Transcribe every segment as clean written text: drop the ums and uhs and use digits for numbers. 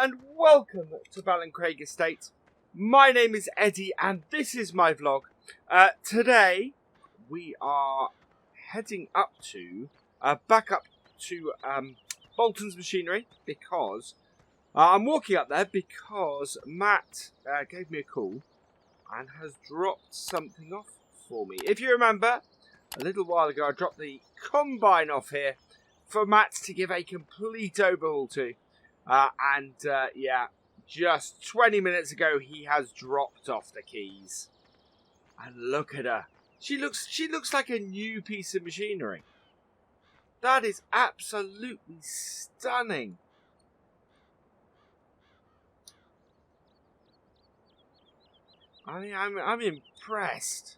and welcome to BallinCraig Estate. My name is Eddie and this is my vlog. Today we are heading back up to Bolton's Machinery because I'm walking up there because Matt gave me a call and has dropped something off for me. If you remember, a little while ago I dropped the combine off here for Matt to give a complete overhaul to. Yeah, just 20 minutes ago he has dropped off the keys. And look at her. She looks like a new piece of machinery. That is absolutely stunning. I mean, I'm impressed.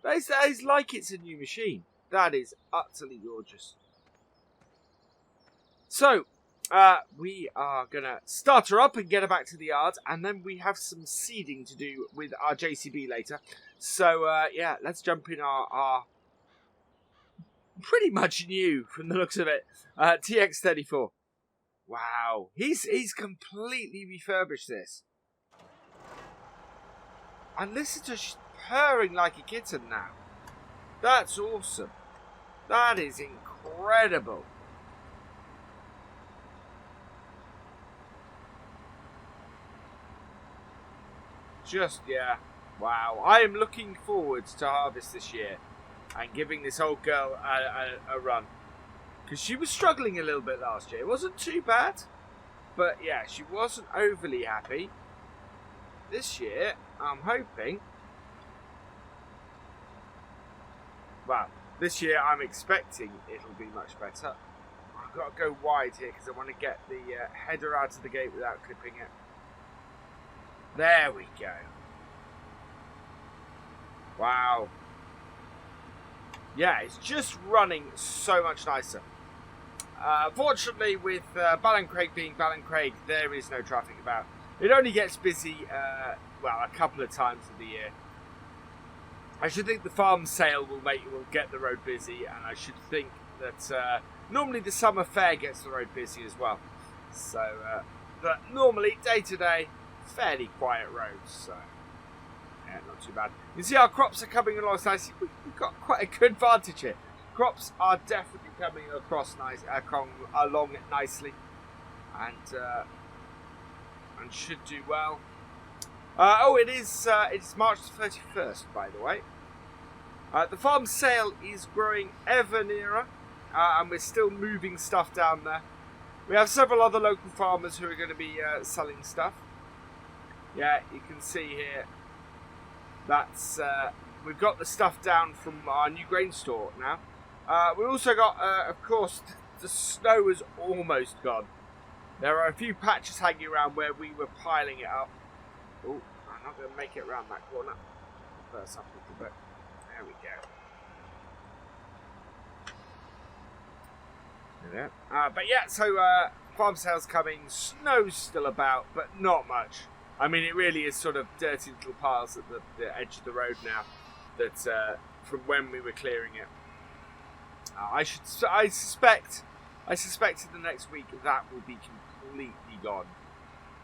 That is like it's a new machine. That is utterly gorgeous. So, we are going to start her up and get her back to the yard. And then we have some seeding to do with our JCB later. So, yeah, let's jump in our pretty much new, from the looks of it, TX34. Wow. He's completely refurbished this. And listen to her, she's purring like a kitten now. That's awesome. That is incredible. Just, yeah, wow. I am looking forward to harvest this year and giving this old girl a run. Because she was struggling a little bit last year. It wasn't too bad, but yeah, she wasn't overly happy. This year, I'm hoping... Well, this year I'm expecting it'll be much better. I've got to go wide here because I want to get the header out of the gate without clipping it. There we go. Wow. Yeah, it's just running so much nicer. Fortunately, with BallinCraig being BallinCraig, there is no traffic about. It only gets busy, well, a couple of times of the year. I should think the farm sale will get the road busy, and I should think that normally the summer fair gets the road busy as well. So, but normally, day to day, fairly quiet roads, so yeah, not too bad. You see our crops are coming along nicely. We've got quite a good advantage here. Crops are definitely coming along nicely, and should do well. It's March the 31st, by the way. The farm sale is growing ever nearer, and we're still moving stuff down there. We have several other local farmers who are going to be selling stuff. Yeah, you can see here. That's we've got the stuff down from our new grain store now. We also got, of course, the snow is almost gone. There are a few patches hanging around where we were piling it up. Oh, I'm not going to make it around that corner. First up a little bit. There we go. There. But yeah, so farm sales coming. Snow's still about, but not much. I mean, it really is sort of dirty little piles at the edge of the road now. That from when we were clearing it. I suspect in the next week that will be completely gone.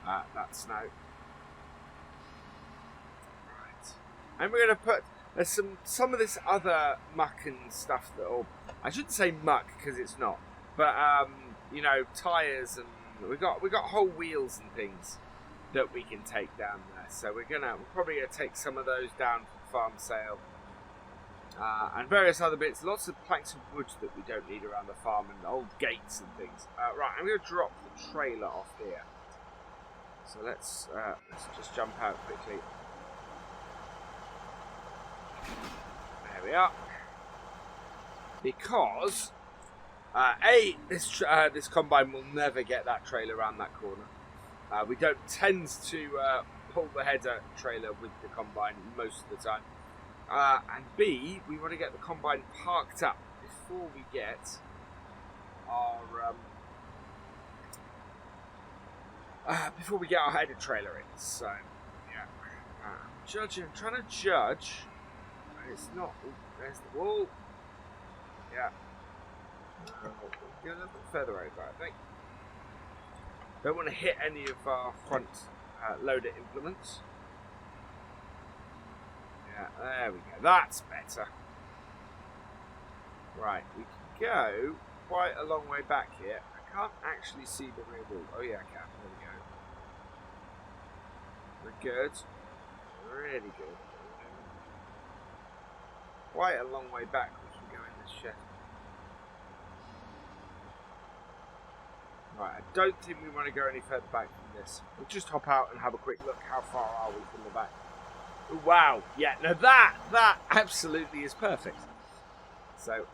That snow. Right. And we're going to put some of this other muck and stuff that, or I shouldn't say muck because it's not, but you know, tires, and we got whole wheels and things that we can take down there. So we're probably gonna take some of those down for the farm sale. And various other bits, lots of planks of wood that we don't need around the farm, and old gates and things. Right, I'm going to drop the trailer off here. So let's just jump out quickly. There we are. Because this combine will never get that trailer around that corner. We don't tend to pull the header trailer with the combine most of the time. And B, we want to get the combine parked up before we get our header trailer in. So yeah, I'm trying to judge. It's not. There's the wall. Yeah. Get a little bit further over, I think. Don't want to hit any of our front loader implements. Yeah, there we go. That's better. Right, we can go quite a long way back here. I can't actually see the rear wall. Oh yeah, I can. There we go. We're good. Really good. Quite a long way back we can go in this shed. Right, I don't think we want to go any further back than this. We'll just hop out and have a quick look. How far are we from the back? Ooh, wow, yeah, now that absolutely is perfect. So,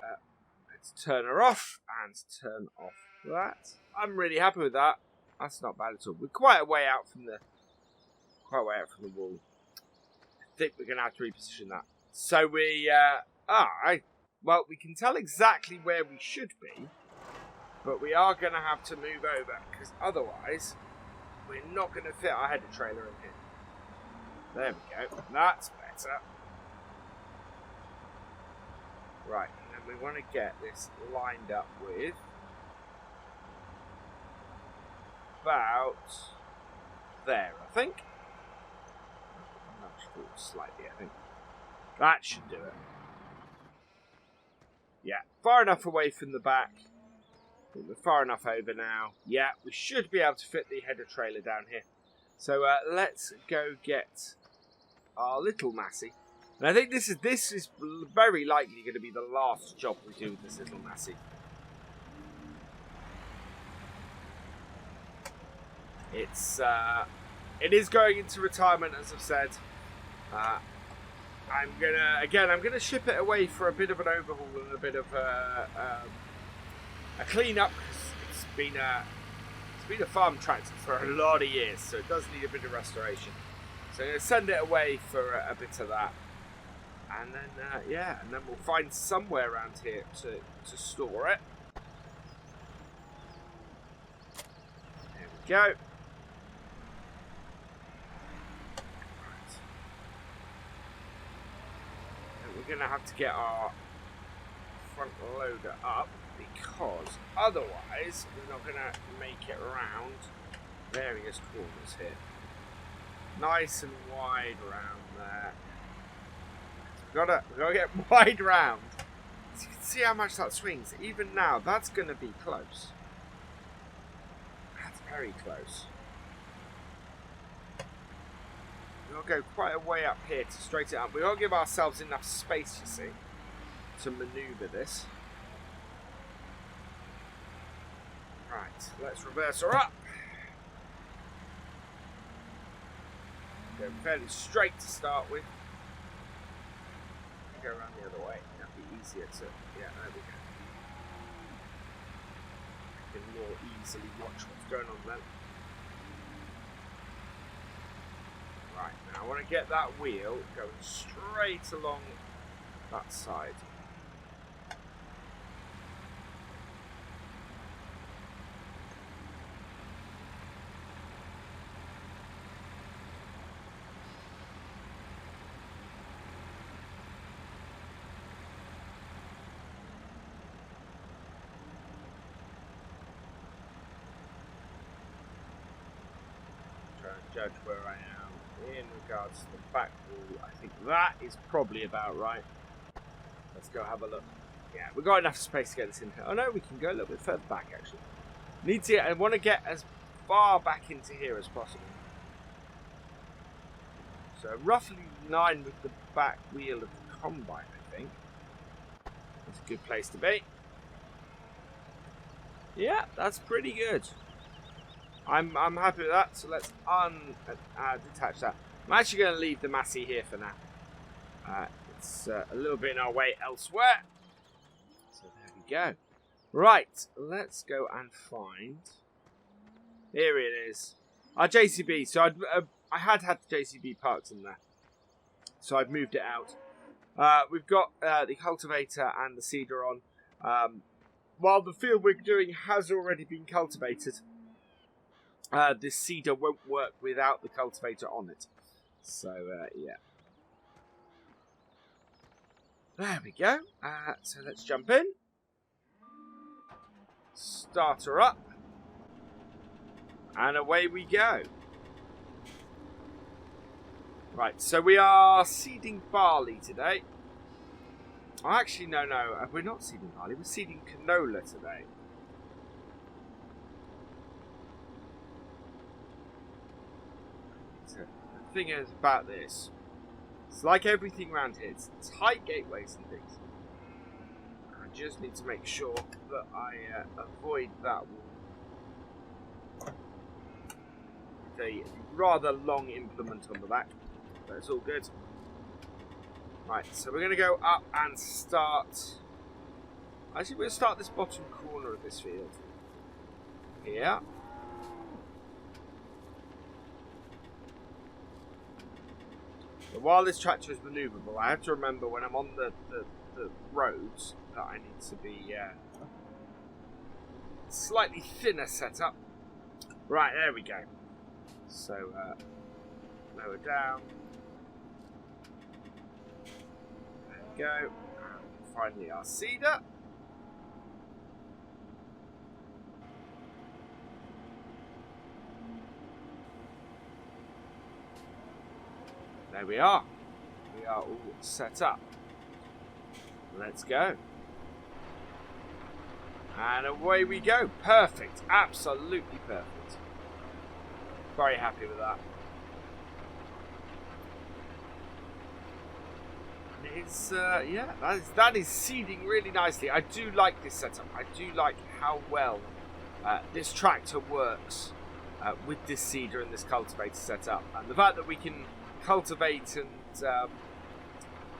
let's turn her off and turn off that. I'm really happy with that. That's not bad at all. We're quite a way out from the wall. I think we're going to have to reposition that. So we, well, we can tell exactly where we should be, but we are going to have to move over, because otherwise, we're not going to fit our header trailer in here. There we go. That's better. Right, and then we want to get this lined up with about there, I think. Nudge forward slightly, I think. That should do it. Yeah, far enough away from the back. I think we're far enough over now. Yeah, we should be able to fit the header trailer down here. So let's go get our little Massey. And I think this is very likely going to be the last job we do with this little Massey. It is going into retirement, as I've said. I'm gonna ship it away for a bit of an overhaul and a bit of a clean up, because it's been a farm tractor for a lot of years, so it does need a bit of restoration. So I'm gonna send it away for a bit of that, and then and then we'll find somewhere around here to store it. There we go. We're going to have to get our front loader up, because otherwise we're not going to make it around various corners here. Nice and wide around there. We've got to get wide round. So you can see how much that swings. Even now, that's going to be close. That's very close. We'll go quite a way up here to straighten it up. We've got to give ourselves enough space, you see, to manoeuvre this. Right, let's reverse her up. Go fairly straight to start with. Go around the other way. That'd be easier to... Yeah, there we go. I can more easily watch what's going on then. Right, now I want to get that wheel going straight along that side. Try and judge where I am in regards to the back wall. I think that is probably about right. Let's go have a look. Yeah, we've got enough space to get this in here. Oh no, we can go a little bit further back actually. I want to get as far back into here as possible. So roughly in line with the back wheel of the combine, I think. That's a good place to be. Yeah, that's pretty good. I'm happy with that, so let's detach that. I'm actually going to leave the Massey here for now. It's a little bit in our way elsewhere. So there we go. Right, let's go and find... Here it is. Our JCB. So I had the JCB parked in there. So I've moved it out. We've got the cultivator and the seeder on. While the field we're doing has already been cultivated, this seeder won't work without the cultivator on it. So, yeah. There we go. So let's jump in. Start her up. And away we go. Right, so we are seeding barley today. Oh, actually, no, we're not seeding barley. We're seeding canola today. So, the thing is about this, it's like everything around here. It's tight gateways and things. I just need to make sure that I avoid that wall. A rather long implement on the back, but it's all good. Right, so we're going to go up and start. Actually, we'll start this bottom corner of this field. Here. But while this tractor is manoeuvrable, I have to remember when I'm on the roads that I need to be slightly thinner setup. Right, there we go. So, lower down. There we go. And finally, our seeder. There we are. We are all set up. Let's go. And away we go. Perfect. Absolutely perfect. Very happy with that. It's yeah, that is seeding really nicely. I do like this setup. I do like how well this tractor works with this seeder and this cultivator setup, and the fact that we can cultivate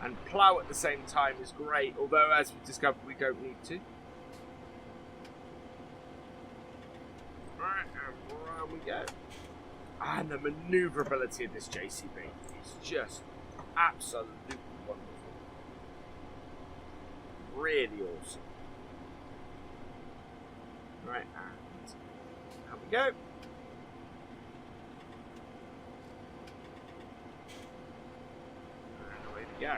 and plough at the same time is great. Although, as we've discovered, we don't need to. Right, and around we go. And the manoeuvrability of this JCB is just absolutely wonderful. Really awesome. Right, and there we go. And away we go.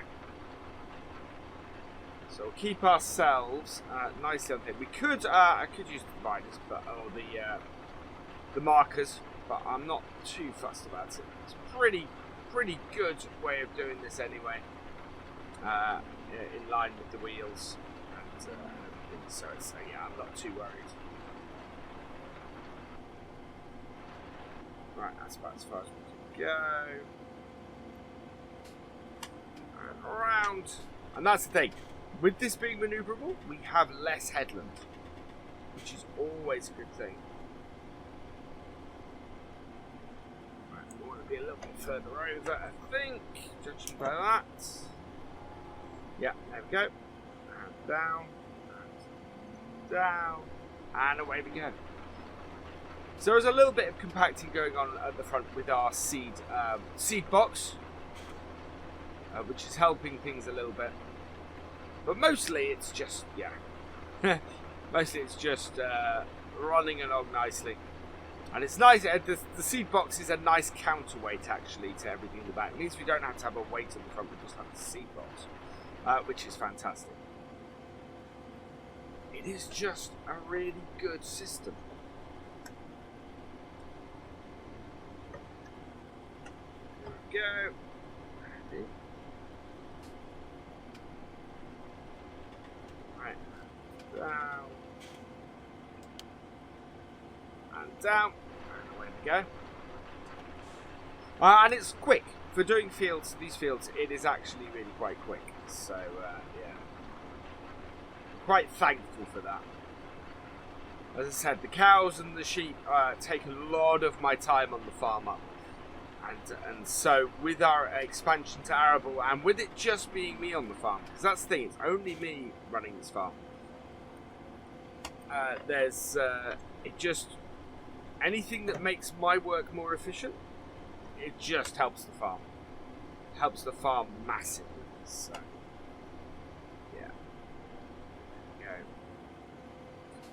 So we'll keep ourselves nicely on here. We could, I could use the dividers, but the markers. But I'm not too fussed about it. It's a pretty good way of doing this anyway. In line with the wheels and everything. So yeah, I'm not too worried. Right, that's about as far as we can go. And around. And that's the thing. With this being manoeuvrable, we have less headland, which is always a good thing. Be a little bit further over, I think, judging by that. Yeah, there we go. And down, and down, and away we go. So there's a little bit of compacting going on at the front with our seed box, which is helping things a little bit. But mostly it's just, yeah, mostly it's just running along nicely. And it's nice, the seed box is a nice counterweight actually to everything in the back. It means we don't have to have a weight on the front, we just have the seed box, which is fantastic. It is just a really good system. There we go. Ready. Right, down. And down. Go. And it's quick for doing fields. These fields, it is actually really quite quick. So yeah, quite thankful for that. As I said, the cows and the sheep take a lot of my time on the farm up, and so with our expansion to arable, and with it just being me on the farm, because that's the thing, it's only me running this farm. There's it just. Anything that makes my work more efficient, it just helps the farm. Helps the farm massively. So, yeah. Go.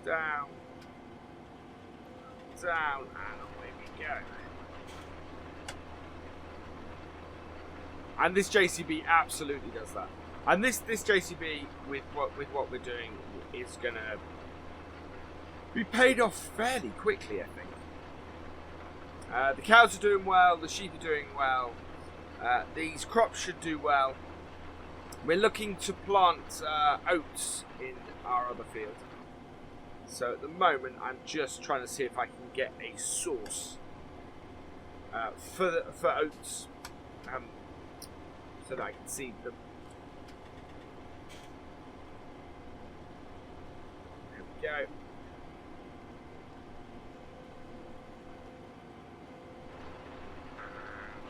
Down. Down, and away we go. And this JCB absolutely does that. And this JCB, with what we're doing, is going to be paid off fairly quickly, I think. The cows are doing well, the sheep are doing well, these crops should do well. We're looking to plant oats in our other field. So at the moment I'm just trying to see if I can get a source for oats, so that I can seed them. There we go.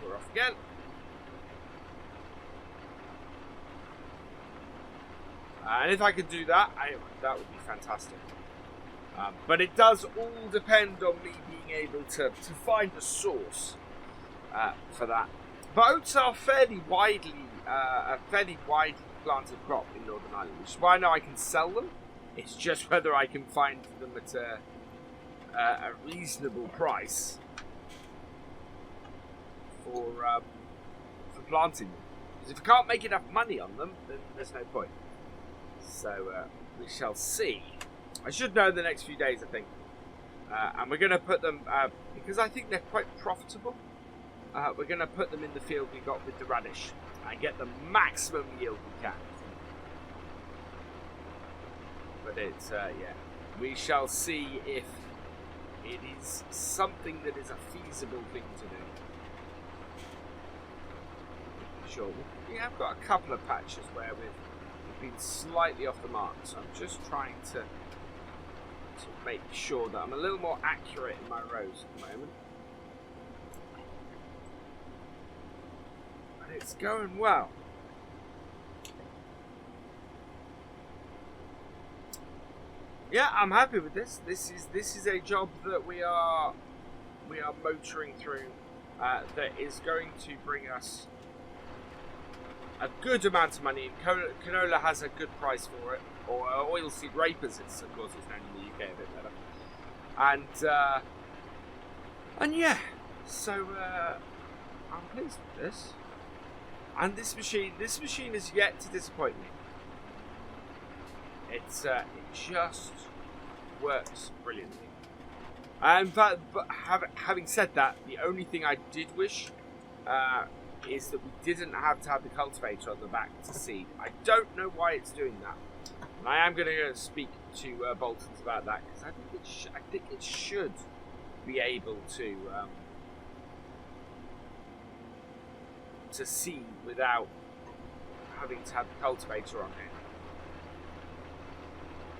We're off again. And if I could do that, that would be fantastic. But it does all depend on me being able to find a source for that. But oats are a fairly widely planted crop in Northern Ireland, which is why I know I can sell them. It's just whether I can find them at a reasonable price for planting them. Because if I can't make enough money on them, then there's no point. So we shall see. I should know in the next few days, I think. And we're going to put them, because I think they're quite profitable, we're going to put them in the field we got with the radish and get the maximum yield we can. But it's, yeah, we shall see if it is something that is a feasible thing to do. Sure, we have got a couple of patches where we've been slightly off the mark, so I'm just trying to make sure that I'm a little more accurate in my rows at the moment. But it's going well. Yeah, I'm happy with this. This is a job that we are motoring through that is going to bring us a good amount of money. Canola has a good price for it, or oilseed rape, as it's of course it's known in the UK a bit better. And yeah, so I'm pleased with this. And this machine is yet to disappoint me. It just works brilliantly. And but having said that, the only thing I did wish is that we didn't have to have the cultivator on the back to seed. I don't know why it's doing that, and I am going to speak to Bolton's about that, because I think it should be able to seed without having to have the cultivator on it.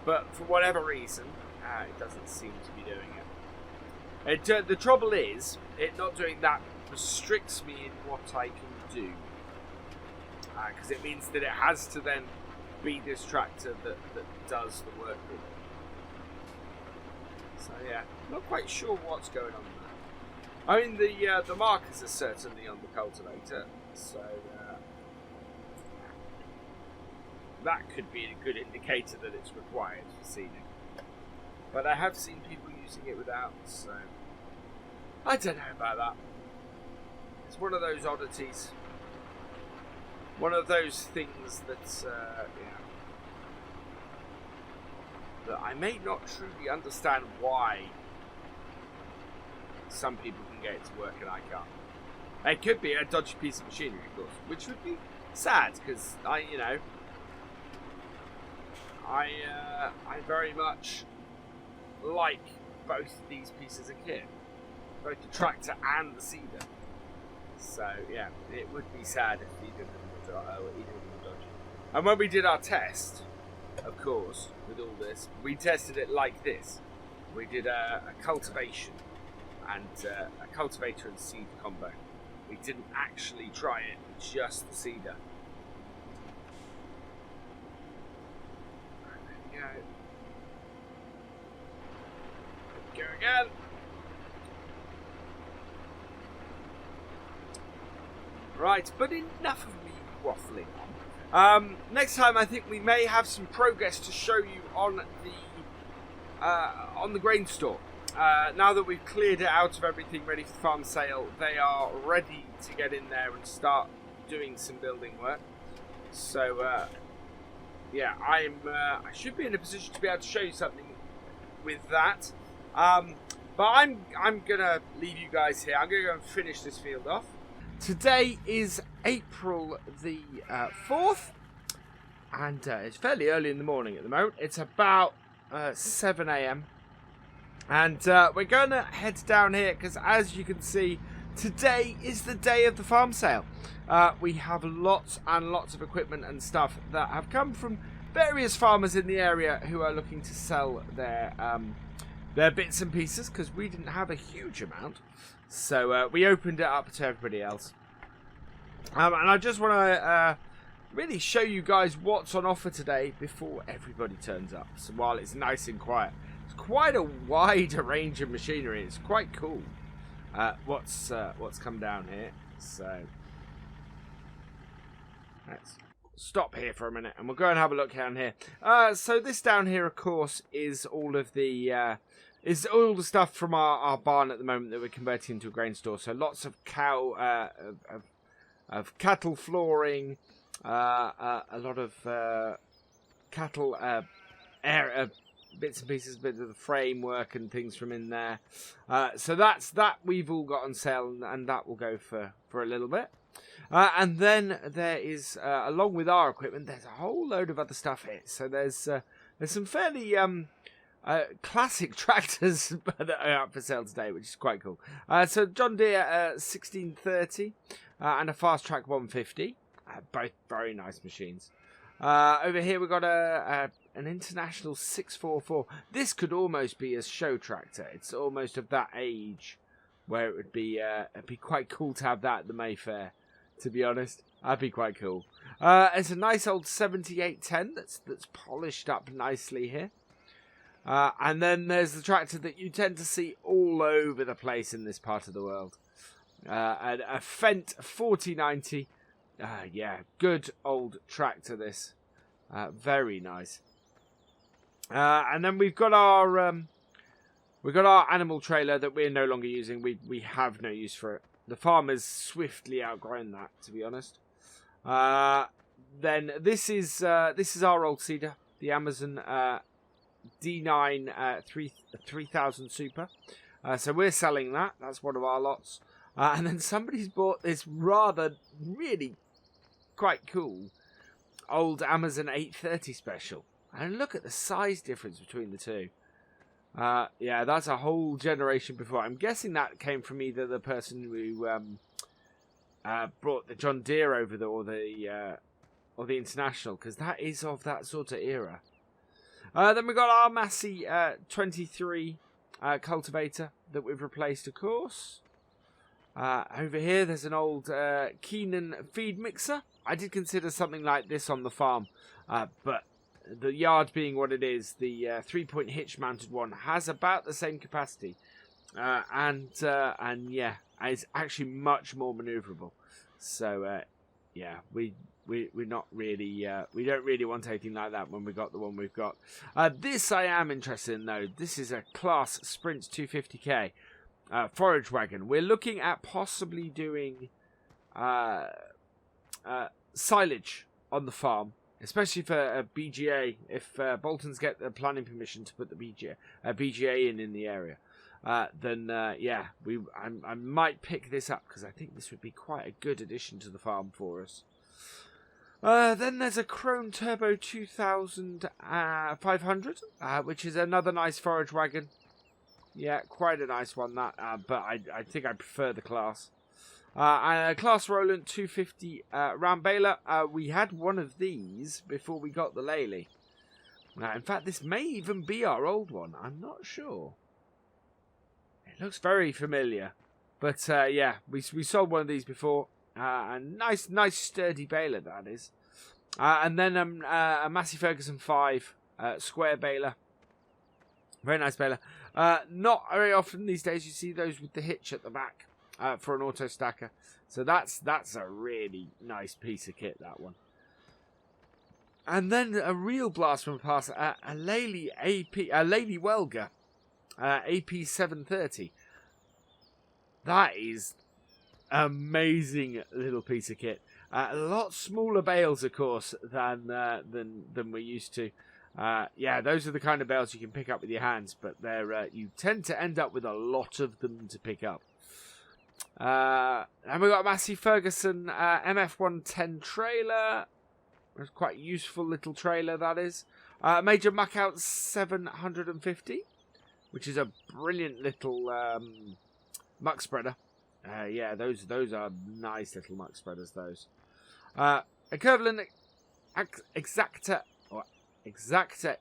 But for whatever reason, it doesn't seem to be doing it. The trouble is, it not doing that restricts me in what I can do, because it means that it has to then be this tractor that does the work with it. So yeah, not quite sure what's going on there. I mean, the markers are certainly on the cultivator, so that could be a good indicator that it's required for seeding. But I have seen people using it without, so I don't know about that. It's one of those oddities. One of those things that, that I may not truly understand why some people can get it to work and I can't. It could be a dodgy piece of machinery, of course, which would be sad, because I very much like both these pieces of kit, both the tractor and the seeder. So yeah, it would be sad if either of them were dodgy. And when we did our test, of course, with all this, we tested it like this. We did a cultivation and a cultivator and seed combo. We didn't actually try it with just the seeder. There we go. Go again. Right, but enough of me waffling on. Next time, I think we may have some progress to show you on the grain store. Now that we've cleared it out of everything ready for farm sale, they are ready to get in there and start doing some building work. So, yeah, I should be in a position to be able to show you something with that. But I'm gonna leave you guys here. I'm gonna go and finish this field off. Today is April the 4th, and it's fairly early in the morning at the moment. It's about 7 a.m. and we're gonna head down here because, as you can see, today is the day of the farm sale. We have lots and lots of equipment and stuff that have come from various farmers in the area who are looking to sell their bits and pieces, because we didn't have a huge amount, so we opened it up to everybody else. And I just want to really show you guys what's on offer today before everybody turns up. So while it's nice and quiet, it's quite a wide range of machinery. It's quite cool. What's come down here? So let's stop here for a minute, and we'll go and have a look down here. So this down here, of course, is all of the stuff from our barn at the moment that we're converting into a grain store. So lots of cattle flooring, a lot of cattle bits and pieces, bits of the framework and things from in there. So that we've all got on sale, and that will go for a little bit. And then there is, along with our equipment, there's a whole load of other stuff here. So there's some fairly classic tractors that are up for sale today, which is quite cool. So John Deere 1630 and a Fast Track 150, both very nice machines. Over here we've got an International 644. This could almost be a show tractor. It's almost of that age where it would be it'd be quite cool to have that at the Mayfair. To be honest, that'd be quite cool. It's a nice old 7810 that's polished up nicely here. And then there's the tractor that you tend to see all over the place in this part of the world. A Fendt 4090. Yeah, good old tractor this. Very nice. And then we've got our animal trailer that we're no longer using. We have no use for it. The farmer's swiftly outgrown that, to be honest. Then this is our old seeder, the Amazon D9 3000 Super. So we're selling that. That's one of our lots. And then somebody's bought this really quite cool old Amazon 830 Special. And look at the size difference between the two. Yeah, that's a whole generation before. I'm guessing that came from either the person who brought the John Deere over or the International, because that is of that sort of era. Then we got our Massey 23 cultivator that we've replaced, of course. Over here, there's an old Keenan feed mixer. I did consider something like this on the farm, but the yard being what it is, the 3-point hitch mounted one has about the same capacity, and yeah, it's actually much more maneuverable. So yeah, we're not really we don't really want anything like that when we got the one we've got. This I am interested in though. This is a Class Sprint 250k forage wagon. We're looking at possibly doing silage on the farm, especially for a BGA, if Bolton's get the planning permission to put the BGA in the area, then yeah, I might pick this up, because I think this would be quite a good addition to the farm for us. Then there's a Chrome Turbo 2500, which is another nice forage wagon. Yeah, quite a nice one, that, but I think I prefer the Class. And a Class Roland 250 round baler. We had one of these before we got the Lely. In fact, this may even be our old one. I'm not sure. It looks very familiar. But yeah, we sold one of these before. A nice sturdy baler, that is. And then a Massey Ferguson 5 square baler. Very nice baler. Not very often these days you see those with the hitch at the back. For an auto stacker, so that's a really nice piece of kit, that one. And then a real blast from the past, a Lely Welger AP 730. That is amazing little piece of kit. A lot smaller bales, of course, than we're used to. Yeah, those are the kind of bales you can pick up with your hands, but they're you tend to end up with a lot of them to pick up. And we've got a Massey Ferguson MF110 trailer. It's quite a useful little trailer, that is. Major Muckout 750, which is a brilliant little muck spreader. Yeah, those are nice little muck spreaders, those. Equivalent Exacta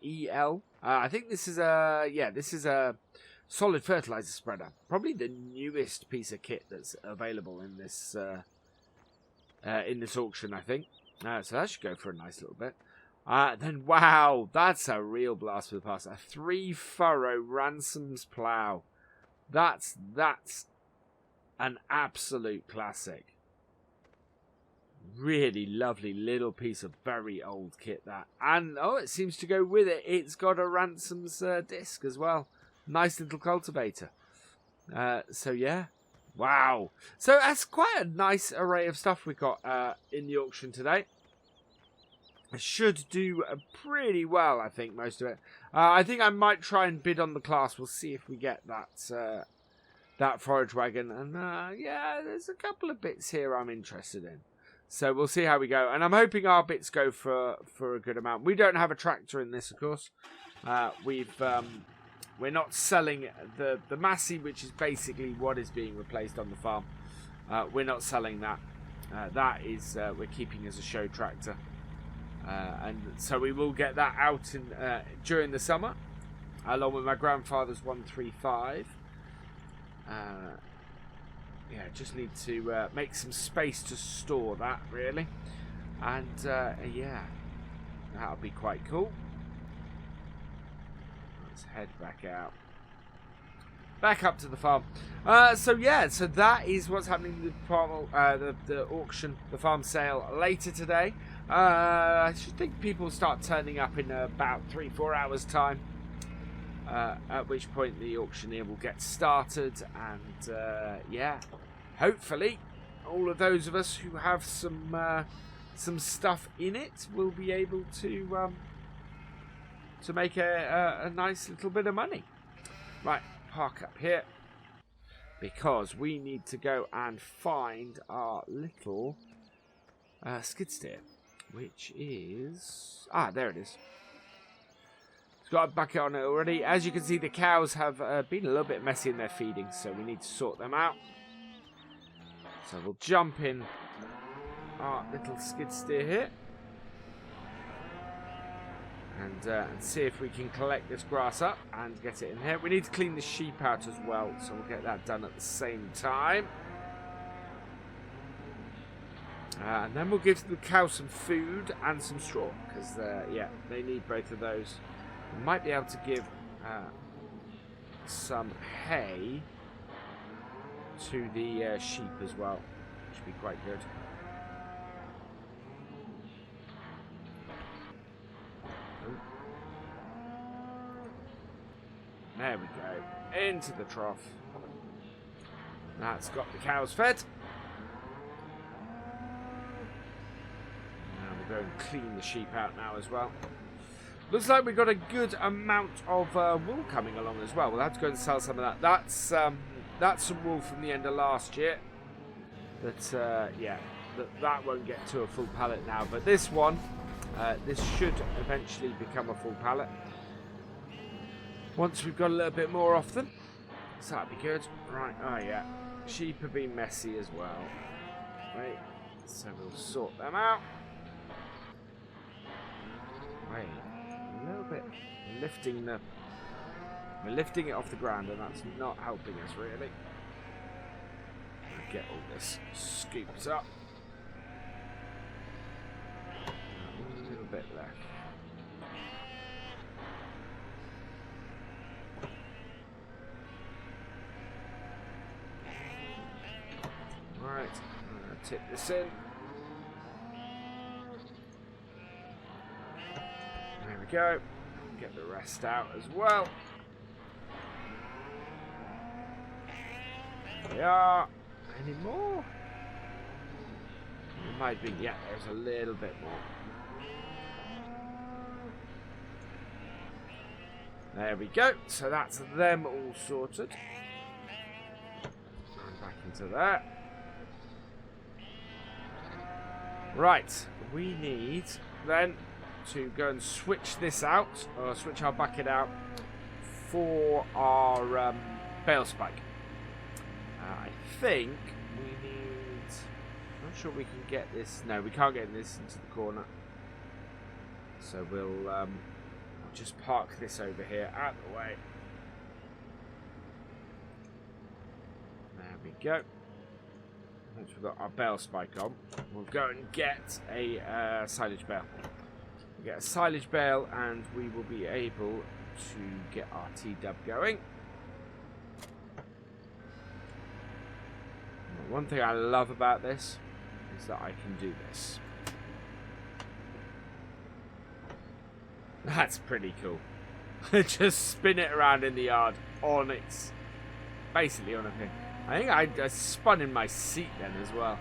EL. I think this is a solid fertilizer spreader. Probably the newest piece of kit that's available in this auction, I think. So that should go for a nice little bit. Then, wow, that's a real blast for the past. A 3-furrow Ransom's plough. That's an absolute classic. Really lovely little piece of very old kit, that. And, oh, it seems to go with it. It's got a Ransom's disc as well. Nice little cultivator. So, yeah. Wow. So, that's quite a nice array of stuff we got in the auction today. It should do pretty well, I think, most of it. I think I might try and bid on the class. We'll see if we get that forage wagon. And, yeah, there's a couple of bits here I'm interested in. So we'll see how we go. And I'm hoping our bits go for a good amount. We don't have a tractor in this, of course. We're not selling the Massey, which is basically what is being replaced on the farm. We're not selling that. That is we're keeping as a show tractor. And so we will get that out during the summer, along with my grandfather's 135. Yeah, just need to make some space to store that, really. And, yeah, that'll be quite cool. Let's head back out. Back up to the farm. So, yeah, so that is what's happening with the auction, the farm sale later today. I should think people start turning up in about 3-4 hours' time. At which point the auctioneer will get started, and yeah, hopefully all of those of us who have some stuff in it will be able to make a nice little bit of money. Right, park up here because we need to go and find our little skid steer, which is there it is. Got a bucket on it already. As you can see, the cows have been a little bit messy in their feeding, so we need to sort them out. So we'll jump in our little skid steer here and see if we can collect this grass up and get it in here. We need to clean the sheep out as well, so we'll get that done at the same time. And then we'll give the cows some food and some straw, because yeah, they need both of those. We might be able to give some hay to the sheep as well, which would be quite good. There we go, into the trough. That's got the cows fed. Now we'll go and clean the sheep out now as well. Looks like we've got a good amount of wool coming along as well. We'll have to go and sell some of that. That's some wool from the end of last year. But yeah, that won't get to a full pallet now. But this one, this should eventually become a full pallet once we've got a little bit more off them. So that'd be good. Right, oh yeah. Sheep have been messy as well. Right, so we'll sort them out. Wait. A little bit we're lifting it off the ground, and that's not helping us really. Get all this scooped up. A little bit left. Right, I'm going to tip this in. There we go. Get the rest out as well. There we are. Any more? It might be. Yeah, there's a little bit more. There we go. So that's them all sorted. And back into there. Right. We need then to go and switch this out, or switch our bucket out for our bale spike. I think we need... I'm not sure we can get this. No, we can't get this into the corner. So we'll just park this over here out of the way. There we go. Once we've got our bale spike on, we'll go and get a silage bale. We'll get a silage bale and we will be able to get our T-dub going. One thing I love about this is that I can do this. That's pretty cool. Just spin it around in the yard on its... basically on a thing. I think I spun in my seat then as well.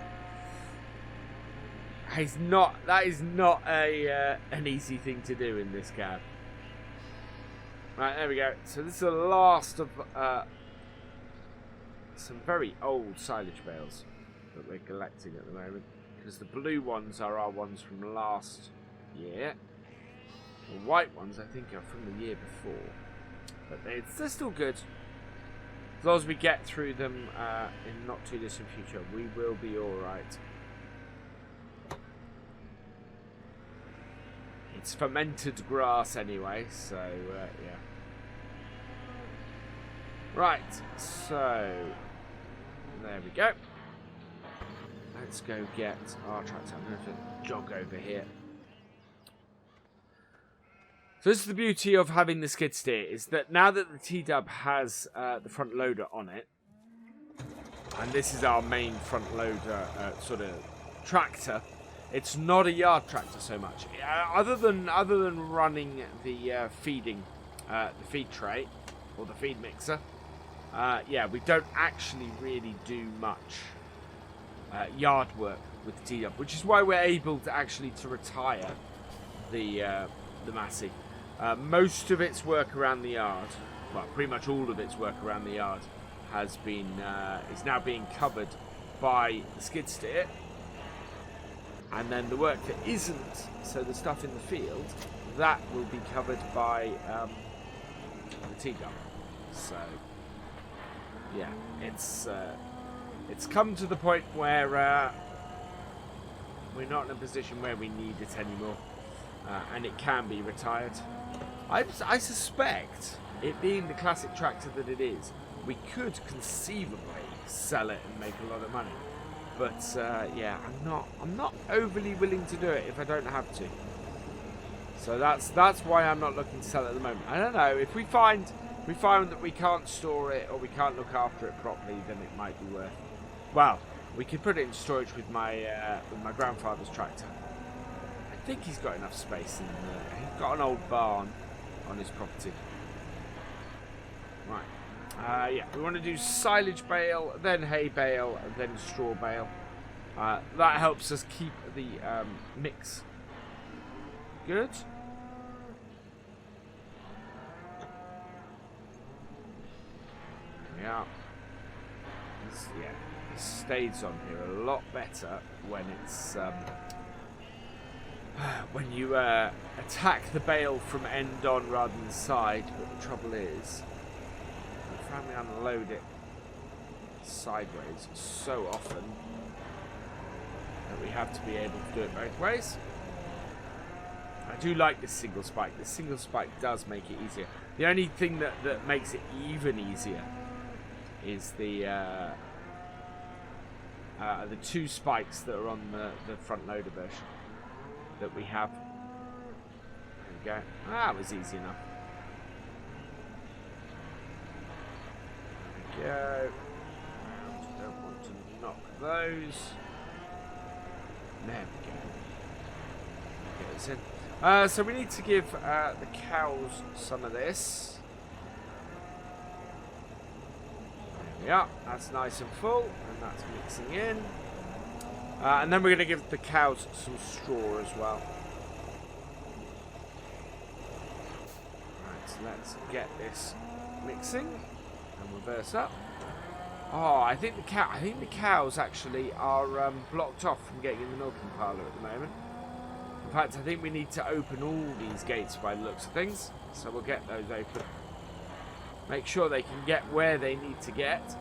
That is not an easy thing to do in this cab. Right, there we go. So this is the last of some very old silage bales that we're collecting at the moment. Because the blue ones are our ones from last year. The white ones, I think, are from the year before. But they're still good. As long as we get through them in not too distant future, we will be alright. It's fermented grass anyway, so yeah. Right, so there we go. Let's go get our tractor. I'm going to jog over here. So this is the beauty of having the skid steer, is that now that the T-dub has the front loader on it, and this is our main front loader sort of tractor, it's not a yard tractor so much. Other than running the feeding, the feed tray or the feed mixer, yeah, we don't actually really do much yard work with the T-dub, which is why we're able to actually retire the Massey. Most of its work around the yard, well, pretty much all of its work around the yard, has been is now being covered by the skid steer, and then the work that isn't, so the stuff in the field, that will be covered by the T-dub. So yeah, it's come to the point where we're not in a position where we need it anymore, and it can be retired. I suspect, it being the classic tractor that it is, we could conceivably sell it and make a lot of money. But yeah, I'm not overly willing to do it if I don't have to. So that's why I'm not looking to sell it at the moment. I don't know, if we find that we can't store it or we can't look after it properly, then it might be worth. Well, we could put it in storage with my grandfather's tractor. I think he's got enough space in there. He's got an old barn on his property. Right. Yeah, we want to do silage bale, then hay bale, and then straw bale. That helps us keep the mix good. Yeah. This stays on here a lot better when it's when you attack the bale from end on rather than side. But the trouble is, if we unload it sideways so often that we have to be able to do it both ways. I do like this single spike. The single spike does make it easier. The only thing that makes it even easier is the two spikes that are on the front loader version that we have. There we go. That was easy enough. There we go. Don't want to knock those. There we go. Get this in. So we need to give the cows some of this. There we are. That's nice and full, and that's mixing in. And then we're going to give the cows some straw as well. Right, so let's get this mixing and reverse up. Oh, I think the cows actually are blocked off from getting in the milking parlour at the moment. In fact, I think we need to open all these gates by the looks of things. So we'll get those open. Make sure they can get where they need to get.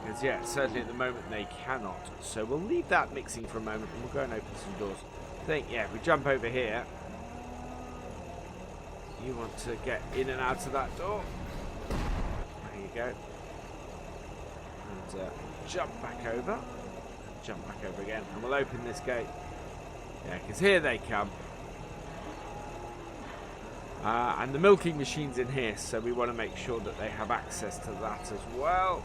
Because, yeah, certainly at the moment they cannot. So we'll leave that mixing for a moment and we'll go and open some doors. I think, yeah, if we jump over here, you want to get in and out of that door. There you go. And jump back over. And jump back over again. And we'll open this gate. Yeah, because here they come. And the milking machine's in here, so we want to make sure that they have access to that as well.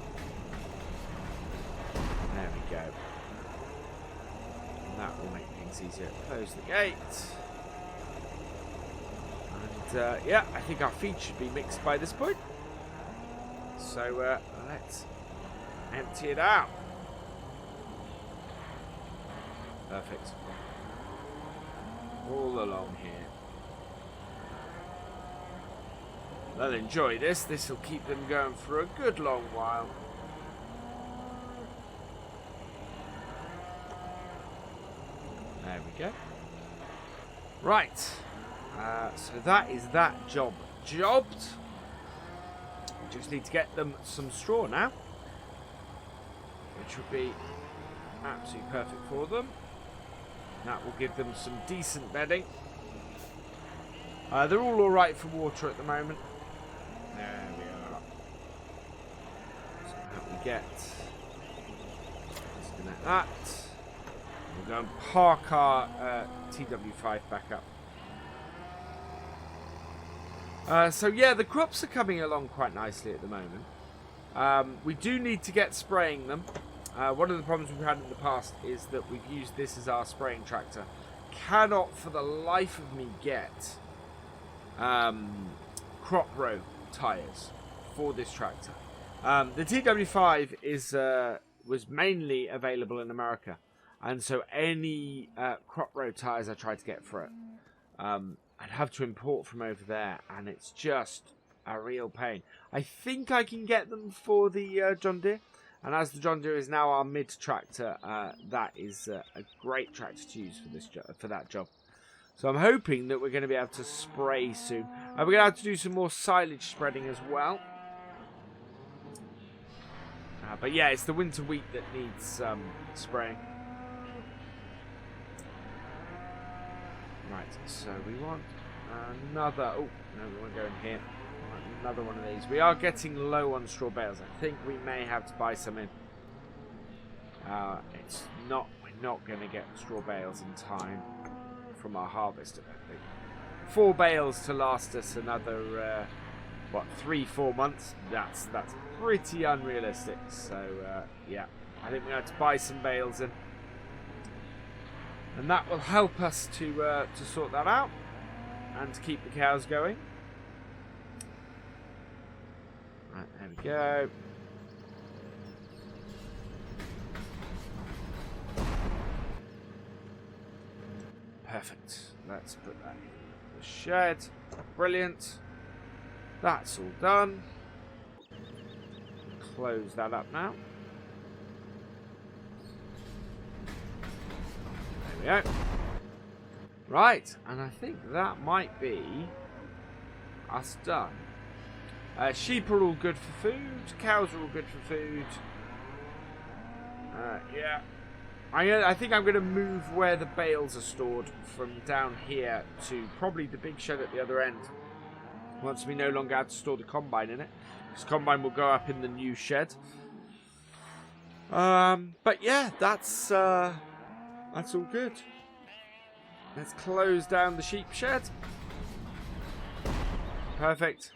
There we go. And that will make things easier. Close the gate. And yeah, I think our feed should be mixed by this point. So let's empty it out. Perfect. All along here. They'll enjoy this. This will keep them going for a good long while. There we go. Right. So that is that job jobbed. We just need to get them some straw now, which would be absolutely perfect for them. That will give them some decent bedding. They're all alright for water at the moment. There we are. So how we get, disconnect that. We'll go and park our TW5 back up. So yeah, the crops are coming along quite nicely at the moment. We do need to get spraying them. One of the problems we've had in the past is that we've used this as our spraying tractor. Cannot for the life of me get crop row tyres for this tractor. The TW5 was mainly available in America, and so any crop row tyres I tried to get for it, I'd have to import from over there, and it's just a real pain. I think I can get them for the John Deere, and as the John Deere is now our mid tractor, that is a great tractor to use for that job. So I'm hoping that we're going to be able to spray soon. We're going to have to do some more silage spreading as well. But yeah, it's the winter wheat that needs spraying. Right, so we want another... Oh, no, we want to go in here. We want another one of these. We are getting low on straw bales. I think we may have to buy some in. We're not going to get straw bales in time from our harvest, I don't think. 4 bales to last us another 3-4 months. That's pretty unrealistic. So yeah, I think we have to buy some bales in, and that will help us to sort that out and to keep the cows going. Right, there we go. Perfect. Let's put that in the shed. Brilliant. That's all done. Close that up now. There we go. Right, and I think that might be us done. Sheep are all good for food. Cows are all good for food. Yeah. I think I'm going to move where the bales are stored from down here to probably the big shed at the other end. Once we no longer have to store the combine in it. This combine will go up in the new shed. But yeah, that's all good. Let's close down the sheep shed. Perfect.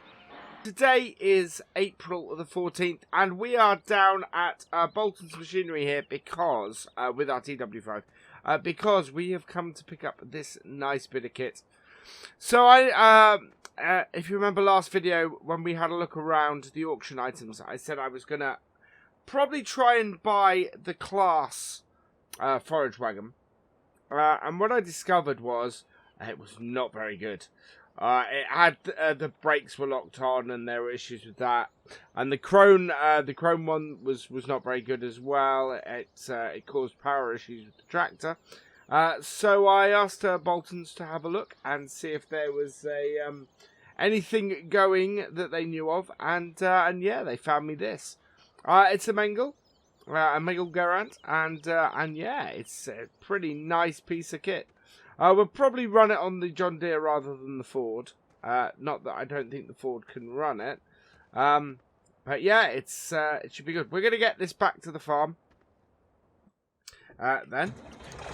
Today is April the 14th, and we are down at Bolton's Machinery here because, with our TW5, because we have come to pick up this nice bit of kit. So if you remember last video, when we had a look around the auction items, I said I was going to probably try and buy the class forage wagon. And what I discovered was it was not very good. It had the brakes were locked on, and there were issues with that. And the chrome one was not very good as well. It caused power issues with the tractor. So I asked Bolton's to have a look and see if there was anything going that they knew of, and yeah, they found me this. It's a Mengal Garant, and yeah, it's a pretty nice piece of kit. We'll probably run it on the John Deere rather than the Ford. Not that I don't think the Ford can run it. But yeah, it should be good. We're going to get this back to the farm. Then.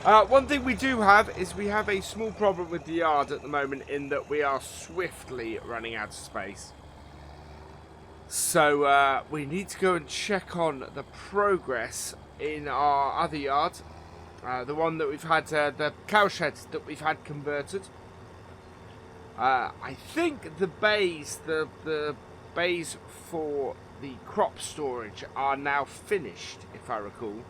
One thing we do have is we have a small problem with the yard at the moment, in that we are swiftly running out of space. So we need to go and check on the progress in our other yard. The one that we've had, the cowshed that we've had converted. I think the bays, the bays for the crop storage are now finished, if I recall.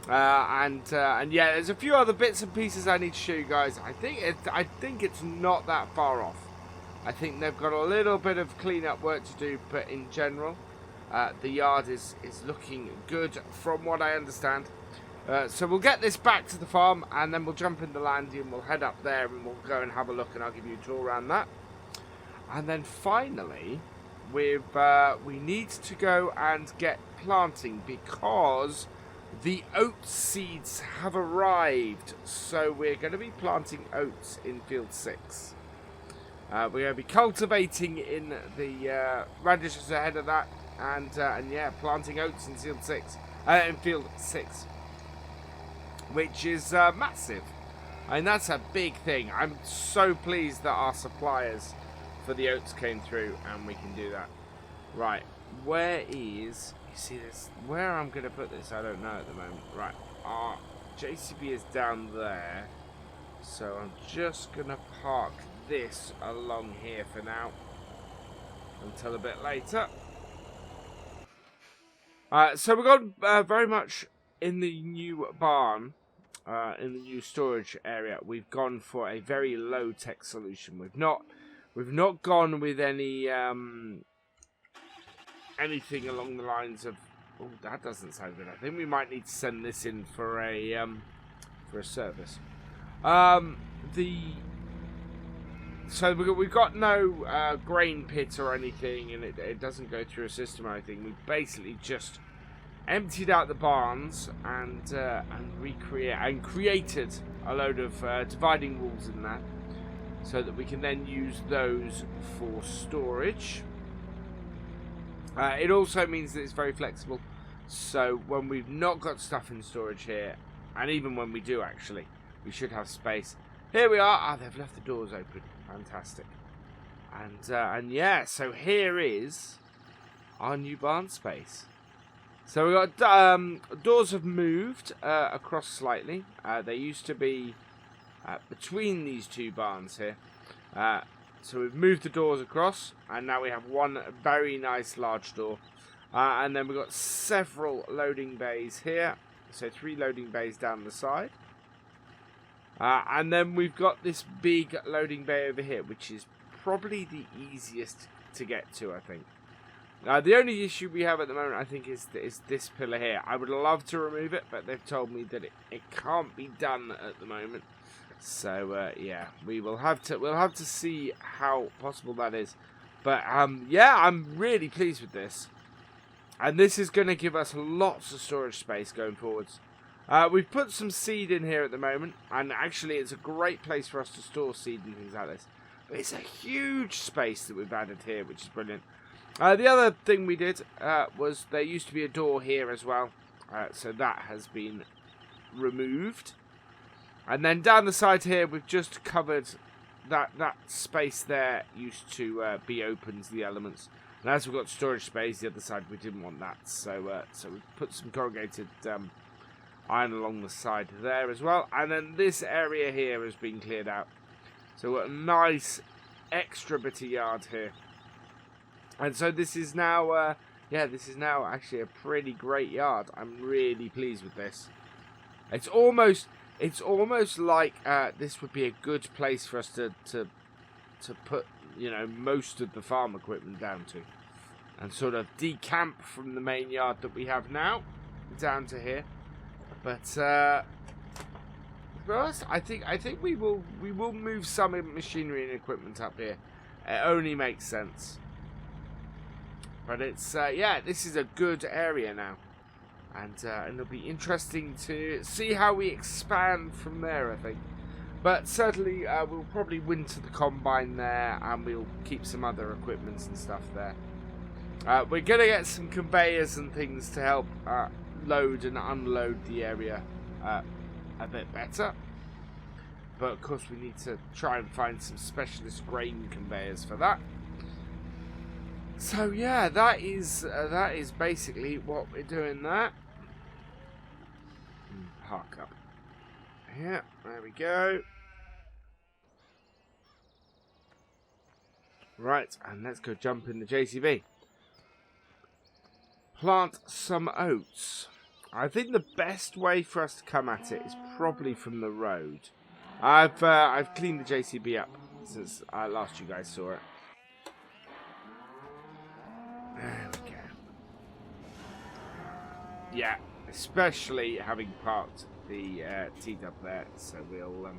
And yeah, there's a few other bits and pieces I need to show you guys. I think it's not that far off. I think they've got a little bit of clean-up work to do, but in general, the yard is looking good from what I understand. So we'll get this back to the farm, and then we'll jump in the landy and we'll head up there and we'll go and have a look, and I'll give you a tour around that. And then finally, we need to go and get planting, because the oat seeds have arrived. So we're going to be planting oats in field 6. We're going to be cultivating in the radishes ahead of that, and yeah, planting oats in field 6. Which is massive. I mean, that's a big thing. I'm so pleased that our suppliers for the oats came through and we can do that. Right, where is... You see this? Where I'm going to put this, I don't know at the moment. Right, our JCB is down there. So I'm just going to park this along here for now. Until a bit later. So we've got very much in the new barn. In the new storage area, we've gone for a very low tech solution. We've not gone with any anything along the lines of. Oh, that doesn't sound good. I think we might need to send this in for a service. So we've got no grain pit or anything, and it doesn't go through a system or anything. We basically just emptied out the barns and created a load of dividing walls in that, so that we can then use those for storage. It also means that it's very flexible, so when we've not got stuff in storage here, and even when we do actually, we should have space. Here we are. Ah, they've left the doors open. Fantastic. And yeah, so here is our new barn space. So we got doors have moved across slightly. They used to be between these two barns here. So we've moved the doors across, and now we have one very nice large door. And then we've got several loading bays here. So 3 loading bays down the side. And then we've got this big loading bay over here, which is probably the easiest to get to, I think. The only issue we have at the moment, I think, is this pillar here. I would love to remove it, but they've told me that it can't be done at the moment. So yeah, we'll have to see how possible that is. But yeah, I'm really pleased with this, and this is going to give us lots of storage space going forwards. We've put some seed in here at the moment, and actually, it's a great place for us to store seed and things like this. But it's a huge space that we've added here, which is brilliant. The other thing we did was there used to be a door here as well, so that has been removed. And then down the side here, we've just covered that space there used to be open to the elements. And as we've got storage space, the other side we didn't want that, so we put some corrugated iron along the side there as well. And then this area here has been cleared out, so we've got a nice extra bit of yard here. And so this is now, yeah, this is now actually a pretty great yard. I'm really pleased with this. It's almost like this would be a good place for us to you know, most of the farm equipment down to. And sort of decamp from the main yard that we have now down to here. But first, I think we will move some machinery and equipment up here. It only makes sense. But it's yeah, this is a good area now, and it'll be interesting to see how we expand from there, I think. But certainly we'll probably winter the combine there, and we'll keep some other equipment and stuff there. We're gonna get some conveyors and things to help load and unload the area a bit better. But of course we need to try and find some specialist grain conveyors for that. So yeah, that is basically what we're doing there. Park up. Yeah, there we go. Right, and let's go jump in the JCB. Plant some oats. I think the best way for us to come at it is probably from the road. I've cleaned the JCB up since last you guys saw it. There we go. Yeah, especially having parked the teed up there, so we'll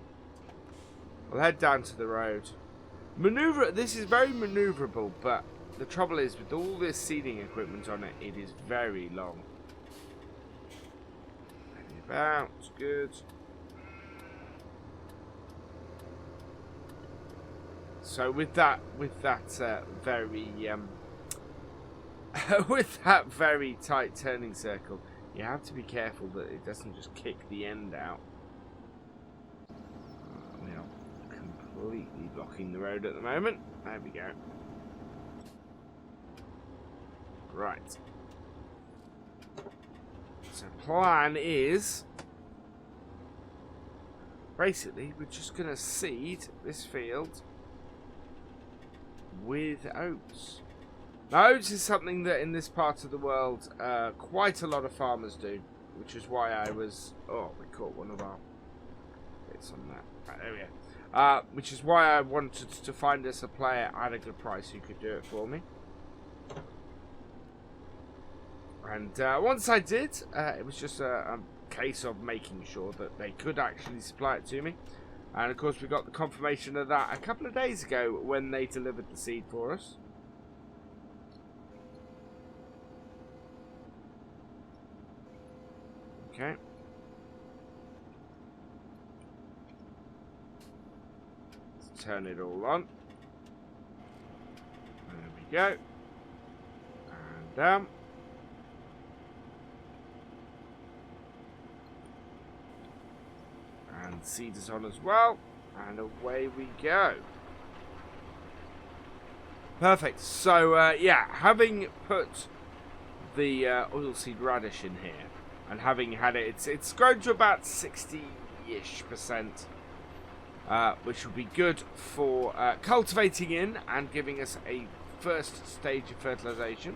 head down to the road. This is very maneuverable, but the trouble is with all this seeding equipment on it, it is very long. About good. So with that very with that very tight turning circle, you have to be careful that it doesn't just kick the end out. We are completely blocking the road at the moment. There we go. Right. So plan is basically we're just going to seed this field with oats. Now, oats is something that in this part of the world quite a lot of farmers do, which is why I was... Oh, we caught one of our bits on that. Right, there we go. Which is why I wanted to find a supplier at a good price who could do it for me. And once I did, it was just a case of making sure that they could actually supply it to me. And of course we got the confirmation of that a couple of days ago when they delivered the seed for us. Okay. Let's turn it all on. There we go. And down. And seed is on as well, and away we go. Perfect. So yeah, having put the oilseed radish in here, and having had it, it's grown to about 60-ish%, which will be good for cultivating in and giving us a first stage of fertilization,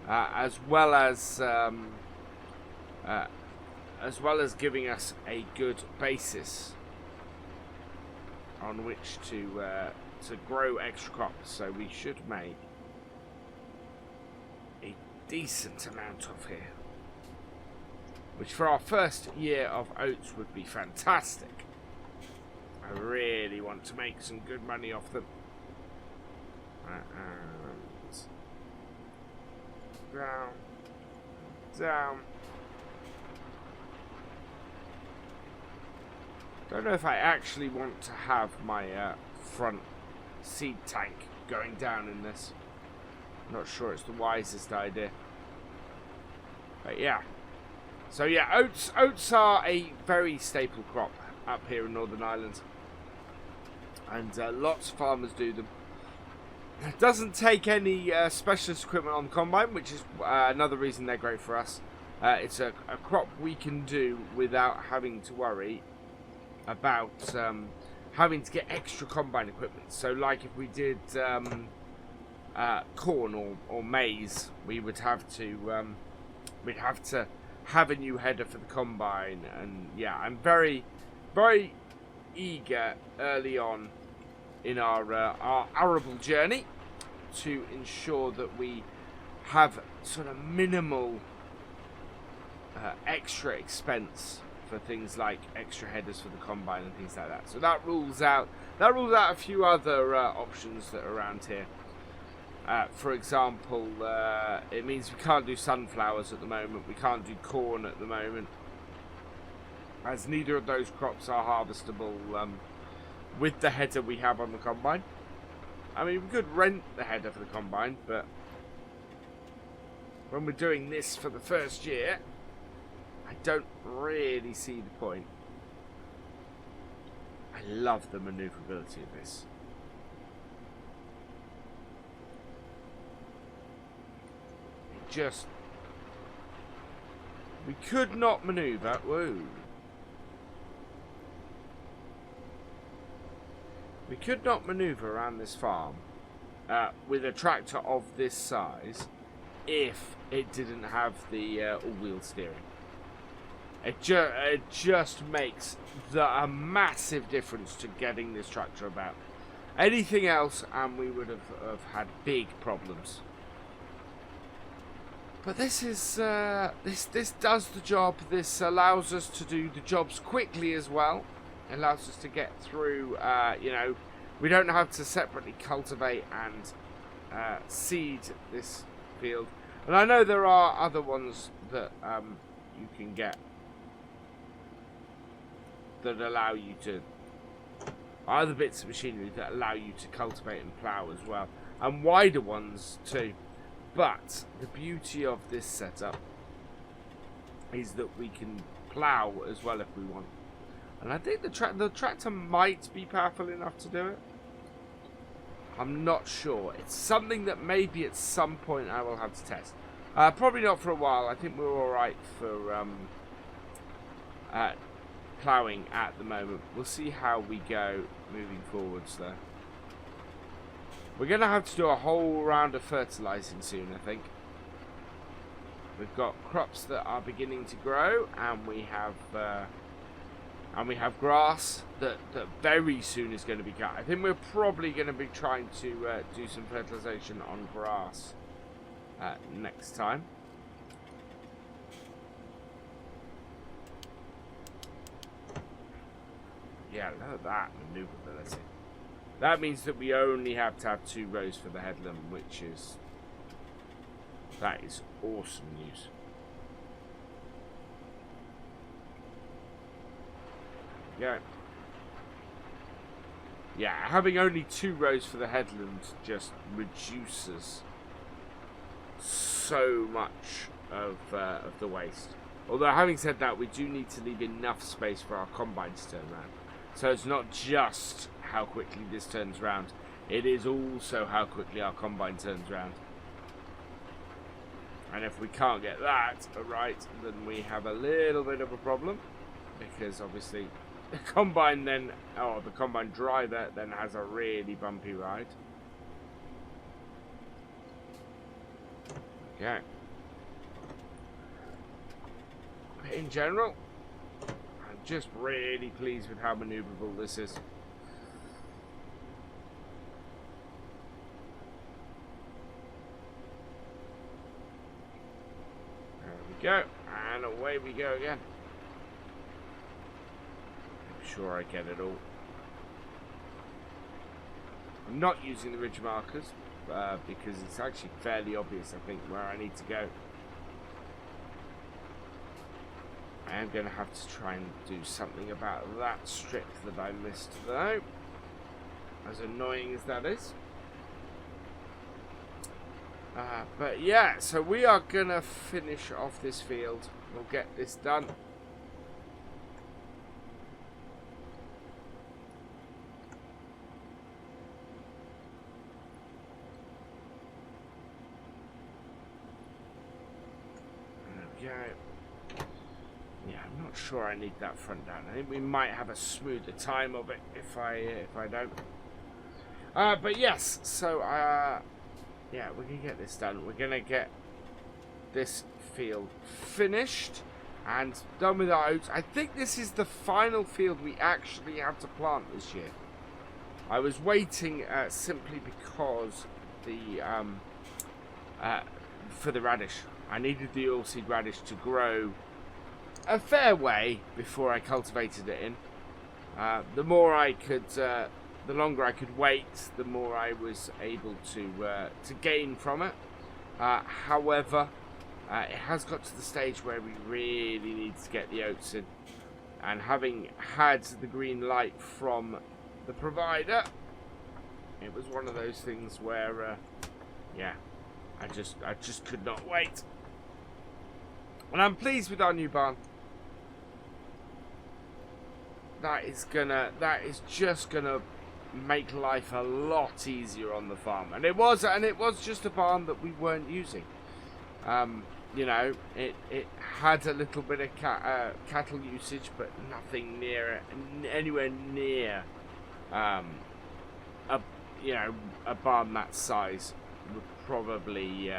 as well as giving us a good basis on which to grow extra crops. So we should make a decent amount of here, which for our first year of oats would be fantastic. I really want to make some good money off them. And down. Don't know if I actually want to have my front seed tank going down in this. I'm not sure it's the wisest idea. But yeah. So yeah, oats are a very staple crop up here in Northern Ireland. And lots of farmers do them. It doesn't take any specialist equipment on the combine, which is another reason they're great for us. It's a crop we can do without having to worry about having to get extra combine equipment. So like if we did corn or maize, we would have to we'd have to have a new header for the combine. And yeah, I'm very, very eager early on in our arable journey to ensure that we have sort of minimal extra expense for things like extra headers for the combine and things like that. So that rules out a few other options that are around here. For example, it means we can't do sunflowers at the moment. We can't do corn at the moment, as neither of those crops are harvestable with the header we have on the combine. I mean, we could rent the header for the combine, but when we're doing this for the first year, I don't really see the point. I love the maneuverability of this. We could not maneuver. Whoa. We could not maneuver around this farm with a tractor of this size if it didn't have the all-wheel steering. It just makes a massive difference to getting this tractor about. Anything else, and we would have had big problems. But this is this does the job. This allows us to do the jobs quickly as well. It allows us to get through. You know, we don't have to separately cultivate and seed this field. And I know there are other ones that you can get that allow you to, other bits of machinery that allow you to cultivate and plough as well, and wider ones too. But the beauty of this setup is that we can plough as well if we want. And I think the tractor might be powerful enough to do it. I'm not sure. It's something that maybe at some point I will have to test. Probably not for a while. I think we're alright for ploughing at the moment. We'll see how we go moving forwards though. We're going to have to do a whole round of fertilising soon, I think. We've got crops that are beginning to grow, and we have grass that very soon is going to be cut. I think we're probably going to be trying to do some fertilisation on grass next time. Yeah, look at that manoeuvrability. That means that we only have to have 2 rows for the headland, which is... that is awesome news. Yeah. Yeah, having only 2 rows for the headland just reduces so much of the waste. Although, having said that, we do need to leave enough space for our combine to turn around. So it's not just how quickly this turns round, it is also how quickly our combine turns round. And if we can't get that right, then we have a little bit of a problem, because obviously the combine then, or the combine driver then has a really bumpy ride. Okay. But in general, I'm just really pleased with how maneuverable this is. Go, and away we go again. I'm sure I get it all. I'm not using the ridge markers because it's actually fairly obvious, I think, where I need to go. I am going to have to try and do something about that strip that I missed, though, as annoying as that is. But yeah, so we are going to finish off this field. We'll get this done. Okay. Yeah, I'm not sure I need that front down. I think we might have a smoother time of it if I don't. But yes, so yeah, we're going to get this done. We're going to get this field finished and done with our oats. I think this is the final field we actually have to plant this year. I was waiting simply because for the radish. I needed the oilseed radish to grow a fair way before I cultivated it in. The longer I could wait, the more I was able to gain from it. However, it has got to the stage where we really need to get the oats in, and having had the green light from the provider, it was one of those things where, yeah, I just could not wait. And I'm pleased with our new barn. That is just gonna make life a lot easier on the farm. And it was just a barn that we weren't using. You know, it had a little bit of cattle usage, but nothing anywhere near a barn that size would probably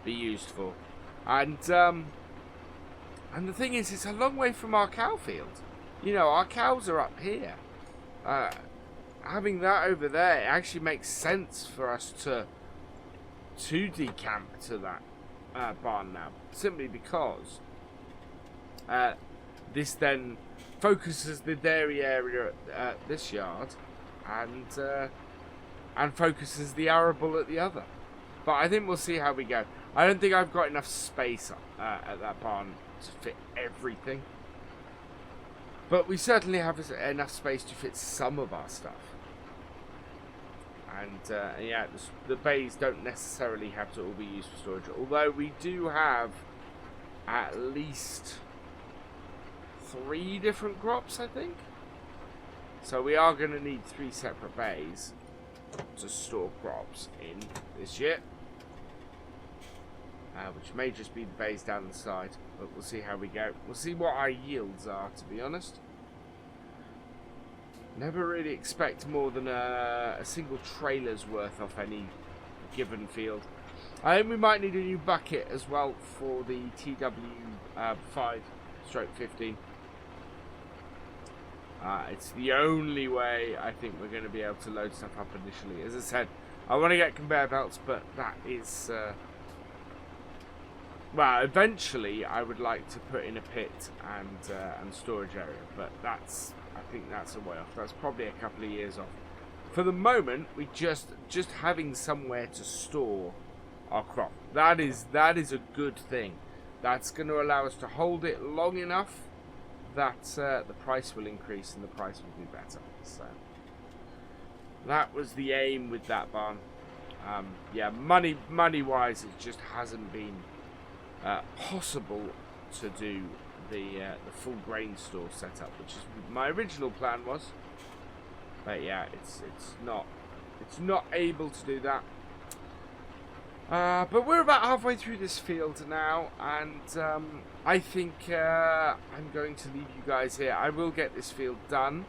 be used for. And the thing is, it's a long way from our cow field. You know, our cows are up here. Having that over there, it actually makes sense for us to decamp to that barn now, simply because this then focuses the dairy area at this yard and focuses the arable at the other. But I think we'll see how we go. I don't think I've got enough space at that barn to fit everything, but we certainly have enough space to fit some of our stuff. And yeah, the bays don't necessarily have to all be used for storage, although we do have at least 3 different crops, I think. So we are going to need 3 separate bays to store crops in this year, which may just be the bays down the side, but we'll see how we go. We'll see what our yields are, to be honest. Never really expect more than a single trailer's worth off any given field. I think we might need a new bucket as well for the TW5/15. It's the only way I think we're going to be able to load stuff up initially. As I said, I want to get conveyor belts, but that is... well, eventually I would like to put in a pit and storage area, but I think that's a way off. That's probably a couple of years off. For the moment, we just having somewhere to store our crop. That is a good thing. That's going to allow us to hold it long enough that the price will increase and the price will be better. So that was the aim with that barn. Yeah, money wise, it just hasn't been possible to do the full grain store setup, which is my original plan was. But yeah, it's not able to do that. But we're about halfway through this field now, and I think I'm going to leave you guys here. I will get this field done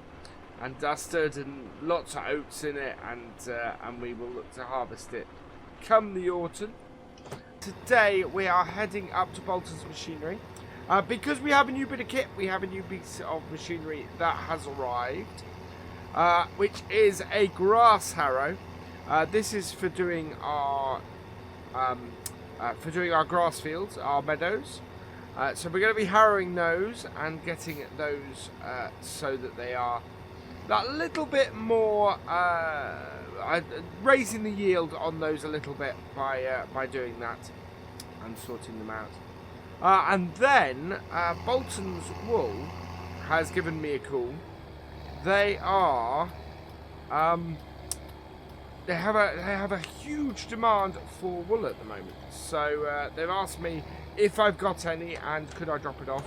and dusted, and lots of oats in it, and we will look to harvest it come the autumn. Today we are heading up to Bolton's Machinery. Because we have a new bit of kit, we have a new piece of machinery that has arrived, which is a grass harrow. This is for doing our grass fields, our meadows. So we're going to be harrowing those and getting those so that they are that little bit more, raising the yield on those a little bit by doing that and sorting them out. And then Bolton's Wool has given me a call. They are they have a huge demand for wool at the moment. So they've asked me if I've got any and could I drop it off.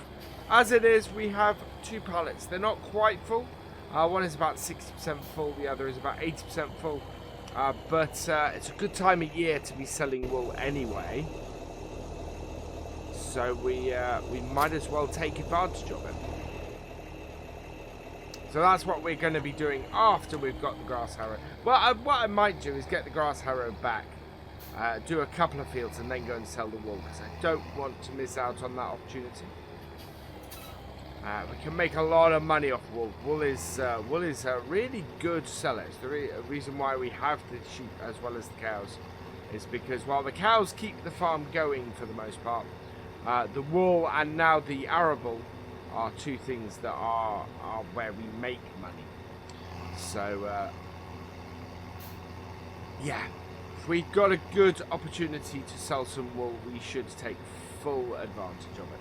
As it is, we have 2 pallets. They're not quite full. One is about 60% full. The other is about 80% full. But it's a good time of year to be selling wool anyway. So we might as well take advantage of it. So that's what we're going to be doing after we've got the grass harrow. Well, what I might do is get the grass harrow back, do a couple of fields, and then go and sell the wool, because I don't want to miss out on that opportunity. We can make a lot of money off wool. Wool is a really good seller. It's the reason why we have the sheep as well as the cows is because while the cows keep the farm going for the most part, the wool and now the arable are two things that are where we make money. So yeah, if we've got a good opportunity to sell some wool, we should take full advantage of it.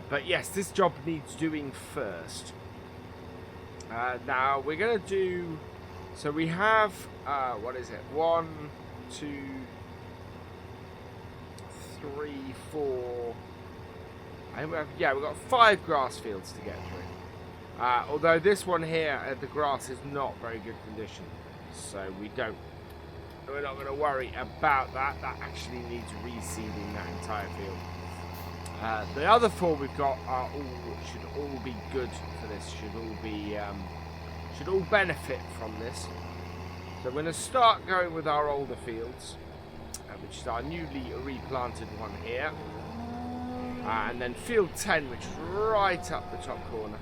But yes, this job needs doing first. Now we're going to do... So we have... what is it? 1, 2, 3, 4... yeah, we've got 5 grass fields to get through. Although this one here, the grass is not very good condition. So we're not going to worry about that. That actually needs reseeding, that entire field. The other 4 we've got should all be good for this. Should all benefit from this. So we're going to start going with our older fields, which is our newly replanted one here, and then field 10, which is right up the top corner.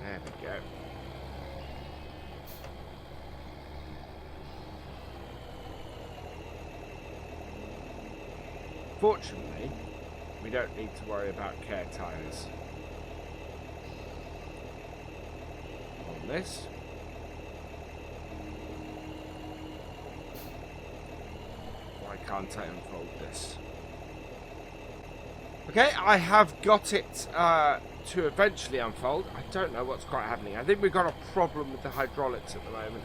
There we go. Fortunately, we don't need to worry about care tires on this. Why can't I unfold this? Okay, I have got it to eventually unfold. I don't know what's quite happening. I think we've got a problem with the hydraulics at the moment.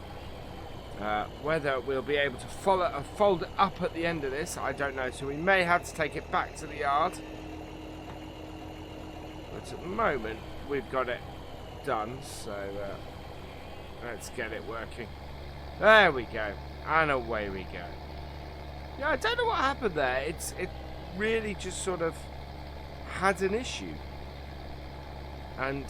Whether we'll be able to fold it up at the end of this, I don't know. So we may have to take it back to the yard. But at the moment, we've got it done. So let's get it working. There we go. And away we go. Yeah, I don't know what happened there. It really just sort of had an issue. And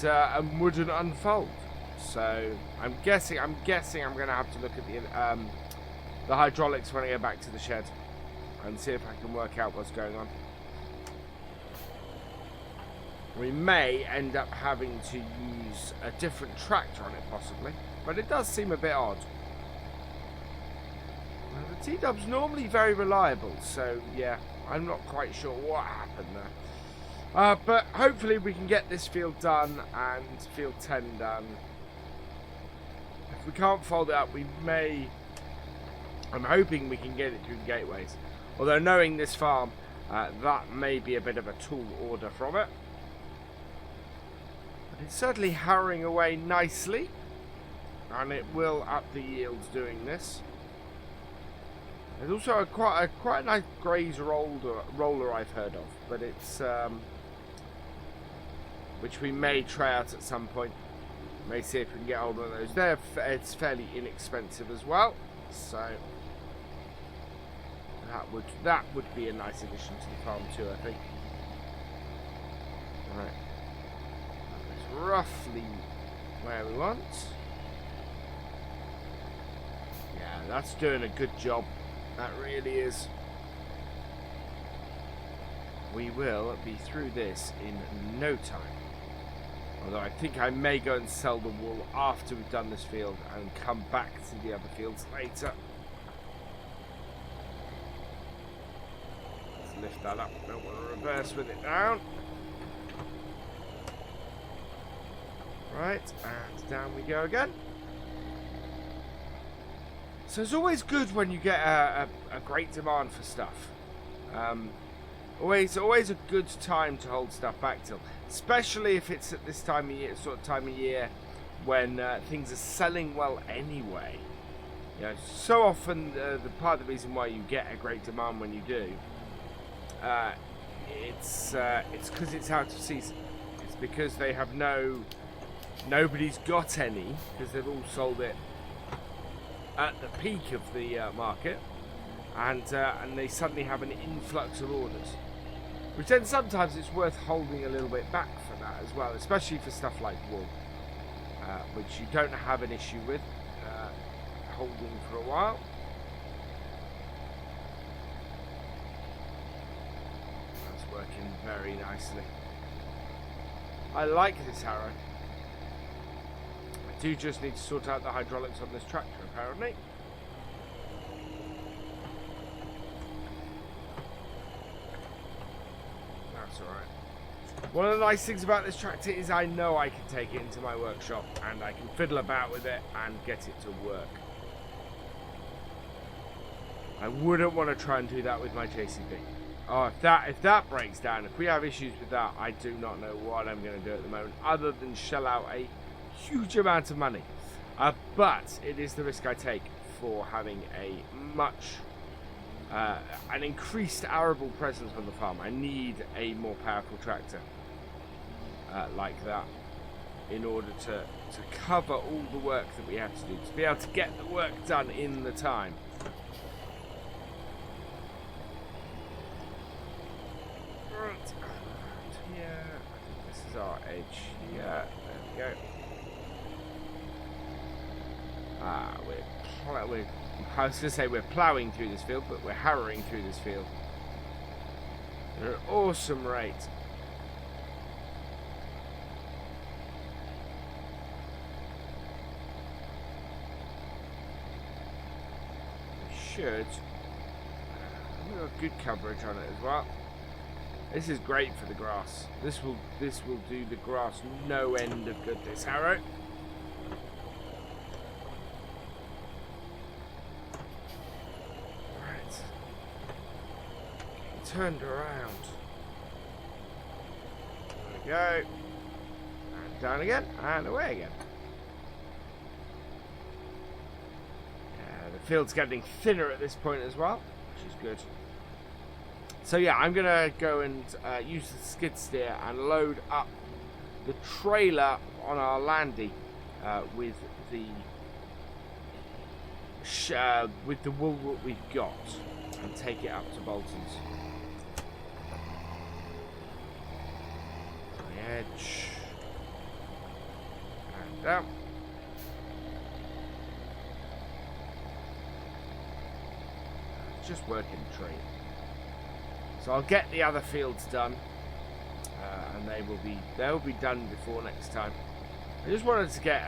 wouldn't unfold. So I'm guessing I'm going to have to look at the hydraulics when I go back to the shed and see if I can work out what's going on. We may end up having to use a different tractor on it possibly, but it does seem a bit odd. Well, the T-Dub's normally very reliable, so yeah, I'm not quite sure what happened there. But hopefully we can get this field done and field 10 done. If we can't fold it up, we may... I'm hoping we can get it through the gateways. Although knowing this farm, that may be a bit of a tall order from it. But it's certainly harrowing away nicely. And it will up the yields doing this. There's also quite a nice graze roller I've heard of. But it's... which we may try out at some point. May see if we can get hold of those. It's fairly inexpensive as well, so that would be a nice addition to the farm too, I think. Right, that's roughly where we want. Yeah, that's doing a good job. That really is. We will be through this in no time. Although I think I may go and sell the wool after we've done this field and come back to the other fields later. Let's lift that up. Don't want to reverse with it down. Right, and down we go again. So it's always good when you get a great demand for stuff. Always a good time to hold stuff back till, especially if it's at this time of year, when things are selling well anyway. You know, so often the part of the reason why you get a great demand when you do, it's because it's out of season. It's because they have nobody's got any because they've all sold it at the peak of the market, and they suddenly have an influx of orders. Which then sometimes it's worth holding a little bit back for that as well, especially for stuff like wool, which you don't have an issue with holding for a while. That's working very nicely. I like this harrow. I do just need to sort out the hydraulics on this tractor, apparently. That's alright. One of the nice things about this tractor is I know I can take it into my workshop and I can fiddle about with it and get it to work. I wouldn't want to try and do that with my JCB. Oh, if that breaks down, if we have issues with that, I do not know what I'm going to do at the moment, other than shell out a huge amount of money. But it is the risk I take for having a much, an increased arable presence on the farm. I need a more powerful tractor like that in order to cover all the work that we have to do, to be able to get the work done in the time. Our edge here. There we go. I was going to say we're ploughing through this field, but we're harrowing through this field at an awesome rate. We should. We've got good coverage on it as well. This is great for the grass. This will do the grass no end of good, this harrow. Right. Turned around. There we go. And down again, and away again. Yeah, the field's getting thinner at this point as well, which is good. So yeah, I'm going to go and use the skid steer and load up the trailer on our landy with the wool that we've got and take it up to Bolton's. On the edge. And down. Just working the tree. So I'll get the other fields done, and they'll be done before next time. I just wanted to get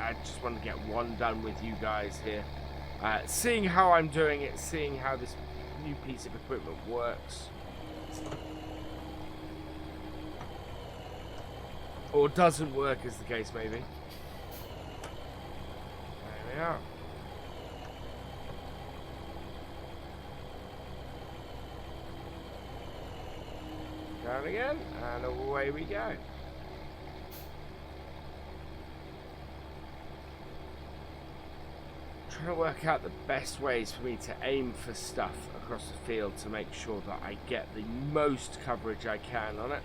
one done with you guys here, seeing how I'm doing it, seeing how this new piece of equipment works, or doesn't work, as the case may be. There we are. Down again, and away we go. Trying to work out the best ways for me to aim for stuff across the field to make sure that I get the most coverage I can on it.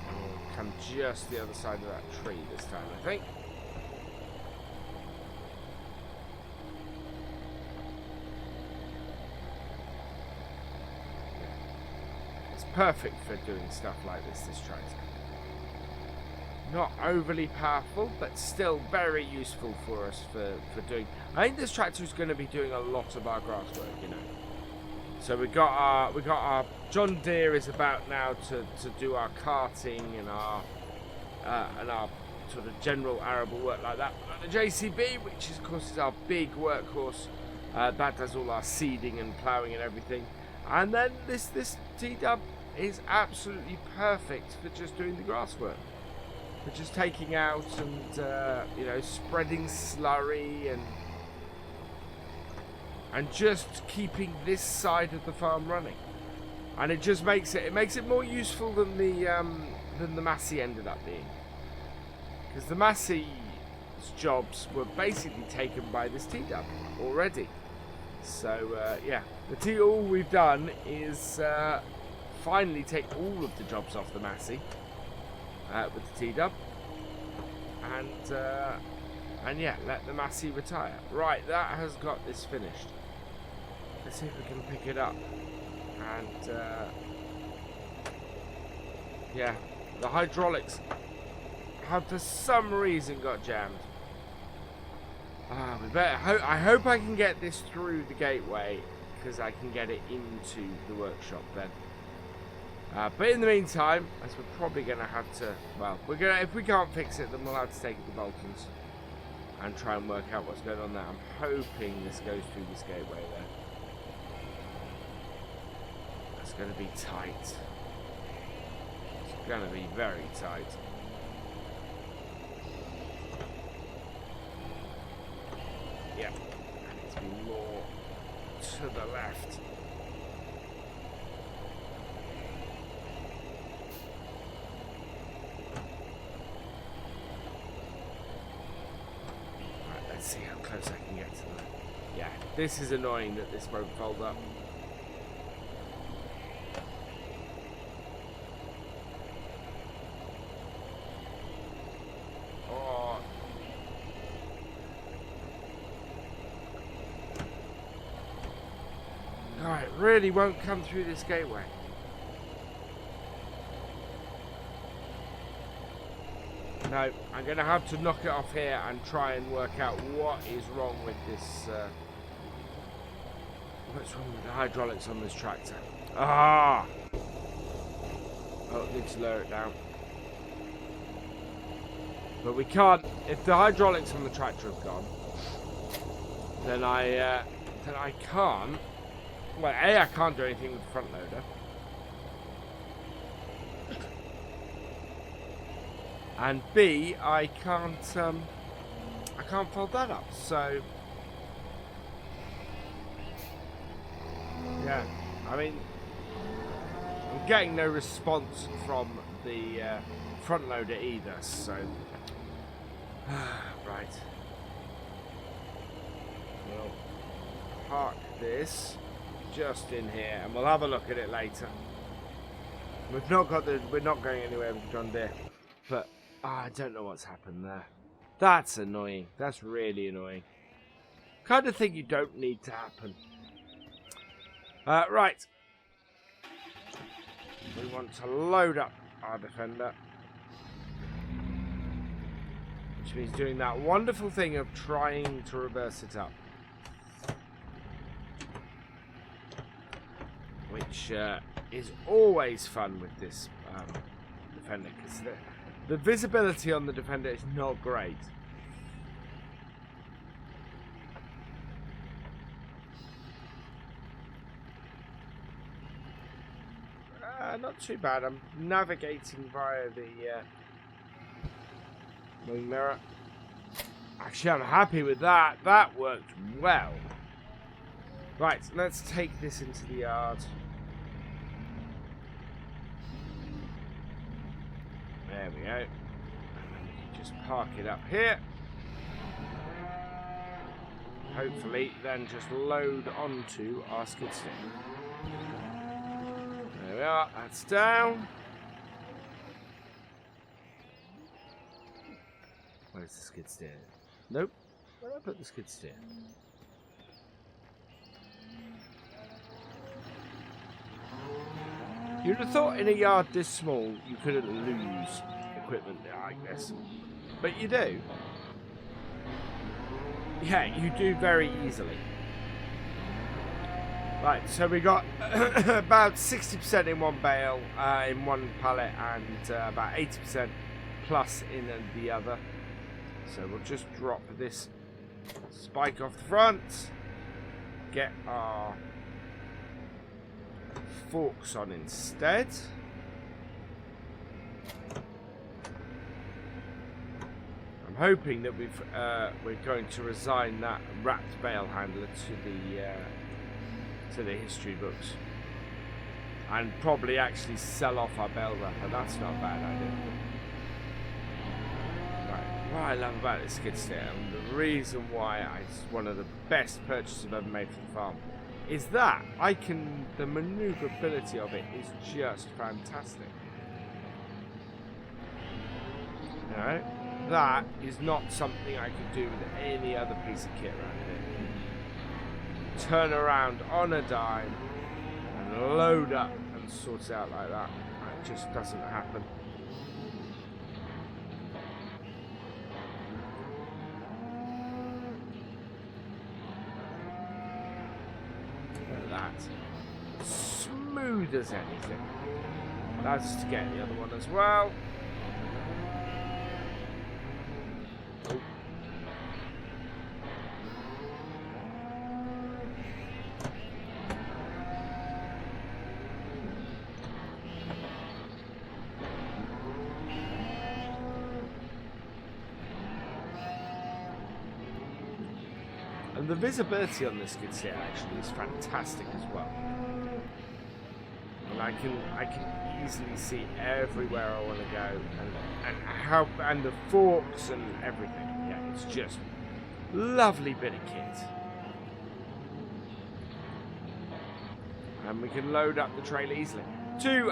I'll come just the other side of that tree this time, I think. Perfect for doing stuff like this tractor. Not overly powerful, but still very useful for us for doing. I think this tractor is going to be doing a lot of our grass work, you know. So we got our John Deere is about now to do our carting and our sort of general arable work like that. But the JCB, which is, of course is our big workhorse, that does all our seeding and ploughing and everything. And then this T-Dub is absolutely perfect for just doing the grass work, for just taking out and you know, spreading slurry and just keeping this side of the farm running. And it just makes it more useful than the Massey ended up being, because the Massey's jobs were basically taken by this T-Dub already. So yeah, all we've done is finally take all of the jobs off the Massey with the T-Dub, and yeah, let the Massey retire. Right, that has got this finished. Let's see if we can pick it up. And yeah, the hydraulics have for some reason got jammed. We better I hope I can get this through the gateway, because I can get it into the workshop then. But in the meantime, as we're probably going to have to, well, if we can't fix it, then we'll have to take it to Bolton's and try and work out what's going on there. I'm hoping this goes through this gateway there. That's going to be tight. It's going to be very tight. Yep, and it's more to the left. Let's see how close I can get to them. Yeah, this is annoying that this won't fold up. Oh. Oh, it really won't come through this gateway. No, I'm going to have to knock it off here and try and work out what is wrong with this. What's wrong with the hydraulics on this tractor? Ah! Oh, need to lower it down. But we can't. If the hydraulics on the tractor have gone, then I can't. Well, A, I can't do anything with the front loader. And B, I can't fold that up. So yeah, I mean, I'm getting no response from the front loader either. So right, we'll park this just in here, and we'll have a look at it later. We're not going anywhere with John Deere, but. I don't know what's happened there. That's annoying. That's really annoying. Kind of thing you don't need to happen. Right. We want to load up our defender. Which means doing that wonderful thing of trying to reverse it up. Which is always fun with this defender, because the visibility on the defender is not great. Not too bad. I'm navigating via the wing mirror. Actually, I'm happy with that. That worked well. Right, let's take this into the yard. There we go. And then we can just park it up here. Hopefully, then just load onto our skid steer. There we are. That's down. Where's the skid steer? Nope. Where did I put the skid steer? You'd have thought in a yard this small you couldn't lose equipment like this, but you do. Yeah, you do very easily. Right, so we got about 60% in one bale, in one pallet, and about 80% plus in the other. So we'll just drop this spike off the front, get our forks on instead. I'm hoping that we're going to resign that wrapped bale handler to the history books, and probably actually sell off our bale wrapper. That's not a bad idea. Right, what I love about this skid steer, and the reason why it's one of the best purchases I've ever made for the farm, is that the maneuverability of it is just fantastic. You know, that is not something I could do with any other piece of kit around here. Turn around on a dime and load up and sort it out like that. That just doesn't happen. Look at that. Smooth as anything. allows us to get the other one as well. Oh. And the visibility on this skid steer actually is fantastic as well. And I can easily see everywhere I want to go, and the forks and everything. Yeah, it's just lovely bit of kit. And we can load up the trailer easily. Two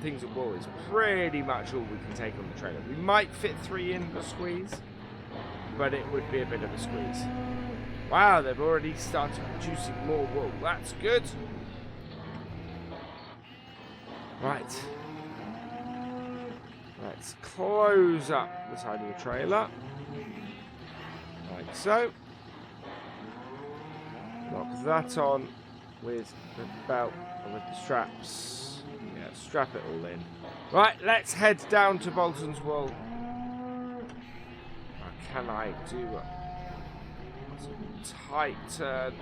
things of wool is pretty much all we can take on the trailer. We might fit 3 in for squeeze, but it would be a bit of a squeeze. Wow, they've already started producing more wool. That's good. Right. Let's close up the side of the trailer. Like so. Lock that on with the belt and with the straps. Yeah, strap it all in. Right, let's head down to Bolton's Wool. Can I do a tight turn?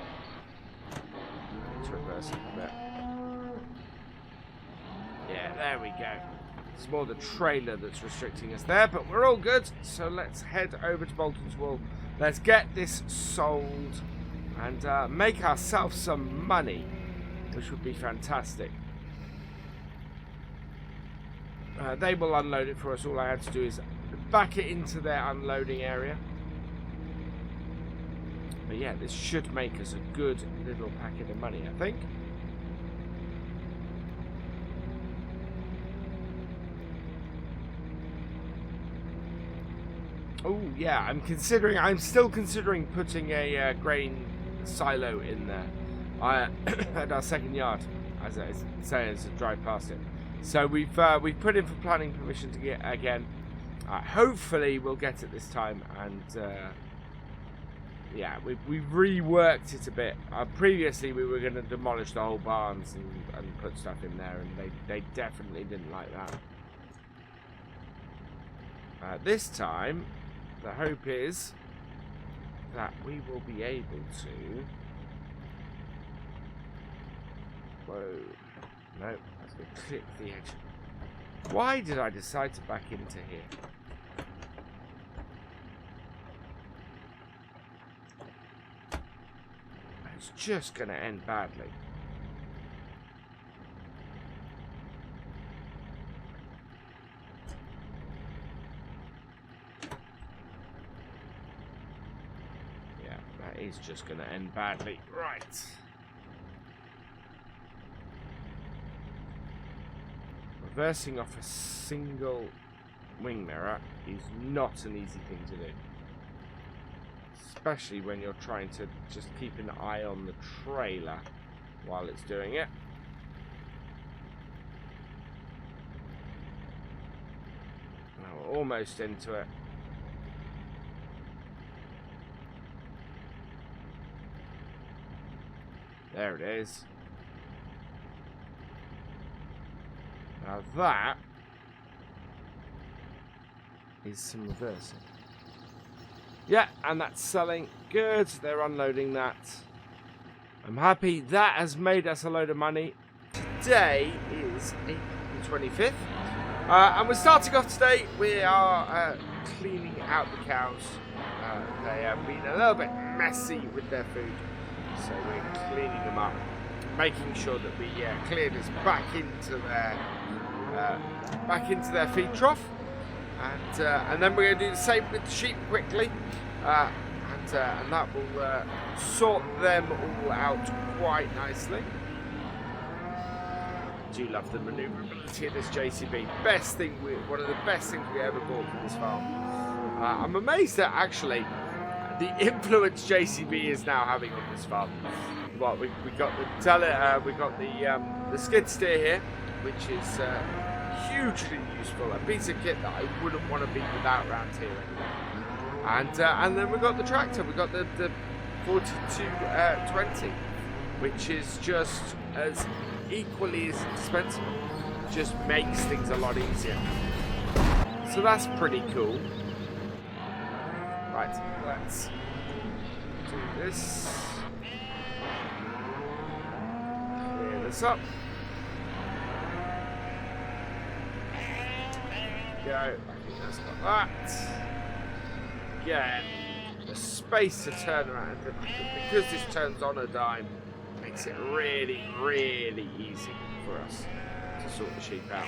Let's reverse it a bit. Yeah, there we go. It's more the trailer that's restricting us there, but we're all good. So let's head over to Bolton's Wool. Let's get this sold and make ourselves some money, which would be fantastic. They will unload it for us. All I had to do is back it into their unloading area. But yeah, this should make us a good little packet of money, I think. Oh yeah, I'm still considering putting a grain silo in there at our second yard, as I say as I drive past it. So we've put in for planning permission to get again. Hopefully we'll get it this time, and yeah, we've reworked it a bit. Previously we were going to demolish the whole barns and put stuff in there, and they definitely didn't like that. This time the hope is that we will be able to... Whoa. No, let's go clip the edge. Why did I decide to back into here? It's just going to end badly. Yeah, that is just going to end badly. Right. Reversing off a single wing mirror is not an easy thing to do. Especially when you're trying to just keep an eye on the trailer while it's doing it. Now we're almost into it. There it is. Now that is some reversing. Yeah, and that's selling. Good, they're unloading that. I'm happy. That has made us a load of money. Today is April the 25th. And we're starting off today. We are cleaning out the cows. They have been a little bit messy with their food. So we're cleaning them up. Making sure that we clear this back into their feed trough. And then we're going to do the same with the sheep quickly, and that will sort them all out quite nicely. I do love the manoeuvrability of this JCB. One of the best things we ever bought for this farm. I'm amazed at actually the influence JCB is now having on this farm. Well, we got the skid steer here, which is hugely useful, a piece of kit that I wouldn't want to be without around here anyway. And then we got the tractor. We got the 4220, which is just as equally as indispensable. just makes things a lot easier. So that's pretty cool. Right, let's do this. Clear this up. Go. I think that's got that. Again, the space to turn around, because this turns on a dime, makes it really, really easy for us to sort the sheep out.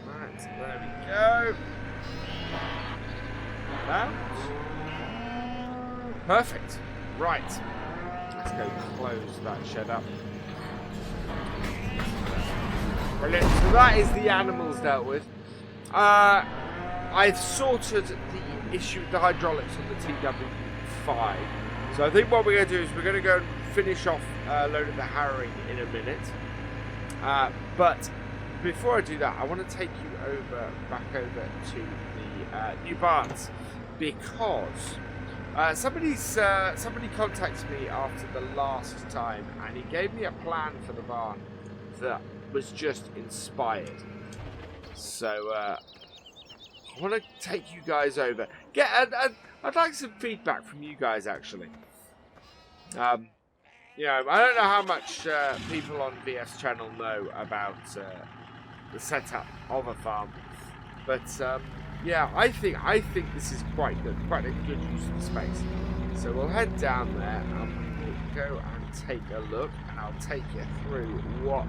Right, there we go. Out. Perfect. Right. Let's go close that shed up. Brilliant. So that is the animals dealt with. I've sorted the issue with the hydraulics on the TW5. So I think what we're going to do is we're going to go and finish off loading the harrowing in a minute. But before I do that, I want to take you back over to the new barns, because somebody contacted me after the last time, and he gave me a plan for the barn that was just inspired. So I want to take you guys over. I'd like some feedback from you guys, actually. You know, I don't know how much people on VF's channel know about the setup of a farm, but yeah, I think this is quite good, quite a good use of the space. So we'll head down there and we'll go and take a look, and I'll take you through what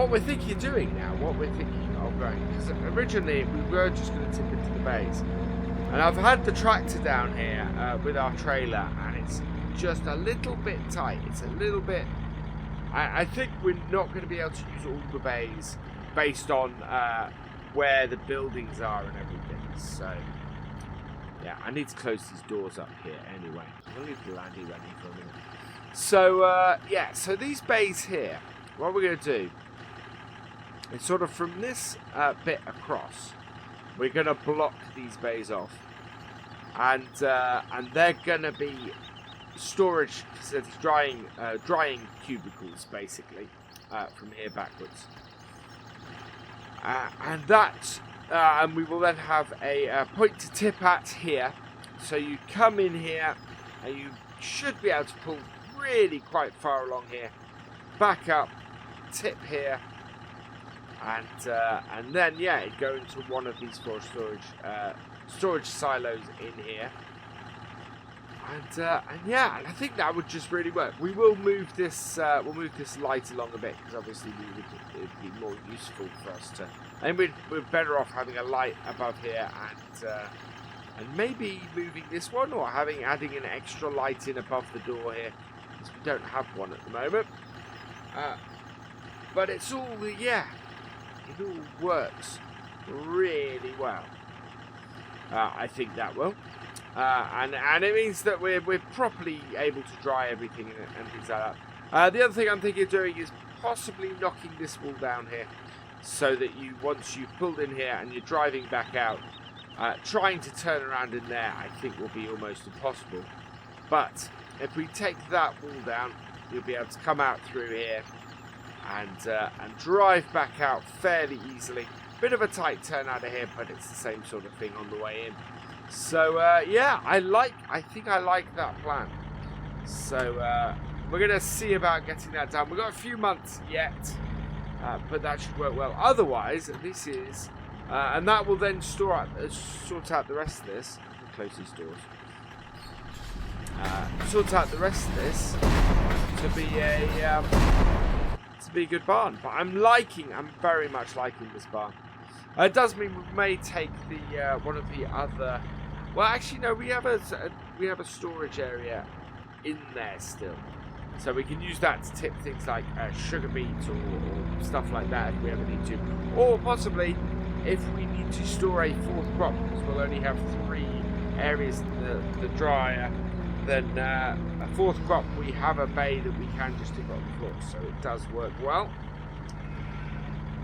we're thinking of doing now, what we're thinking of going. Because originally we were just going to tip into the bays, and I've had the tractor down here with our trailer, and it's just a little bit tight. It's a little bit. I think we're not going to be able to use all the bays based on where the buildings are and everything. So yeah, I need to close these doors up here anyway. I'll leave the landy running for a minute. So yeah, so these bays here, what we're going to do is sort of from this bit across, we're going to block these bays off, and they're going to be storage facilities, drying cubicles, basically, from here backwards. And we will then have a point to tip at here. So you come in here, and you should be able to pull really quite far along here, back up, tip here, and then yeah, it go into one of these four storage silos in here. And yeah, and I think that would just really work. We will move this. We'll move this light along a bit, because obviously it'd be more useful for us to. And we're better off having a light above here, and maybe moving this one, or adding an extra light in above the door here, because we don't have one at the moment. But it's all yeah, it all works really well. I think that will. And it means that we're properly able to dry everything and things like that. The other thing I'm thinking of doing is possibly knocking this wall down here, so that once you've pulled in here and you're driving back out, trying to turn around in there, I think will be almost impossible. But if we take that wall down, you'll be able to come out through here and drive back out fairly easily. Bit of a tight turn out of here, but it's the same sort of thing on the way in. So yeah, I think I like that plan. So we're gonna see about getting that done. We've got a few months yet, but that should work well. Otherwise, this is and that will then sort out the rest of this. Close these doors. Sort out the rest of this to be a good barn. But I'm very much liking this barn. It does mean we may take the one of the other. Well, actually, no. We have a storage area in there still, so we can use that to tip things like sugar beets or stuff like that if we ever need to, or possibly if we need to store a fourth crop, because we'll only have 3 areas in the dryer. Then a fourth crop, we have a bay that we can just tip on the floor, so it does work well.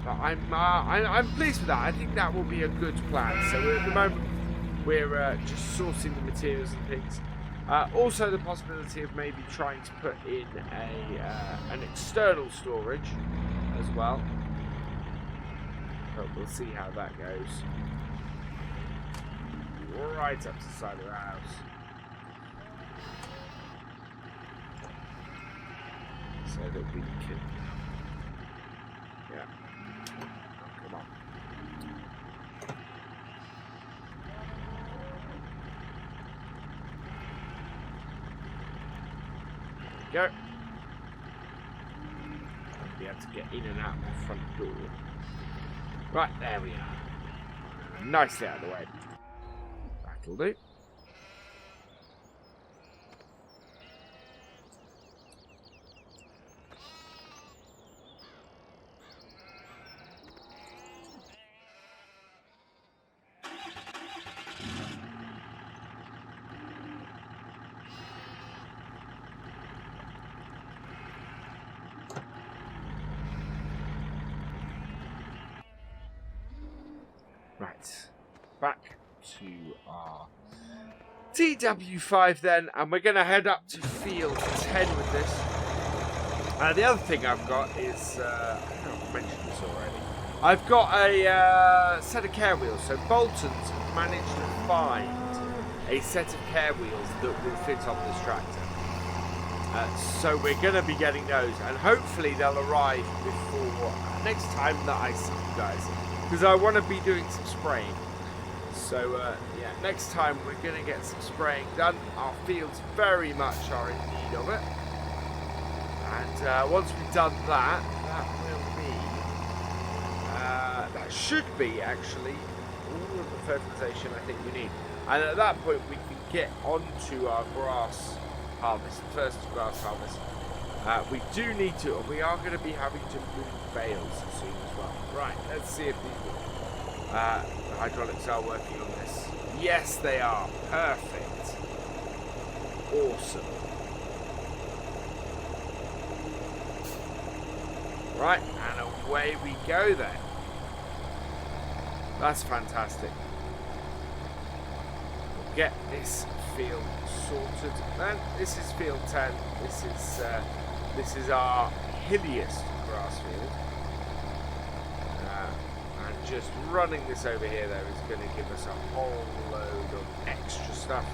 But I'm pleased with that. I think that will be a good plan. So at the moment we're just sourcing the materials and things, Also the possibility of maybe trying to put in an external storage as well. But we'll see how that goes. Right up to the side of the house. So that we can... Yeah. Oh, come on. Go. Be able to get in and out the front door. Right, there we are. Nicely out of the way. That'll do. Right, back to our TW5 then, and we're going to head up to field 10 with this. The other thing I've got is, I don't know if I've mentioned this already, I've got a set of care wheels. So Bolton's have managed to find a set of care wheels that will fit on this tractor. So we're going to be getting those, and hopefully they'll arrive before next time that I see you guys. Because I want to be doing some spraying. So, yeah, next time we're going to get some spraying done. Our fields very much are in need of it. And once we've done that, that should be, actually, all of the fertilization I think we need. And at that point, we can get onto our grass harvest, first grass harvest. We do need to, we are going to be having to move bales soon as well. Right, let's see if the hydraulics are working on this. Yes, they are. Perfect. Awesome. Right, and away we go then. That's fantastic. We'll get this field sorted then. This is field 10. This is our hilliest grass field. And just running this over here though is going to give us a whole load of extra stuff.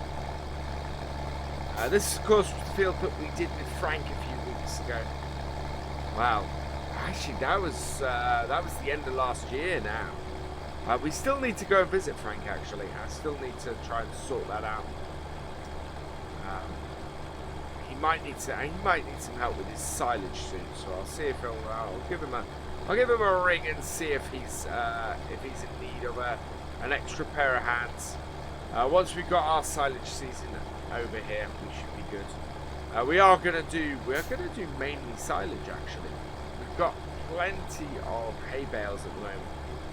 This is of course the field that we did with Frank a few weeks ago. Wow. Actually that was the end of last year now. We still need to go and visit Frank actually. I still need to try and sort that out. He might need some help with his silage soon, so I'll see if I'll give him a ring and see if he's in need of an extra pair of hands. Once we've got our silage season over here, we should be good. We are gonna do mainly silage actually. We've got plenty of hay bales at the moment,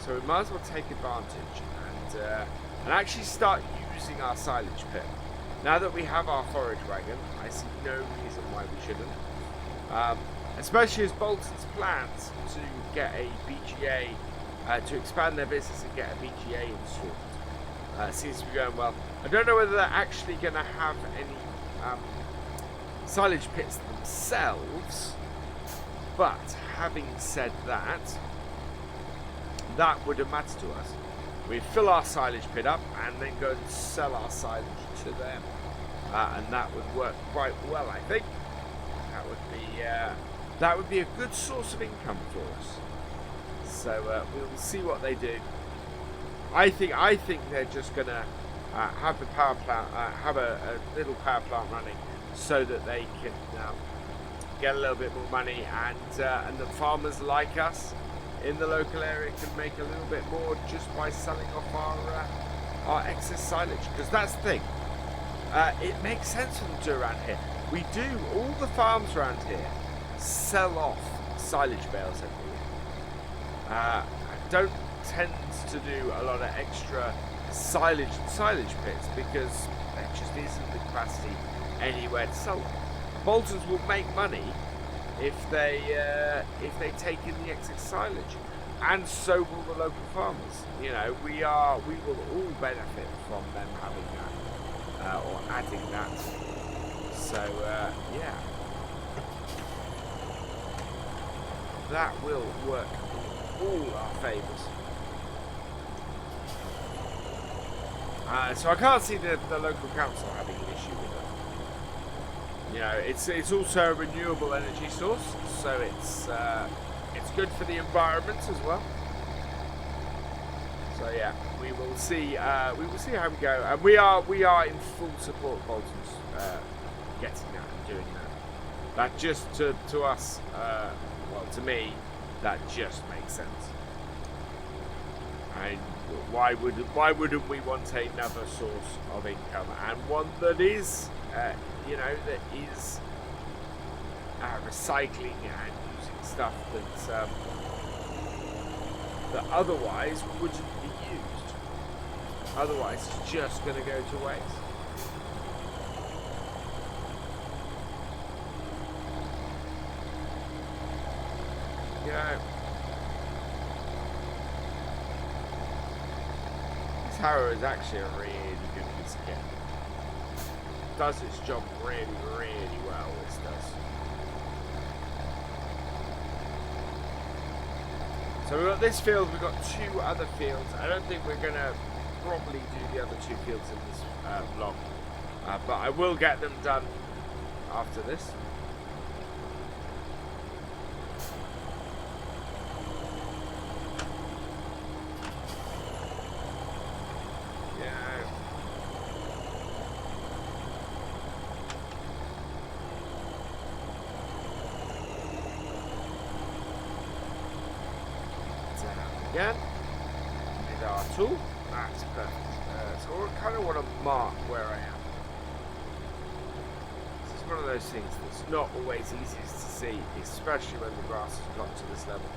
so we might as well take advantage and actually start using our silage pit. Now that we have our forage wagon, I see no reason why we shouldn't. Especially as Bolton's plans to get a BGA, to expand their business and get a BGA installed. Seems to be going well. I don't know whether they're actually going to have any silage pits themselves, but having said that, that wouldn't matter to us. We fill our silage pit up and then go and sell our silage to them, and that would work quite well. I think that would be a good source of income for us. So we'll see what they do. I think they're just gonna have the power plant, have a little power plant running, so that they can get a little bit more money, and the farmers like us in the local area can make a little bit more just by selling off our excess silage. Because that's the thing, it makes sense for them to do around here. We do, all the farms around here sell off silage bales every year. I don't tend to do a lot of extra silage pits because there just isn't the capacity anywhere to sell them. Boltons will make money if they take in the excess silage, and so will the local farmers. You know, we will all benefit from them having that or adding that So, yeah. That will work in all our favours. So I can't see the local council having an issue with it. You know, it's also a renewable energy source, so it's good for the environment as well. So yeah, we will see how we go, and we are in full support of Bolton's getting that and doing that. That just to us, well, to me, that just makes sense. And why wouldn't we want another source of income, and one that is, you know, that is recycling and using stuff that otherwise wouldn't be used. Otherwise, it's just going to go to waste. You know, this harrow is actually a really good piece of kit. It does its job really, really well, this does. So we've got this field, we've got 2 other fields. I don't think we're going to probably do the other 2 fields in this vlog. But I will get them done after this. Again, with our tool, that's perfect. So I kind of want to mark where I am. This is one of those things that's not always easiest to see, especially when the grass has got to this level.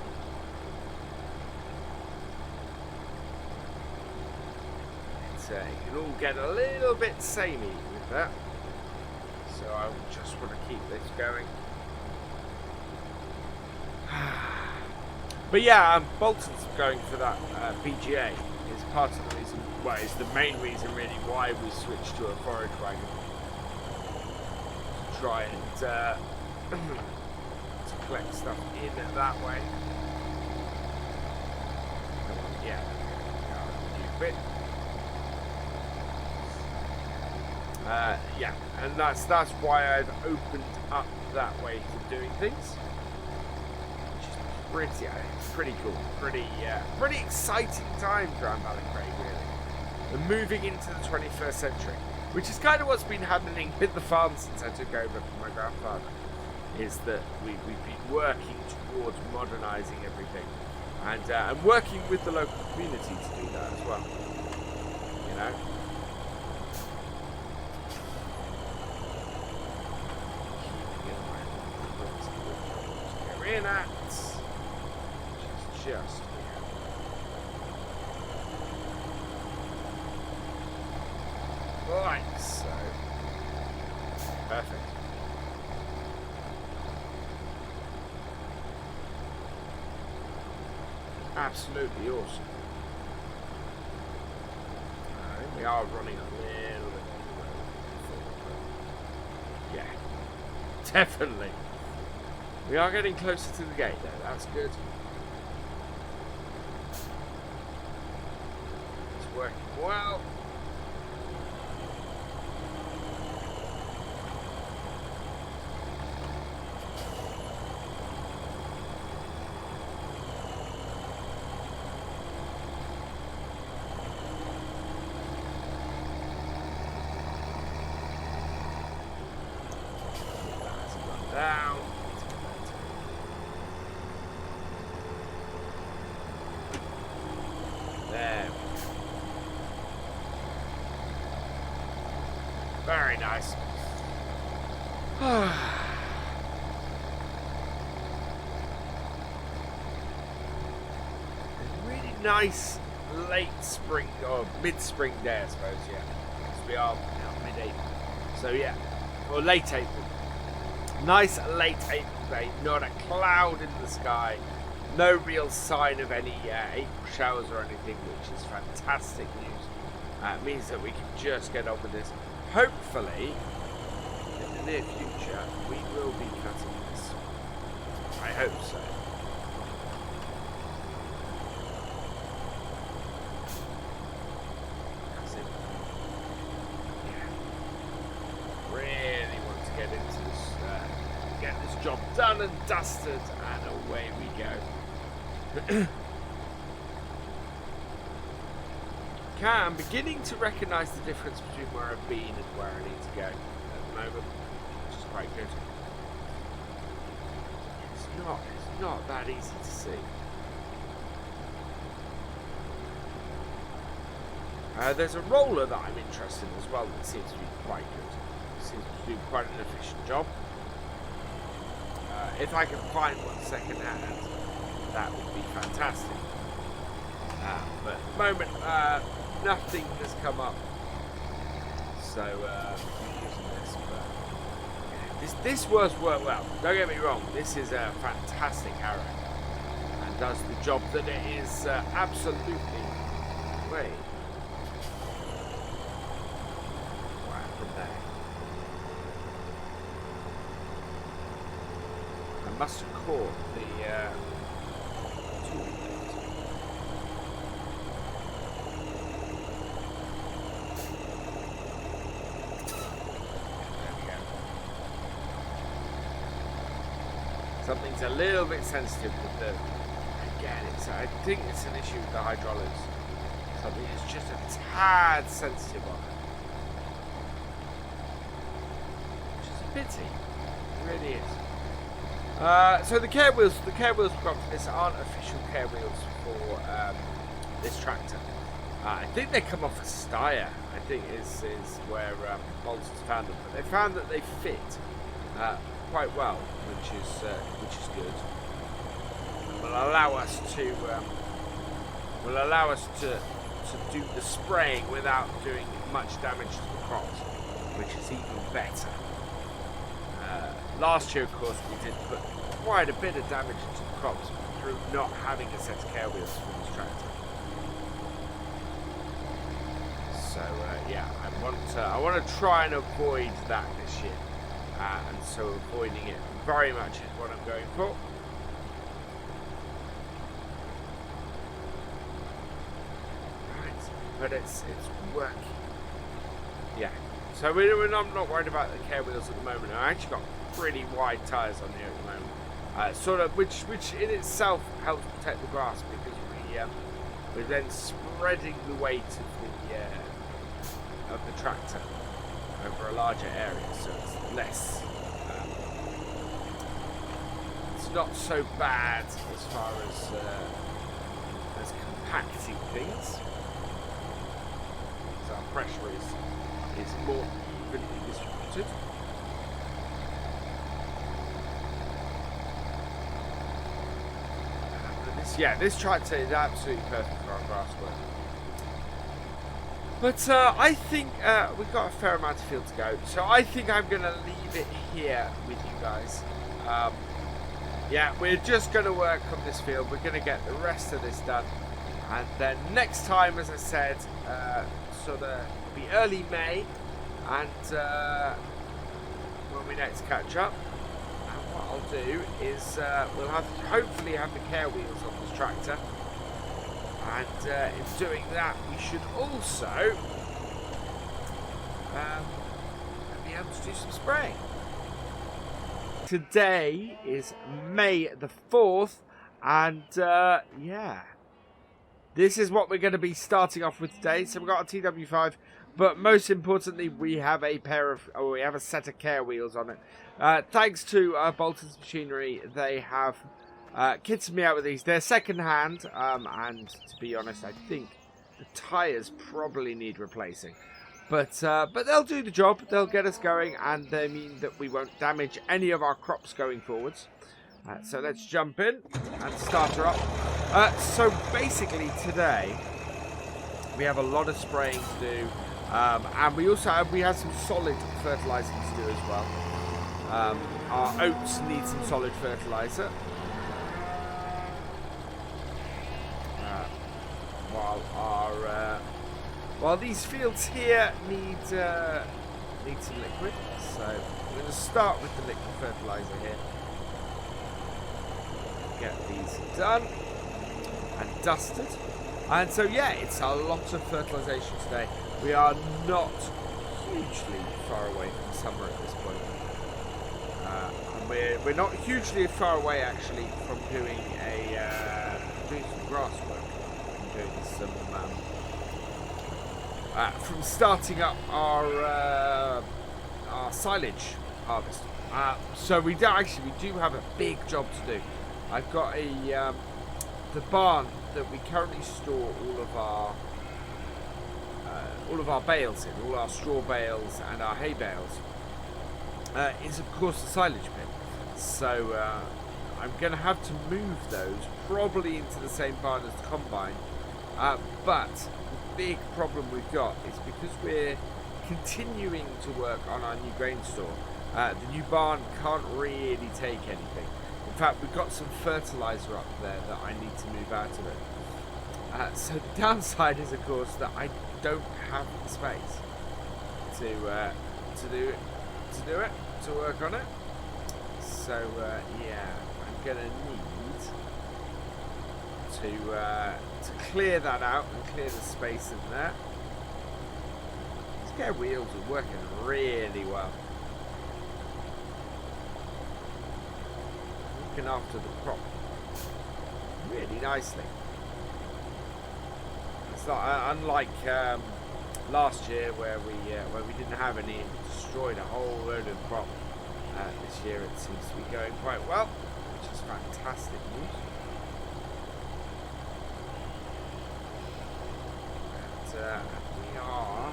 It can all get a little bit samey with that, so I just want to keep this going. But yeah, Bolton's going for that BGA is part of the reason, well, it's the main reason really why we switched to a forage wagon. To try and to collect stuff in that way. Yeah, new bit. Yeah, and that's why I've opened up that way to doing things. Pretty cool, pretty exciting times around BallinCraig, really. We're moving into the 21st century, which is kind of what's been happening with the farm since I took over from my grandfather, is that we've been working towards modernising everything, and working with the local community to do that as well, you know. Keeping in at just right, so perfect. Absolutely awesome. We are running a little bit low. Yeah, definitely. We are getting closer to the gate though, that's good. Working well. That's gone down. There. Very nice. Really nice late spring or mid-spring day, I suppose. Yeah, because we are now mid-April. So yeah, or late April. Nice late April day. Not a cloud in the sky. No real sign of any April showers or anything, which is fantastic news. It means that we can just get on with this. Hopefully, near future, we will be cutting this. I hope so. That's it. Yeah. Really want to get into this, get this job done and dusted, and away we go. I'm beginning to recognise the difference between where I've been and where I need to go at the moment, which is quite good. It's not that easy to see. There's a roller that I'm interested in as well that seems to be quite good. It seems to do quite an efficient job. If I can find one second hand, that would be fantastic. But at the moment, nothing has come up, so I'm using this. But this was work well. Don't get me wrong. This is a fantastic arrow and does the job that it is absolutely. Wait, what happened there? I must have caught the tool. Something's a little bit sensitive with the. Again, I think it's an issue with the hydraulics. Something is just a tad sensitive on it, which is a pity. It really is. So the care wheels we've got for this aren't official care wheels for this tractor. I think they come off a Steyr. I think is where Boltons found them, but they found that they fit. Quite well, which is good. And will allow us to do the spraying without doing much damage to the crops, which is even better. Last year, of course, we did put quite a bit of damage into the crops through not having a set of care wheels for this tractor. So yeah, I want to try and avoid that this year. And so avoiding it very much is what I'm going for. Right, but it's working. Yeah. So I'm not worried about the care wheels at the moment. I actually got pretty wide tyres on here at the moment, sort of, which in itself helps protect the grass because we're then spreading the weight of the tractor over a larger area, so it's less. It's not so bad as far as compacting things. So our pressure is more evenly distributed. This tractor is absolutely perfect for our grass work. But I think we've got a fair amount of field to go, so I think I'm going to leave it here with you guys. Yeah, we're just going to work on this field. We're going to get the rest of this done. And then next time, as I said, sort of be early May, and when we next catch up. And what I'll do is we'll hopefully have the care wheels on this tractor. And in doing that, we should also be able to do some spraying. Today is May the 4th, and yeah, this is what we're going to be starting off with today. So we've got a TW5, but most importantly, we have a set of care wheels on it. Thanks to Bolton's Machinery, they have kitted me out with these. They're second hand, and to be honest, I think the tyres probably need replacing. But they'll do the job. They'll get us going, and they mean that we won't damage any of our crops going forwards. So let's jump in and start her up. So basically today we have a lot of spraying to do, and we have some solid fertilising to do as well. Our oats need some solid fertiliser. While these fields here need some liquid, so we're going to start with the liquid fertilizer here. Get these done and dusted. And so yeah, it's a lot of fertilization today. We are not hugely far away from summer at this point. And we're not hugely far away actually from doing some grass work. Doing some from starting up our silage harvest. So we do have a big job to do. I've got the barn that we currently store all of our bales in, all our straw bales and our hay bales, is of course the silage bin. So I'm going to have to move those probably into the same barn as the combine. But the big problem we've got is because we're continuing to work on our new grain store, the new barn can't really take anything. In fact, we've got some fertilizer up there that I need to move out of it. So the downside is, of course, that I don't have the space to work on it. So yeah, I'm gonna need to clear that out and clear the space in there. These gear wheels are working really well. Looking after the crop really nicely. It's not unlike last year where we didn't have any and destroyed a whole load of crop. This year it seems to be going quite well, which is fantastic news. And we are.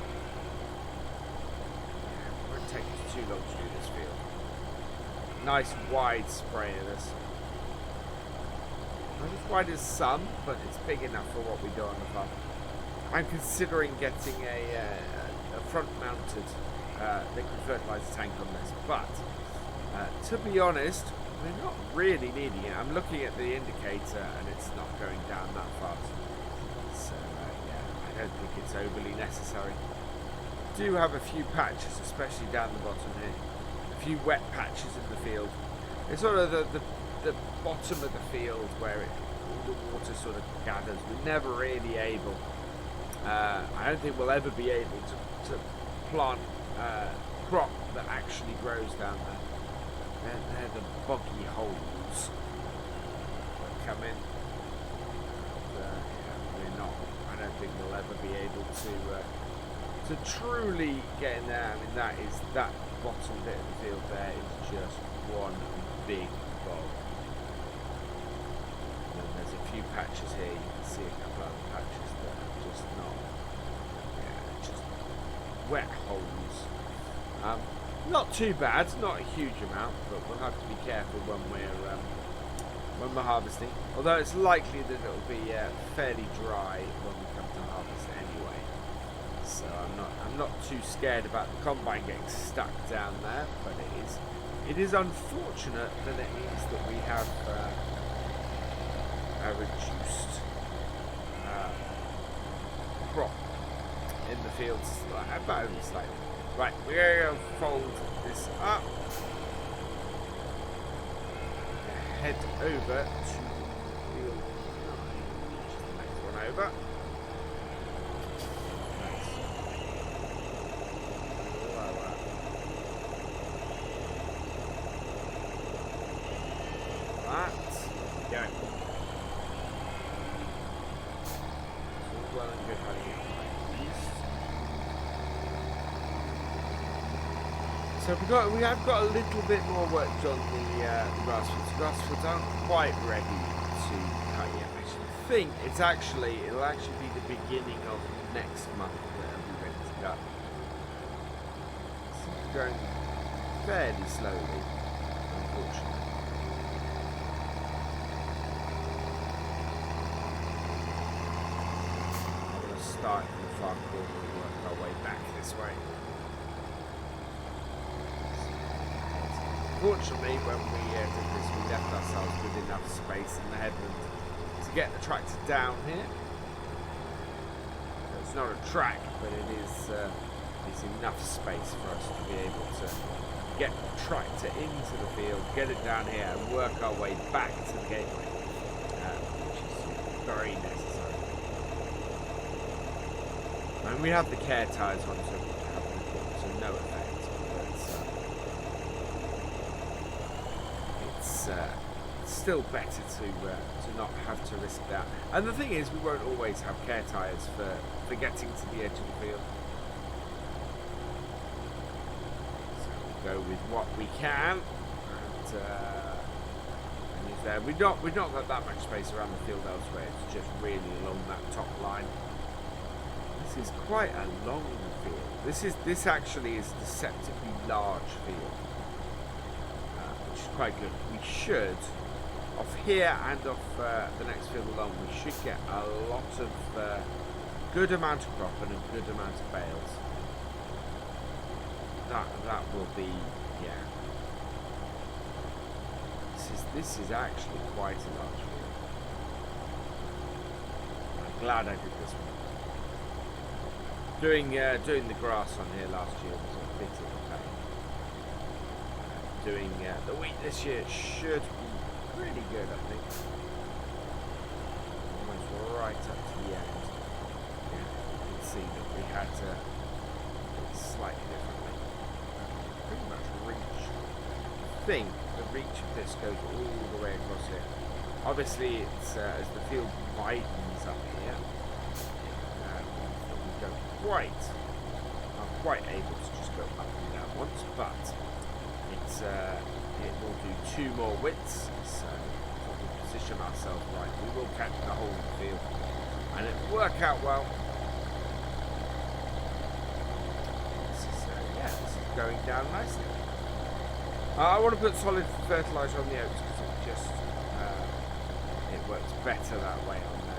It won't take us too long to do this field. Nice wide spray of this. Not as wide as some, but it's big enough for what we do on the farm. I'm considering getting a front-mounted liquid fertilizer tank on this, but to be honest, we're not really needing it. I'm looking at the indicator and it's not going down that fast. So yeah, I don't think it's overly necessary. Do have a few patches, especially down the bottom here. A few wet patches in the field. It's sort of the bottom of the field where all the water sort of gathers. We're never really able. I don't think we'll ever be able to plant crop that actually grows down there. They're the boggy holes that come in. Yeah, we're not. I don't think we'll ever be able to truly get in there. I mean, that bottom bit of the field there is just one big bog. And there's a few patches here. You can see a couple of patches that are just not. Yeah, just wet holes. Not too bad, not a huge amount, but we'll have to be careful when we're harvesting. Although it's likely that it'll be fairly dry when we come to harvest anyway. So I'm not too scared about the combine getting stuck down there, but it is unfortunate that it means that we have a reduced crop in the fields, about only slightly. Right, we're going to fold this up. Head over to field 9, which is the next one over. That. Go. It's all well and good having it like east. So we have got a little bit more work done the grass fields. The grass fields aren't quite ready to cut yet. I think it'll actually be the beginning of next month that it'll be ready to cut. It's going fairly slowly, unfortunately. I'm going to start in the far corner and work our way back this way. Fortunately, when we did this, we left ourselves with enough space in the headland to get the tractor down here. So it's not a track, but it's enough space for us to be able to get the tractor into the field, get it down here, and work our way back to the gateway, which is very necessary. And we have the care tyres on, so no effect. But it's still better to not have to risk that. And the thing is, we won't always have care tyres for getting to the edge of the field. So we'll go with what we can, and use there. We've not got that much space around the field elsewhere. It's just really along that top line. This is quite a long field. This actually is a deceptively large field, which is quite good. We should, off here and off the next field along, we should get a lot of good amount of crop and a good amount of bales. That will be, yeah. This is actually quite a large field. I'm glad I did this one. Doing the grass on here last year was a bit of a pain. Doing the wheat this year should be pretty good, I think. Almost right up to the end. Yeah, you can see that we had to do it slightly differently. Pretty much reach. I think the reach of this goes all the way across here. Obviously, it's as the field widens up here. Not quite able to just go up and down once, but it's it will do 2 more widths, so if we position ourselves right, we will catch the whole field, and it will work out well. This is going down nicely. I want to put solid fertiliser on the oats because it just it works better that way on those.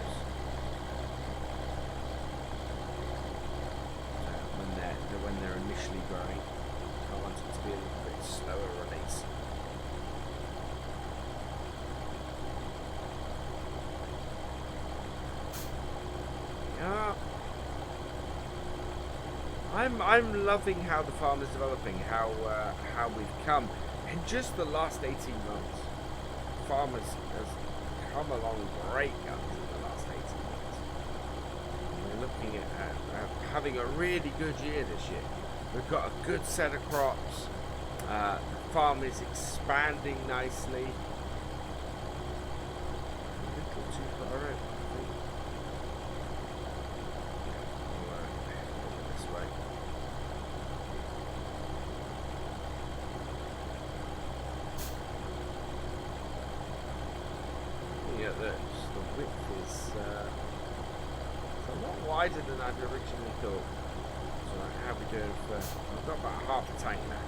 When they're initially growing, I want it to be a little bit slower release. Yeah, I'm loving how the farm is developing, how we've come in just the last 18 months. Farmers has come along great guns in the last 18 months. We're looking at having a really good year this year. We've got a good set of crops. The farm is expanding nicely. A little too far out, I think. This way. Yeah, the width is a lot wider than I'd originally thought. So how are we doing for... I've got about half a tank now.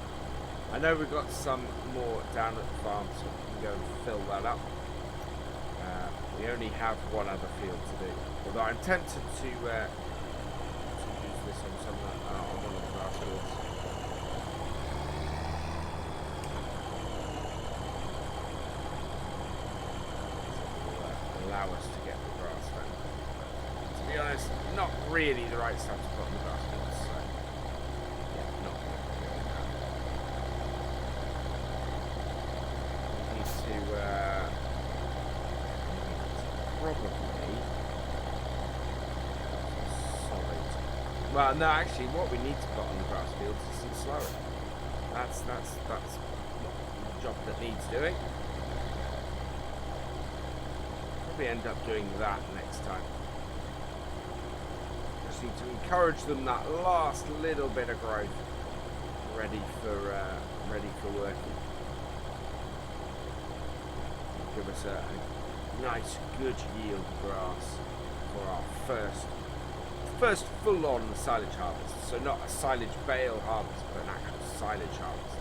I know we've got some more down at the farm, so we can go and fill that up. We only have one other field to do. Although I'm tempted to use this on one of the grass fields. Allow us to get the grass done. To be honest, not really the right stuff to put on the grass fields, so yeah, not going to do that. We need to probably solid. Well, no, actually, what we need to put on the grass fields is some slurry. That's the job that needs doing. We end up doing that next time. Just need to encourage them that last little bit of growth, ready for working. Give us a nice, good yield grass for our first full-on silage harvest. So not a silage bale harvest, but an actual silage harvest.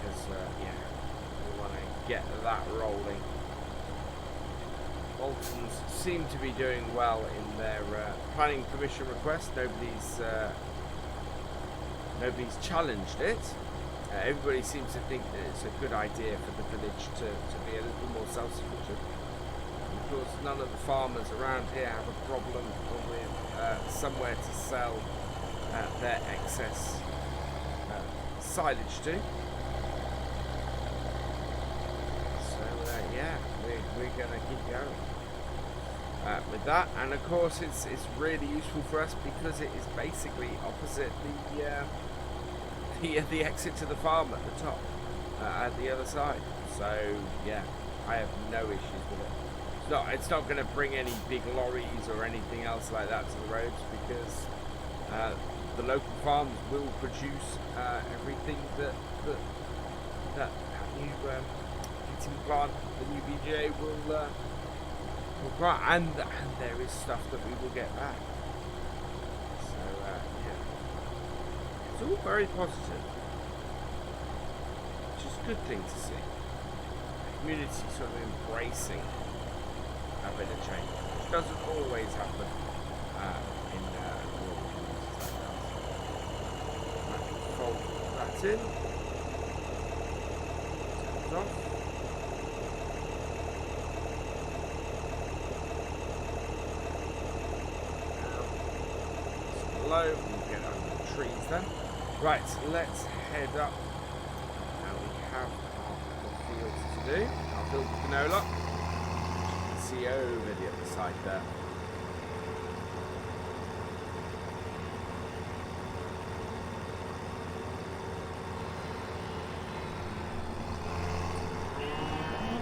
Because yeah, we want to get that rolling. Boltons seem to be doing well in their planning permission request. Nobody's challenged it. Everybody seems to think that it's a good idea for the village to be a little more self-sufficient. Of course, none of the farmers around here have a problem with somewhere to sell their excess silage too. So yeah, we're gonna keep going with that, and of course it's really useful for us because it is basically opposite the exit to the farm at the top, at the other side. So yeah, I have no issues with it. It's not going to bring any big lorries or anything else like that to the roads because the local farms will produce everything that new heating plant, the new BGA will grant, and there is stuff that we will get back. So yeah, it's all very positive, which is a good thing to see. The community sort of embracing a bit of change, which doesn't always happen in rural communities like that. Fold that in. Turn it off. Low, we'll get under the trees then. Right, let's head up. Now we have our fields to do. I'll build the canola. See over the other side there.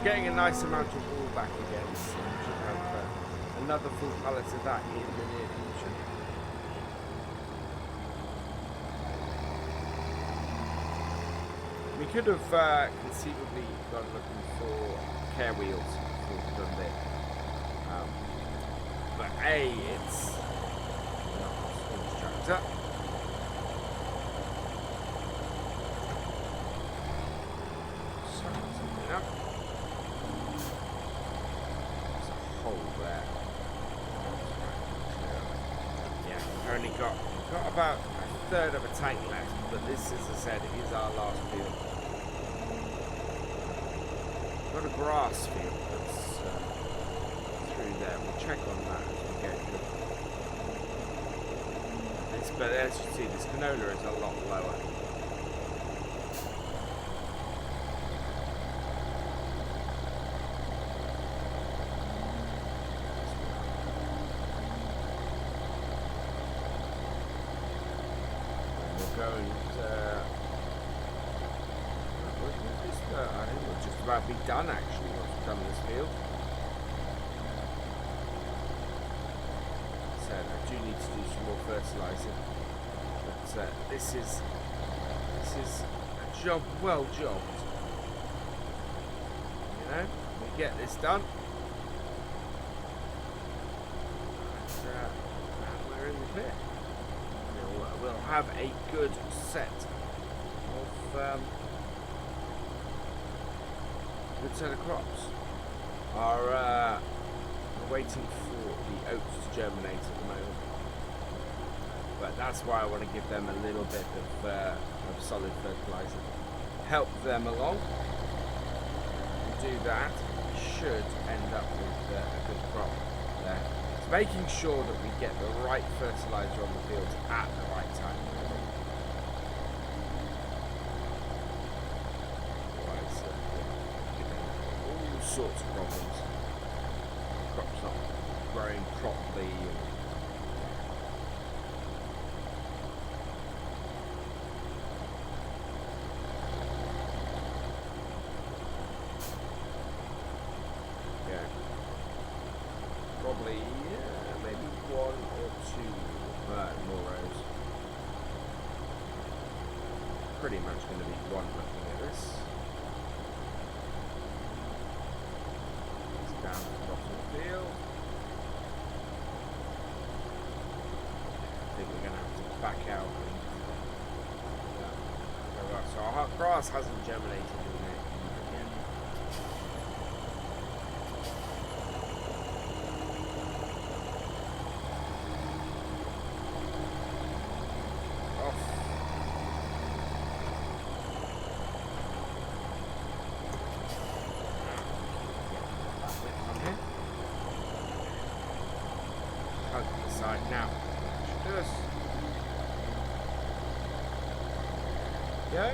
Getting a nice amount of wool back again, so we should have another full pallet of that in the near future. We could have conceivably gone looking for care wheels before we've done this. But A, it's not a small tractor. Suck something up. There's a hole there. Yeah, we've only got about a third of a tank left, but this, as I said, is our last field. Got a grass field that's through there. We'll check on that as we go through. But as you see, this canola is a lot lower. And we'll go and I think we'll just about be done actually once we've done this field. So I do need to do some more fertilising, but this is a job well jobbed. You know, we get this done, and we're in the clear. We'll have a good set of good set of crops. We're waiting for the oats to germinate at the moment, but that's why I want to give them a little bit of solid fertilizer, help them along. And do that, we should end up with a good crop there. It's making sure that we get the right fertilizer on the fields at the right time. Sorts of problems. Crops not growing properly. Yeah. Probably maybe one or two more rows. Pretty much going to be one looking at this. Down to the bottom of the field. I think we're going to have to back out. So our grass hasn't germinated in it yet. Off. Side now. Should do us. Go.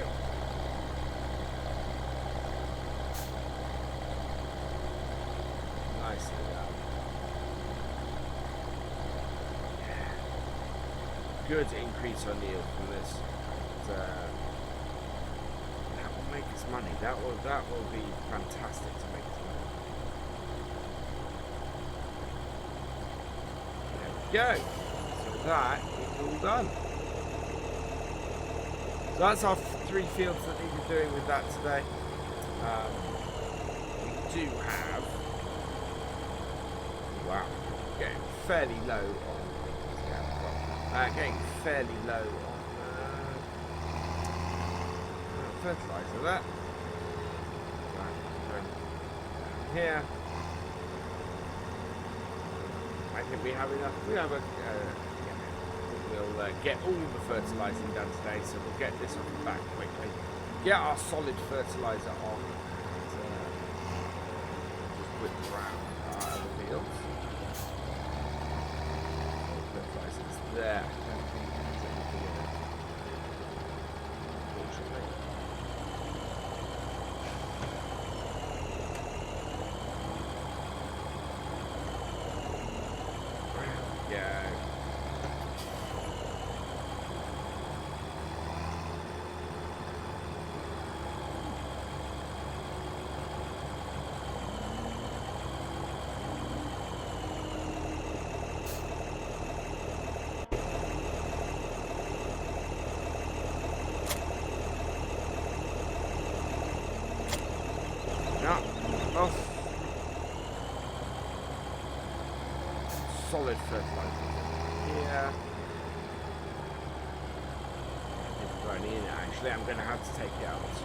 good increase on yield from this. That will make us money. That will be fantastic to make us money. There we go. So that is all done. So that's our 3 fields that needed doing with that today. We do have, wow, getting fairly low on, fertilizer. That down here. I think we have enough. We have a. We'll get all the fertilising done today, so we'll get this on the back quickly. Get our solid fertiliser on. Just whip around our other fields. Fertiliser's there. I don't think there's anything in it, unfortunately. There we go. Solid fertilizer. Yeah. It's going in. Actually, I'm going to have to take it out to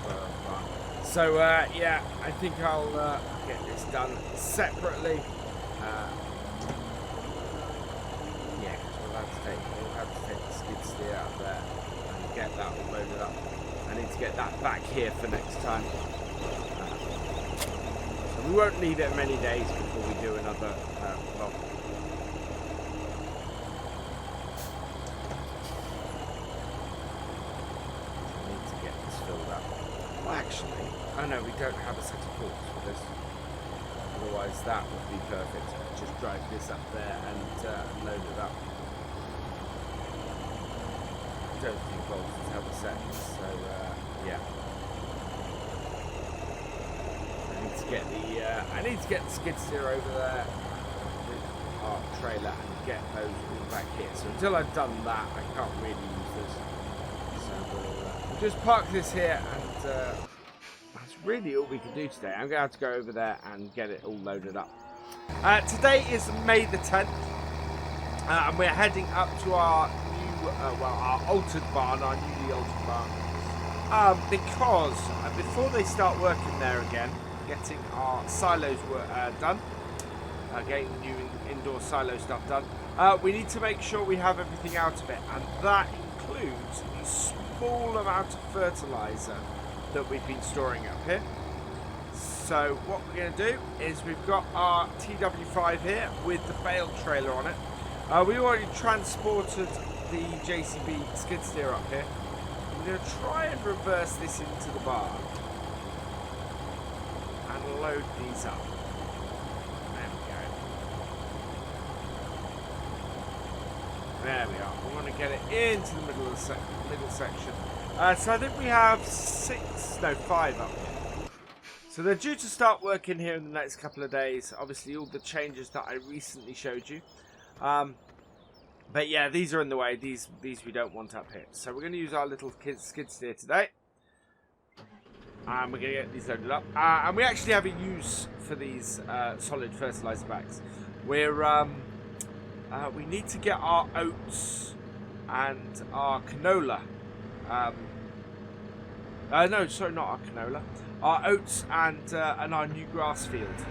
12. So yeah, I think I'll get this done separately. Yeah, we'll have to take the skid steer out there and get that all loaded up. I need to get that back here for next time. We won't need it many days before we do another vlog. I need to get this filled up. Well, actually, oh no, we don't have a set of ports for this. Otherwise, that would be perfect. Just drive this up there and load it up. I don't think bolts have a set, so yeah. I need to get the skid steer over there with our trailer and get those all back here. So until I've done that, I can't really use this. So we'll just park this here, and that's really all we can do today. I'm going to have to go over there and get it all loaded up. Today is May the 10th, and we're heading up to our new, our altered barn, our newly altered barn, because before they start working there again, getting our silos done, getting the new indoor silo stuff done, we need to make sure we have everything out of it, and that includes the small amount of fertilizer that we've been storing up here. So what we're going to do is we've got our TW5 here with the bale trailer on it. We already transported the JCB skid steer up here. I'm going to try and reverse this into the barn and load these up. There we go. There we are. We want to get it into the middle of the middle section. So I think we have 5 up here. So they're due to start working here in the next couple of days. Obviously all the changes that I recently showed you. But yeah, these are in the way. These we don't want up here. So we're going to use our little skid steer today. And we're going to get these loaded up. And we actually have a use for these solid fertilizer bags. We need to get our oats and our canola. No, sorry, not our canola. Our oats and our new grass field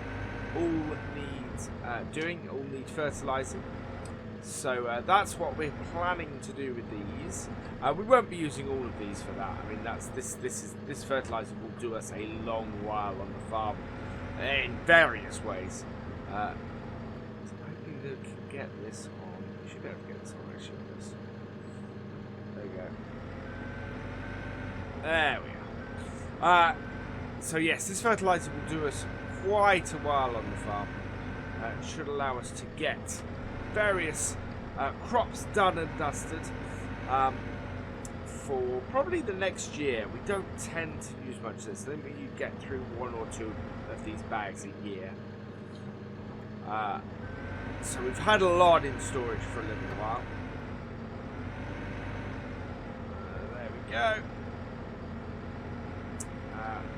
all need doing. All need fertilizing. So that's what we're planning to do with these. We won't be using all of these for that. I mean, this fertilizer will do us a long while on the farm in various ways. So hoping that we can get this on. We should be able to get this on actually. There we go. There we are. So yes, this fertilizer will do us quite a while on the farm. It should allow us to get various crops done and dusted. For probably the next year. We don't tend to use much of this. I think you get through 1 or 2 of these bags a year. So we've had a lot in storage for a little while. There we go.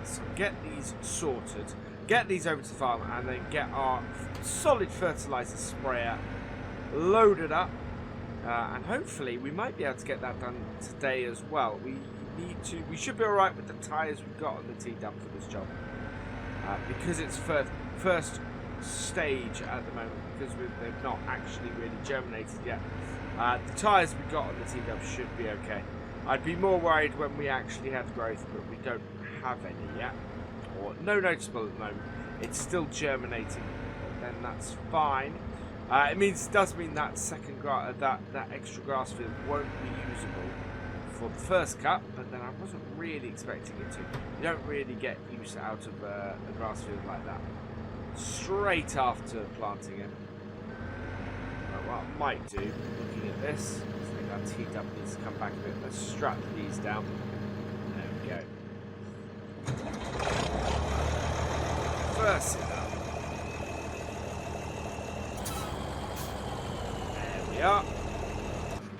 So get these sorted, get these over to the farm, and then get our solid fertilizer sprayer loaded up. And hopefully we might be able to get that done today as well. We should be alright with the tyres we've got on the T-Dub for this job. Because it's first stage at the moment, because they've not actually really germinated yet. The tyres we got on the T-Dub should be okay. I'd be more worried when we actually have growth, but we don't have any yet. Or no noticeable at the moment. It's still germinating, but then that's fine. It does mean that that extra grass field won't be usable for the first cut, but then I wasn't really expecting it to. You don't really get use out of a grass field like that straight after planting it. What I might do, looking at this, I think our T-Dub needs to come back a bit. Let's strap these down. There we go. First it up. Yeah,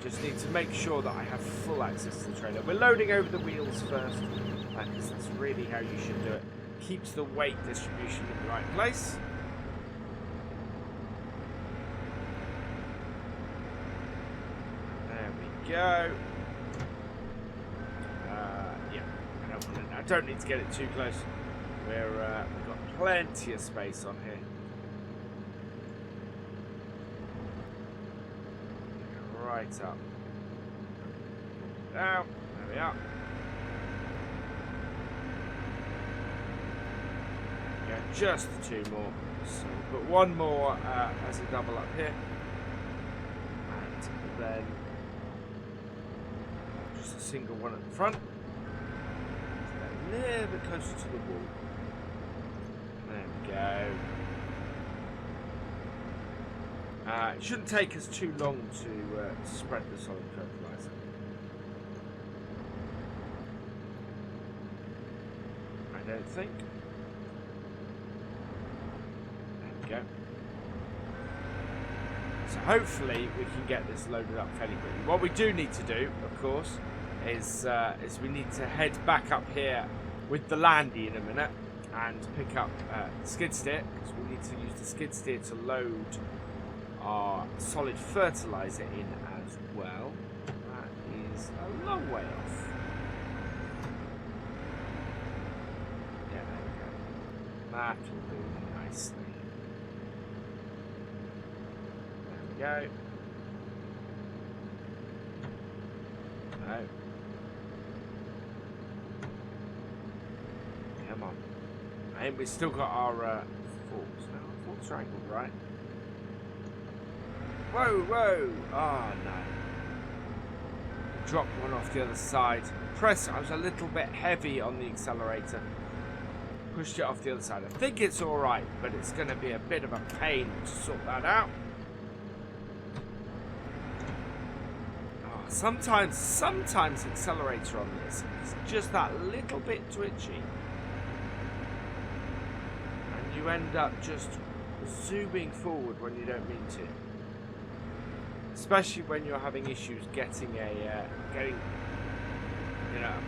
just need to make sure that I have full access to the trailer. We're loading over the wheels first, because that's really how you should do it. Keeps the weight distribution in the right place. There we go. Yeah, I don't need to get it too close. We've got plenty of space on here. Right up. Down. There we are. Yeah, just 2 more. So we'll put 1 more as a double up here. And then just a single one at the front. A little bit closer to the wall. There we go. It shouldn't take us too long to spread the solid fertilizer. I don't think. There we go. So hopefully we can get this loaded up fairly quickly. What we do need to do, of course, is we need to head back up here with the landy in a minute and pick up the skid steer, because we need to use the skid steer to load our solid fertilizer in as well. That is a long way off. Yeah, there we go. That will do nicely. There we go. No. Come on. I think we've still got our forks now. Forks are angled right. Whoa, whoa! Oh no. Dropped one off the other side. I was a little bit heavy on the accelerator. Pushed it off the other side. I think it's alright, but it's going to be a bit of a pain to sort that out. Oh, sometimes accelerator on this is just that little bit twitchy. And you end up just zooming forward when you don't mean to. Especially when you're having issues getting a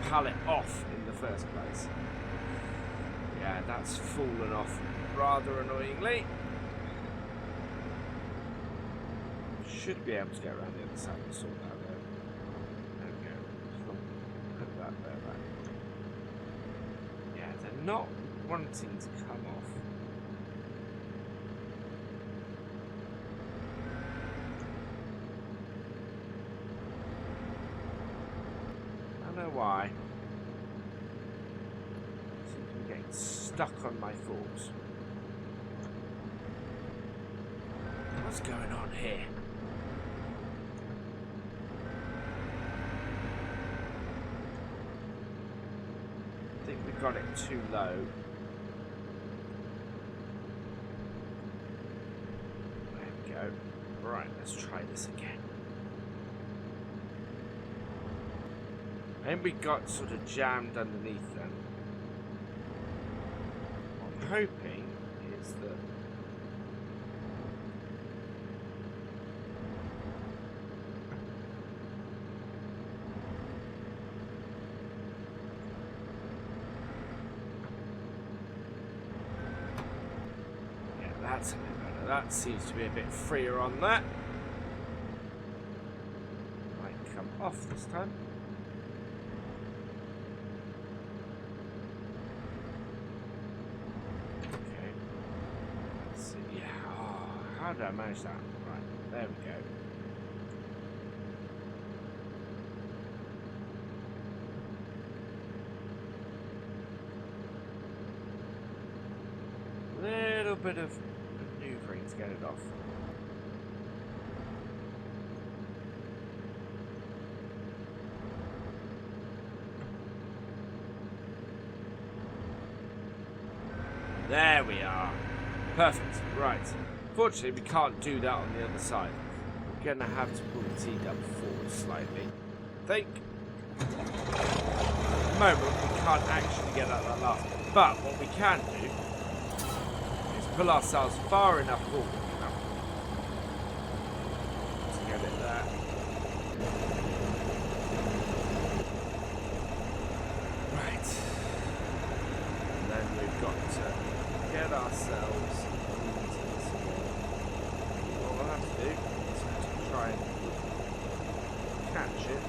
pallet off in the first place. Yeah, that's fallen off rather annoyingly. Should be able to get around the other side and sort that out. There we go. Put that there back. Yeah, they're not wanting to come off. Why? I seem to be getting stuck on my forks. What's going on here? I think we got it too low. There we go. Right, let's try this again. Maybe we got sort of jammed underneath them. What I'm hoping is that... yeah, that's a bit better. That seems to be a bit freer on that. Might come off this time. How did I manage that? Right, there we go. Little bit of maneuvering to get it off. There we are. Perfect. Right. Fortunately, we can't do that on the other side. We're going to have to pull the T-dub forward slightly. I think. At the moment, we can't actually get out that last. But what we can do is pull ourselves far enough forward, you know, to get it there. Right. And then we've got to get ourselves into this again. What we'll have to do is to try and catch it.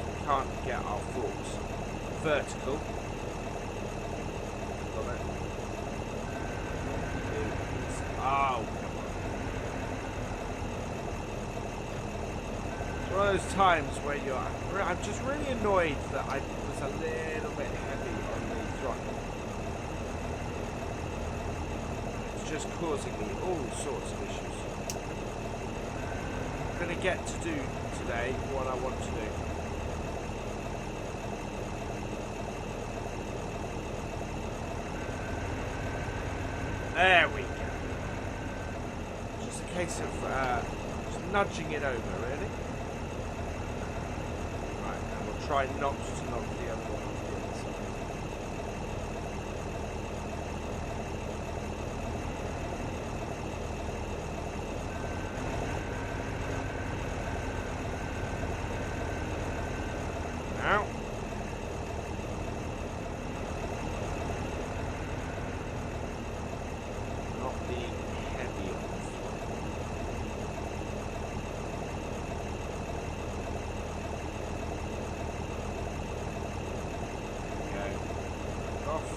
We can't get our forks vertical. Got it. Oh, come on. It's one of those times where I'm just really annoyed that I was a little bit heavy on the throttle. It's just causing me all sorts of issues. I'm going to get to do today what I want to do. There we go. Just a case of just nudging it over, really. Right, and we'll try not to knock the other one off the other side. Now. Not being heavy on the floor. There we go. Back off.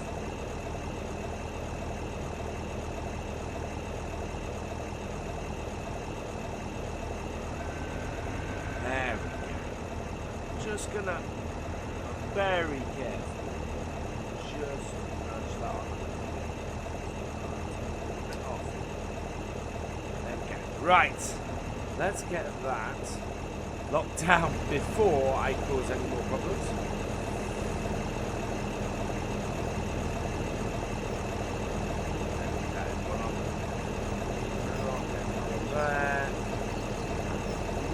There we go. Just gonna very carefully just nudge that on. There we go. Right, let's get that locked down before I cause any more problems. There.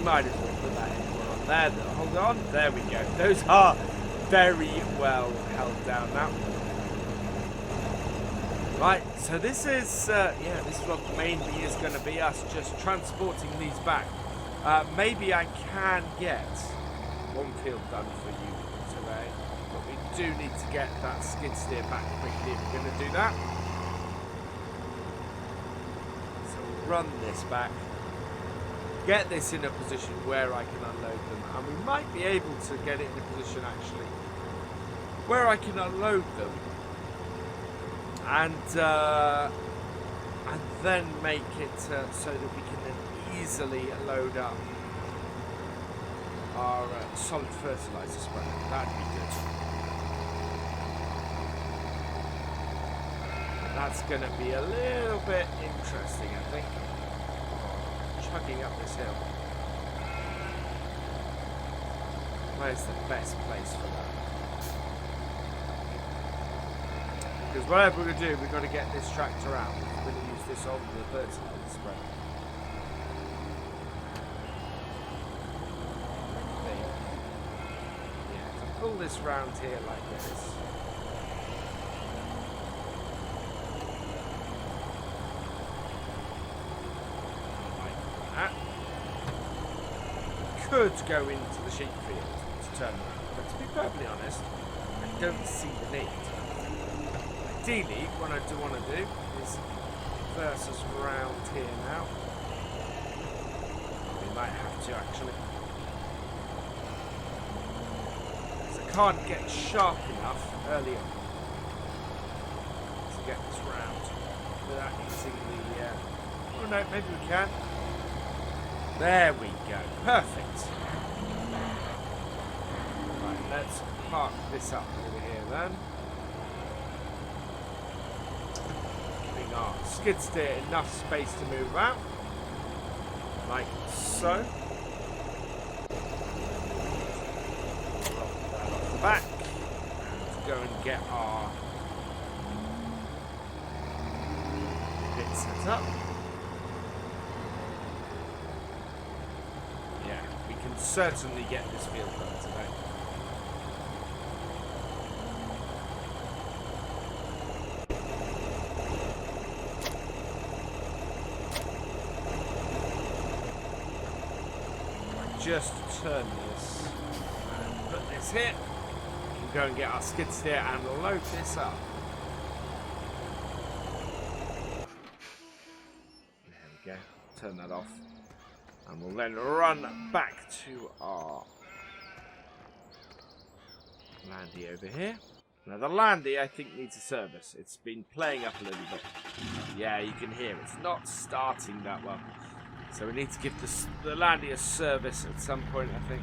Might as well put that in one on there. Hold on. There we go. Those are very well held down now. Right, so this is, this vlog mainly is going to be us just transporting these back. Maybe I can get one field done for you today, but we do need to get that skid steer back quickly if we're going to do that. So we'll run this back, get this in a position where I can unload them, and we might be able to get it in a position actually where I can unload them. And then make it so that we can then easily load up our solid fertilizer spreader. That'd be good. That's going to be a little bit interesting, I think. Chugging up this hill. Where's the best place for that? Because whatever we're going to do, we've got to get this tractor out. We're going to use this on the fertilizer spread. Yeah, to pull this round here like this. Could go into the sheep field to turn around, but to be perfectly honest, I don't see the need. Ideally, what I do want to do is verse us round here now. We might have to actually, because I can't get sharp enough early on to get this round without using the. Oh no, maybe we can. There we go. Perfect. Right, let's park this up over here then. Giving our skid steer enough space to move out. Like so. Drop that off the back. And go and get our bit set up. Can certainly get this field done today. Just turn this and put this here. We can go and get our skid steer and load this up. There we go. Turn that off. And we'll then run back to our landy over here. Now the landy I think needs a service. It's been playing up a little bit. Yeah, you can hear it's not starting that well. So we need to give the landy a service at some point, I think.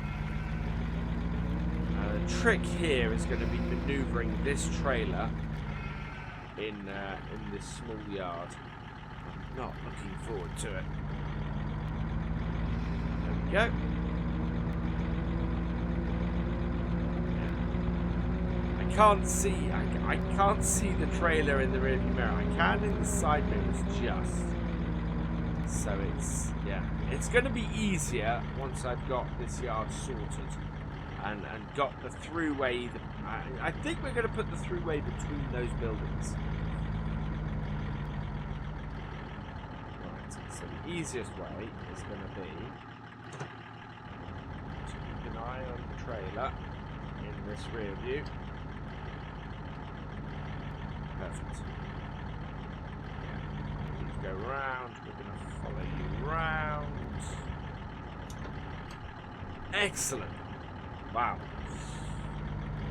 The trick here is going to be manoeuvring this trailer in this small yard. I'm not looking forward to it. Go. I can't see the trailer in the rearview mirror. I can in the side mirrors just. So it's going to be easier once I've got this yard sorted and got the throughway. I think we're going to put the throughway between those buildings. Right. So the easiest way is going to be. An eye on the trailer in this rear view. Perfect. Yeah. Need to go round. We're going to follow you round. Excellent. Wow.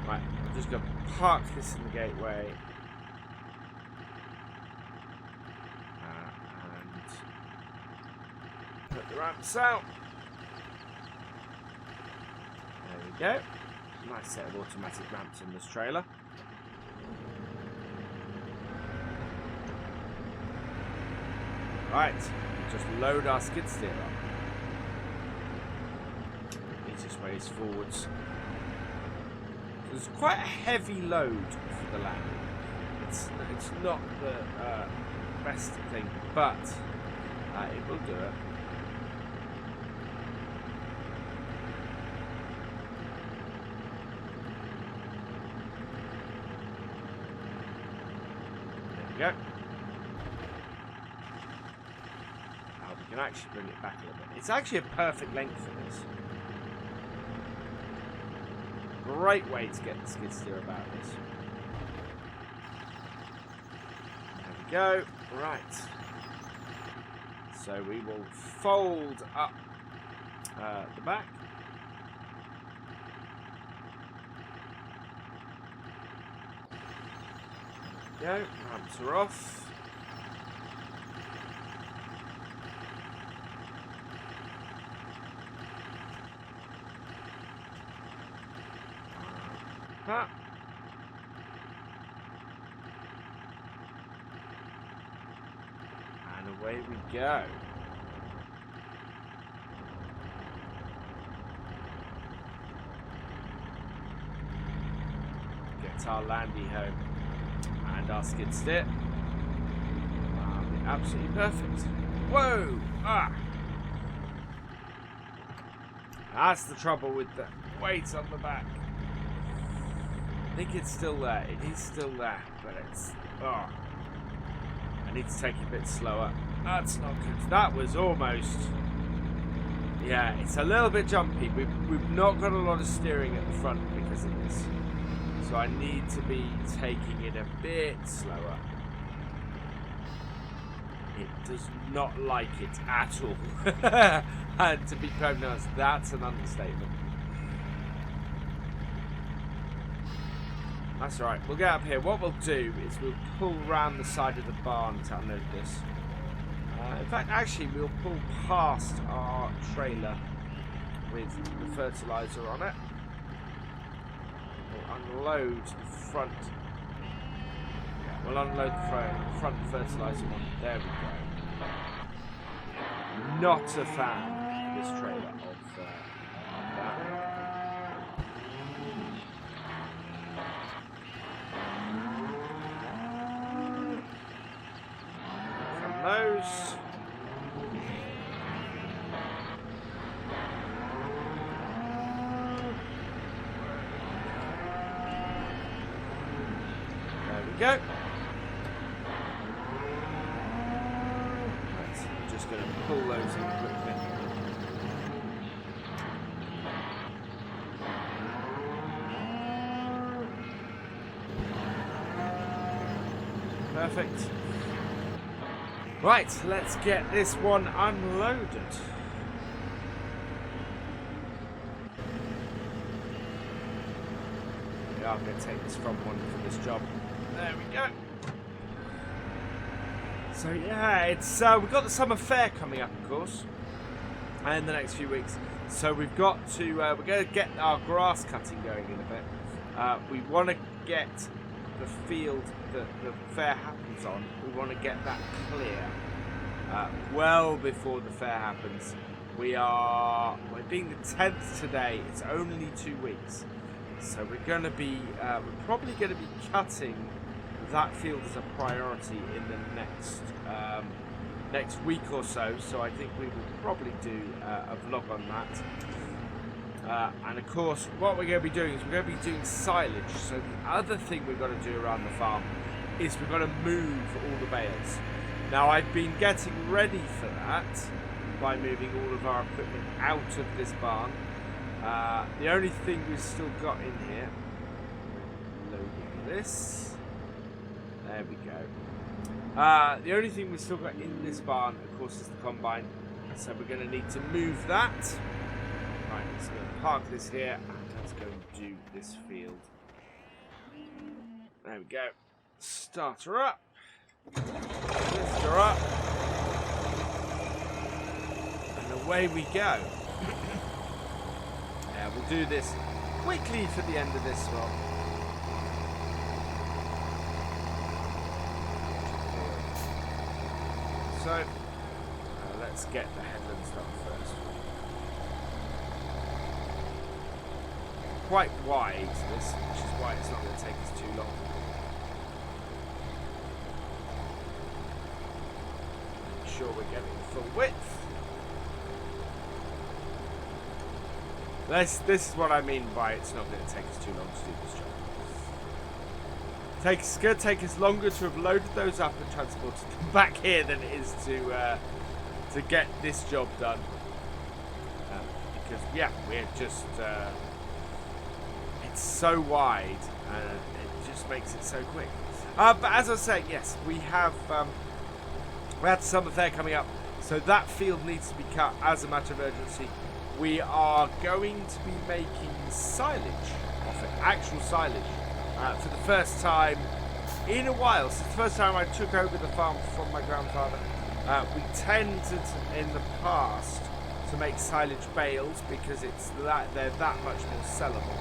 Right, I'm just going to park this in the gateway. And put the ramps out. There we go. Nice set of automatic ramps on this trailer. Right, just load our skid steer up. Easiest way is forwards. There's quite a heavy load for the land. It's not the best thing, but it will do it. Go. Now we can actually bring it back a little bit. It's actually a perfect length for this. Great way to get the skid steer about this. There we go. Right. So we will fold up the back. Go, ramps are off. And away we go. Get our landy home. And find our skid steer. Absolutely perfect. Whoa! Ah! That's the trouble with the weight on the back. I think it's still there. It is still there, but it's... Oh. I need to take it a bit slower. That's not good. That was almost... Yeah, it's a little bit jumpy. We've not got a lot of steering at the front because of this. So I need to be taking it a bit slower. It does not like it at all. And to be perfectly honest, that's an understatement. That's alright, we'll get up here. What we'll do is we'll pull round the side of the barn to unload this. In fact, actually, we'll pull past our trailer with the fertiliser on it. We'll unload the front. Yeah, we'll unload the front fertiliser one. There we go. Not a fan of this trailer of that. Those. There we go. Right, I'm just going to pull those in quickly. Perfect. Right, let's get this one unloaded. Yeah, I'm going to take this front one for this job. There we go. So yeah, it's we've got the summer fair coming up, of course, in the next few weeks. So we've got to we're going to get our grass cutting going in a bit. We want to get the field that the fair happens on, we want to get that clear well before the fair happens. We're being the 10th today. It's only 2 weeks, so we're going to be we're probably going to be cutting that field as a priority in the next week or so. So I think we will probably do a vlog on that. And of course, what we're going to be doing is we're going to be doing silage. So the other thing we've got to do around the farm is we've got to move all the bales. Now, I've been getting ready for that by moving all of our equipment out of this barn. The only thing we've still got in here, loading this. There we go. The only thing we've still got in this barn, of course, is the combine. So we're going to need to move that. Right, let's go park this here and let's go and do this field. There we go. Start her up. Lift her up. And away we go. Yeah, we'll do this quickly for the end of this one. So, let's get the headlands done first. Quite wide, this, which is why it's not going to take us too long. Make sure we're getting full width. This is what I mean by it's not going to take us too long to do this job. It's going to take us longer to have loaded those up and transported them back here than it is to get this job done. Because yeah, we're just it's so wide and it just makes it so quick. But as I was saying, yes, we have the summer fair coming up, so that field needs to be cut as a matter of urgency. We are going to be making silage off it, actual silage, for the first time in a while. It's the first time I took over the farm from my grandfather. We tended in the past to make silage bales because they're that much more sellable.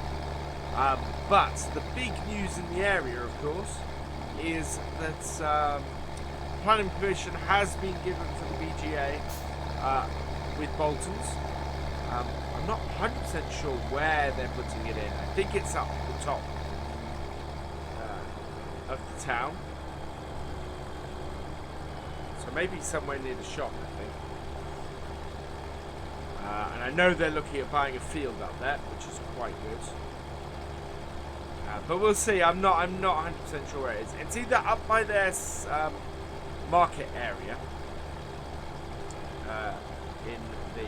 But the big news in the area, of course, is that planning permission has been given for the BGA with Boltons. I'm not 100% sure where they're putting it in. I think it's up the top of the town. maybe somewhere near the shop, I think. And I know they're looking at buying a field up there, which is quite good. But we'll see. I'm not 100% sure where it is. It's either up by their market area in the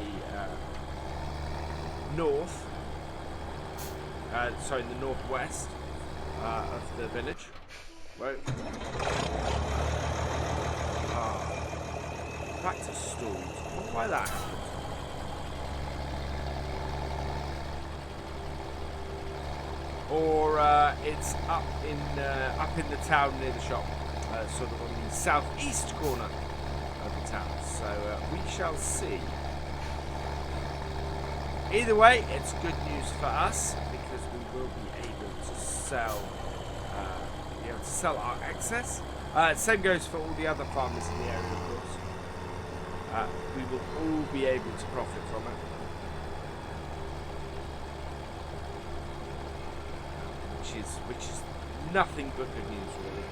north. Sorry, in the northwest of the village. Right. Back to stalls. I wonder why that happened. Or it's up in the town near the shop, sort of on the southeast corner of the town. So we shall see. Either way, it's good news for us because we will be able to sell our excess. Same goes for all the other farmers in the area, of course. We will all be able to profit from it. Which is nothing but good news, really.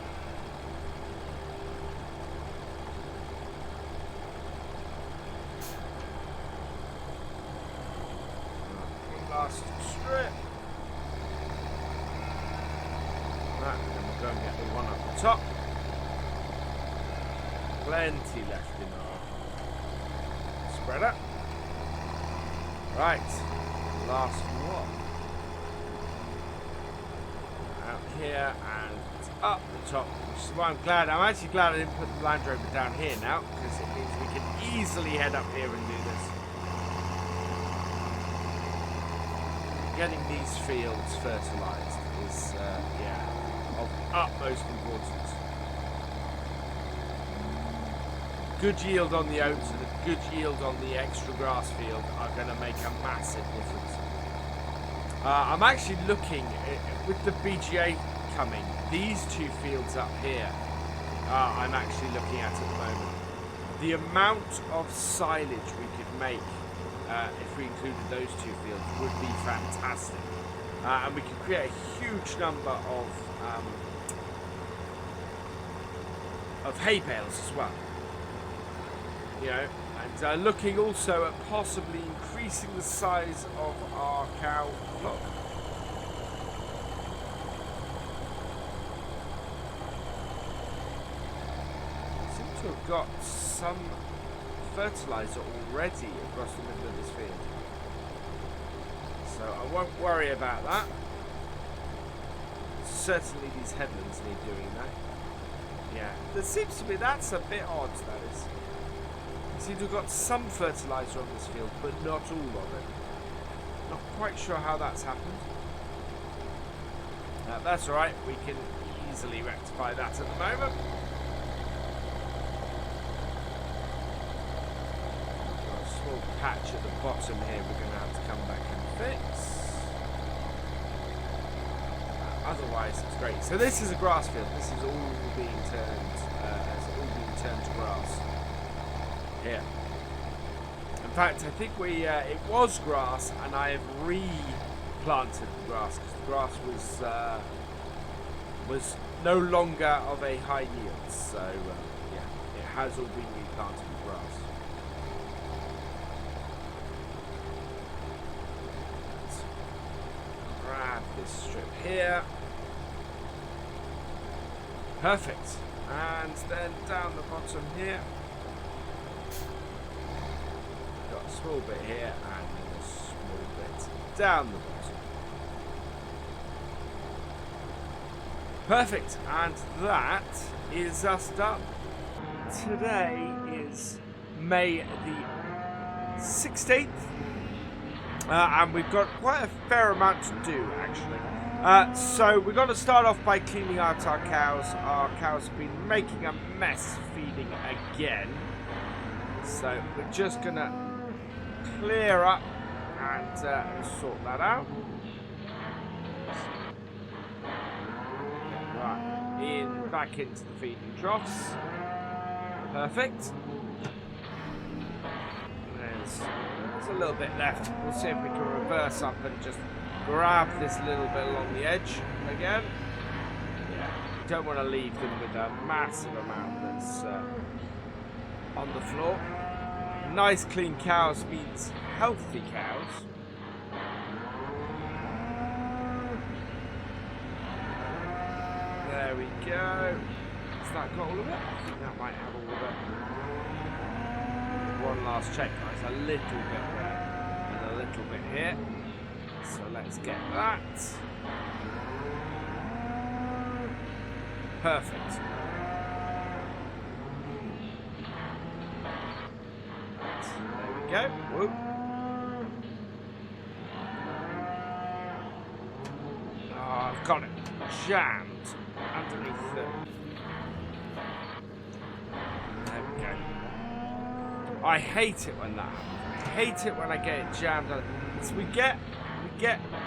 One last strip. Right, and then we'll go and get the one up the top. Plenty left in our spreader. Right, last one. Here and it's up the top, which is why I'm actually glad I didn't put the Land Rover down here now, because it means we can easily head up here and do this. Getting these fields fertilised is of utmost importance. Good yield on the oats and a good yield on the extra grass field are going to make a massive difference. I'm actually looking, with the BGA coming, these two fields up here, I'm actually looking at the moment. The amount of silage we could make if we included those two fields would be fantastic. And we could create a huge number of hay bales as well. You know, and looking also at possibly increasing the size of our cow flock. We seem to have got some fertilizer already across the middle of this field, so I won't worry about that. Certainly these headlands need doing that. Yeah, there seems to be, that's a bit odd, that is. Seem to have got some fertiliser on this field, but not all of it. Not quite sure how that's happened. That's alright, we can easily rectify that at the moment. Got a small patch at the bottom here we're going to have to come back and fix. Otherwise it's great. So this is a grass field. This is all being turned to grass. Here. In fact, I think it was grass, and I have replanted the grass because the grass was no longer of a high yield. So yeah, it has all been replanted with grass. Let's grab this strip here. Perfect. And then down the bottom here. Got a small bit here and then a small bit down the bottom. Perfect, and that is us done. Today is May the 16th, and we've got quite a fair amount to do actually. So we're going to start off by cleaning out our cows. Our cows have been making a mess feeding again, so we're just going to clear up and sort that out. Right, back into the feeding troughs. Perfect. There's a little bit left. We'll see if we can reverse up and just grab this little bit along the edge again. Yeah, you don't want to leave them with a massive amount on the floor. Nice clean cows means healthy cows. There we go. Has that got all of it? I think that might have all of it. One last check, guys. A little bit there and a little bit here. So let's get that. Perfect. There we go. Whoop. Oh, I've got it jammed underneath the... There we go. I hate it when that happens. I hate it when I get it jammed. So we get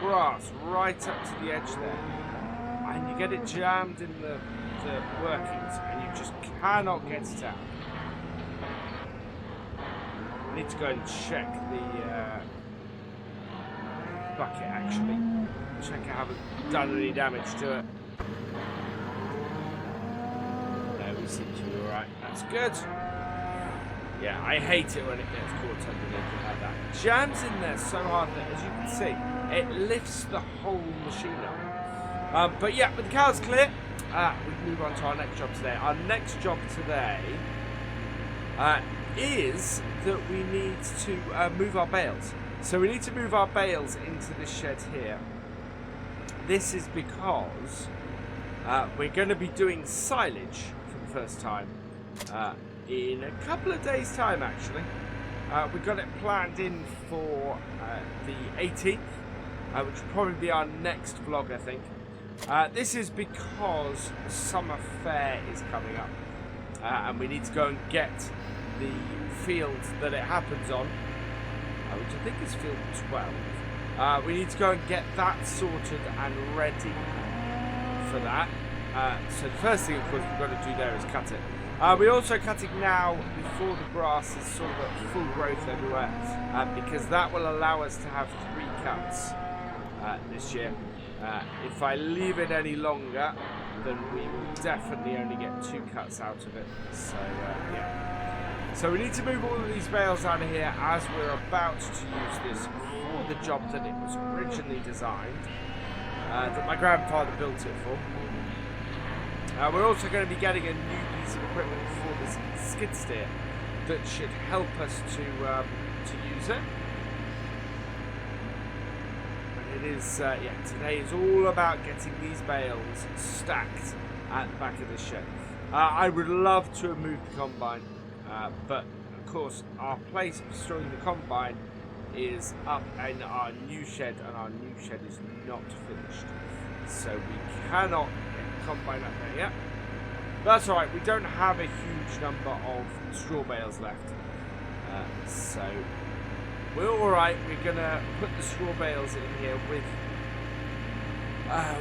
grass right up to the edge there, and you get it jammed in the workings, and you just cannot get it out. I need to go and check the bucket actually. Check I haven't done any damage to it. No, we seem to be alright. That's good. Yeah, I hate it when it gets caught underneath it like that. Jams in there so hard that, as you can see, it lifts the whole machine up. But yeah, with the cows clear, we move on to our next job today. Our next job today is that we need to move our bales. So we need to move our bales into this shed here. This is because we're going to be doing silage for the first time in a couple of days' time, actually. We've got it planned in for the 18th, which will probably be our next vlog, I think. This is because the summer fair is coming up, and we need to go and get the field that it happens on, which I think is field 12. We need to go and get that sorted and ready for that. So the first thing, of course, we've got to do there is cut it. We're also cutting now before the grass is sort of at full growth everywhere, because that will allow us to have 3 cuts this year. If I leave it any longer, then we will definitely only get 2 cuts out of it. So yeah. So we need to move all of these bales out of here as we're about to use this for the job that it was originally designed, that my grandfather built it for. We're also going to be getting a new piece of equipment for this skid steer that should help us to use it. And it is, yeah, today is all about getting these bales stacked at the back of the shed. I would love to have moved the combine, but of course our place for storing the combine is up in our new shed, and our new shed is not finished. So we cannot combine up there yet. That's alright, we don't have a huge number of straw bales left, so we're alright. We're gonna put the straw bales in here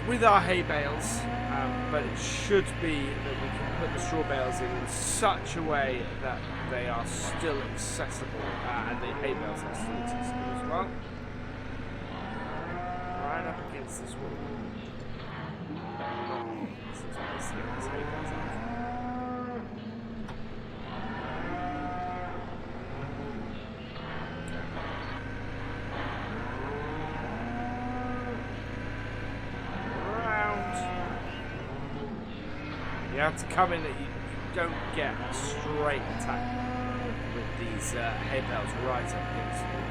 with our hay bales, but it should be that we can put the straw bales in such a way that they are still accessible, and the hay bales are still accessible as well. Right up against this wall. You have to come in that you don't get a straight attack with these hay bales right up against the wall.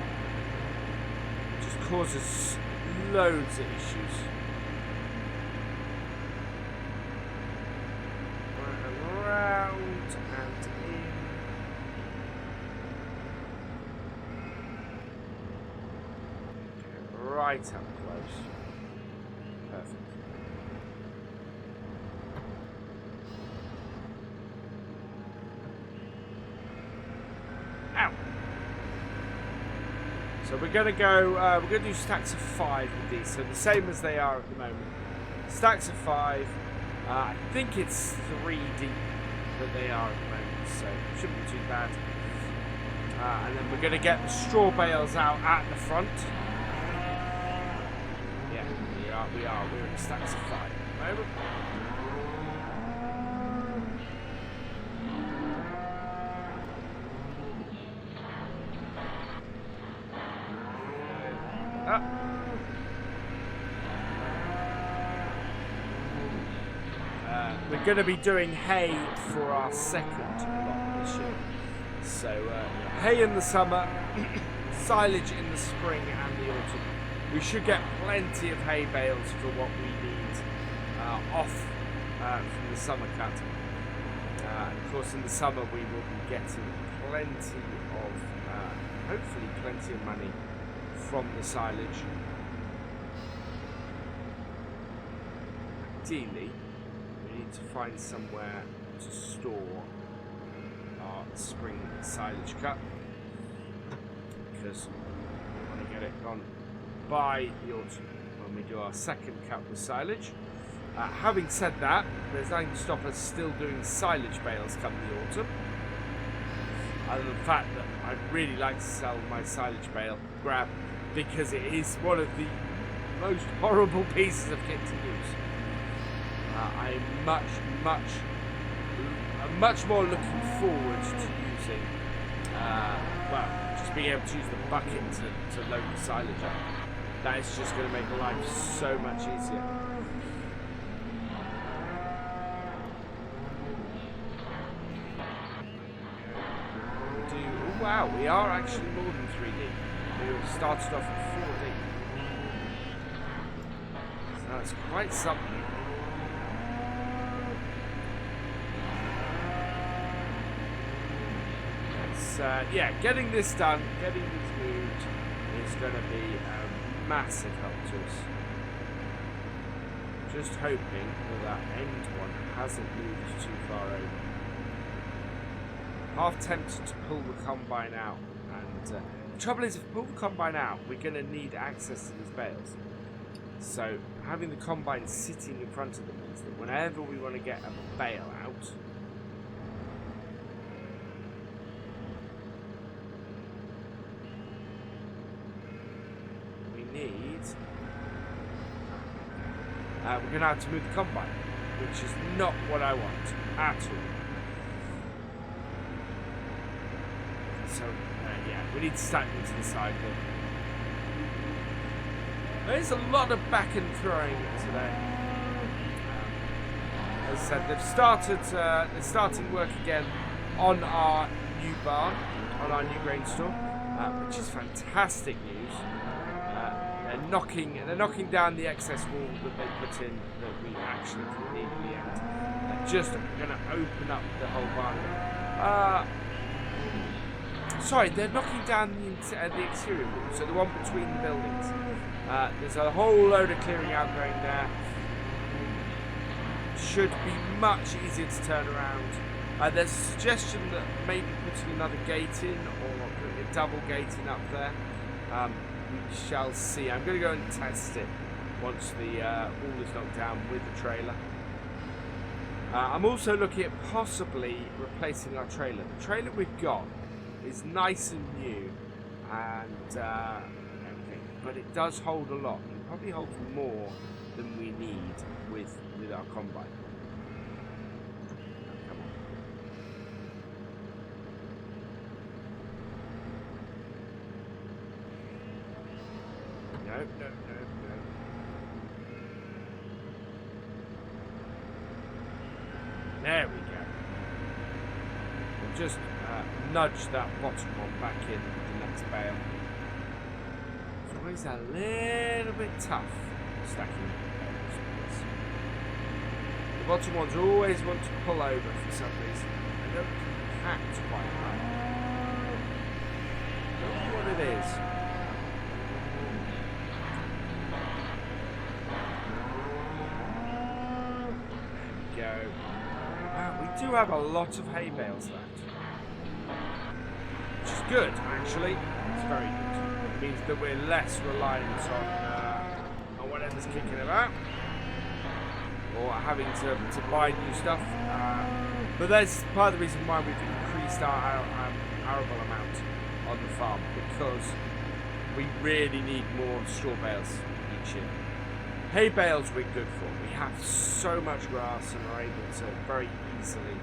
It just causes loads of issues. Around and in. Right up close. Perfect. Ow. So we're gonna go. We're gonna do stacks of 5 with these. So the same as they are at the moment. Stacks of 5. I think it's 3 deep that they are at the moment, so it shouldn't be too bad. And then we're going to get the straw bales out at the front. Yeah, we are. We're in stacks of 5 at the moment. we're going to be doing hay for our second lot this year. So hay in the summer, silage in the spring and the autumn. We should get plenty of hay bales for what we need off from the summer cut. And of course in the summer we will be getting plenty of, hopefully plenty of money from the silage. Ideally, we need to find somewhere to store our spring silage cut, because we want to get it gone by the autumn when we do our second cut with silage. Having said that, there's nothing to stop us still doing silage bales come the autumn. Other than the fact that I'd really like to sell my silage bale grab, because it is one of the most horrible pieces of kit to use. I'm much more looking forward to using, well, just being able to use the bucket to load the silage up. That is just going to make life so much easier. Wow, we are actually more than 3D. We started off at 4D. So that's quite something. Yeah, getting this done, getting this moved is going to be a massive help to us. Just hoping that end one hasn't moved too far over. Half tempted to pull the combine out, and the trouble is, if we pull the combine out, we're going to need access to these bales. So having the combine sitting in front of them means that whenever we want to get a bale out, we're going to have to move the combine, which is not what I want at all. So, yeah, we need to stack them to the side here. There's a lot of back and throwing today. As I said, they're starting work again on our new barn, on our new grain store, which is fantastic news. They're knocking down the excess wall that they put in that we actually didn't need in the end. They're just going to open up the whole barn. Sorry, they're knocking down the exterior wall, so the one between the buildings. There's a whole load of clearing out going there. Should be much easier to turn around. There's a suggestion that maybe putting another gate in, or putting a double gate in up there. We shall see. I'm going to go and test it once the wall is knocked down with the trailer. I'm also looking at possibly replacing our trailer. The trailer we've got is nice and new, and okay, but it does hold a lot. It probably holds more than we need with our combine. No. There we go. We'll just nudge that bottom one back in the next bale. It's always a little bit tough stacking bales like this. The bottom ones always want to pull over for some reason. They don't compact quite right. I don't know what it is. We do have a lot of hay bales left, which is good, actually. It's very good. It means that we're less reliant on whatever's kicking about, or having to buy new stuff. But that's part of the reason why we've increased our arable amount on the farm, because we really need more straw bales each year. Hay bales we're good for. We have so much grass and are able to very easily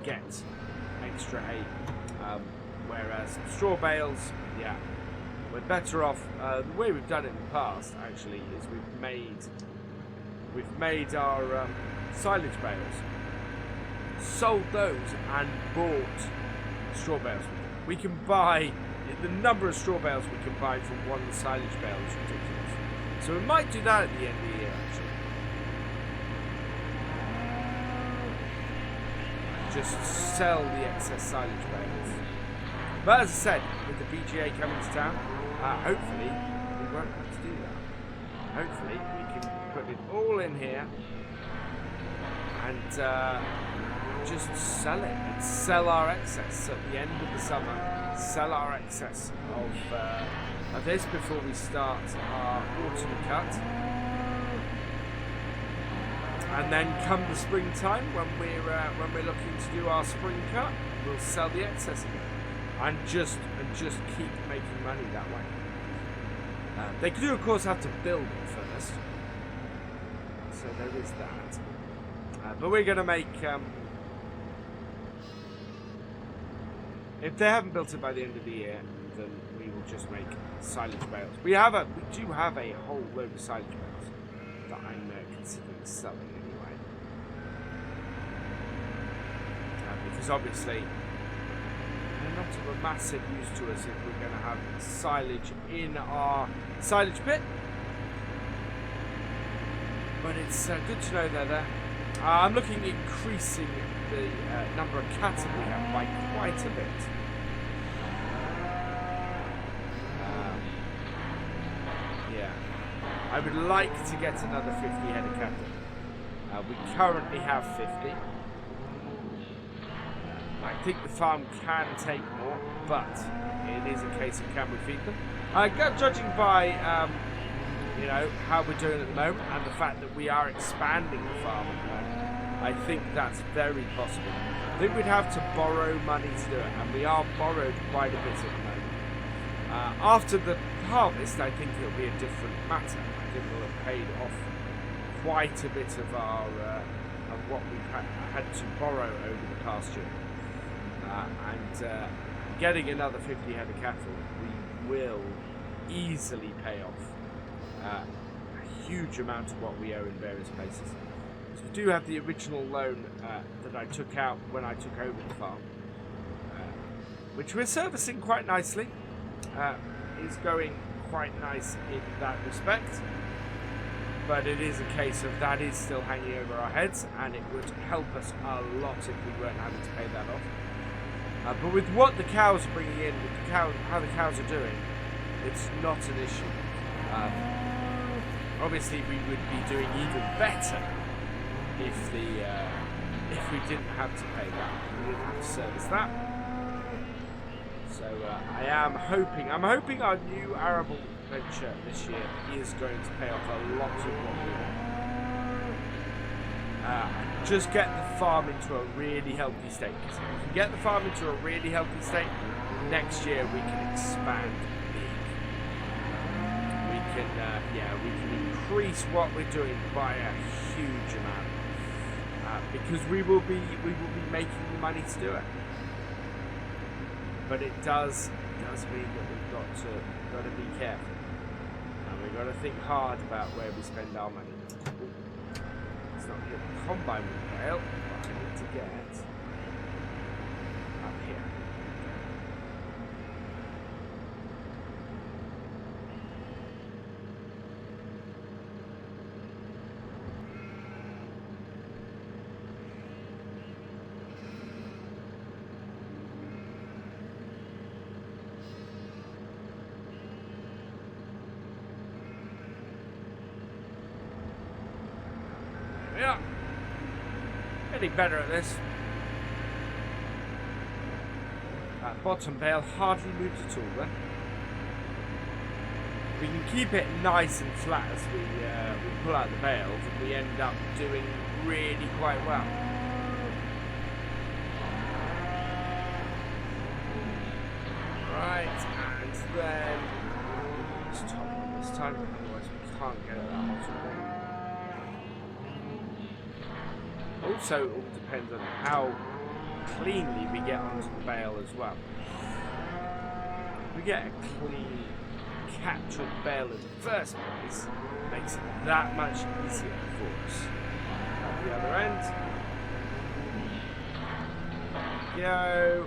get extra hay. Whereas straw bales, yeah, we're better off. The way we've done it in the past, actually, is we've made our silage bales, sold those, and bought straw bales. We can buy, the number of straw bales we can buy from one silage bale is ridiculous. So we might do that at the end of the year, actually. Just sell the excess silage bales. But as I said, with the BGA coming to town, hopefully we won't have to do that. Hopefully we can put it all in here and just sell it and sell our excess at the end of the summer. Sell our excess of this before we start our autumn cut. And then come the springtime, when we're looking to do our spring cut, we'll sell the excess again, and just keep making money that way. They do, of course, have to build it first, so there is that. But we're going to make. If they haven't built it by the end of the year, then we will just make silage bales. We do have a whole load of silage bales that I'm considering selling anyway. Because obviously they're not of a massive use to us if we're going to have silage in our silage pit. But it's good to know they're there. I'm looking at increasing the number of cattle we have by quite a bit. Yeah, I would like to get another 50 head of cattle. We currently have 50. I think the farm can take more, but it is a case of can we feed them. Judging by you know, how we're doing at the moment and the fact that we are expanding the farm at the moment, I think that's very possible. I think we'd have to borrow money to do it, and we are borrowed quite a bit at the moment. After the harvest, I think it'll be a different matter. I think we'll have paid off quite a bit of our of what we've had to borrow over the past year. And getting another 50 head of cattle, we will easily pay off a huge amount of what we owe in various places. So we do have the original loan that I took out when I took over the farm, which we're servicing quite nicely. Is going quite nice in that respect, but it is a case of that is still hanging over our heads, and it would help us a lot if we weren't having to pay that off. But with what the cows are bringing in, with the how the cows are doing, it's not an issue. Obviously, we would be doing even better if we didn't have to pay that. We didn't have to service that. So I'm hoping our new arable venture this year is going to pay off a lot of what we want. Just get the farm into a really healthy state. If we can get the farm into a really healthy state, next year we can expand big. We can increase what we're doing by a huge amount, because we will be making the money to do it. But it does mean that we've got to be careful, and we've got to think hard about where we spend our money. It's not get the combine with the rail, but I need to get up here. Yeah, getting better at this. That bottom bale hardly moves at all then. We can keep it nice and flat as we pull out the bales, and we end up doing really quite well. Right, and then let's top on this time, otherwise we can't get it that bottom bale. Also, it all depends on how cleanly we get onto the bale as well. If we get a clean captured bale in the first place, it makes it that much easier for us. the other end. Go.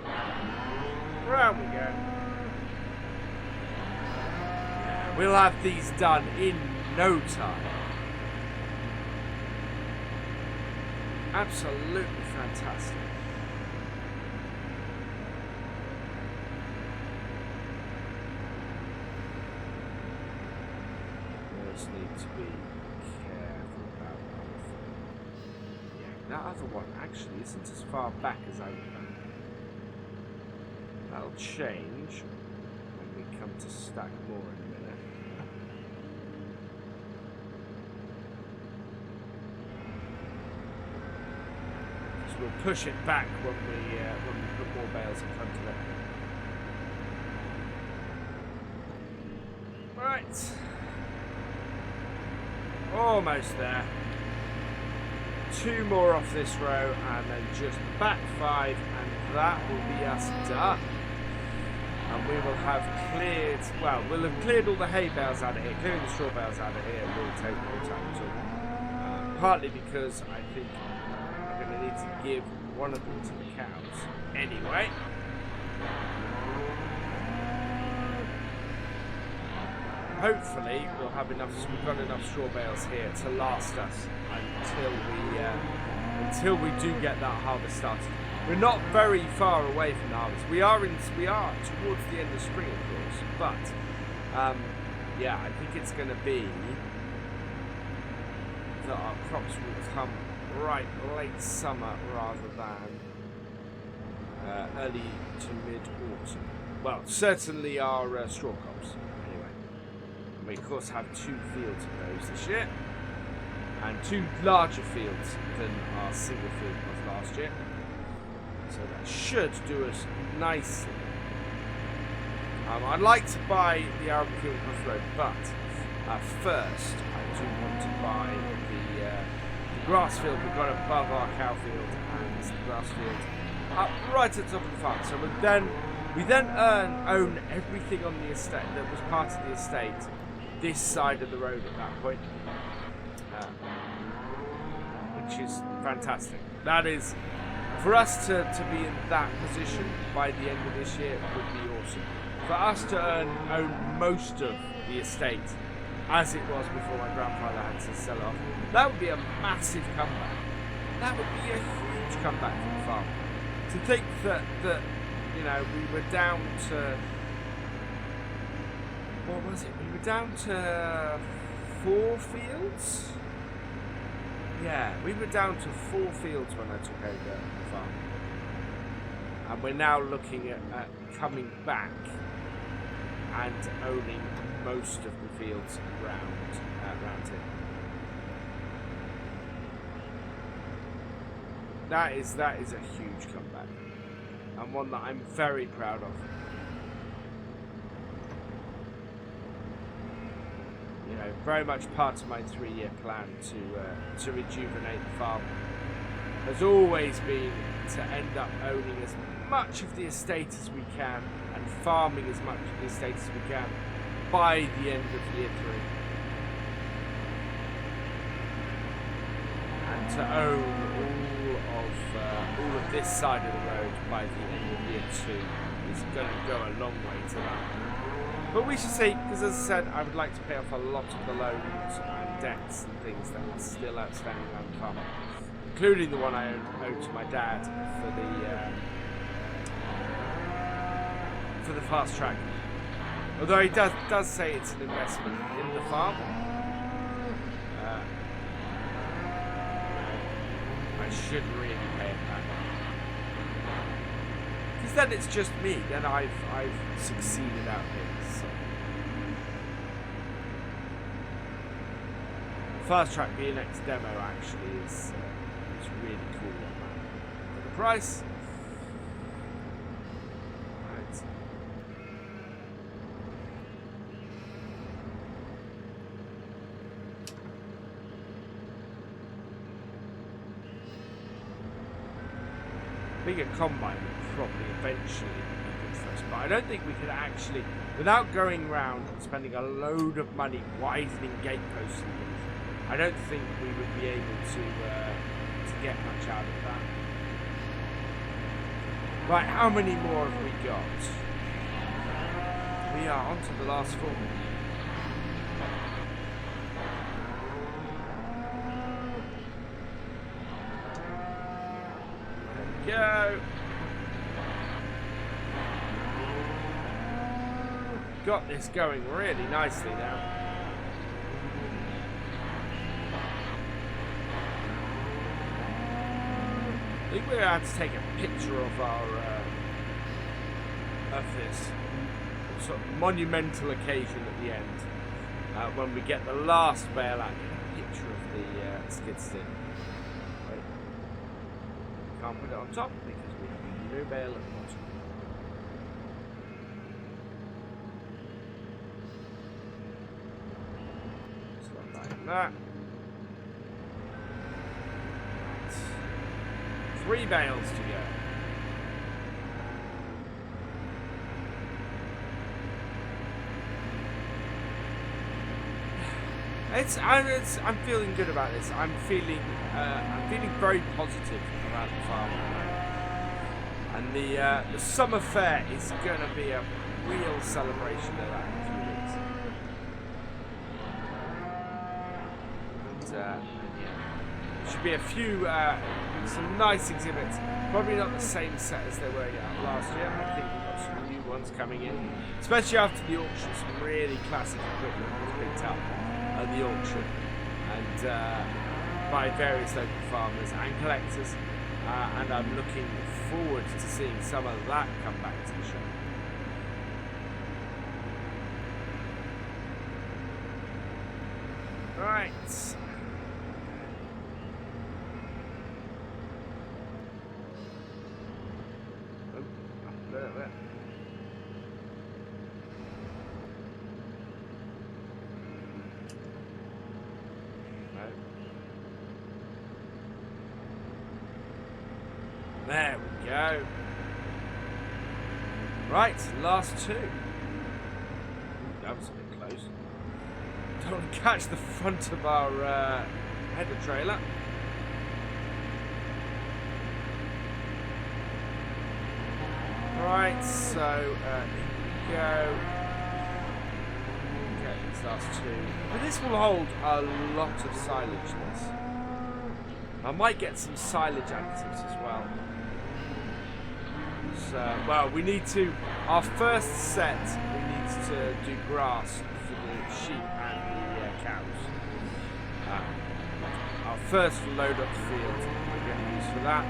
Round we go. We'll have these done in no time. Absolutely fantastic. We just need to be careful about that. Yeah, that other one actually isn't as far back as I would think. That'll change when we come to stack more in a minute. So we'll push it back when we put more bales in front of it. Right. Almost there. 2 more off this row and then just back 5 and that will be us done. And we will have cleared, well, we'll have cleared all the hay bales out of here. Clearing the straw bales out of here will take no time at all. Partly because I think I'm going to need to give one of them to the cows. Anyway. Hopefully we'll have enough, we've got enough straw bales here to last us until we do get that harvest started. We're not very far away from the harvest. We are towards the end of spring, of course, but yeah, I think it's going to be that our crops will come right late summer rather than early to mid autumn. Well, certainly our straw crops. Anyway, we of course have 2 fields of those this year, and 2 larger fields than our single field was last year. So that should do us nicely. I'd like to buy the ArkAngil road, but first I do want to buy the grass field we've got above our cow field and the grass field up right at the top of the farm. So we then own everything on the estate that was part of the estate this side of the road at that point, which is fantastic. That is. For us to be in that position by the end of this year would be awesome. For us to own most of the estate as it was before my grandfather had to sell off, that would be a massive comeback. That would be a huge comeback for the farm. To think that you know, we were down to, what was it? We were down to 4 fields? Yeah, we were down to 4 fields when I took over the farm. And we're now looking at coming back and owning most of the fields around here. That is a huge comeback. And one that I'm very proud of. You know, very much part of my 3-year plan to rejuvenate the farm has always been to end up owning as much of the estate as we can and farming as much of the estate as we can by the end of year 3. And to own all of this side of the road by the end of year 2 is going to go a long way to that. But we should see, because as I said, I would like to pay off a lot of the loans and debts and things that are still outstanding on the farm, including the one I owe to my dad for the fast track. Although he does say it's an investment in the farm, I should really pay it back. Because then it's just me. Then I've succeeded out here. So. Fast track BLX demo actually is really cool on that. For the price. Right. I think a combine would probably eventually be good for us, but I don't think we could actually, without going around and spending a load of money widening gate posts and things, I don't think we would be able to get much out of that. Right, how many more have we got? We are on to the last 4. There we go. Got this going really nicely now. I think we're going to take a picture of our of this sort of monumental occasion at the end when we get the last bale out. Get a picture of the skid steer. Wait. Can't put it on top because we have no bale at the bottom. That. 3 bales to go. I'm feeling good about this. I'm feeling very positive about the farm, and the summer fair is going to be a real celebration of that. Should be a few some nice exhibits. Probably not the same set as they were last year. I think we've got some new ones coming in, especially after the auction. Some really classic equipment was picked up at the auction and by various local farmers and collectors, and I'm looking forward to seeing some of that come back to the show. Right. There we go. Right, last 2. That was a bit close. Don't want to catch the front of our header trailer. Right, so here we go. Okay, these last 2. But this will hold a lot of silage, this. I might get some silage additives as well. So, well, we need to, our first set, we need to do grass for the sheep and the cows. Our first load up the field we're going to use for that.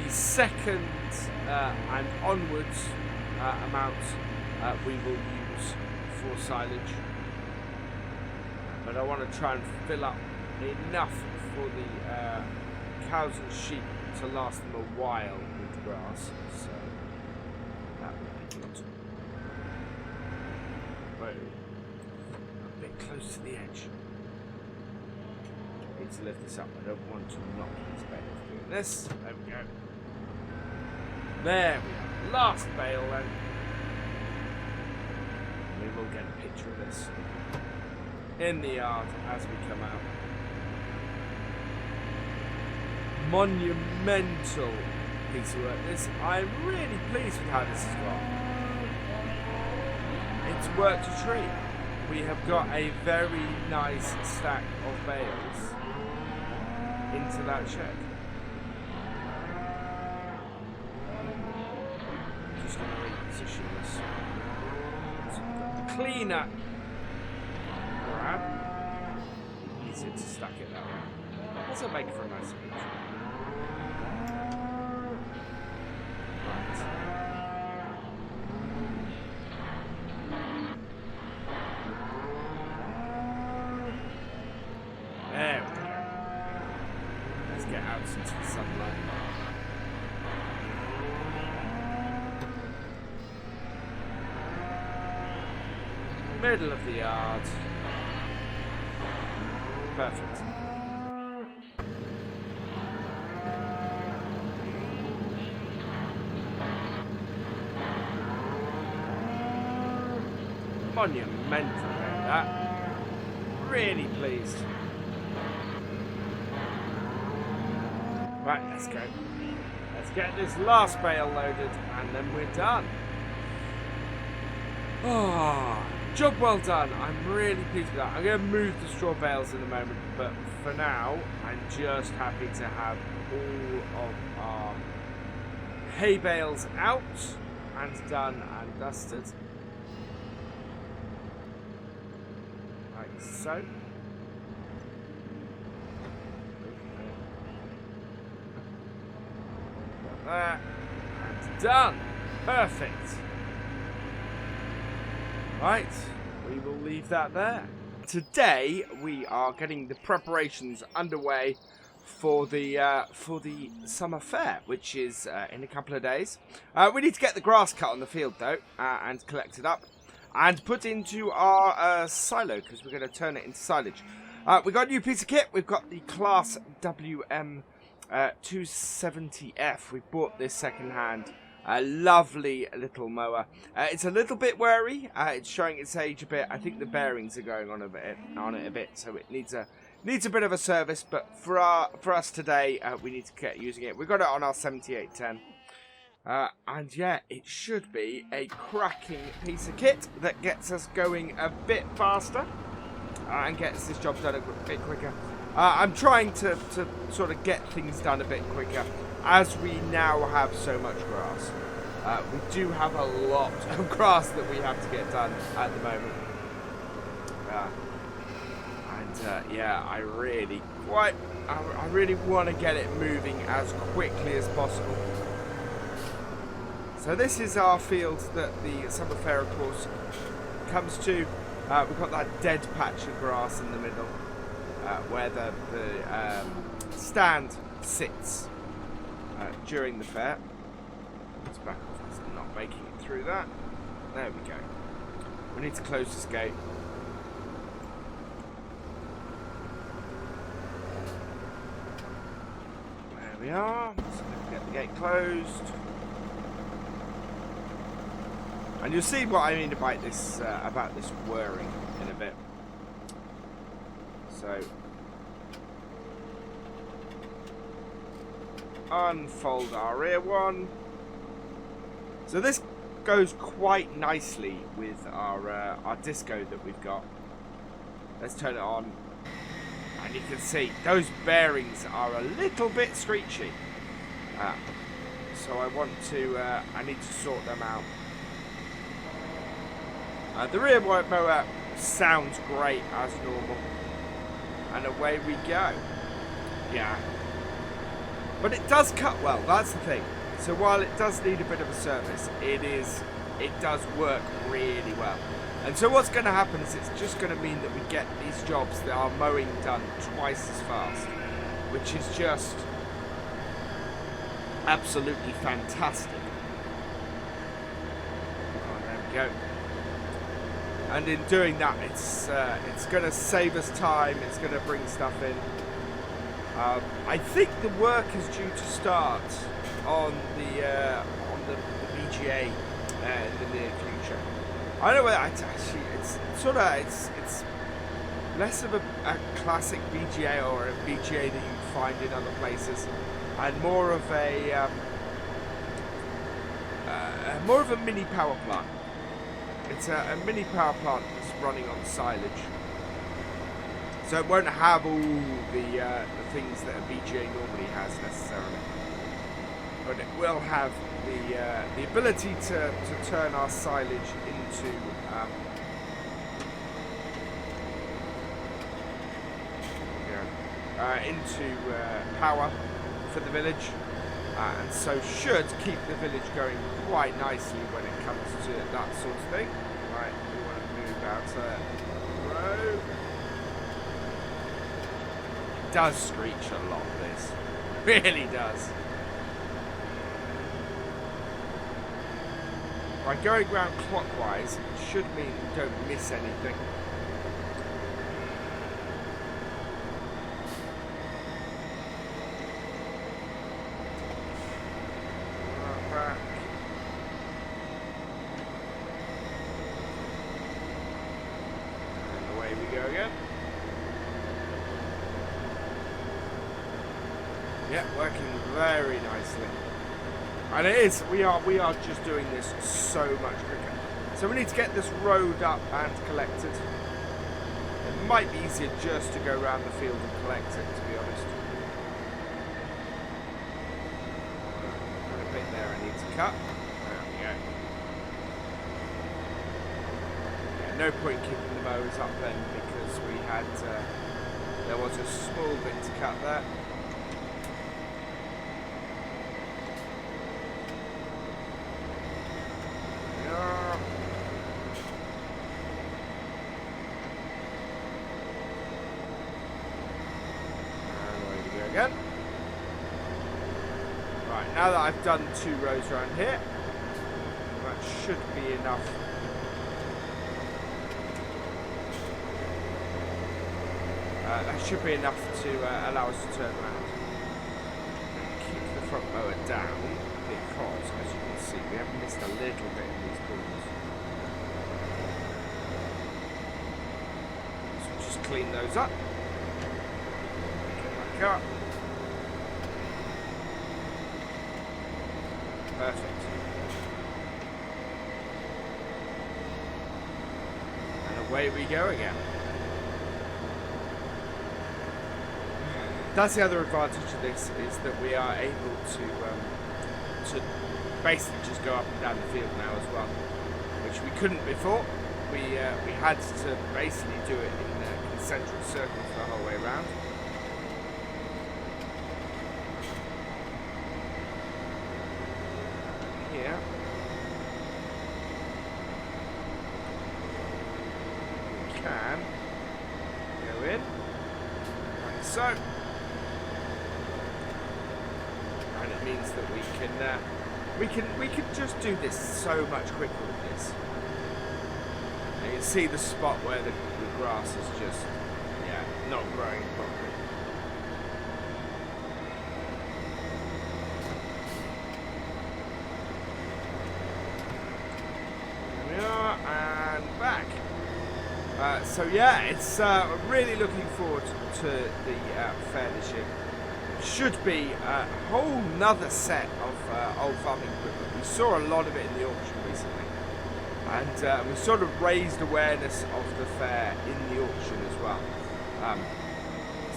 The second and onwards amount we will use for silage. But I want to try and fill up enough for the cows and sheep to last them a while with the grass. So that would be good. Whoa. A bit close to the edge. I need to lift this up. I don't want to knock this bale doing this. There we go. There we are. Last bale then. We will get a picture of this in the yard as we come out. Monumental piece of work. I'm really pleased with how this has gone. It's worked a treat. We have got a very nice stack of bales into that shed. Just going to reposition this. So we've got the cleaner grab. Easier to stack it that way. Also make for a nice picture. There we go. Let's get out into the sunlight. Middle of the yard. Perfect. Monumental, that. Really pleased. Right, let's go. Let's get this last bale loaded, and then we're done. Oh, job well done. I'm really pleased with that. I'm going to move the straw bales in a moment, but for now, I'm just happy to have all of our hay bales out and done and dusted. Like so. There, and done. Perfect. Right, we will leave that there. Today we are getting the preparations underway for the summer fair, which is in a couple of days. We need to get the grass cut on the field though, and collected up, and put into our silo because we're going to turn it into silage. We got a new piece of kit. We've got the Class WM 270F. We bought this second hand. A lovely little mower. It's a little bit weary. It's showing its age a bit. I think the bearings are going on it a bit, so it needs a bit of a service. But for us today, we need to get using it. We got it on our 7810, and yeah, it should be a cracking piece of kit that gets us going a bit faster and gets this job done a bit quicker. I'm trying to sort of get things done a bit quicker, as we now have so much grass. We do have a lot of grass that we have to get done at the moment. Yeah, I really want to get it moving as quickly as possible. So this is our field that the summer fair, of course, comes to. We've got that dead patch of grass in the middle, where the stand sits during the fair. Let's back off because I'm not making it through that. There we go. We need to close this gate. There we are. So get the gate closed. And you'll see what I mean about this whirring in a bit. So unfold our rear one. So this goes quite nicely with our disco that we've got. Let's turn it on, and you can see those bearings are a little bit screechy. So I need to sort them out. The rear mower sounds great as normal, and away we go. Yeah. But it does cut well, that's the thing. So while it does need a bit of a service, it does work really well. And so what's going to happen is it's just going to mean that we get these jobs that are mowing done twice as fast, which is just absolutely fantastic. Oh, there we go. And in doing that, it's going to save us time. It's going to bring stuff in. I think the work is due to start on the BGA in the near future. I don't know whether it's less of a classic BGA or a BGA that you find in other places, and more of a mini power plant. It's a mini power plant that's running on silage. So it won't have all the things that a BGA normally has necessarily, but it will have the ability to turn our silage into power for the village, and so should keep the village going quite nicely when it comes to that sort of thing. Right, we want to move out to the road. Does screech a lot, this really does. By going round clockwise should mean you don't miss anything. Back. And away we go again. Yeah, working very nicely. And it is, we are just doing this so much quicker. So we need to get this road up and collected. It might be easier just to go around the field and collect it, to be honest. Got a bit there I need to cut. There we go. Yeah, no point keeping the mowers up then because we had, there was a small bit to cut there. Again. Right, now that I've done 2 rows around here, that should be enough. That should be enough to allow us to turn around. And keep the front mower down because, as you can see, we have missed a little bit in these corners. So just clean those up. Get back up. Perfect. And away we go again. That's the other advantage of this, is that we are able to basically just go up and down the field now as well, which we couldn't before. We had to basically do it in concentric circles the whole way around. Here. We can go in, like so, and it means that we can just do this so much quicker with this. And you can see the spot where the grass is just not growing properly. And back. So yeah, it's really looking forward to the fair this year. Should be a whole nother set of old farming equipment. We saw a lot of it in the auction recently, and we sort of raised awareness of the fair in the auction as well.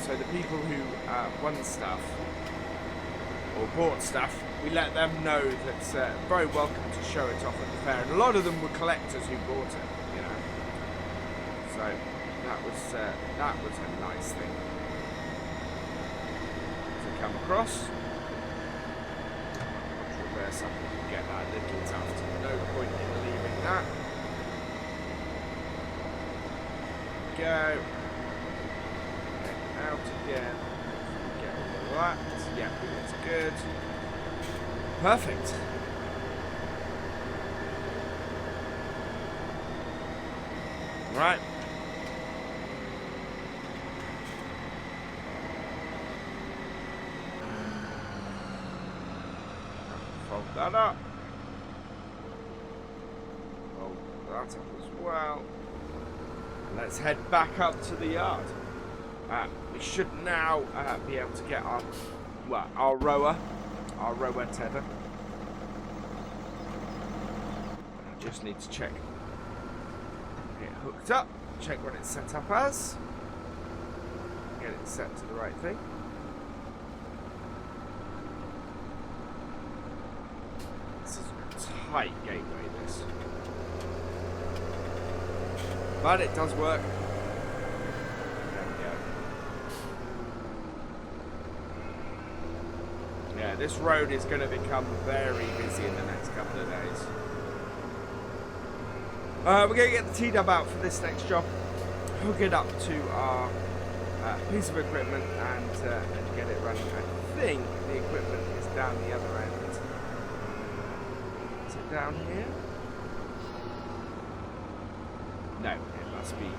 So the people who won stuff or bought stuff, we let them know that very welcome to show it off at the fair, and a lot of them were collectors who bought it, you know. So that was a nice thing to come across. Reverse up and get that little tuft. No point in leaving that. Go. Get out again. Get all that. Yeah, that's good. Perfect. Right. Fold that up. Fold that up as well. Let's head back up to the yard. We should now be able to get our rower tether. I just need to check it hooked up, check what it's set up as, get it set to the right thing. This is a tight gateway, this, but it does work. Yeah, this road is going to become very busy in the next couple of days. We're going to get the T-dub out for this next job, hook it up to our piece of equipment and get it running. I think the equipment is down the other end. Is it down here? No, it must be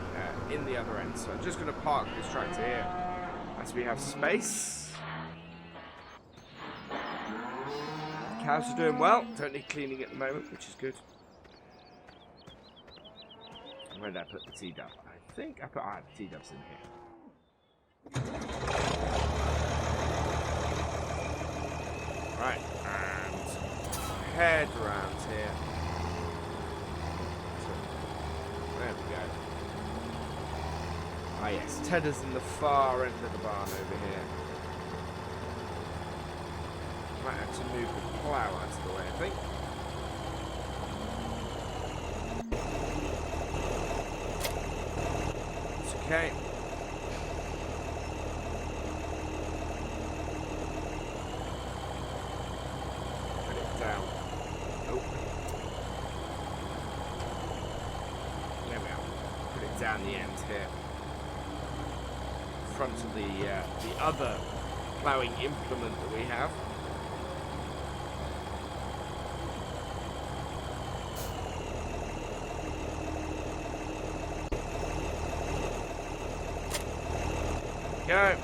in the other end. So I'm just going to park this tractor here as we have space. Cows are doing well. Don't need cleaning at the moment, which is good. Where did I put the T-dub? I think I had the T-dubs in here. head around here. There we go. Ah yes, Tedder's in the far end of the barn over here. Might have to move the plough out of the way, I think. It's okay. Put it down. Oh. There we are. Put it down the end here. In front of the other ploughing implement that we have. Go.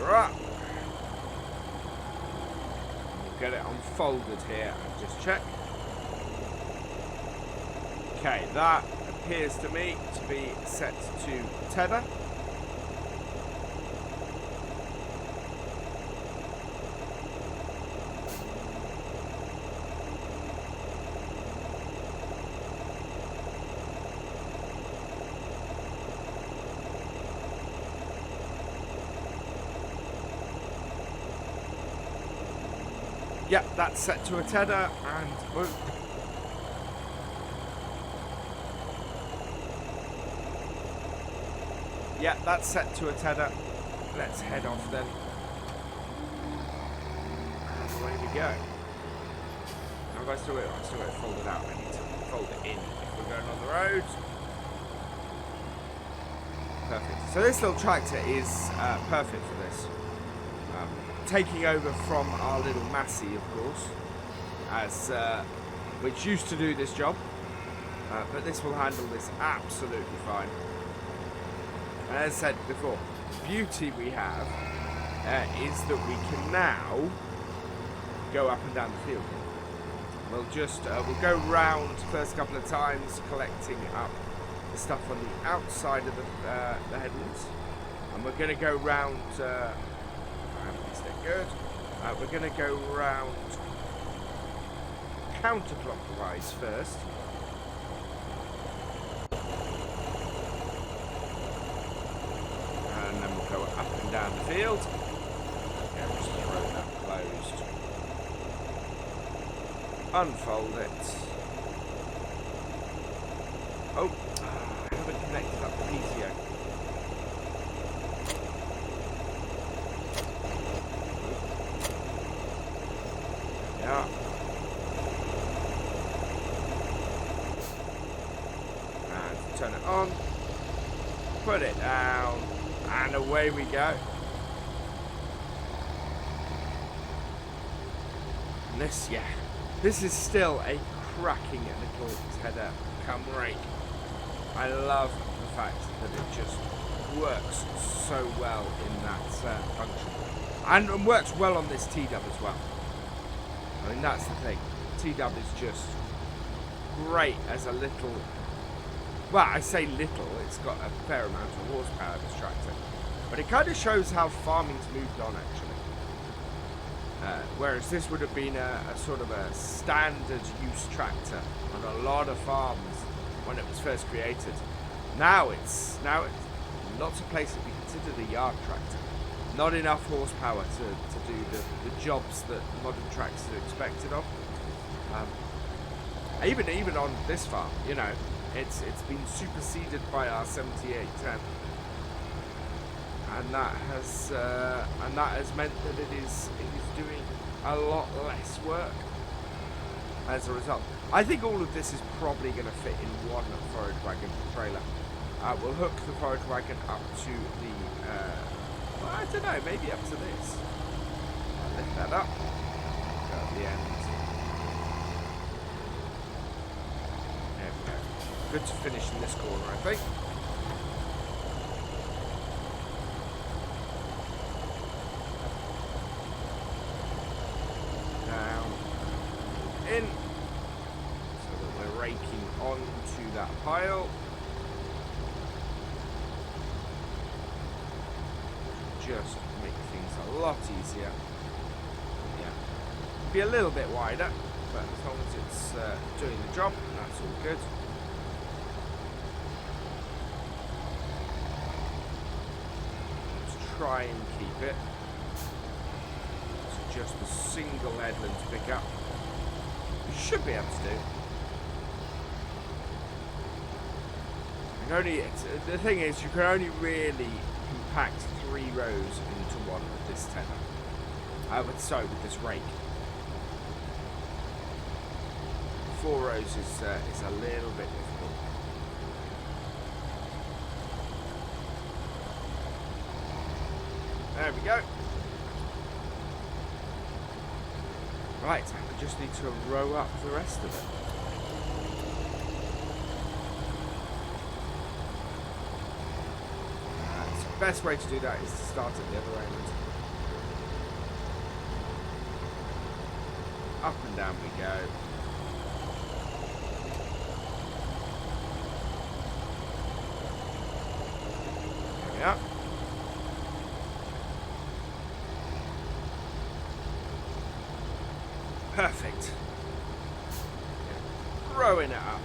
Up. We'll get it unfolded here and just check. Okay, that appears to me to be set to tether. Yep, that's set to a tether, and whoa. Yeah, that's set to a tether. Let's head off then. And away we go. Now have I still got it folded out. I need to fold it in if we're going on the road. Perfect. So this little tractor is perfect for this. Taking over from our little Massey, of course, as which used to do this job, but this will handle this absolutely fine. And as I said before, the beauty we have is that we can now go up and down the field. We'll just we'll go round first couple of times, collecting up the stuff on the outside of the headlands, and we're going to go round. Good. We're going to go round counterclockwise first. And then we'll go up and down the field. Okay, we'll just throw that closed. Unfold it. Oh, I haven't connected up the PTO. Yeah. And turn it on, put it down, and away we go. And this is still a cracking little tether come rake. I love the fact that it just works so well in that function, and works well on this T-dub as well. I mean, that's the thing. T-dub is just great as a little... Well, I say little. It's got a fair amount of horsepower, this tractor. But it kind of shows how farming's moved on, actually. Whereas this would have been a sort of a standard use tractor on a lot of farms when it was first created. Now it's lots of places we consider the yard tractor. Not enough horsepower to do the jobs that modern tractors are expected of. Even on this farm, you know, it's been superseded by our 7810, and that has meant that it is doing a lot less work as a result. I think all of this is probably going to fit in one forage wagon trailer. We'll hook the forage wagon up to the well, I don't know, maybe up to this. I'll lift that up. Go at the end. There we go. Good to finish in this corner, I think. onto that pile. Just make things a lot easier. Yeah, be a little bit wider, but as long as it's doing the job, that's all good. Let's try and keep it to just a single headland to pick up. We should be able to do. The thing is, you can only really compact 3 rows into one with this tenor. With this rake. 4 rows is a little bit difficult. There we go. Right, we just need to row up the rest of it. The best way to do that is to start at the other end. Up and down we go. There we are. Perfect. Rowing it up.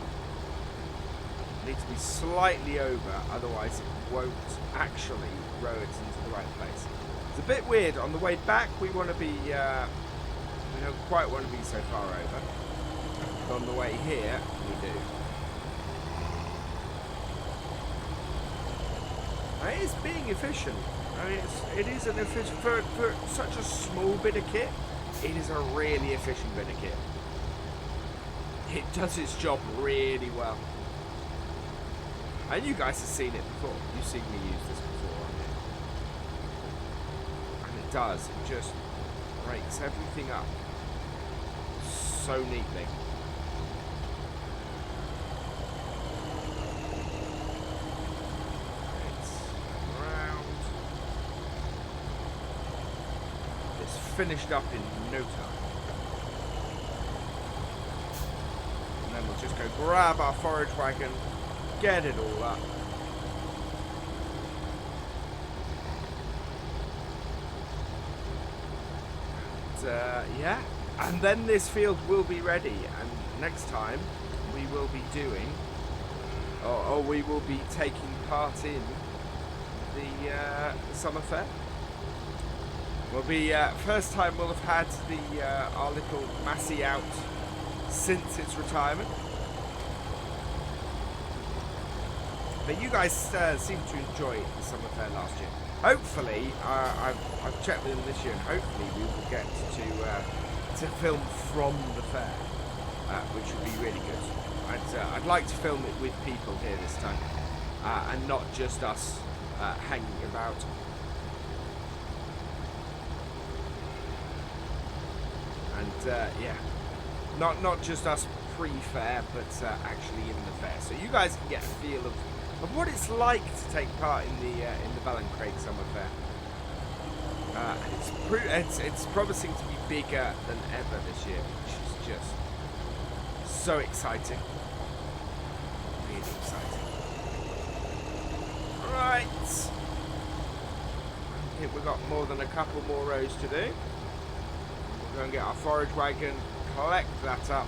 Need to be slightly over, otherwise it won't actually row it into the right place. It's a bit weird. On the way back, we want to be, we don't quite want to be so far over. But on the way here, we do. It is being efficient. I mean, it is an efficient for such a small bit of kit. It is a really efficient bit of kit. It does its job really well. And you guys have seen it before. You've seen me use this before on it. And it does. It just breaks everything up so neatly. Finished up in no time. And then we'll just go grab our forage wagon, get it all up. And, yeah, and then this field will be ready, and next time we will be doing, or we will be taking part in the summer fair. Will be first time we'll have had the our little Massey out since its retirement. But you guys seem to enjoy the summer fair last year. Hopefully, I've checked with them this year, and hopefully we will get to film from the fair, which would be really good. I'd like to film it with people here this time, and not just us hanging about. And yeah, not just us pre-fair, but actually in the fair, so you guys can get a feel of what it's like to take part in the BallinCraig Summer Fair. It's promising to be bigger than ever this year, which is just so exciting, really exciting. Right, I think we've got more than a couple more rows to do. Go and get our forage wagon, collect that up.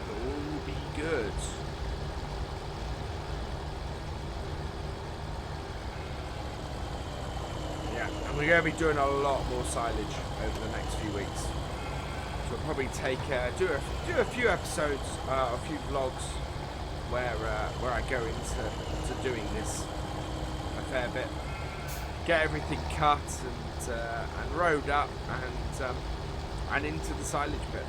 It'll all be good. Yeah, and we're going to be doing a lot more silage over the next few weeks. So we'll probably take do a few episodes, a few vlogs where I go into doing this a fair bit, get everything cut and rowed up and into the silage pit,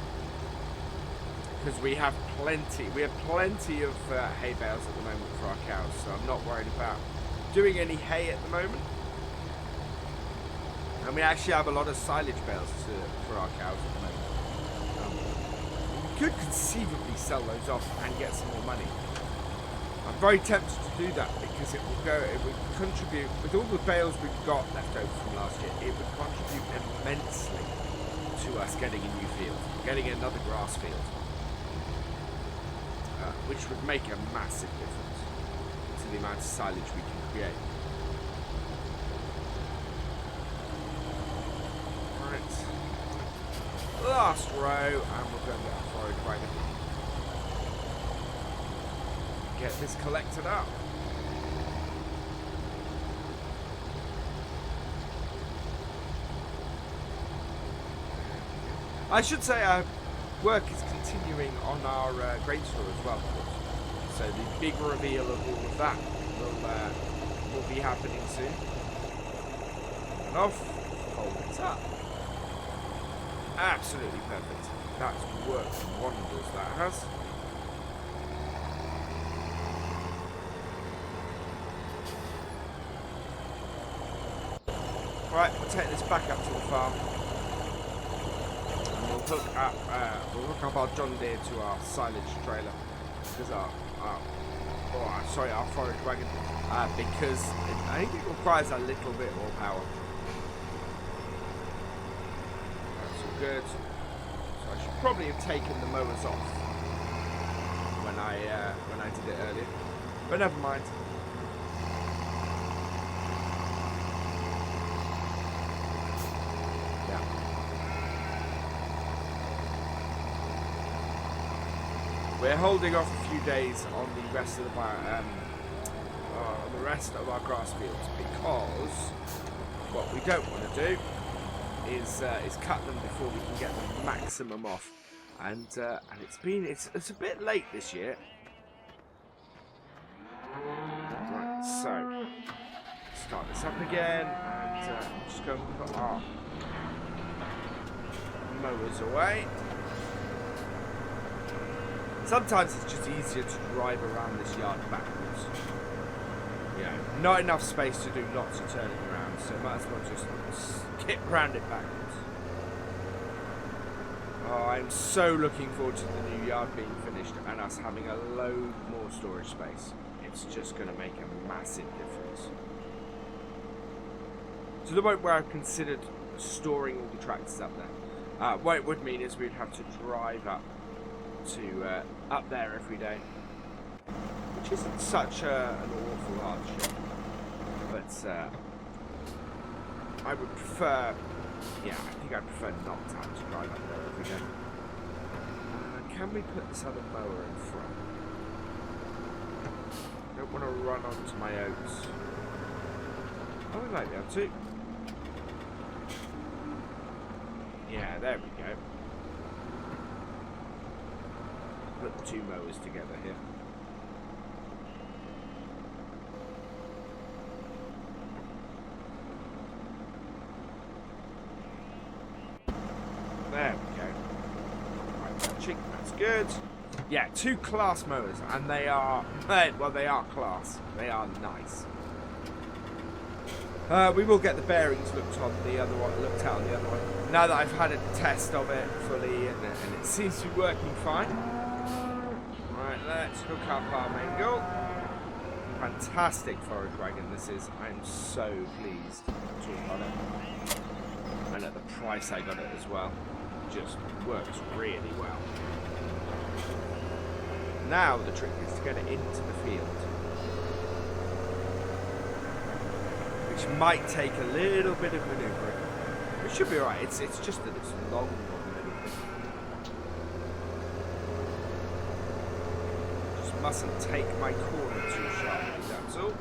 because we have plenty of hay bales at the moment for our cows, so I'm not worried about doing any hay at the moment. And we actually have a lot of silage bales for our cows at the moment. We could conceivably sell those off and get some more money. I'm very tempted to do that, because it would contribute, with all the bales we've got left over from last year, it would contribute immensely to us getting a new field, getting another grass field, which would make a massive difference to the amount of silage we can create. Right, last row, and we're going to get our forage wagon. Get this collected up. I should say our work is continuing on our grain store as well, of course. So the big reveal of all of that will be happening soon. And off, hold it up. Absolutely perfect. That's worked wonders, that has. Right, we'll take this back up to the farm. We'll hook up our John Deere to our silage trailer, because our forage wagon, because I think it requires a little bit more power. That's all good. So I should probably have taken the mowers off when I did it earlier, but never mind. We're holding off a few days on the rest of our grass fields because what we don't want to do is cut them before we can get the maximum off, and it's a bit late this year. Right, so start this up again, and just go and put our mowers away. Sometimes it's just easier to drive around this yard backwards. You know, not enough space to do lots of turning around, so might as well just skip around it backwards. Oh, I'm so looking forward to the new yard being finished and us having a load more storage space. It's just going to make a massive difference. To the point where I've considered storing all the tractors up there. What it would mean is we'd have to drive up to up there every day, which isn't such an awful hardship, but I would prefer, I think I'd prefer not to have to drive up there every day. Can we put this other mower in front? I don't want to run onto my oats. Oh, we might be able to. Yeah, there we go. Put the two mowers together here. There we go. Right, touching, that's good. Yeah, two class mowers, and they are, well, they are class. They are nice. We will get the bearings looked at on the other one. Now that I've had a test of it fully, and it seems to be working fine. Right, let's hook up ArkAngil. Fantastic forage wagon this is. I'm so pleased to have got it. And at the price I got it as well. Just works really well. Now the trick is to get it into the field. Which might take a little bit of manoeuvring. It should be alright, it's just that it's long a little bit. Just mustn't take my corner too sharply, that's all.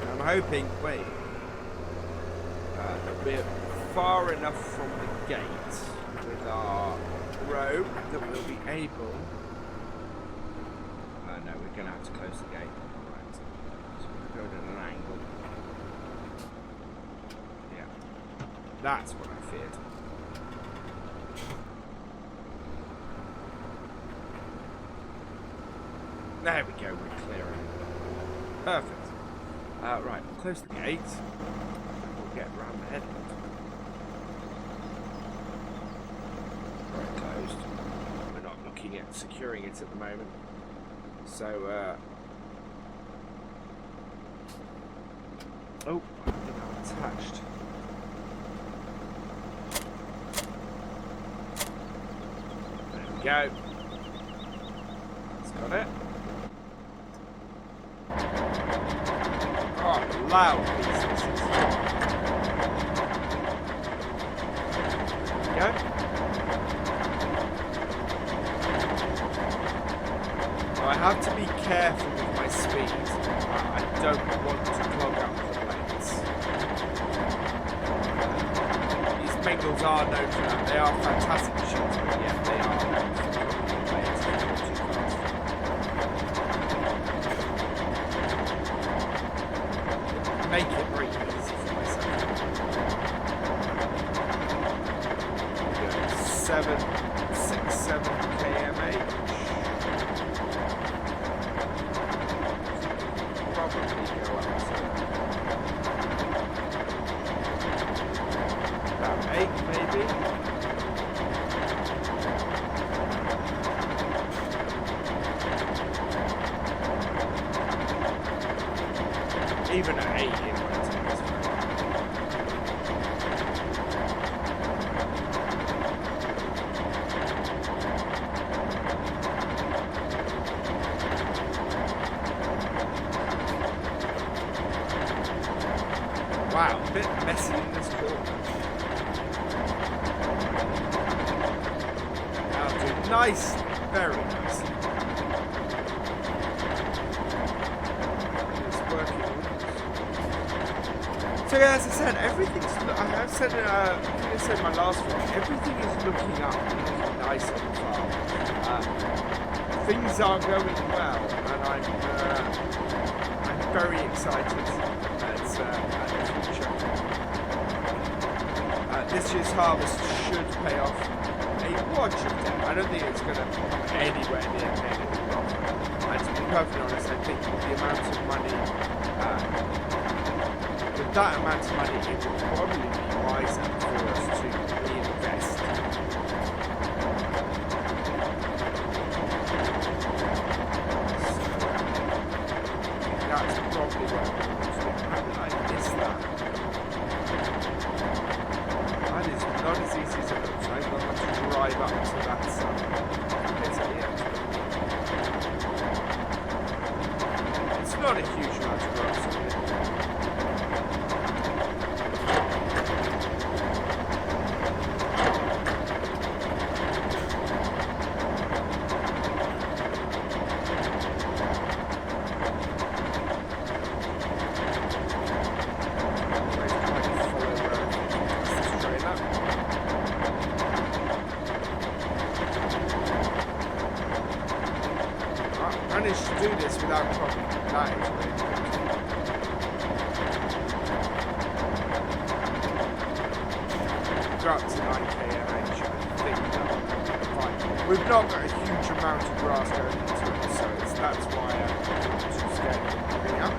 And I'm hoping, that we're far enough from the gate with our row that we'll be able... no, we're going to have to close the gate. Right, so we're going at an angle. Yeah, that's what I feared. There we go, we're clearing. Perfect. Right, we'll close the gate. We'll get round the headland. Right, closed. We're not looking at securing it at the moment. So, oh, I think I'm attached. Go. It's got it. Oh, loud pieces. Go. I have to be careful with my speed. I don't want to clog up the lanes. These Bengals are known for that. They are fantastic shooters, but yeah, they are known for clogging the lanes if they're too fast. Make it very easy for myself. 7, 6, 7 kmh. Probably go up to about 8 maybe. Even at 8 it won't take us very long. Wow, a bit messy in this corner. That'll do nicely, very nicely. It's working. So yeah, as I said, everything's. I have said, I think I said in my last one, everything is looking up and looking nice on the farm. Things are going well, and I'm very excited at the future. This year's harvest should pay off a wad of debt. I don't think it's going to come anywhere near paying it off. And to be perfectly honest, I think with the amount of money, with that amount of money, it would probably be wiser for us to reinvest. That's probably what I'm going to do. How did I miss that? That is not as easy as it looks. I'm going to have to drive up to that side. It's at the end. It's not a huge amount of grass on it. Managed to do this without problem. That is really good. Go up to 9 kmh, I think that will be fine. We've not got a huge amount of grass going into it, so that's why I'm too scared of coming up.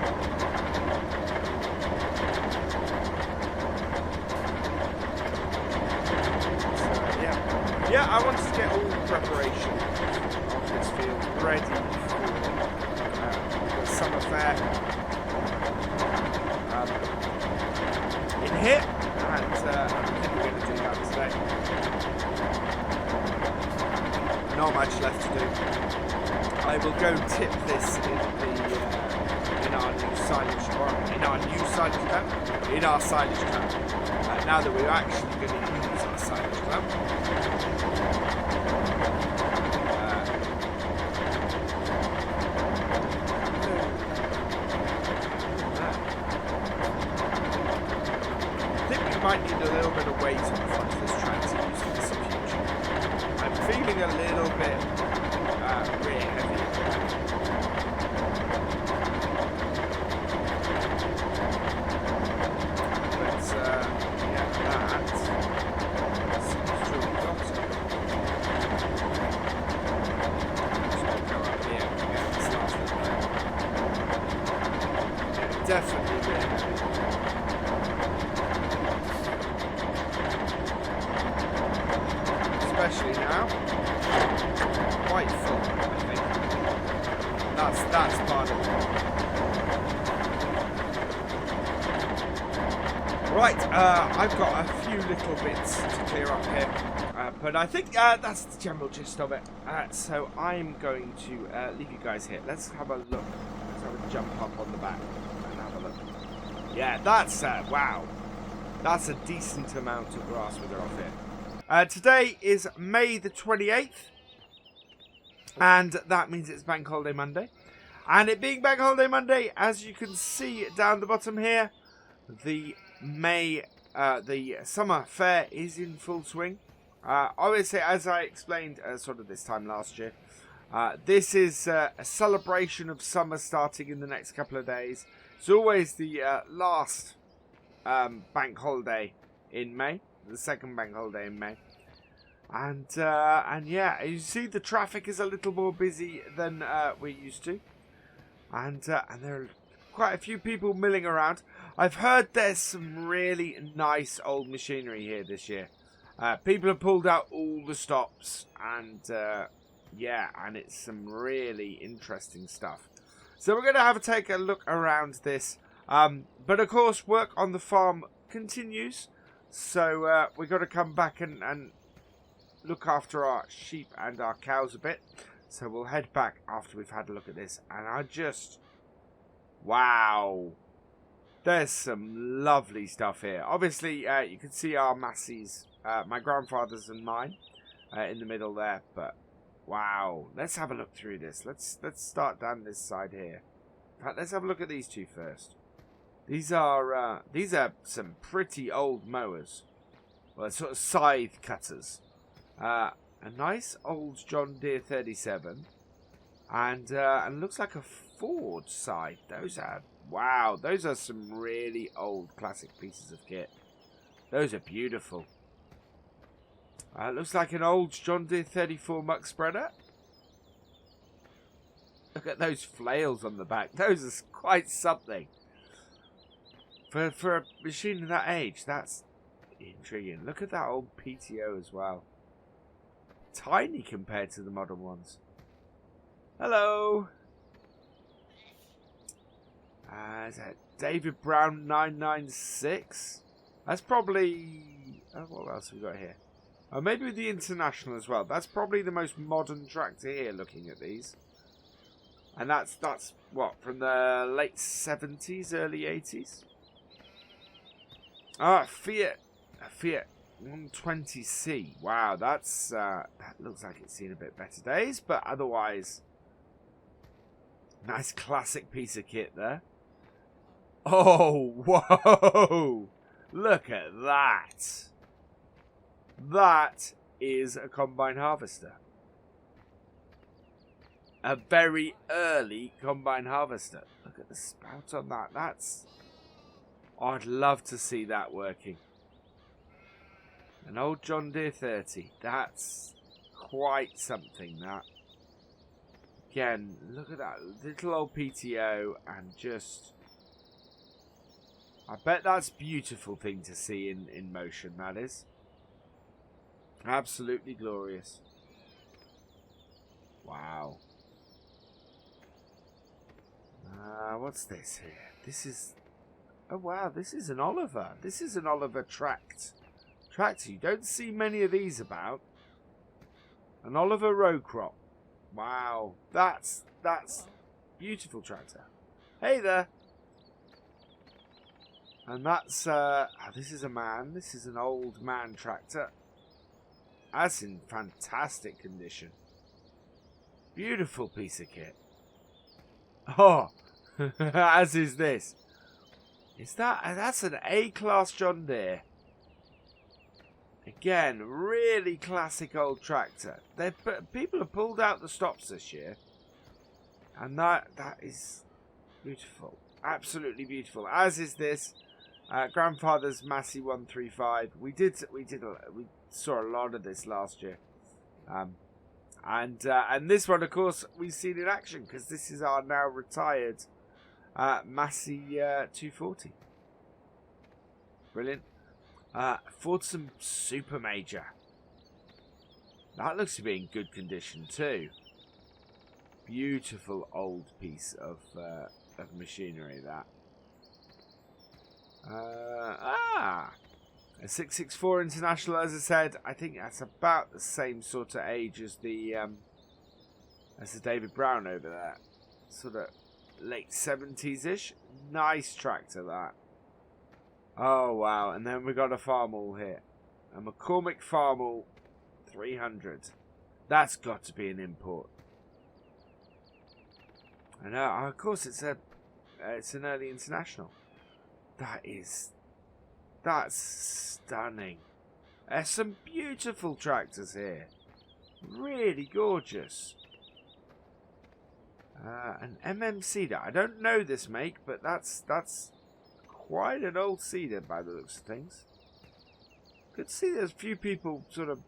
So yeah, I wanted to get all the preparation of this field ready summer fair in here, and I think we're going to do that today. Not much left to do. I will go tip this in our new silage clamp, now that we're actually going to use our silage clamp. Might need a little bit of weight on the front of this tractor to use this in future. I'm feeling a little bit rear heavy at the moment. But yeah, that seems to have got it. Just going to go up here and get this last little bit. Yeah, definitely rear heavy. Especially now, quite full, I think. That's part of the problem. Right, I've got a few little bits to clear up here, but I think that's the general gist of it. So I'm going to leave you guys here. Let's have a look. Let's have a jump up on the back and have a look. Yeah, that's wow. That's a decent amount of grass we've got off here. Today is May the 28th, and that means it's Bank Holiday Monday. And it being Bank Holiday Monday, as you can see down the bottom here, the summer fair is in full swing. Obviously, as I explained sort of this time last year, this is a celebration of summer starting in the next couple of days. It's always the last bank holiday in May, the second bank holiday in May. And yeah, you see the traffic is a little more busy than we're used to. And there are quite a few people milling around. I've heard there's some really nice old machinery here this year. People have pulled out all the stops, and yeah, and it's some really interesting stuff. So we're going to take a look around this. But of course, work on the farm continues. So we've got to come back and look after our sheep and our cows a bit. So we'll head back after we've had a look at this. And I just... wow. There's some lovely stuff here. Obviously, you can see our Massey's, my grandfather's and mine, in the middle there. But, wow. Let's have a look through this. Let's start down this side here. In fact, let's have a look at these two first. These are some pretty old mowers. Well, sort of scythe cutters. A nice old John Deere 37. And looks like a Ford scythe. Those are... wow, those are some really old classic pieces of kit. Those are beautiful. Looks like an old John Deere 34 muck spreader. Look at those flails on the back. Those are quite something. For a machine of that age, that's intriguing. Look at that old PTO as well. Tiny compared to the modern ones. Hello. Is that David Brown 996? That's probably... oh, what else have we got here? Oh, maybe the International as well. That's probably the most modern tractor here, looking at these. And that's what, from the late 70s, early 80s? Ah, Fiat 120C. Wow, that's that looks like it's seen a bit better days, but otherwise, nice classic piece of kit there. Oh, whoa! Look at that. That is a combine harvester. A very early combine harvester. Look at the spout on that. That's... I'd love to see that working. An old John Deere 30. That's quite something, that. Again, look at that little old PTO and just... I bet that's a beautiful thing to see in motion, that is. Absolutely glorious. Wow. What's this here? This is... oh wow, this is an Oliver. This is an Oliver tractor. You don't see many of these about. An Oliver row crop. Wow. That's beautiful tractor. Hey there. And that's this is a man. This is an old man tractor. That's in fantastic condition. Beautiful piece of kit. Oh, as is this. Is that's an A-class John Deere. Again, really classic old tractor. People have pulled out the stops this year, and that is beautiful, absolutely beautiful. As is this grandfather's Massey 135. We saw a lot of this last year, and this one, of course, we've seen in action because this is our now retired Massey 240. Brilliant. Fordson Super Major. That looks to be in good condition too. Beautiful old piece of machinery, that. A 664 International, as I said, I think that's about the same sort of age as the David Brown over there. Sort of late 70s-ish. Nice tractor, that. Oh, wow. And then we got a Farmall here. A McCormick Farmall 300. That's got to be an import. And of course it's an early International. That's stunning. There's some beautiful tractors here. Really gorgeous. An MM Cedar. I don't know this make, but that's quite an old Cedar by the looks of things. Good to see there's a few people sort of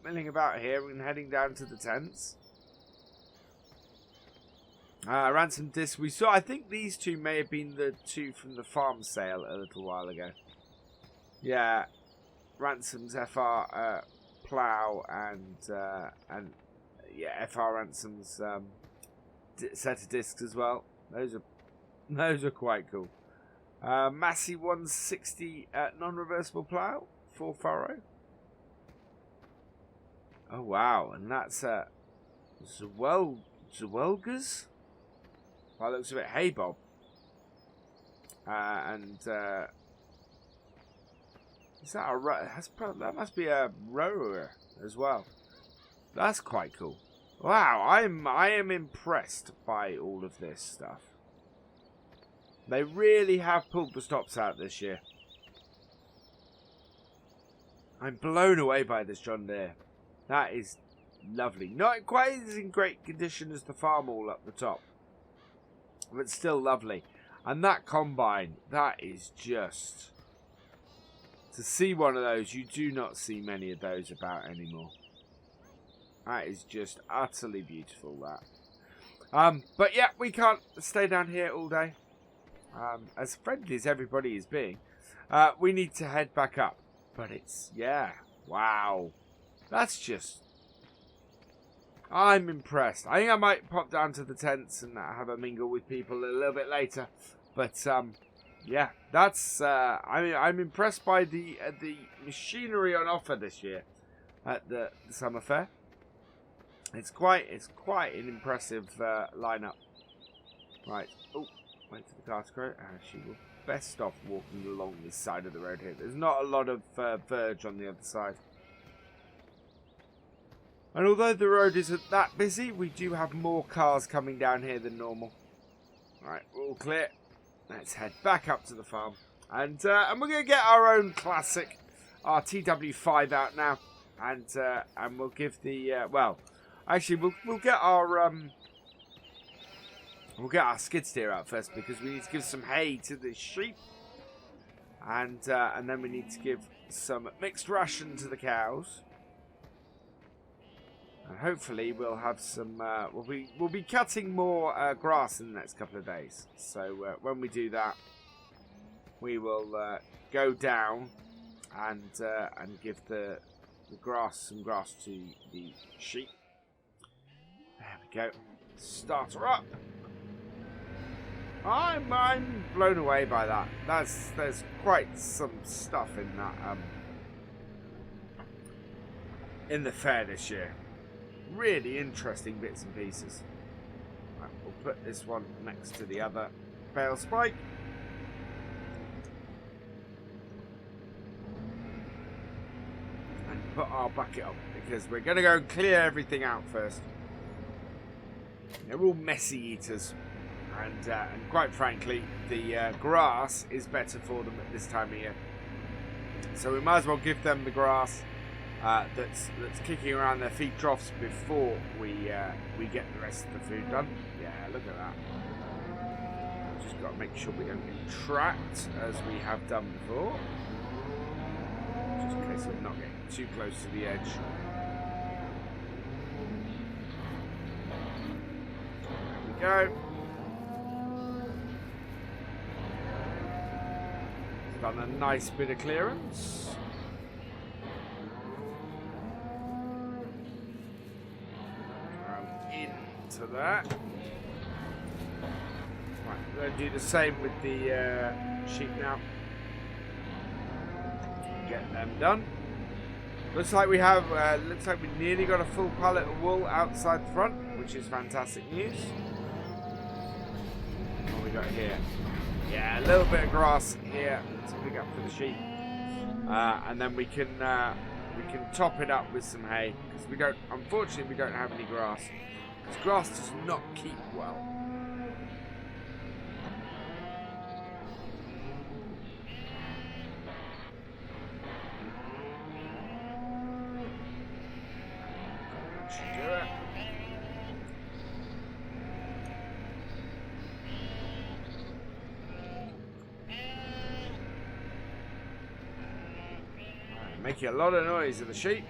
milling about here and heading down to the tents. Ransom disc. We saw, I think these two may have been the two from the farm sale a little while ago. Yeah, Ransom's FR plough and yeah, FR Ransom's set of discs as well. Those are quite cool. Massey 160 non-reversible plough, 4 furrow. Oh wow, and that's Zwelgers. By the looks of it, hey Bob. Is that that must be a rower as well. That's quite cool. Wow, I am impressed by all of this stuff. They really have pulled the stops out this year. I'm blown away by this John Deere. That is lovely. Not quite as in great condition as the Farmall up the top, but still lovely. And that combine, that is just... To see one of those, you do not see many of those about anymore. That is just utterly beautiful, that. But yeah, we can't stay down here all day. As friendly as everybody is being, we need to head back up. But it's, yeah, wow. That's just... I'm impressed. I think I might pop down to the tents and have a mingle with people a little bit later. But, yeah, that's... I'm impressed by the machinery on offer this year at the summer fair. It's quite an impressive lineup. Right. Oh, wait for the car to go. Actually, we're best off walking along this side of the road here. There's not a lot of verge on the other side. And although the road isn't that busy, we do have more cars coming down here than normal. Right, we're all clear. Let's head back up to the farm. And we're going to get our own classic, our TW5 out now. And we'll give the, well, actually we'll get our skid steer out first, because we need to give some hay to the sheep. And then we need to give some mixed ration to the cows. And hopefully we'll have some. We'll be cutting more grass in the next couple of days. So when we do that, we will go down and give the grass some grass to the sheep. There we go. Start her up. I'm blown away by that. There's quite some stuff in that in the fair this year. Really interesting bits and pieces. Right, we'll put this one next to the other bale spike. And put our bucket up, because we're going to go and clear everything out first. They're all messy eaters. And quite frankly, the grass is better for them at this time of year. So we might as well give them the grass that's kicking around their feed troughs before we get the rest of the food done. Yeah, look at that. Just got to make sure we don't get trapped as we have done before. Just in case we're not getting too close to the edge. There we go. Done a nice bit of clearance. Into that. Right, we're going to do the same with the sheep now. get them done. Looks like we have. Looks like we nearly got a full pallet of wool outside the front, which is fantastic news. What we got here? Yeah, a little bit of grass here to pick up for the sheep, and then we can top it up with some hay because we don't. Unfortunately, we don't have any grass because grass does not keep well. Making a lot of noise of the sheep.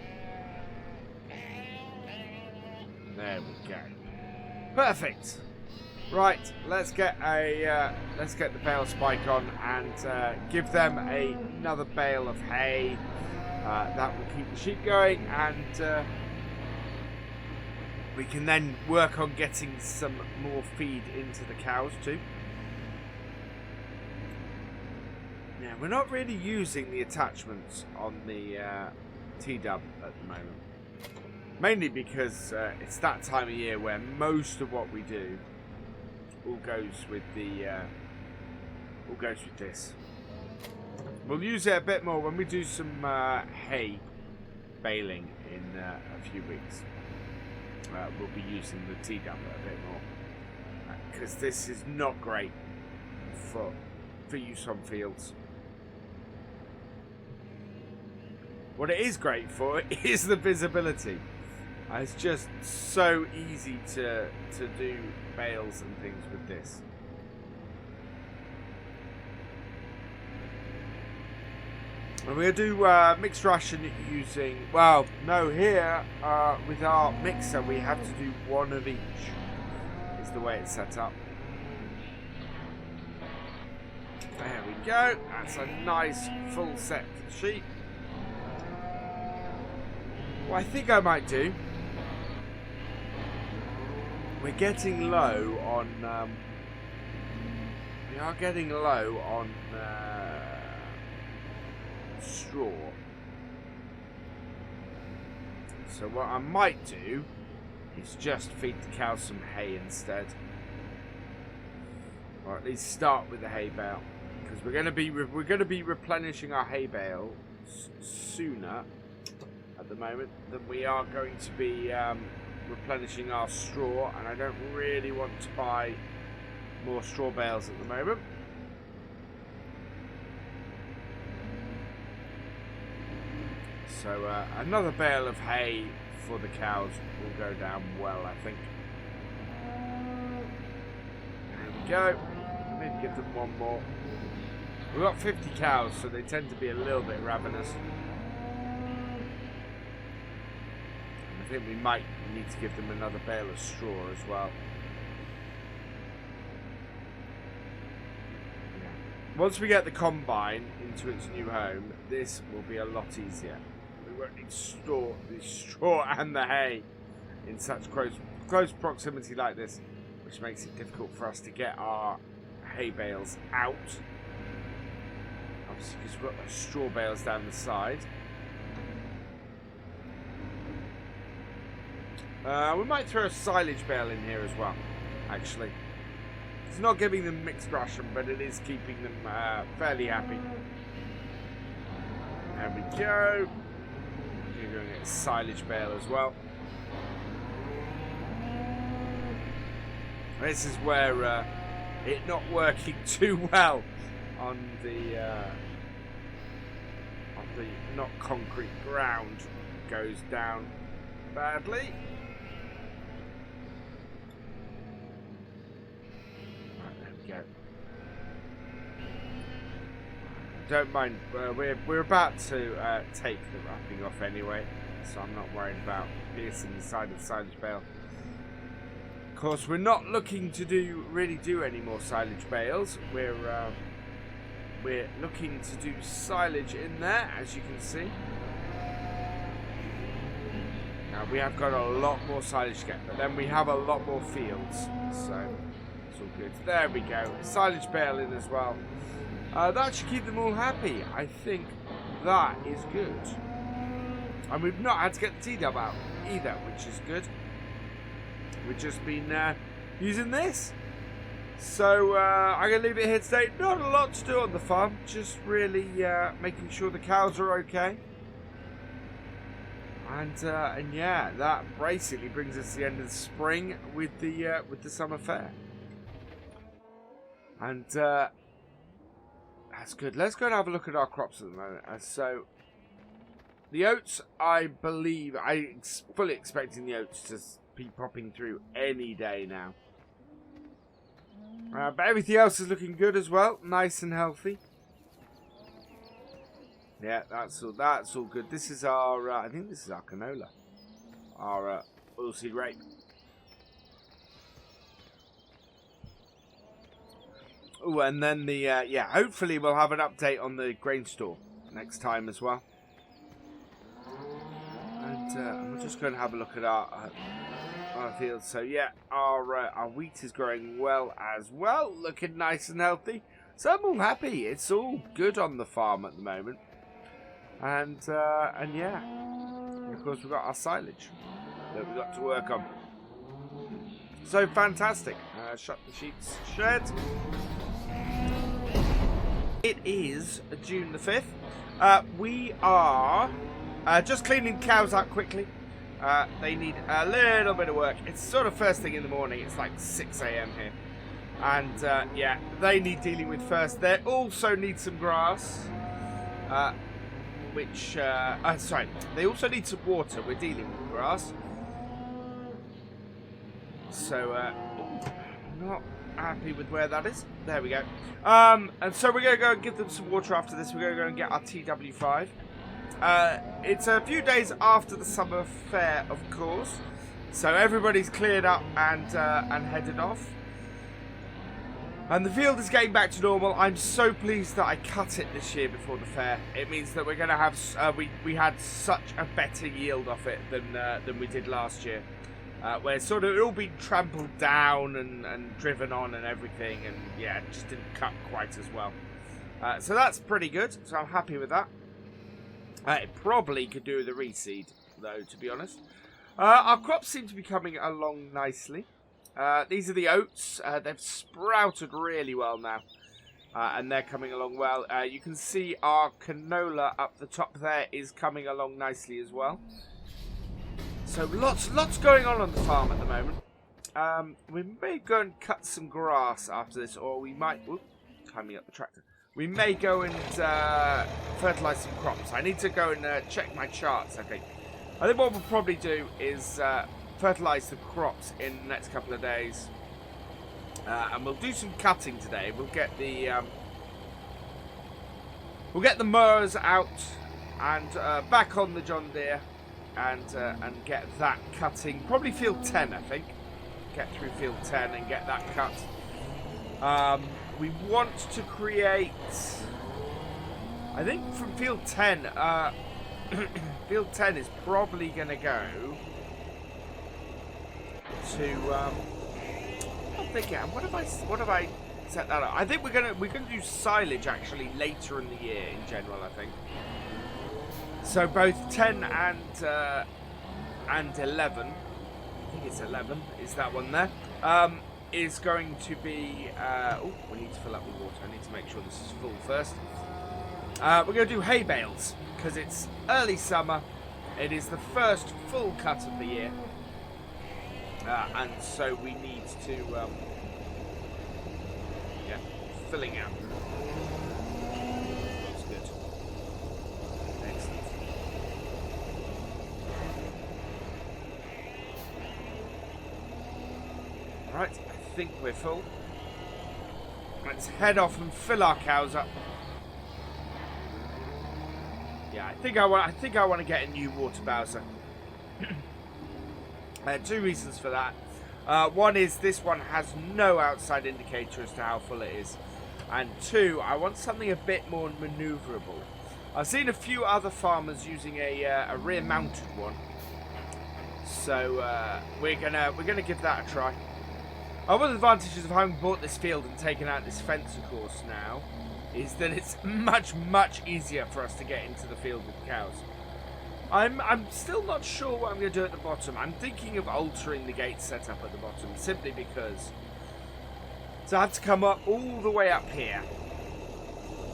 There we go. Perfect. Right, let's get the bale spike on and give them another bale of hay. That will keep the sheep going, and we can then work on getting some more feed into the cows too. Yeah, we're not really using the attachments on the T-dub at the moment. Mainly because it's that time of year where most of what we do all goes with this. We'll use it a bit more when we do some hay baling in a few weeks. We'll be using the T-dub a bit more because this is not great for use on fields. What it is great for is the visibility. It's just so easy to do bales and things with this. And we'll do mixed ration using, well, no, here with our mixer we have to do one of each, is the way it's set up. There we go, that's a nice full set for the sheep. What I think I might do, we're getting low on, we are getting low on straw. So what I might do is just feed the cows some hay instead. Or at least start with the hay bale. Because we're going to be replenishing our hay bale sooner at the moment than we are going to be replenishing our straw, and I don't really want to buy more straw bales at the moment. So another bale of hay for the cows will go down well, I think. There we go. Maybe give them one more. We've got 50 cows, so they tend to be a little bit ravenous. I think we might need to give them another bale of straw as well. Yeah. Once we get the combine into its new home, this will be a lot easier. We won't need to store the straw and the hay in such close proximity like this, which makes it difficult for us to get our hay bales out. Obviously, because we've got those straw bales down the side. We might throw a silage bale in here as well, actually. It's not giving them mixed ration, but it is keeping them fairly happy. There we go. We're going to get a silage bale as well. This is where it not working too well on the not concrete ground goes down badly. Go. Don't mind, we're about to take the wrapping off anyway, so I'm not worried about piercing the side of the silage bale. Of course, we're not looking to really do any more silage bales. We're looking to do silage in there, as you can see. Now we have got a lot more silage to get, but then we have a lot more fields, so it's all good. There we go. Silage bale in as well. That should keep them all happy. I think that is good. And we've not had to get the T-dub out either, which is good. We've just been using this. So I'm going to leave it here today. Not a lot to do on the farm, just really making sure the cows are okay. And yeah, that basically brings us to the end of the spring with the summer fair. And that's good. Let's go and have a look at our crops at the moment. So the oats, I believe, I'm fully expecting the oats to be popping through any day now. But everything else is looking good as well, nice and healthy. Yeah, that's all good. This is our, I think this is our canola, our oilseed rape. Oh, and then the yeah, hopefully we'll have an update on the grain store next time as well. And we're just going to have a look at our field. So yeah, our wheat is growing well as well, looking nice and healthy. So I'm all happy. It's all good on the farm at the moment. And yeah, and of course we've got our silage that we've got to work on. So fantastic. Shut the sheets shed. It is June the 5th. We are just cleaning the cows out quickly. They need a little bit of work. It's sort of first thing in the morning. It's like 6 AM here. And yeah, they need dealing with first. They also need some grass. Sorry, they also need some water. We're dealing with grass. So, not happy with where that is. There we go. And so we're going to go and give them some water after this. We're going to go and get our TW5. It's a few days after the summer fair, of course. So everybody's cleared up and headed off. And the field is getting back to normal. I'm so pleased that I cut it this year before the fair. It means that we're going to have we had such a better yield off it than we did last year, where sort of it all been trampled down and driven on and everything, and yeah, it just didn't cut quite as well. So that's pretty good. So I'm happy with that. It probably could do with a reseed, though, to be honest. Our crops seem to be coming along nicely. These are the oats. They've sprouted really well now, and they're coming along well. You can see our canola up the top there is coming along nicely as well. So lots going on the farm at the moment. We may go and cut some grass after this, or we might... Whoop, climbing up the tractor. We may go and fertilise some crops. I need to go and check my charts, I think. I think what we'll probably do is... fertilise the crops in the next couple of days, and we'll do some cutting today. We'll get the mowers out and back on the John Deere, and get that cutting. Probably field 10, I think. Get through field 10 and get that cut. We want to create, I think from field 10. Field 10 is probably going to go to I'm thinking, what have I set that up? I think we're gonna do silage actually later in the year in general, I think. So both 10 and 11, I think it's 11 is that one there, is going to be oh, we need to fill up with water. I need to make sure this is full first. We're going to do hay bales because it's early summer. It is the first full cut of the year. And so we need to, yeah, filling out. That's good. Excellent. Right, I think we're full. Let's head off and fill our cows up. Yeah, I think I want to get a new water bowser. Two reasons for that. One is this one has no outside indicator as to how full it is. And two, I want something a bit more manoeuvrable. I've seen a few other farmers using a rear-mounted one. So we're gonna give that a try. One of the advantages of having bought this field and taken out this fence, of course, now, is that it's much, much easier for us to get into the field with cows. I'm still not sure what I'm going to do at the bottom. I'm thinking of altering the gate setup at the bottom, simply because so I have to come up all the way up here,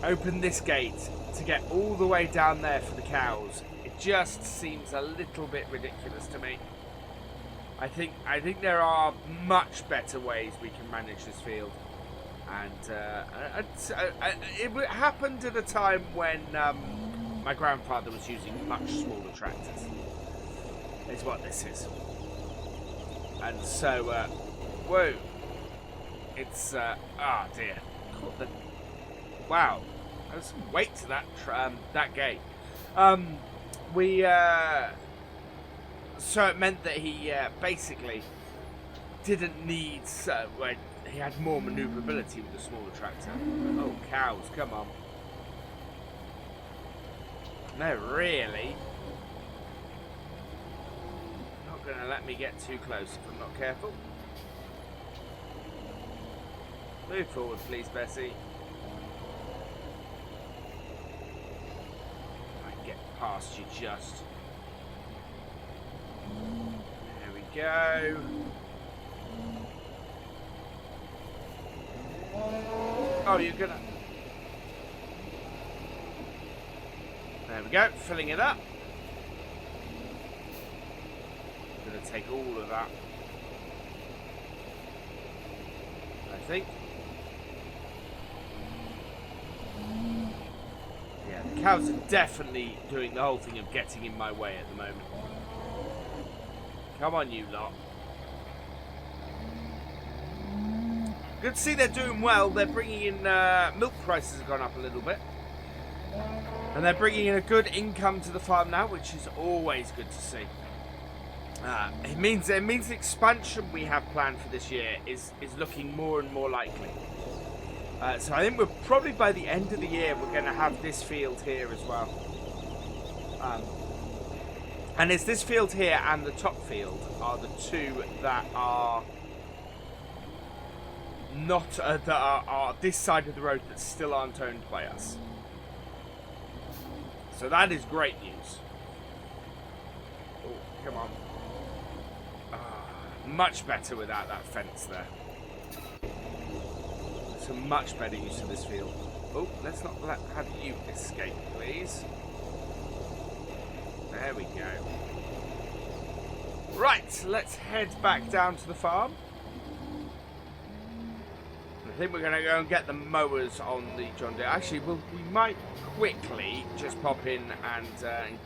open this gate to get all the way down there for the cows. It just seems a little bit ridiculous to me. I think there are much better ways we can manage this field, and it happened at a time when my grandfather was using much smaller tractors. Is what this is, and so whoa, it's ah dear, wow, there's some weight to that gate. So it meant that he basically didn't need, he had more manoeuvrability with the smaller tractor. Oh, cows, come on. No, really? Not going to let me get too close if I'm not careful. Move forward, please, Bessie. I can get past you just. There we go. Oh, you're gonna... There we go, filling it up. I'm gonna take all of that, I think. Yeah, the cows are definitely doing the whole thing of getting in my way at the moment. Come on, you lot. Good to see they're doing well. They're bringing in, milk prices have gone up a little bit. And they're bringing in a good income to the farm now, which is always good to see. It means the expansion we have planned for this year is looking more and more likely. So I think we're probably by the end of the year we're going to have this field here as well. And it's this field here and the top field are the two that are not that are this side of the road that still aren't owned by us. So that is great news. Oh, come on. Much better without that fence there. So much better use of this field. Oh, let's not have you escape, please. There we go. Right, let's head back down to the farm. I think we're going to go and get the mowers on the John Deere. Actually, we might quickly just pop in and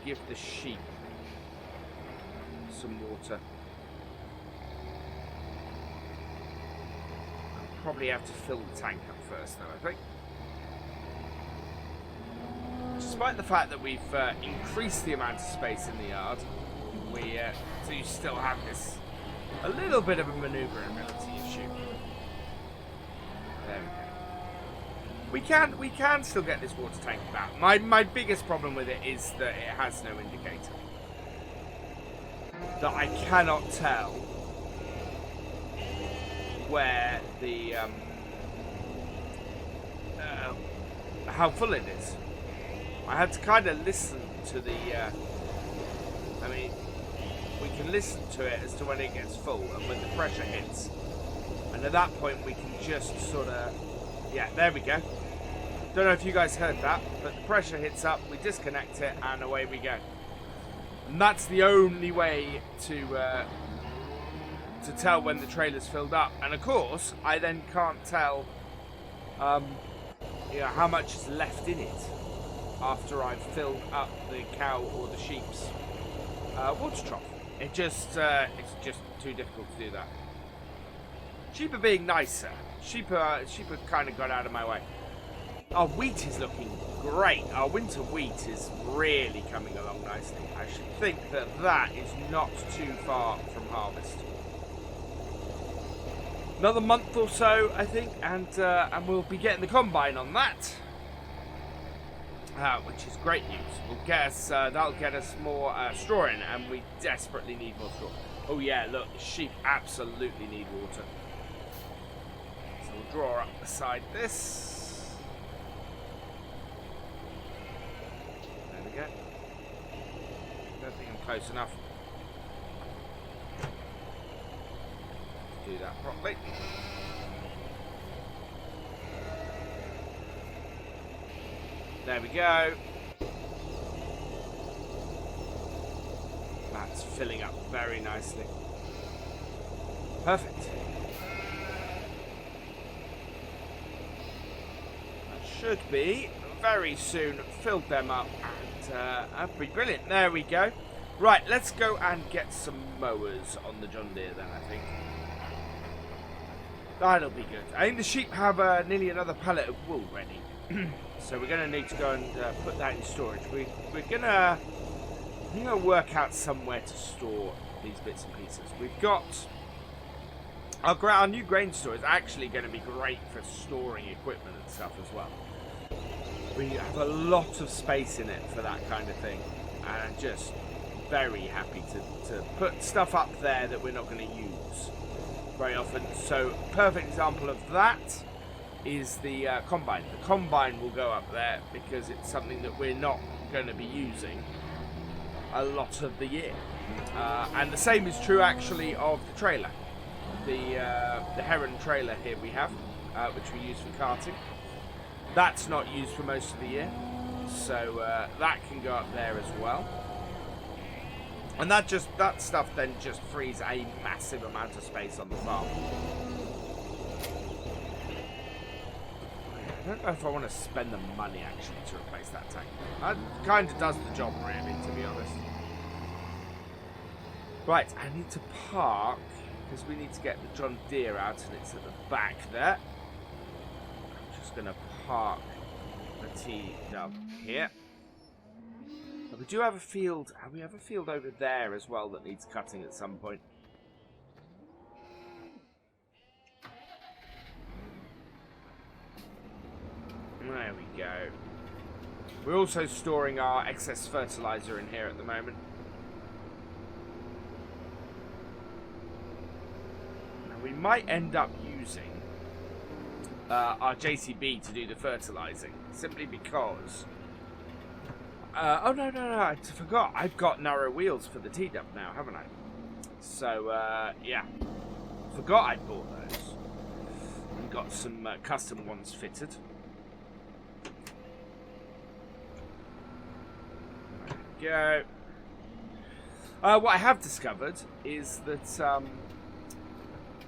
give the sheep some water. I'll probably have to fill the tank up first, though, I think. Despite the fact that we've increased the amount of space in the yard, we do still have this a little bit of a manoeuvrability issue. There we go. We can still get this water tank back. My biggest problem with it is that it has no indicator. That I cannot tell where the how full it is. I had to kind of listen to the. I mean, we can listen to it as to when it gets full and when the pressure hits. And at that point, we can just sort of, yeah, there we go. Don't know if you guys heard that, but the pressure hits up, we disconnect it, and away we go. And that's the only way to tell when the trailer's filled up. And of course, I then can't tell, you know, how much is left in it after I've filled up the cow or the sheep's water trough. It's just too difficult to do that. Sheep are being nicer. Sheep have kind of got out of my way. Our wheat is looking great. Our winter wheat is really coming along nicely. I should think that is not too far from harvest. Another month or so, I think, and we'll be getting the combine on that, which is great news. We'll get us that'll get us more straw in, and we desperately need more straw. Oh yeah, look, the sheep absolutely need water. So we'll draw up beside this. close enough. Do that properly. There we go. That's filling up very nicely. Perfect. That should be very soon filled them up, and that'd be brilliant. There we go. Right, let's go and get some mowers on the John Deere then, I think. That'll be good. I think the sheep have nearly another pallet of wool ready. So we're going to need to go and put that in storage. We're going to work out somewhere to store these bits and pieces. We've got our new grain store is actually going to be great for storing equipment and stuff as well. We have a lot of space in it for that kind of thing, and I'm just very happy to put stuff up there that we're not going to use very often. So perfect example of that is the combine. The combine will go up there because it's something that we're not going to be using a lot of the year. And the same is true actually of the trailer. The Heron trailer here we have, which we use for carting. That's not used for most of the year, so that can go up there as well. And that stuff then just frees a massive amount of space on the farm. I don't know if I want to spend the money actually to replace that tank. That kind of does the job really, to be honest. Right, I need to park because we need to get the John Deere out, and it's at the back there. I'm just going to park the T-Dub here. But we do have a field. We have a field over there as well that needs cutting at some point. There we go. We're also storing our excess fertilizer in here at the moment. Now we might end up using our JCB to do the fertilizing, simply because oh no, I forgot, I've got narrow wheels for the T-Dub now, haven't I? So yeah, forgot I bought those and got some custom ones fitted. There we go. What I have discovered is that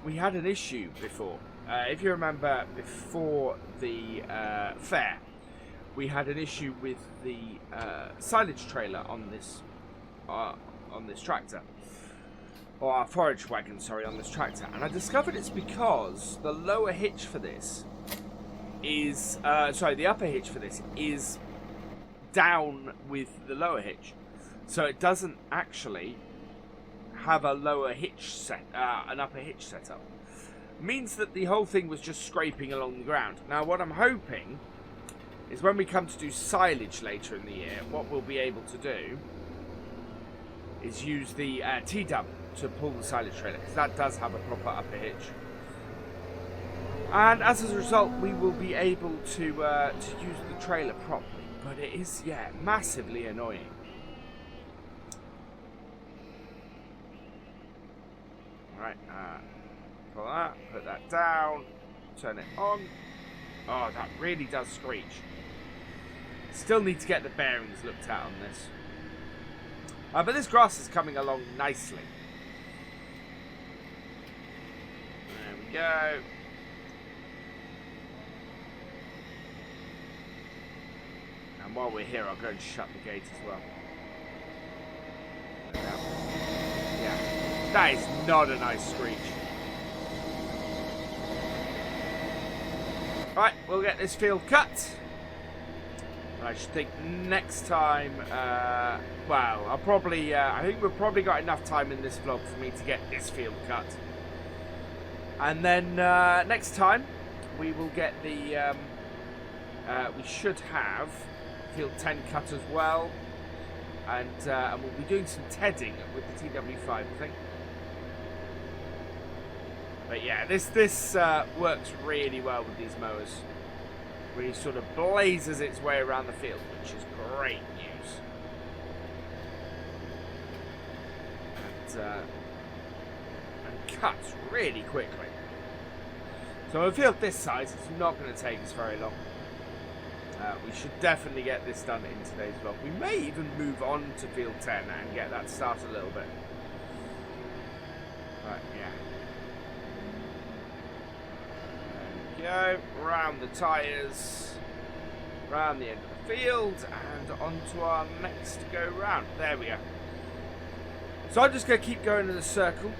we had an issue before. If you remember, before the fair, we had an issue with the silage trailer on this tractor, or our forage wagon, sorry, on this tractor. And I discovered it's because the lower hitch for this is, the upper hitch for this is down with the lower hitch, so it doesn't actually have a lower hitch set, an upper hitch setup. Means that the whole thing was just scraping along the ground. Now what I'm hoping is when we come to do silage later in the year, what we'll be able to do is use the T-Dub to pull the silage trailer, because that does have a proper upper hitch. And as a result, we will be able to use the trailer properly. But it is, yeah, massively annoying. Right, pull that, put that down, turn it on. Oh, that really does screech. Still need to get the bearings looked at on this. But this grass is coming along nicely. There we go. And while we're here, I'll go and shut the gate as well. Yeah, that is not a nice screech. Right, we'll get this field cut. I should think next time, well, I'll probably, I think we've probably got enough time in this vlog for me to get this field cut. And then next time, we will get the, we should have field 10 cut as well. And we'll be doing some tedding with the TW5, I think. But yeah, this works really well with these mowers. Really sort of blazes its way around the field, which is great news. cuts really quickly. So a field this size, it's not going to take us very long. We should definitely get this done in today's vlog. We may even move on to field 10 and get that started a little bit. But yeah. There we go. Round the tyres. Round the end of the field. And on to our next go round. There we are. So I'm just going to keep going in a circle.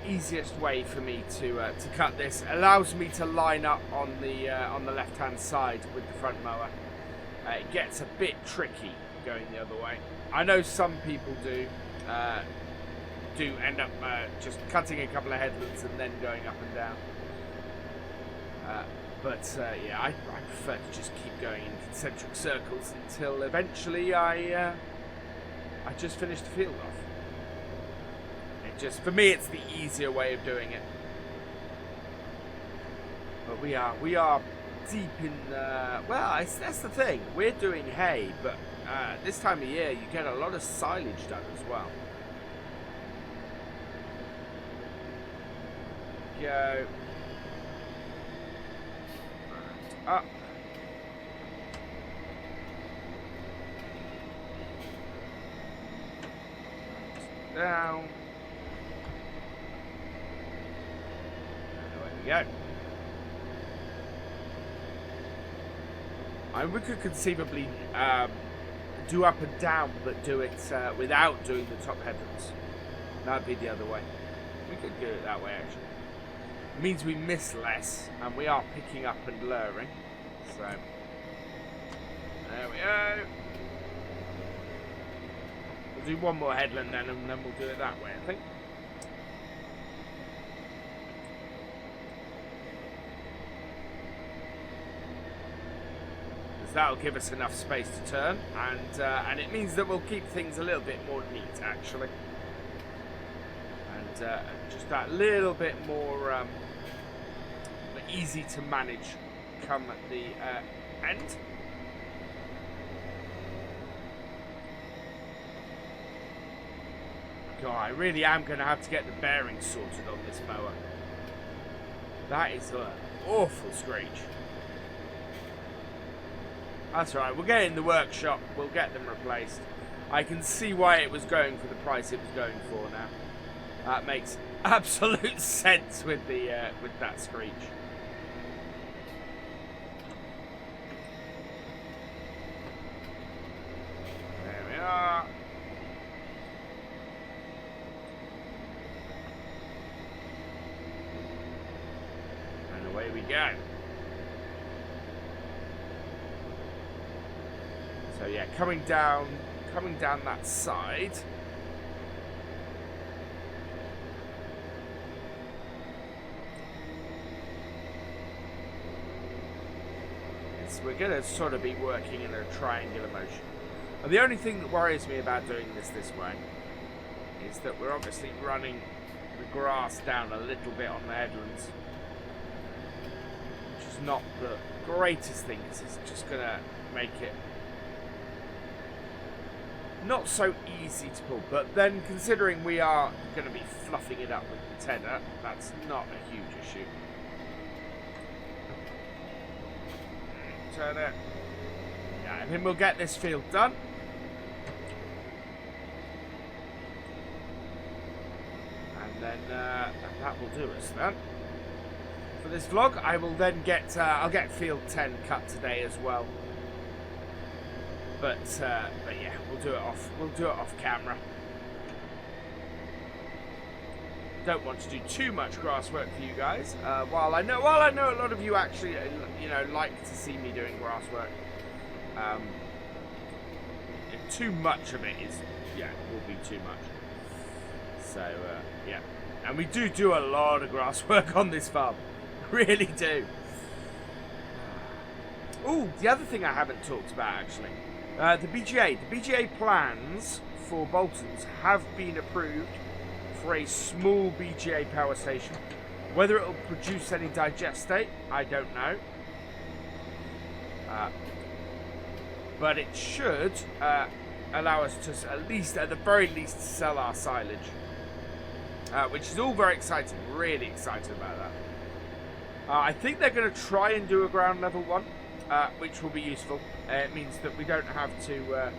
Easiest way for me to cut this. Allows me to line up on the left hand side with the front mower. It gets a bit tricky going the other way. I know some people do end up just cutting a couple of headlands and then going up and down. Yeah, I prefer to just keep going in concentric circles until eventually I just finish the field off. Just for me, it's the easier way of doing it. But we are deep in. Well, that's the thing. We're doing hay, but this time of year you get a lot of silage done as well. Go. And up. Down. Go. We could conceivably do up and down, but do it without doing the top headlands. That'd be the other way. We could do it that way, actually. It means we miss less, and we are picking up and blurring. So, there we go. We'll do one more headland then, and then we'll do it that way, I think. That'll give us enough space to turn, and it means that we'll keep things a little bit more neat, actually, and just that little bit more easy to manage come at the end. God, I really am going to have to get the bearings sorted on this mower. That is an awful screech. That's right, we'll get it in the workshop, we'll get them replaced. I can see why it was going for the price it was going for now. That makes absolute sense with the with that screech. There we are. And away we go. So yeah, coming down that side. We're going to sort of be working in a triangular motion. And the only thing that worries me about doing this way is that we're obviously running the grass down a little bit on the headlands, which is not the greatest thing, because it's just going to make it not so easy to pull. But then, considering we are going to be fluffing it up with the tedder, that's not a huge issue. Turn it. Yeah, and then we'll get this field done. And then that will do us then. For this vlog, I will then get I'll get field 10 cut today as well. But yeah, we'll do it off camera. Don't want to do too much grass work for you guys. While I know a lot of you actually, like to see me doing grass work. Too much of it will be too much. So yeah, and we do a lot of grass work on this farm, really do. Oh, the other thing I haven't talked about actually. The BGA plans for Boltons have been approved for a small BGA power station. Whether it will produce any digestate, I don't know. But it should allow us to at the very least, sell our silage, which is all very exciting. Really excited about that. I think they're going to try and do a ground level one, which will be useful. It means that we don't have to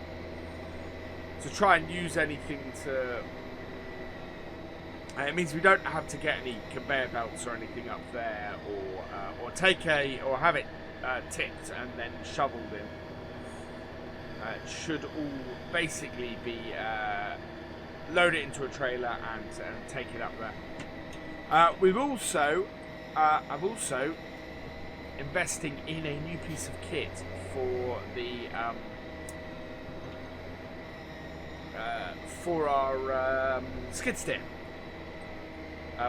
try and use anything to. It means we don't have to get any conveyor belts or anything up there, or have it tipped and then shoveled in. It should all basically be load it into a trailer and take it up there. I'm also investing in a new piece of kit for the for our skid steer,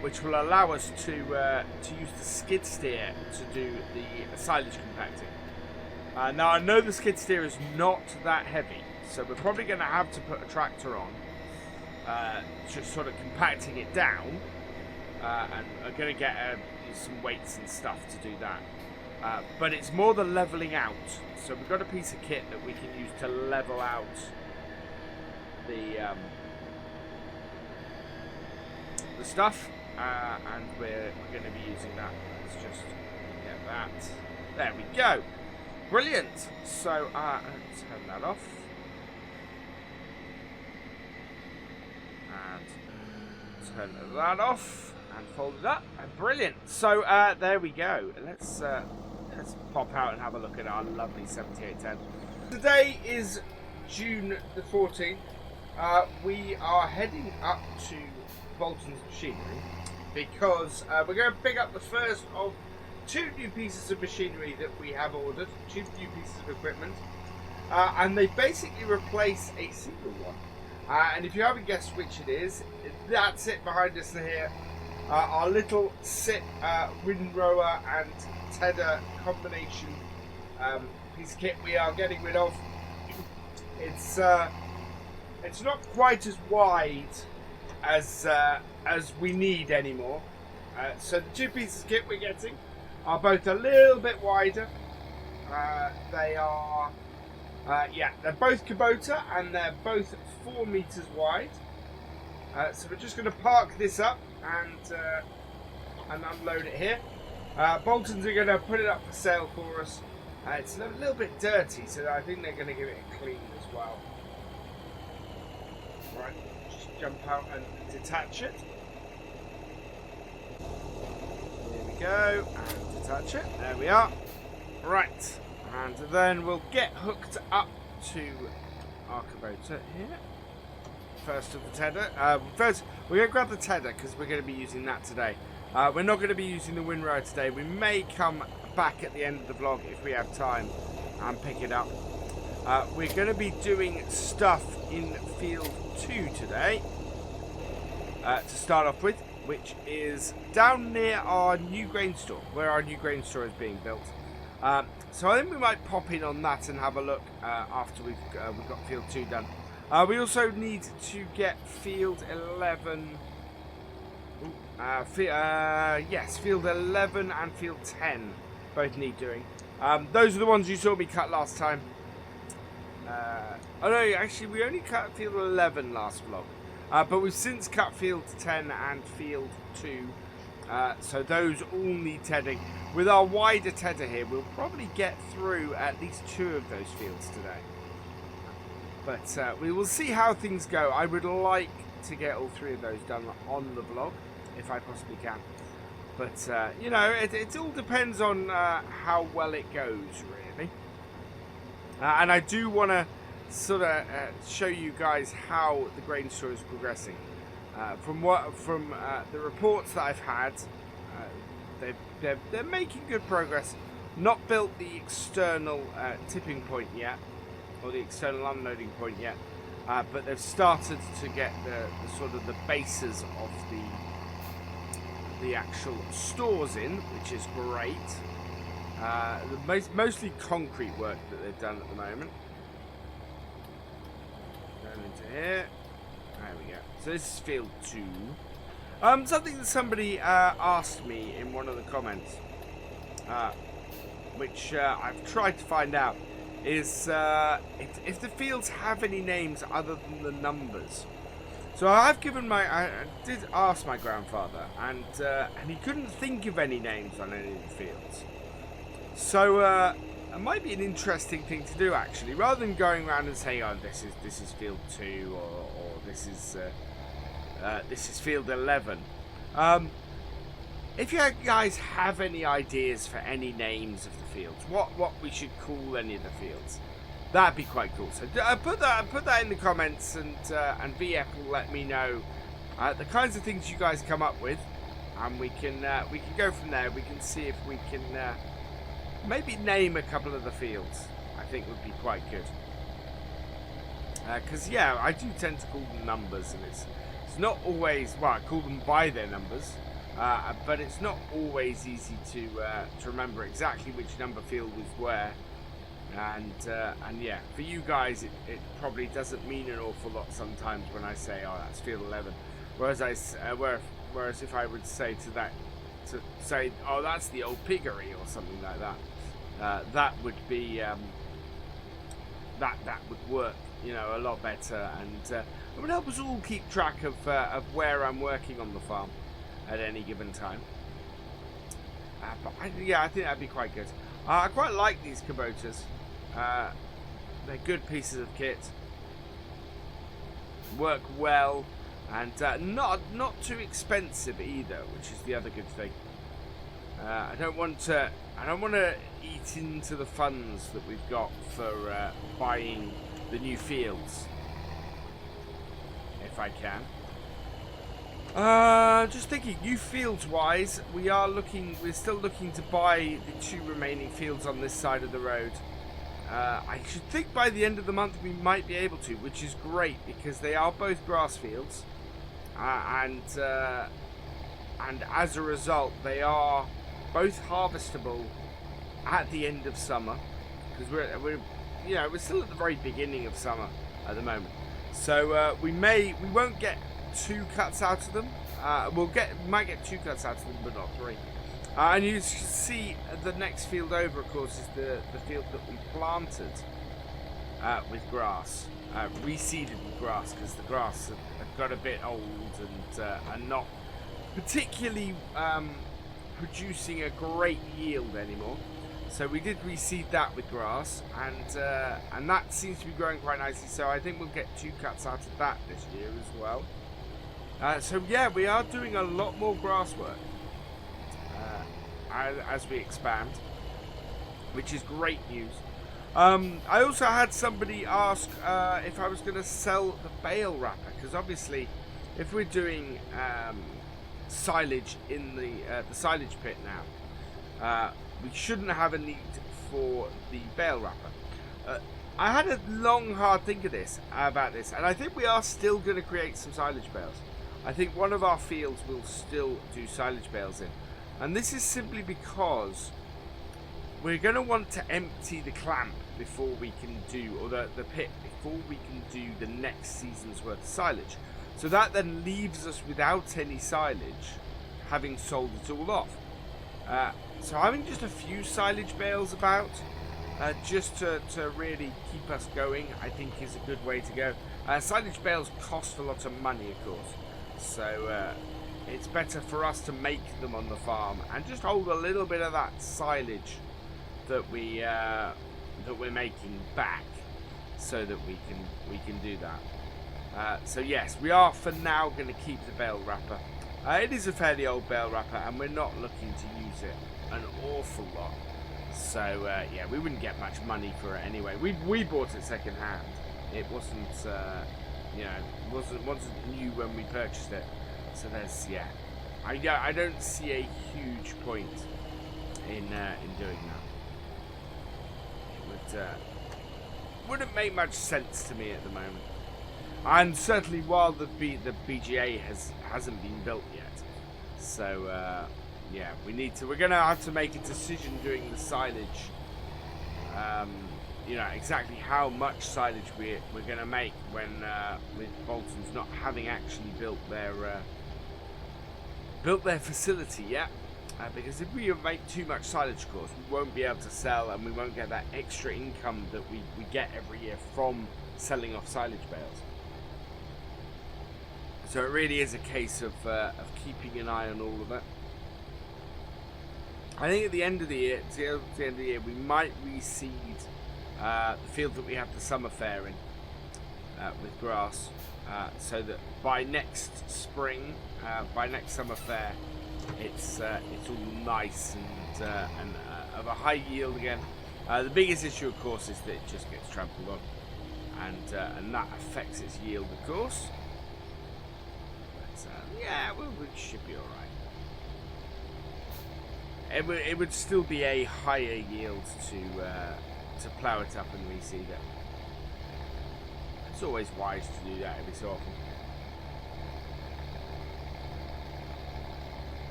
which will allow us to use the skid steer to do the silage compacting. Now I know the skid steer is not that heavy, so we're probably going to have to put a tractor on, just sort of compacting it down, and are going to get some weights and stuff to do that. But it's more the leveling out. So we've got a piece of kit that we can use to level out the stuff, and we're going to be using that. Let's just get that. There we go. Brilliant. So turn that off. And turn that off. And fold it up. Brilliant. So there we go. Let's pop out and have a look at our lovely 7810. Today is June the 14th. We are heading up to Bolton's Machinery because we're going to pick up the first of 2 new pieces of machinery that we have ordered. 2 new pieces of equipment. And they basically replace a single one. And if you haven't guessed which it is, that's it behind us here. Our little sit windrower and tedder combination piece of kit we are getting rid of. It's not quite as wide as we need anymore. So the 2 pieces of kit we're getting are both a little bit wider. They are they're both Kubota and they're both 4 meters wide. So we're just going to park this up and unload it here. Boltons are going to put it up for sale for us. It's a little bit dirty, so I think they're going to give it a clean as well. Right, just jump out and detach it. There we go, and detach it. There we are. Right, and then we'll get hooked up to our Kubota here. First of the tedder. First, we're going to grab the tedder because we're going to be using that today. We're not going to be using the windrower today. We may come back at the end of the vlog if we have time and pick it up. We're going to be doing stuff in field 2 today to start off with, which is down near our new grain store, where our new grain store is being built. So I think we might pop in on that and have a look after we've got field 2 done. We also need to get field 11. Yes, field 11 and field 10 both need doing. Those are the ones you saw me cut last time. Oh no, actually we only cut field 11 last vlog. But we've since cut field 10 and field 2. So those all need tedding. With our wider tedder here, we'll probably get through at least 2 of those fields today. But we will see how things go. I would like to get all 3 of those done on the vlog, if I possibly can. But, you know, it all depends on how well it goes, really. And I do want to sort of show you guys how the grain store is progressing. From the reports that I've had, they're making good progress. Not built the external tipping point yet, or the external unloading point yet, but they've started to get the sort of the bases of the actual stores in, which is great. Mostly concrete work that they've done at the moment. Going into here. There we go. So this is field 2. Something that somebody asked me in one of the comments, which I've tried to find out, is if the fields have any names other than the numbers. So I did ask my grandfather, and he couldn't think of any names on any of the fields. So it might be an interesting thing to do, actually, rather than going around and saying, "Oh, this is field 2," or this is field 11. If you guys have any ideas for any names of the fields, what we should call any of the fields, that'd be quite cool. So put that in the comments, and VF will let me know the kinds of things you guys come up with, and we can go from there. We can see if we can maybe name a couple of the fields. I think would be quite good. Because yeah, I do tend to call them numbers, and it's not always, well, I call them by their numbers. But it's not always easy to remember exactly which number field was where, and yeah, for you guys it probably doesn't mean an awful lot sometimes when I say, oh, that's field 11, whereas if I would say to say, oh, that's the old piggery or something like that, that would be that would work, you know, a lot better, and it would help us all keep track of where I'm working on the farm at any given time. But yeah, I think that'd be quite good. I quite like these Kubotas. They're good pieces of kit. Work well, and not too expensive either, which is the other good thing. I don't want to eat into the funds that we've got for buying the new fields, if I can. Just thinking, new fields wise, we're still looking to buy the 2 remaining fields on this side of the road. I should think by the end of the month we might be able to, which is great because they are both grass fields, and as a result they are both harvestable at the end of summer, because we're still at the very beginning of summer at the moment. So we won't get 2 cuts out of them. Might get 2 cuts out of them, but not 3. And you see the next field over, of course, is the field that we planted with grass, reseeded with grass, because the grass have got a bit old and not particularly producing a great yield anymore. So we did reseed that with grass, and that seems to be growing quite nicely. So I think we'll get 2 cuts out of that this year as well. So yeah, we are doing a lot more grass work as we expand, which is great news. I also had somebody ask if I was going to sell the bale wrapper, because obviously if we're doing silage in the silage pit now, we shouldn't have a need for the bale wrapper. I had a long hard think about this, and I think we are still going to create some silage bales. I think one of our fields will still do silage bales in, and this is simply because we're going to want to empty the clamp before we can do, or the pit before we can do the next season's worth of silage. So that then leaves us without any silage, having sold it all off. So having just a few silage bales about, just to really keep us going, I think is a good way to go. Silage bales cost a lot of money, of course, so it's better for us to make them on the farm and just hold a little bit of that silage that we're making back, so that we can do that. So yes, we are for now going to keep the bale wrapper. It is a fairly old bale wrapper, and we're not looking to use it an awful lot. So yeah, we wouldn't get much money for it anyway. We bought it second hand. It wasn't wasn't new when we purchased it. So there's I don't see a huge point in doing that. It wouldn't make much sense to me at the moment. And certainly while the BGA hasn't been built yet. So yeah, we're gonna have to make a decision during the silage. Exactly how much silage we're gonna make when with Bolton's not having actually built their facility yet. Because if we make too much silage, of course, we won't be able to sell, and we won't get that extra income that we get every year from selling off silage bales. So it really is a case of keeping an eye on all of it. I think at the end of the year, we might reseed the field that we have the summer fair in with grass, so that by next spring, by next summer fair, it's all nice and of a high yield again. The biggest issue, of course, is that it just gets trampled on, and that affects its yield, of course. But yeah, we should be all right. It would still be a higher yield to plough it up and reseed it. It's always wise to do that every so often.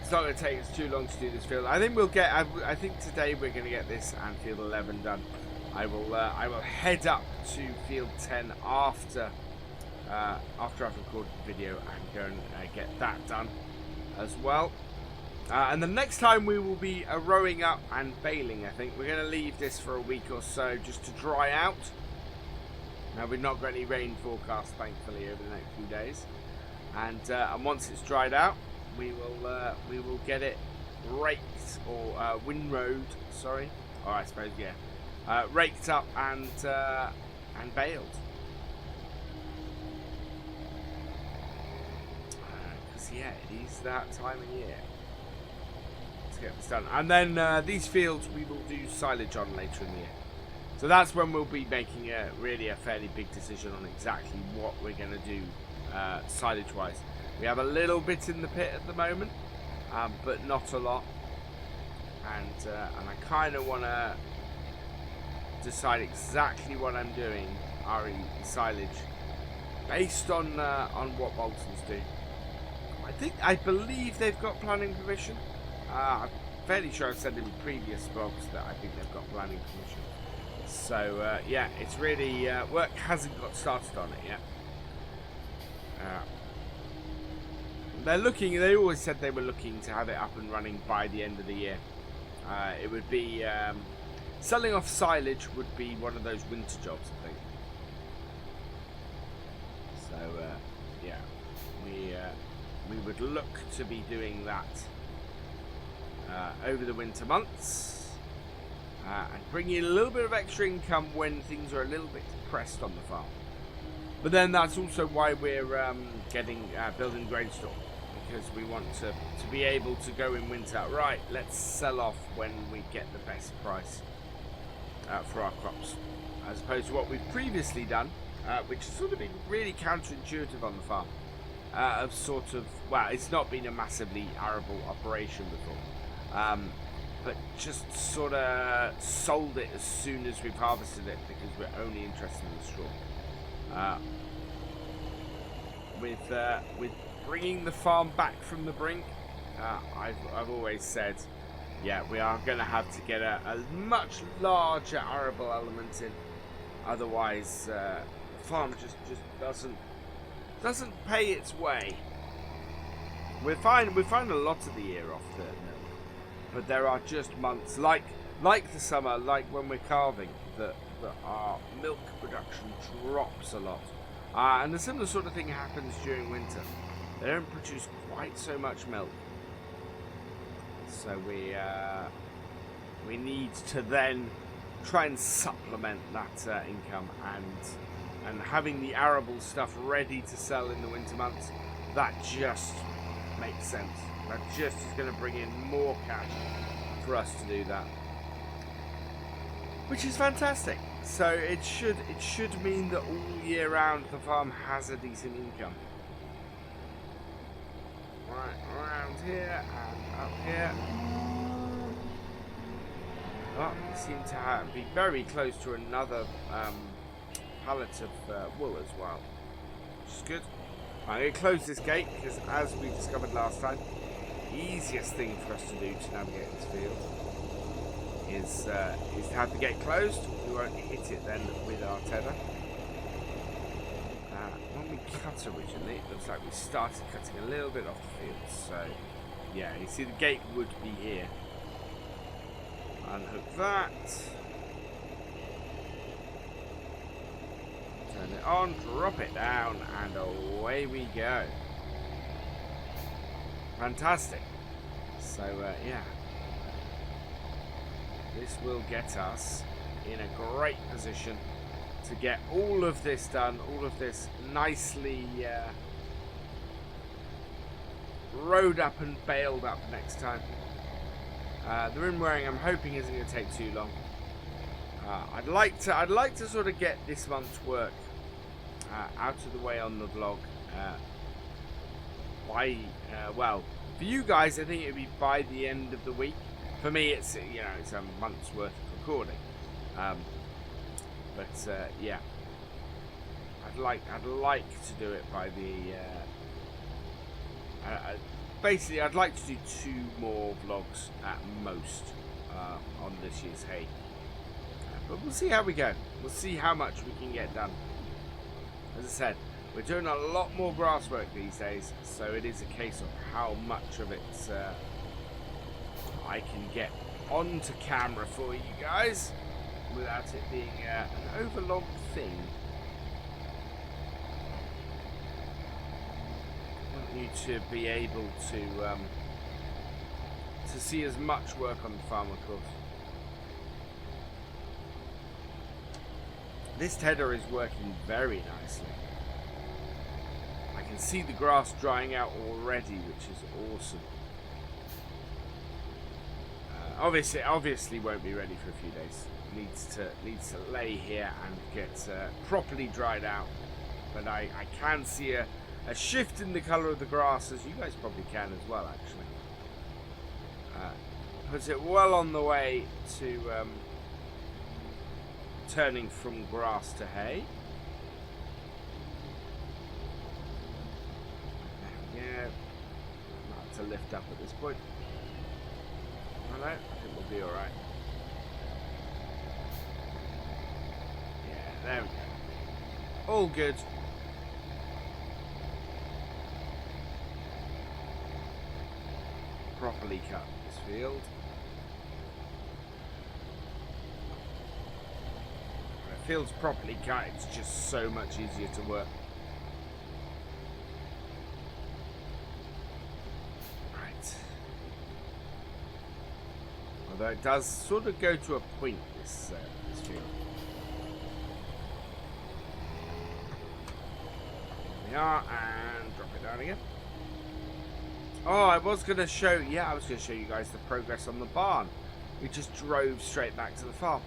It's not going to take us too long to do this field. I think we'll get. I think today we're going to get this and field 11 done. I will head up to field 10 after I've recorded the video and go and get that done as well. And the next time we will be rowing up and baling. I think we're going to leave this for a week or so just to dry out. Now we've not got any rain forecast, thankfully, over the next few days. And once it's dried out, we will get it raked or windrowed. Sorry, or I suppose raked up and baled. Because yeah, it is that time of year. Let's get this done, and then these fields we will do silage on later in the year. So that's when we'll be making a fairly big decision on exactly what we're going to do silage wise. We have a little bit in the pit at the moment, but not a lot, and I kind of want to decide exactly what I'm doing re silage based on what Bolton's do. I believe they've got planning permission. I'm fairly sure I've said in previous vlogs that I think they've got planning permission. So yeah, it's really work hasn't got started on it yet. They always said they were looking to have it up and running by the end of the year. It would be selling off silage would be one of those winter jobs, I think. So yeah, we would look to be doing that over the winter months and bringing in a little bit of extra income when things are a little bit depressed on the farm. But then that's also why we're building grain store, because we want to be able to go in winter. Right, let's sell off when we get the best price for our crops, as opposed to what we've previously done, which has sort of been really counterintuitive on the farm. It's not been a massively arable operation before, but just sort of sold it as soon as we've harvested it because we're only interested in the straw. With bringing the farm back from the brink, I've always said, yeah, we are going to have to get a much larger arable element in. Otherwise, the farm just doesn't pay its way. We're fine a lot of the year off the milk, but there are just months like the summer, like when we're calving, that our milk production drops a lot. And a similar sort of thing happens during winter. They don't produce quite so much milk, so we need to then try and supplement that income, and having the arable stuff ready to sell in the winter months, that just makes sense. That just is going to bring in more cash for us to do that, which is fantastic. So it should mean that all year round the farm has a decent income. Right, around here and up here. Oh, we seem to be very close to another pallet of wool as well, which is good. I'm going to close this gate because, as we discovered last time, the easiest thing for us to do to navigate this field is to have the gate closed. We won't hit it then with our tether. When we cut originally. It looks like we started cutting a little bit off the field. So, yeah, you see the gate would be here. Unhook that. Turn it on, drop it down, and away we go. Fantastic. So, yeah. This will get us in a great position to get all of this done, all of this nicely rowed up and bailed up next time. The rim wearing, I'm hoping, isn't going to take too long. I'd like to sort of get this month's work out of the way on the vlog. Well, for you guys, I think it would be by the end of the week. For me, it's it's a month's worth of recording. Yeah, I'd like to do it by the. Basically, I'd like to do 2 more vlogs at most on this year's hay. But we'll see how we go. We'll see how much we can get done. As I said, we're doing a lot more grass work these days, so it is a case of how much of it I can get onto camera for you guys without it being an overlong thing. I want you to be able to see as much work on the farm, of course. This tedder is working very nicely. I can see the grass drying out already, which is awesome. Obviously won't be ready for a few days. Needs to lay here and get properly dried out. But I can see a shift in the colour of the grass, as you guys probably can as well, actually. Puts it well on the way to turning from grass to hay. Yeah, not to lift up at this point. I think we'll be alright. Yeah, there we go. All good. Properly cut this field. When it feels properly cut, it's just so much easier to work. Although it does sort of go to a point, this field. There we are, and drop it down again. Oh, I was going to show you guys the progress on the barn. We just drove straight back to the farm.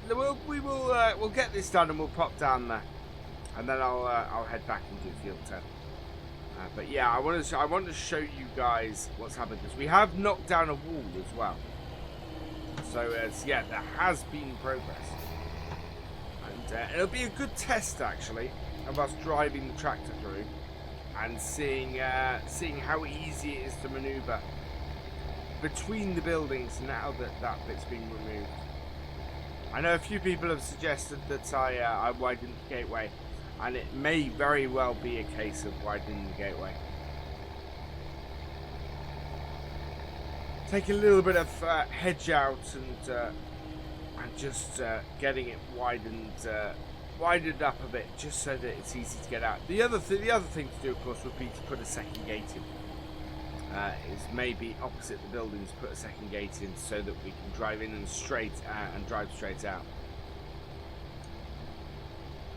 We'll get this done and we'll pop down there, and then I'll head back and do field 10. But yeah, I want to show you guys what's happened, because we have knocked down a wall as well. So yeah, there has been progress, and it'll be a good test actually of us driving the tractor through and seeing how easy it is to manoeuvre between the buildings now that that bit's been removed. I know a few people have suggested that I widen the gateway. And it may very well be a case of widening the gateway. Take a little bit of hedge out and just getting it widened up a bit, just so that it's easy to get out. The other thing to do, of course, would be to put a second gate in. Is maybe opposite the buildings, put a second gate in so that we can drive in and drive straight out.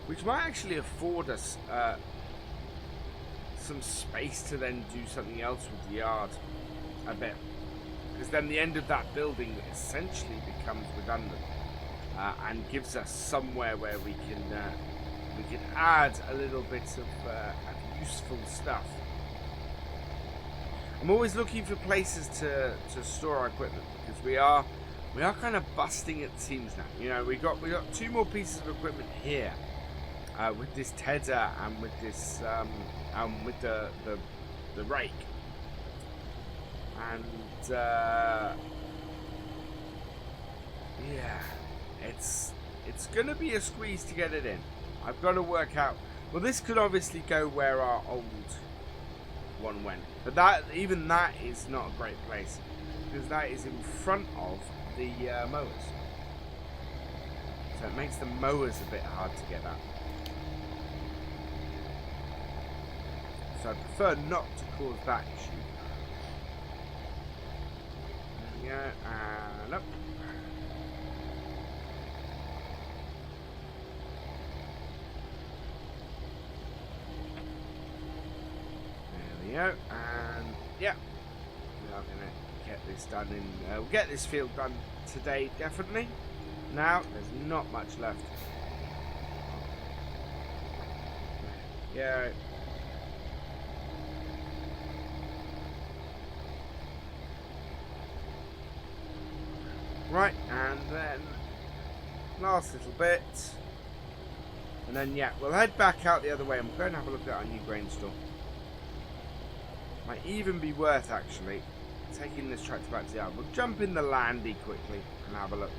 Which might actually afford us some space to then do something else with the yard, I bet. Because then the end of that building essentially becomes redundant and gives us somewhere where we can add a little bit of useful stuff. I'm always looking for places to store our equipment, because we are kind of busting at the seams now. You know, we got 2 more pieces of equipment here. With this tedder and with this with the rake, and yeah, it's gonna be a squeeze to get it in. I've got to work out Well, this could obviously go where our old one went, but even that is not a great place because that is in front of the mowers, so it makes the mowers a bit hard to get at. So I prefer not to cause that issue. There we go, and up. There we go, and yeah, we are going to get this done we'll get this field done today, definitely. Now, there's not much left. Yeah. Right, and then last little bit, and then yeah, we'll head back out the other way and we'll go and have a look at our new grain store. Might even be worth actually taking this tractor back to the yard. We'll jump in the landy quickly and have a look.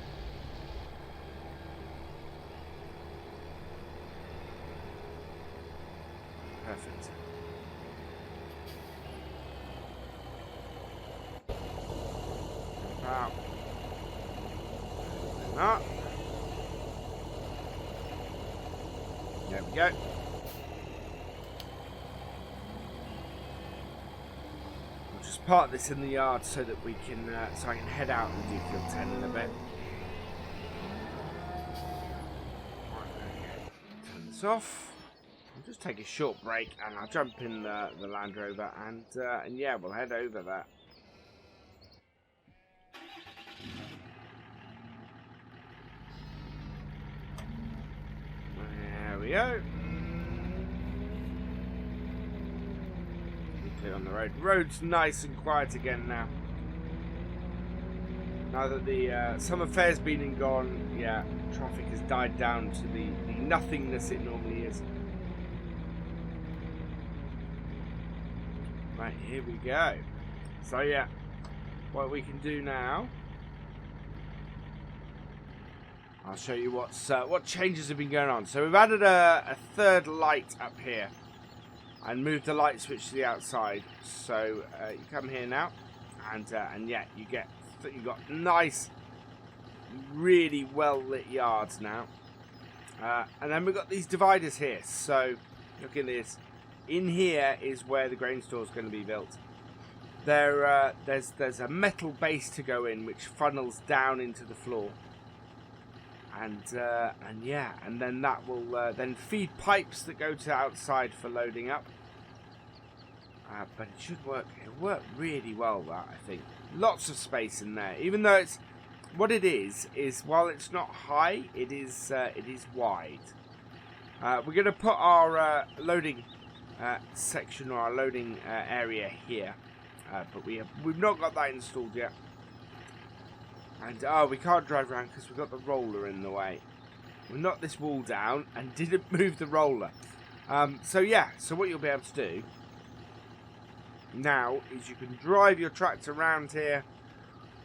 Perfect. Wow. Up. There we go. We'll just park this in the yard so that we can, so I can head out and do field 10 in a bit. Turn this off. I'll just take a short break and I'll jump in the Land Rover and yeah, we'll head over there. There we go. Clear on the road. Road's nice and quiet again now. Now that the summer fair's been and gone, yeah, traffic has died down to the nothingness it normally is. Right, here we go. So yeah, what we can do now, I'll show you what changes have been going on. So we've added a third light up here and moved the light switch to the outside. So you come here now, and yeah, you've got nice, really well lit yards now. And then we've got these dividers here. So look at this. In here is where the grain store is going to be built. There's a metal base to go in which funnels down into the floor. And yeah, and then that will then feed pipes that go to outside for loading up. But it should work. It'll work really well. That I think. Lots of space in there. Even though it's what it is while it's not high, it is wide. We're going to put our loading section or our loading area here, but we've not got that installed yet. And we can't drive around because we've got the roller in the way. We knocked this wall down and didn't move the roller. So yeah, so what you'll be able to do now is you can drive your tractor around here,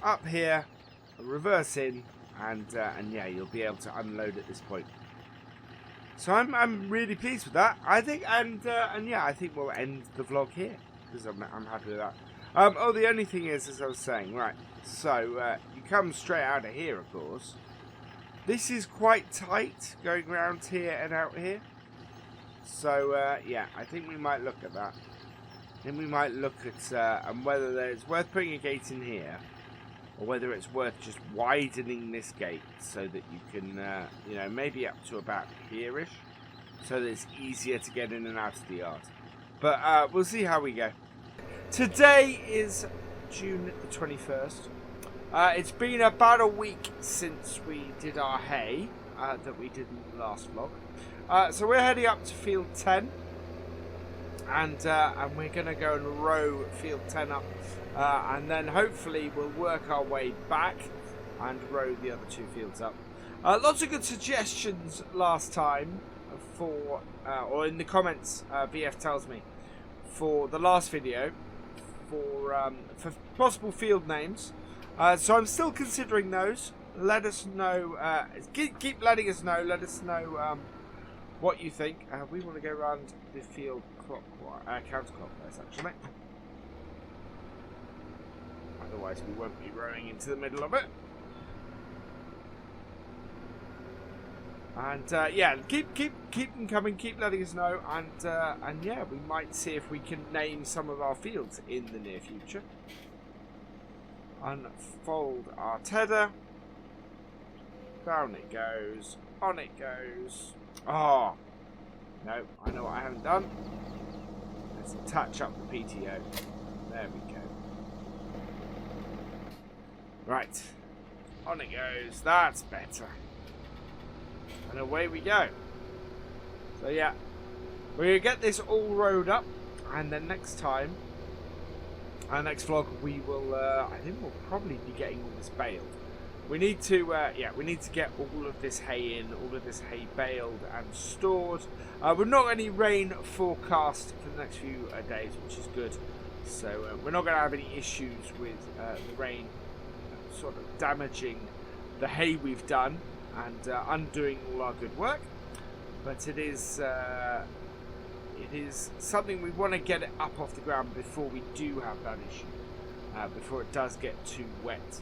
up here, reverse in, and yeah, you'll be able to unload at this point. So I'm really pleased with that. I think, and yeah, I think we'll end the vlog here because I'm happy with that. Oh, the only thing is, as I was saying, right. So you come straight out of here, of course. This is quite tight going around here and out here. So yeah, I think we might look at that. Then we might look at whether it's worth putting a gate in here, or whether it's worth just widening this gate so that you can, you know, maybe up to about here-ish, so that it's easier to get in and out of the yard. But we'll see how we go. Today is June the 21st. It's been about a week since we did our hay that we did in the last vlog. So we're heading up to field 10, and we're going to go and row field 10 up, and then hopefully we'll work our way back and row the other two fields up. Lots of good suggestions last time for, or in the comments, BF tells me, for the last video for possible field names. So I'm still considering those. Let us know. Keep letting us know. Let us know what you think. We want to go around the field counterclockwise, actually. Otherwise, we won't be rowing into the middle of it. And yeah, keep them coming. Keep letting us know. And yeah, we might see if we can name some of our fields in the near future. Unfold our tether. Down it goes. On it goes. Oh no! I know what I haven't done. Let's attach up the PTO. There we go. Right. On it goes. That's better. And away we go. So yeah, we're going to get this all rowed up, and then next time, our next vlog, we will, I think we'll probably be getting all this baled. We need to, yeah, we need to get all of this hay in, all of this hay baled and stored. We're not any rain forecast for the next few days, which is good. So we're not going to have any issues with the rain sort of damaging the hay we've done and undoing all our good work. But it is something we want to get it up off the ground before we do have that issue, before it does get too wet.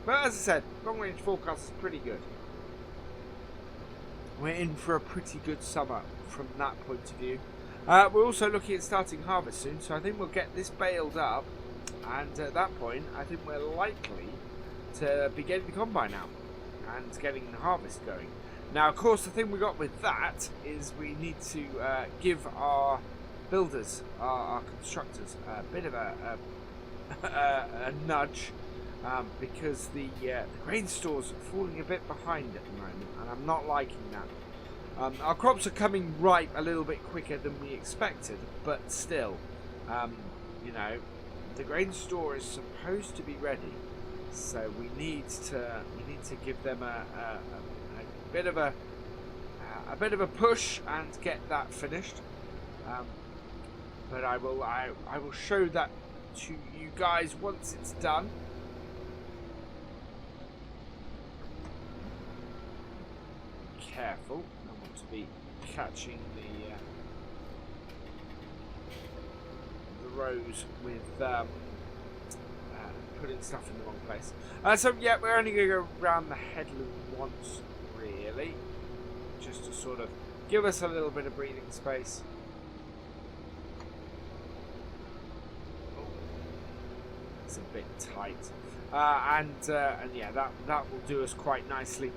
But as I said, long range forecast is pretty good. We're in for a pretty good summer from that point of view. We're also looking at starting harvest soon, so I think we'll get this baled up, and at that point I think we're likely to be getting the combine out and getting the harvest going. Now, of course, the thing we got with that is we need to give our builders, our constructors, a bit of a nudge, because the grain stores are falling a bit behind at the moment, and I'm not liking that. Our crops are coming ripe a little bit quicker than we expected, but still, you know, the grain store is supposed to be ready, so we need to give them a bit of a push and get that finished. But I will show that to you guys once it's done. Careful, I want to be catching the rows with putting stuff in the wrong place. So yeah, we're only going to go around the headland once, really, just to sort of give us a little bit of breathing space. Oh, it's a bit tight, and yeah, that will do us quite nicely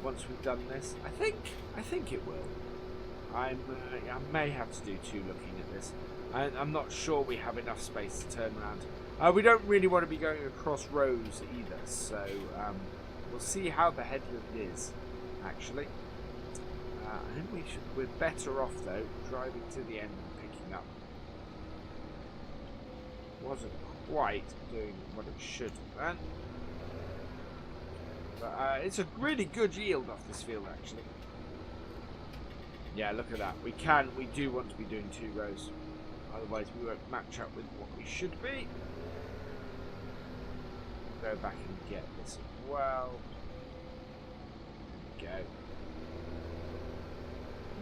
once we've done this. I think it will. I may have to do two looking at this. I'm not sure we have enough space to turn around. We don't really want to be going across rows either, so we'll see how the headland is, actually. I think we're better off, though, driving to the end and picking up. Wasn't quite doing what it should have done. But it's a really good yield off this field, actually. Yeah, look at that. We do want to be doing two rows. Otherwise, we won't match up with what we should be. Go back and get this as well. There we go.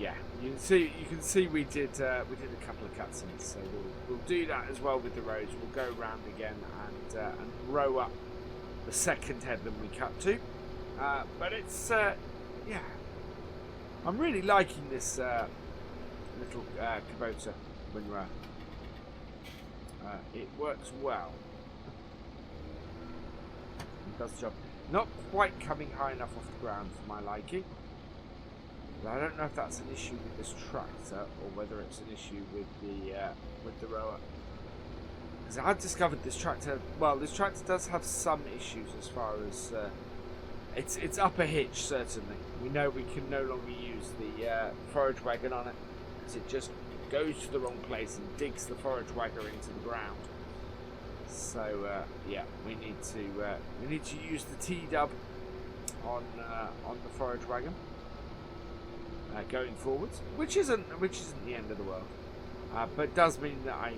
Yeah, you can see we did a couple of cutscenes, so we'll do that as well with the rows. We'll go round again and row up the second headland we cut to. But it's yeah, I'm really liking this little Kubota Winrow. It works well. It does the job. Not quite coming high enough off the ground for my liking. But I don't know if that's an issue with this tractor or whether it's an issue with the rower. Because I've discovered this tractor. Well, this tractor does have some issues as far as it's up a hitch. Certainly, we know we can no longer use the forage wagon on it because it just goes to the wrong place and digs the forage wagon into the ground. So yeah, we need to use the T-dub on the forage wagon going forwards, which isn't the end of the world, but it does mean that I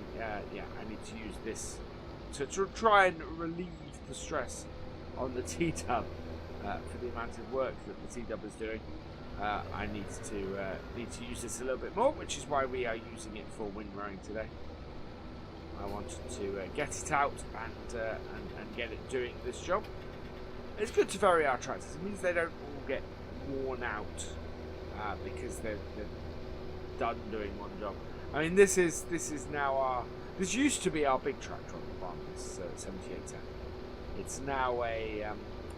need to use this to try and relieve the stress on the T-dub for the amount of work that the T-dub is doing. I need to use this a little bit more, which is why we are using it for windrowing today. I wanted to get it out and get it doing this job. It's good to vary our tractors. It means they don't all get worn out because they're done doing one job. I mean, this is now our. This used to be our big tractor on the farm. This 7810. It's now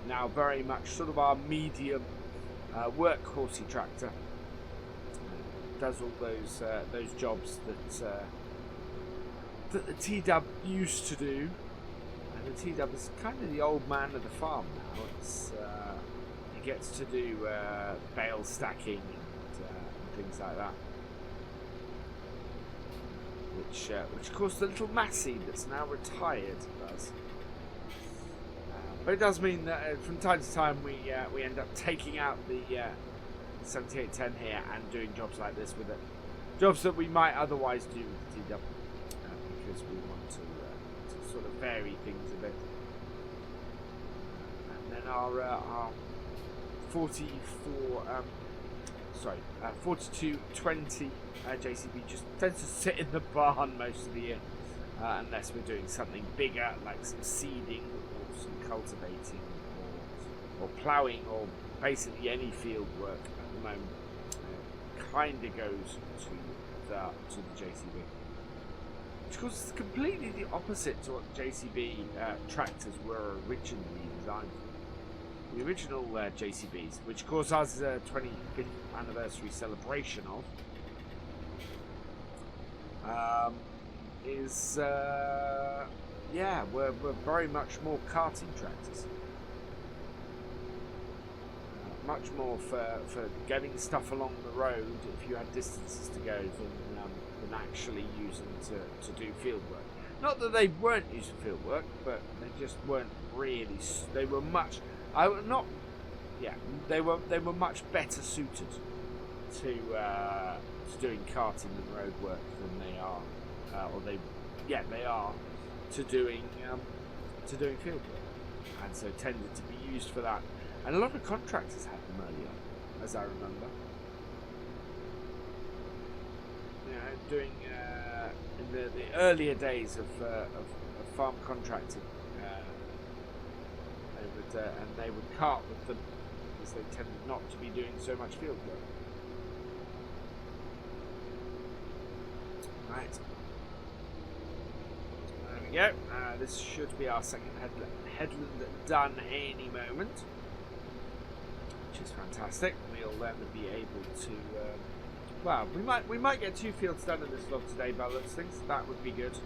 now very much sort of our medium workhorsey tractor. Does all those jobs that the T-Dub used to do, and the T-Dub is kind of the old man of the farm now. He gets to do bale stacking and things like that, which of course the little Massey that's now retired does. But it does mean that from time to time we end up taking out the 7810 here and doing jobs like this with it, jobs that we might otherwise do with the T-Dub. Because we want to sort of vary things a bit. And then our 4220 JCB just tends to sit in the barn most of the year, unless we're doing something bigger like some seeding or some cultivating or ploughing or basically any field work at the moment. Kind of goes to the JCB. Of course, it's completely the opposite to what JCB tractors were originally designed for. The original JCBs, which of course ours is a 25th anniversary celebration of, we're very much more karting tractors. Much more for getting stuff along the road if you had distances to go than actually using to do field work. Not that they weren't used for field work, but they just weren't really. They were much. They were much better suited to doing karting and road work than they are, they are to doing field work, and so tended to be used for that. And a lot of contractors had them early on, as I remember. Doing in the earlier days of farm contracting, they would cart with them because they tended not to be doing so much field work. Right, there we go. This should be our second headland done any moment, which is fantastic. We'll then be able to. Well, we might get 2 fields done in this vlog today, by the looks of things. That would be good.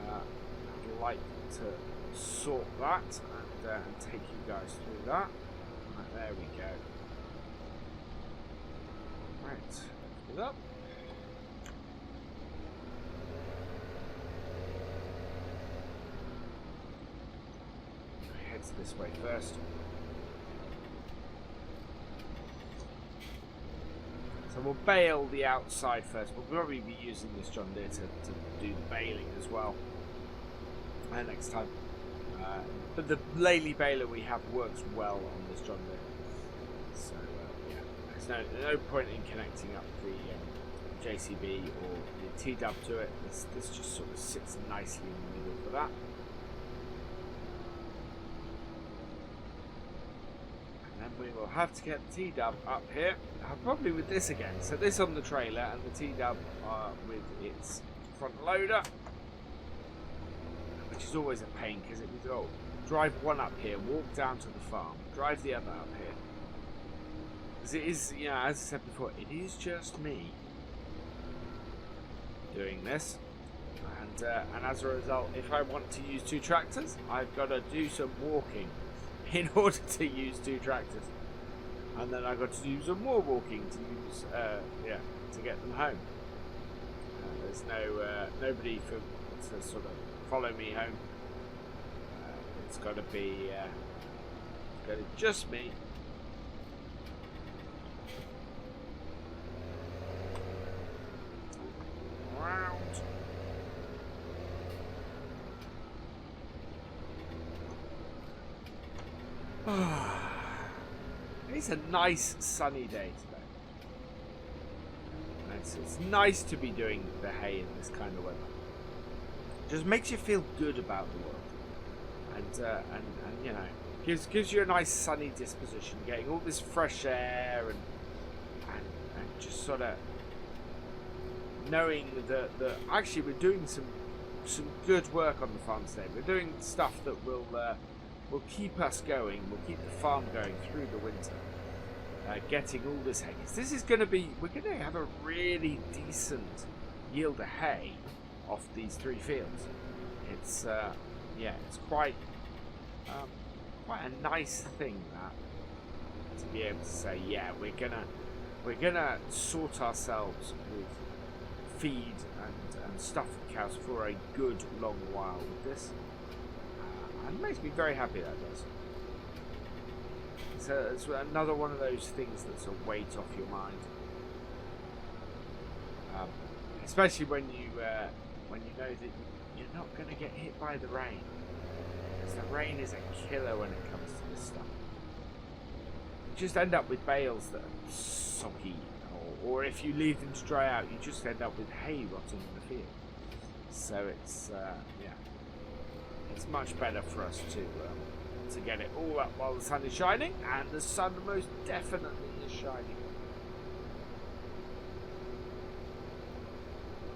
I'd like to sort that and take you guys through that. Right, there we go. Right, put it up. Head this way first. So we'll bale the outside first. We'll probably be using this John Deere to do the baling as well next time. But the Lely baler we have works well on this John Deere. So there's no point in connecting up the JCB or the T-Dub to it. This just sort of sits nicely in the middle for that. We will have to get the T-Dub up here, probably with this again. So this on the trailer and the T-Dub with its front loader, which is always a pain because it would go drive one up here, walk down to the farm, drive the other up here. Because it is, as I said before, it is just me doing this, and as a result, if I want to use 2 tractors, I've got to do some walking in order to use 2 tractors, and then I got to do some more walking to use to get them home. There's nobody to sort of follow me home. It's got to be just me. Round. It's a nice sunny day today. It's nice to be doing the hay in this kind of weather. Just makes you feel good about the world, and you know, gives you a nice sunny disposition, getting all this fresh air and just sort of knowing that actually we're doing some good work on the farm today. We're doing stuff that will keep us going, will keep the farm going through the winter. Getting all this hay. This is going to be, we're going to have a really decent yield of hay off these 3 fields. It's yeah, it's quite a nice thing that to be able to say, yeah, we're gonna sort ourselves with feed and stuff for cows for a good long while with this, and it makes me very happy that does. So it's another one of those things that's a weight off your mind, especially when you know that you're not going to get hit by the rain, because the rain is a killer when it comes to this stuff. You just end up with bales that are soggy, or if you leave them to dry out, you just end up with hay rotting in the field. So it's yeah, it's much better for us to get it all up while the sun is shining, and the sun most definitely is shining.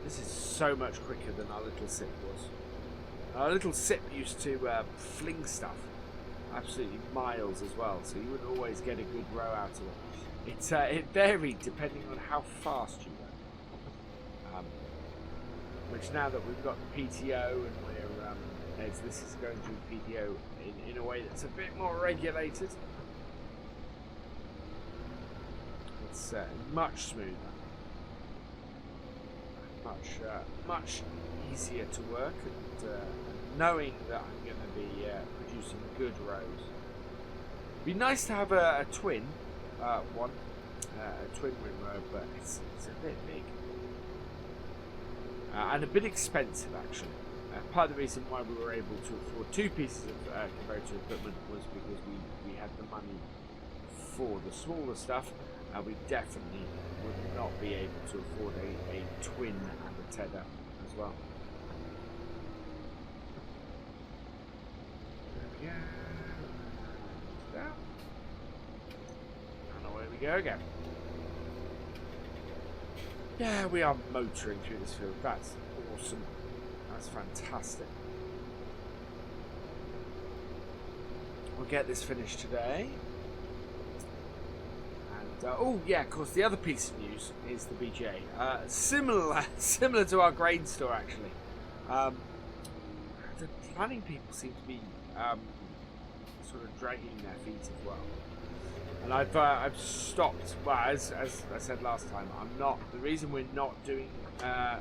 This is so much quicker than our little sip was. Our little sip used to fling stuff absolutely miles as well, so you wouldn't always get a good row out of it. It varied depending on how fast you went. Which now that we've got the PTO and we're as this is going through PTO in a way that's a bit more regulated, it's much smoother, much easier to work, and knowing that I'm going to be producing good rows. It'd be nice to have a twin one, a twin wing row, but it's a bit big and a bit expensive actually. Part of the reason why we were able to afford 2 pieces of converter equipment was because we had the money for the smaller stuff. We definitely would not be able to afford a twin and a tether as well. There we go. Down. And away we go again. Yeah, we are motoring through this field. That's awesome. That's fantastic. We'll get this finished today. And oh yeah, of course, the other piece of news is the BGA. Similar to our grain store actually. The planning people seem to be sort of dragging their feet as well. And I've stopped. Well, as I said last time, I'm not. The reason we're not doing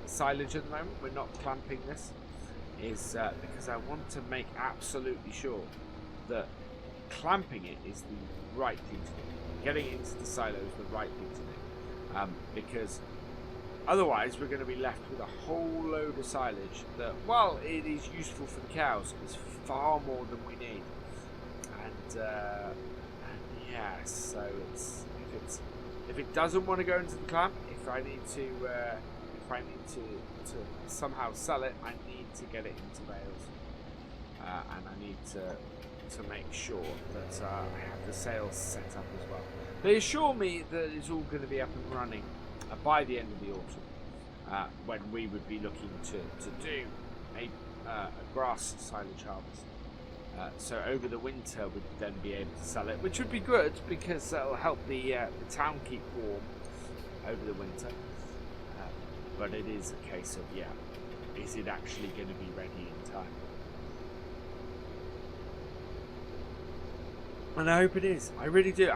silage at the moment, we're not clamping this, is because I want to make absolutely sure that clamping it is the right thing to do. Getting it into the silo is the right thing to do, because otherwise we're going to be left with a whole load of silage that, while it is useful for the cows, is far more than we need. And yeah, so if it doesn't want to go into the clamp, if I need to somehow sell it, I need to get it into bales, and I need to make sure that I have the sales set up as well. They assure me that it's all going to be up and running by the end of the autumn, when we would be looking to do a grass silage harvest. So over the winter we'd then be able to sell it, which would be good because that'll help the town keep warm over the winter. But it is a case of, yeah, is it actually going to be ready in time? And I hope it is. I really do.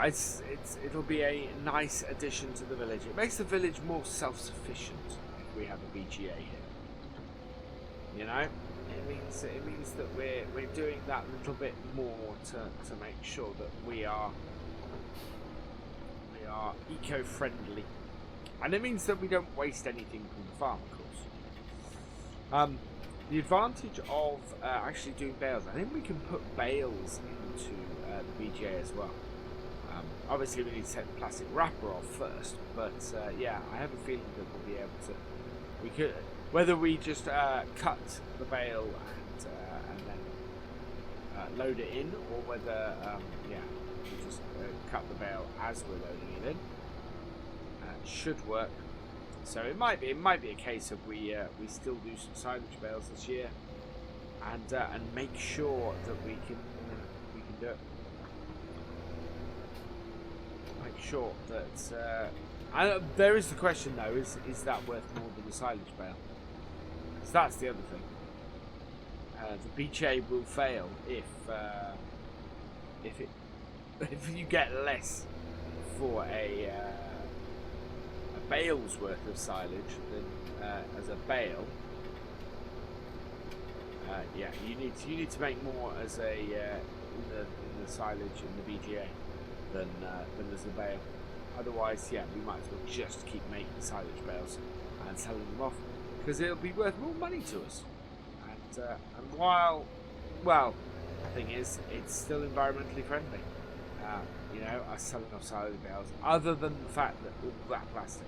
It'll be a nice addition to the village. It makes the village more self-sufficient if we have a BGA here. You know, it means that we're doing that little bit more to make sure that we are eco-friendly, and it means that we don't waste anything from the farm, of course. The advantage of actually doing bales, I think we can put bales into the BGA as well. Obviously we need to take the plastic wrapper off first, but yeah, I have a feeling that we'll be able to. We could, whether we just cut the bale and then load it in, or whether yeah, we just cut the bale as we're loading it in. Should work. So it might be a case of we still do some silage bales this year, and make sure that we can do it. Make sure that there is the question though: is that worth more than the silage bale? Because that's the other thing. The BJ will fail if you get less for a bale's worth of silage than as a bale. Yeah, you need to make more as a in the silage in the BGA than as a bale. Otherwise, yeah, we might as well just keep making silage bales and selling them off, because it'll be worth more money to us. And while, well, the thing is, it's still environmentally friendly. You know, us selling off silage bales, other than the fact that all that plastic,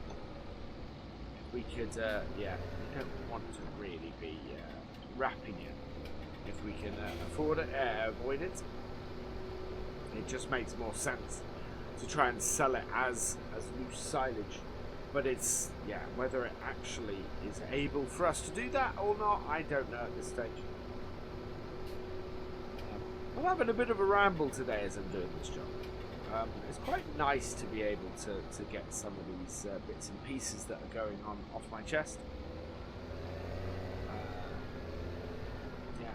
we could, yeah, we don't want to really be wrapping it. If we can avoid it, it just makes more sense to try and sell it as loose silage. But it's, yeah, whether it actually is able for us to do that or not, I don't know at this stage. I'm having a bit of a ramble today as I'm doing this job. It's quite nice to be able to get some of these bits and pieces that are going on off my chest. Yeah,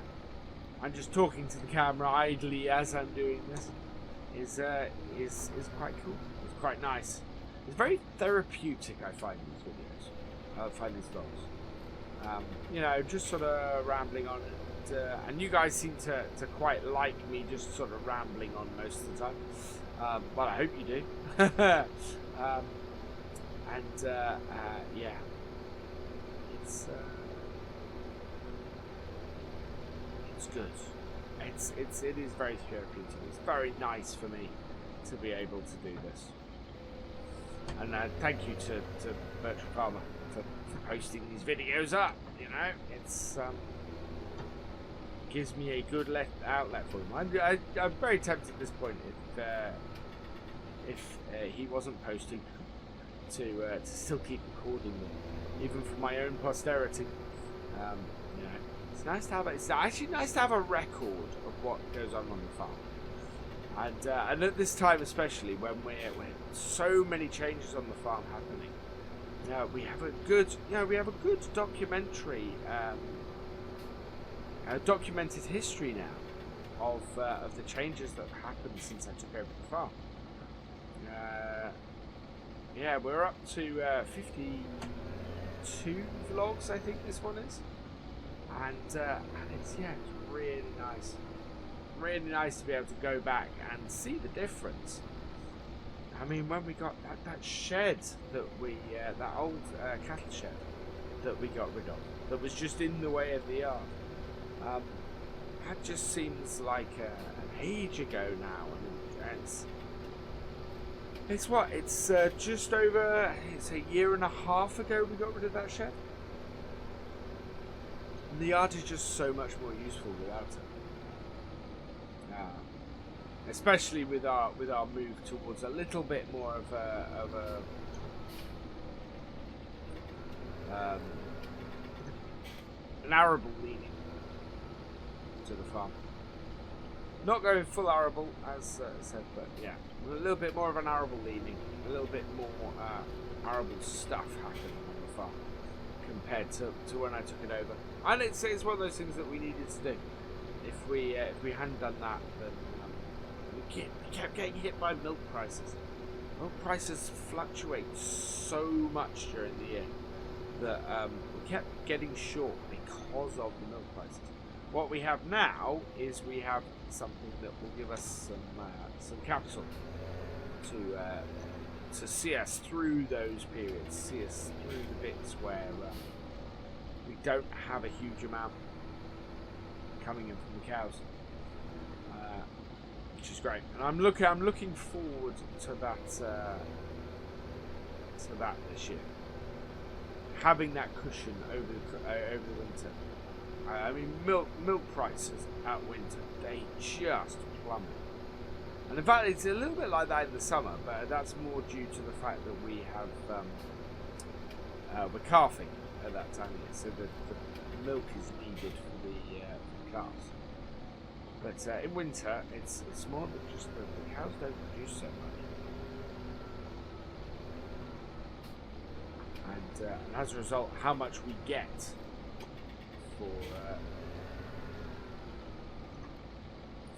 I'm just talking to the camera idly as I'm doing this. Is quite cool. It's quite nice. It's very therapeutic, I find, these videos. I find these vlogs. You know, just sort of rambling on, and you guys seem to quite like me just sort of rambling on most of the time. Well, I hope you do. Yeah, it's good. It is very therapeutic. It's very nice for me to be able to do this. And thank you to BallinCraig for posting these videos up. You know, it's gives me a good outlet for them. I'm very tempted at this point if he wasn't posting to still keep recording them, even for my own posterity. You know, it's nice to have. It's actually nice to have a record of what goes on the farm. And at this time, especially when we're so many changes on the farm happening, we have a good, documentary, documented history now of the changes that have happened since I took over the farm. Yeah, we're up to 52 vlogs, I think this one is, and it's really nice. Really nice to be able to go back and see the difference. I mean, when we got that shed that we, that old cattle shed that we got rid of, that was just in the way of the yard, that just seems like an age ago now, and it's what? It's just over, it's a year and a half ago we got rid of that shed. And the yard is just so much more useful without it. Especially with our move towards a little bit more of an arable leaning to the farm. Not going full arable as said, but yeah, a little bit more of an arable leaning, a little bit more arable stuff happening on the farm compared to when I took it over. And it's one of those things that we needed to do. If we hadn't done that, then we kept getting hit by milk prices. Milk prices fluctuate so much during the year that we kept getting short because of the milk prices. What we have now is we have something that will give us some capital to see us through those periods, see us through the bits where we don't have a huge amount coming in from the cows. which is great. And I'm looking forward to that this year. Having that cushion over the winter. I mean, milk prices at winter, they just plummet. And in fact, it's a little bit like that in the summer, but that's more due to the fact that we have we're calving at that time of year, so the milk is needed for the calves. But in winter, it's more that just the cows don't produce so much. And as a result, how much we get for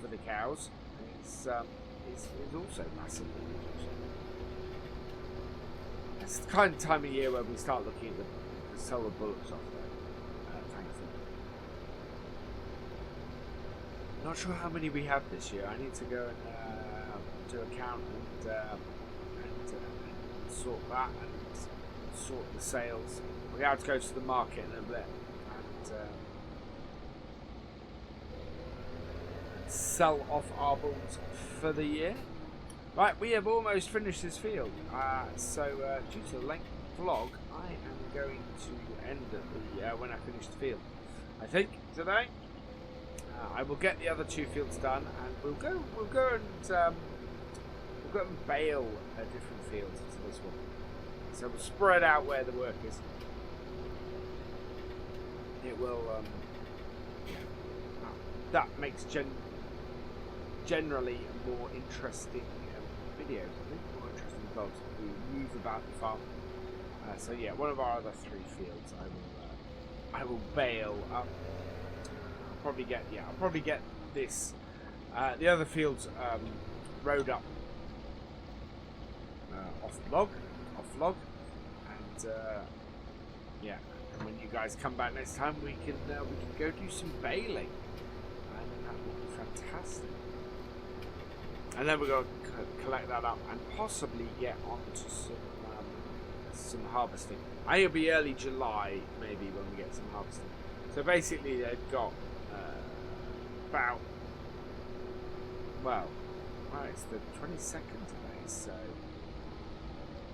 the cows is also massively reduced. It's the kind of time of year where we start looking at the solar bullocks off there, thankfully. Not sure how many we have this year. I need to go and do a count and sort that and sort the sales. We're going to have to go to the market in a bit and sell off our bulls for the year. Right, we have almost finished this field. So due to the length of the vlog, I am going to end at the when I finish the field. I think today. I will get the other 2 fields done, and we'll go and bale different fields into this one. So we'll spread out where the work is. It will, that makes generally more interesting videos. I think more interesting vlogs. We move about the farm. So yeah, one of our other 3 fields, I will bale up. I'll probably get this. The other fields rode up off log, and yeah. And when you guys come back next time, we can go do some baling, and that will be fantastic. And then we're going to collect that up and possibly get onto some harvesting. I think it'll be early July maybe when we get some harvesting. So basically, they've got about, well, it's the 22nd today, so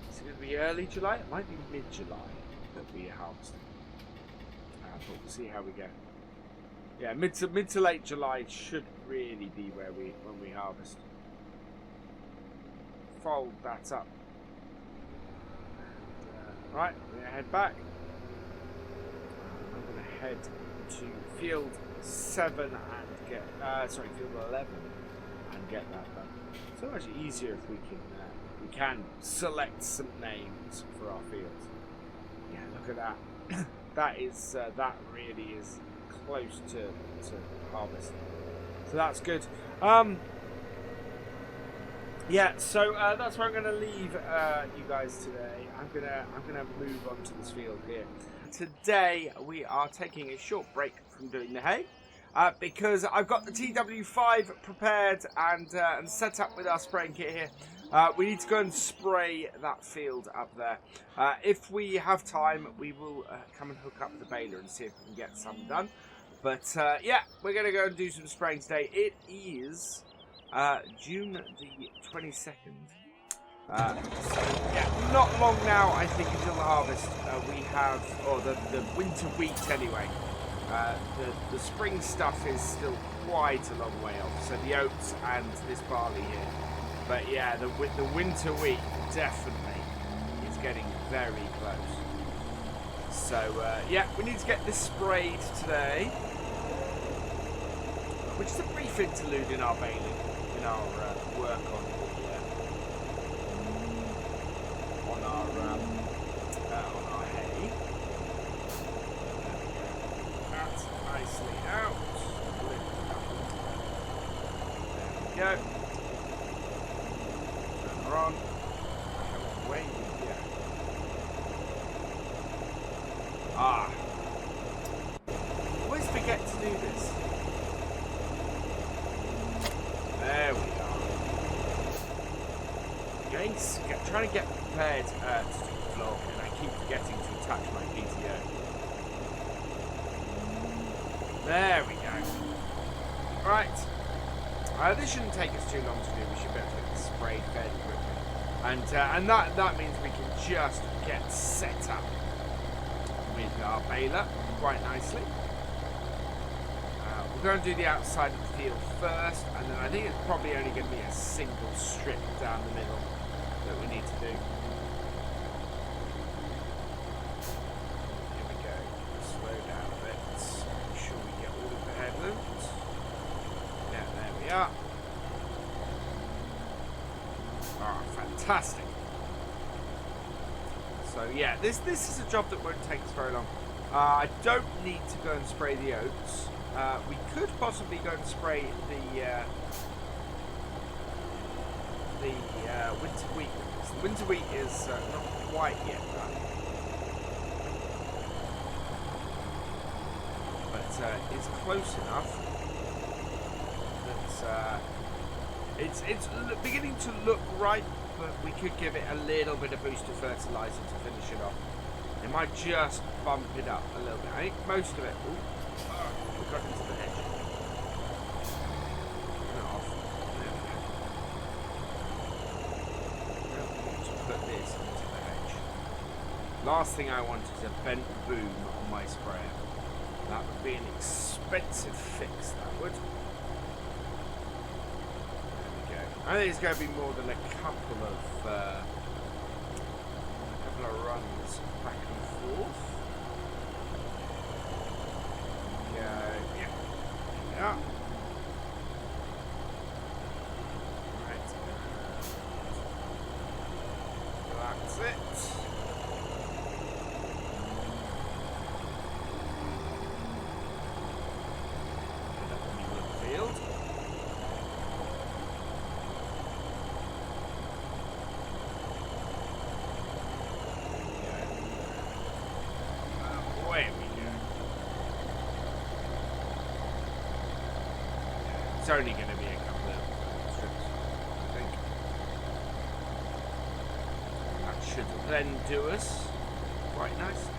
is it going to be early July? It might be mid-July that we are harvesting. But we'll see how we go. Yeah, mid to late July should really be when we harvest. Fold that up. Right, we're going to head back. I'm going to head to field 7 and get, field 11 and get that done. So much easier if we can select some names for our fields. Yeah, look at that. that really is close to harvest. So that's good. Yeah, so that's where I'm going to leave you guys today. I'm gonna move on to this field here. Today we are taking a short break from doing the hay because I've got the TW5 prepared and set up with our spraying kit here. We need to go and spray that field up there. If we have time, we will come and hook up the baler and see if we can get some done. But yeah, we're going to go and do some spraying today. It is June the 22nd. So yeah, not long now, I think, until the harvest. We have, or the winter wheat anyway. The spring stuff is still quite a long way off. So the oats and this barley here. But yeah, the winter wheat definitely is getting very close. So yeah, we need to get this sprayed today. Which is a brief interlude in our baling, in our work on our hay. That's nicely out. There we go. Turn her on. Away we go. Always forget to do this. There we are. Trying to get prepared to do the vlog, and I keep forgetting to attach my PTO. There we go. Right. I This shouldn't take us too long to do. We should be able to get this sprayed fairly quickly. And that means we can just get set up with our baler quite nicely. We're going to do the outside of the field first, and then I think it's probably only going to be a single strip down the middle that we need to do. Here we go. Slow down a bit. Make sure we get all of the headlands. Yeah, there we are. Oh, fantastic. So yeah, this is a job that won't take us very long. I don't need to go and spray the oats. We could possibly go and spray the winter wheat. The winter wheat is not quite yet done, but it's close enough that it's beginning to look right. But we could give it a little bit of boost of fertilizer to finish it off. It might just bump it up a little bit. I think most of it. Ooh, we got into the hedge. Off. There we go. Now we want to put this into the hedge. Last thing I want is a bent boom on my sprayer. That would be an expensive fix, that would. I think it's going to be more than a couple of runs back and forth. Yeah. Right. That's it. Get up in the middle of the field. It's only going to be a couple of strips, I think. That should then do us quite nicely.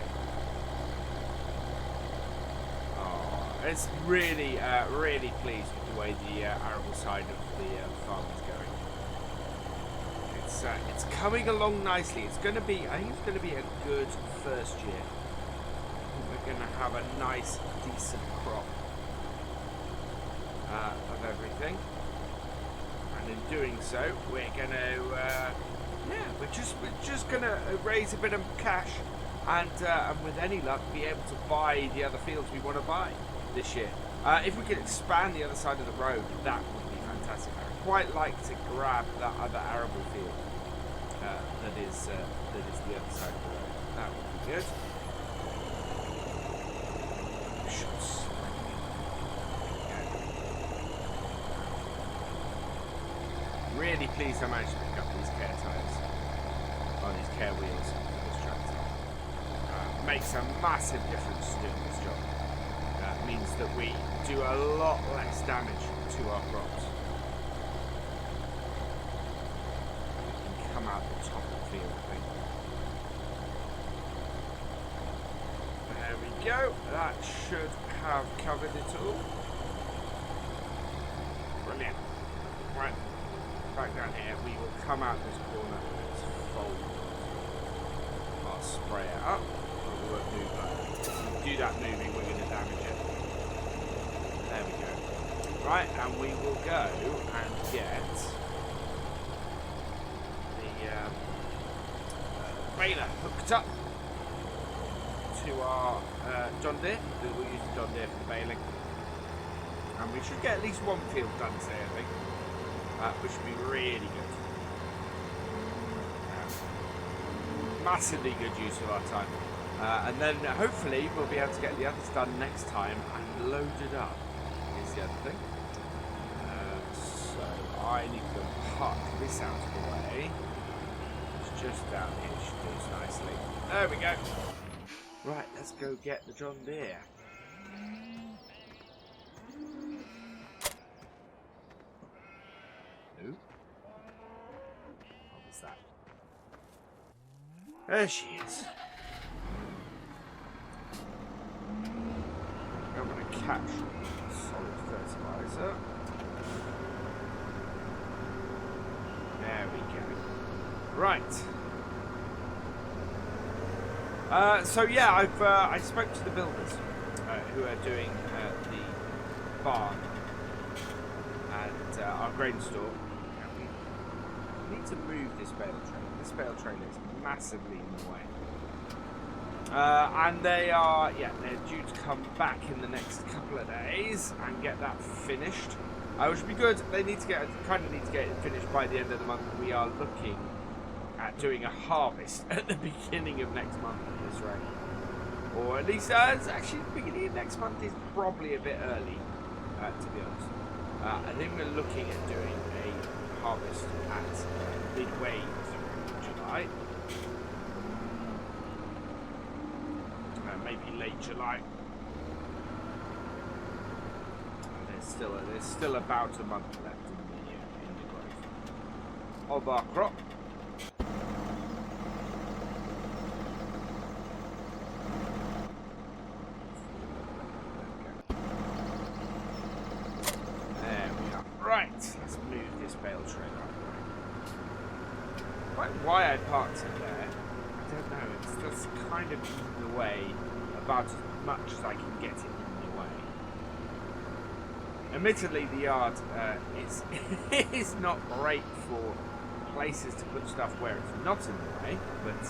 Oh, it's really, really pleased with the way the arable side of the farm is going. It's coming along nicely. It's going to be, I think it's going to be a good first year. I think we're going to have a nice, decent crop of everything, and in doing so we're gonna we're just gonna raise a bit of cash and with any luck be able to buy the other fields we want to buy this year. If we could expand the other side of the road, that would be fantastic. I'd quite like to grab that other arable field that is the other side of the road. That would be good. Really pleased I managed to pick up these care tyres, or these care wheels for this tractor. Makes a massive difference to doing this job. That means that we do a lot less damage to our crops. We can come out the top of the field, I think. There we go. That should have covered it all. Brilliant. Right. Back down here, we will come out this corner and fold our sprayer up. We won't move that. If we do that moving, we're going to damage it. There we go. Right, and we will go and get the baler hooked up to our John Deere. We'll use the John Deere for the baling. And we should get at least one field done today, I think. Which would be really good. Massively good use of our time. And then hopefully we'll be able to get the others done next time and loaded up is the other thing. So I need to park this out of the way. It's just down here, it should do us nicely. There we go. Right, let's go get the John Deere. What was that? There she is. I'm going to catch solid fertilizer. There we go. Right. So yeah, I spoke to the builders who are doing the barn and our grain store. We need to move this bale trailer. This bale trailer is massively in the way. And they're due to come back in the next couple of days and get that finished. Which would be good. They need to get it finished by the end of the month. We are looking at doing a harvest at the beginning of next month at this rate. Or at least, actually the beginning of next month is probably a bit early, to be honest. I think we're looking at doing a harvest at midway through July. Maybe late July. There's still about a month left in the growth of our crop. There we are. Right, let's move this bale trailer up. Quite why I parked it there, I don't know. It's just kind of in the way, about as much as I can get it in the way. Admittedly, the yard is not great for places to put stuff where it's not in the way, but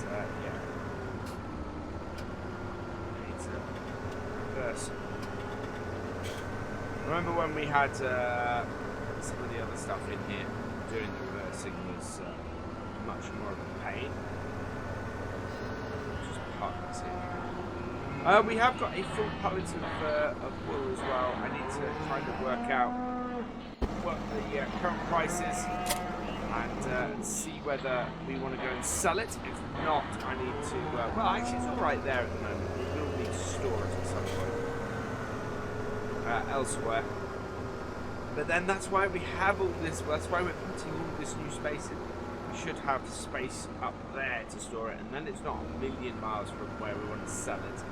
yeah. Need to reverse. Remember when we had some of the other stuff in here, doing the reversing was much more of a pain. Just park this in. We have got a full pallet of wool as well. I need to kind of work out what the current price is and see whether we want to go and sell it. If not, I need to... well, actually, it's all right there at the moment. We will need to store it at some point elsewhere. But then that's why we have all this... That's why we're putting all this new space in. We should have space up there to store it, and then it's not a million miles from where we want to sell it.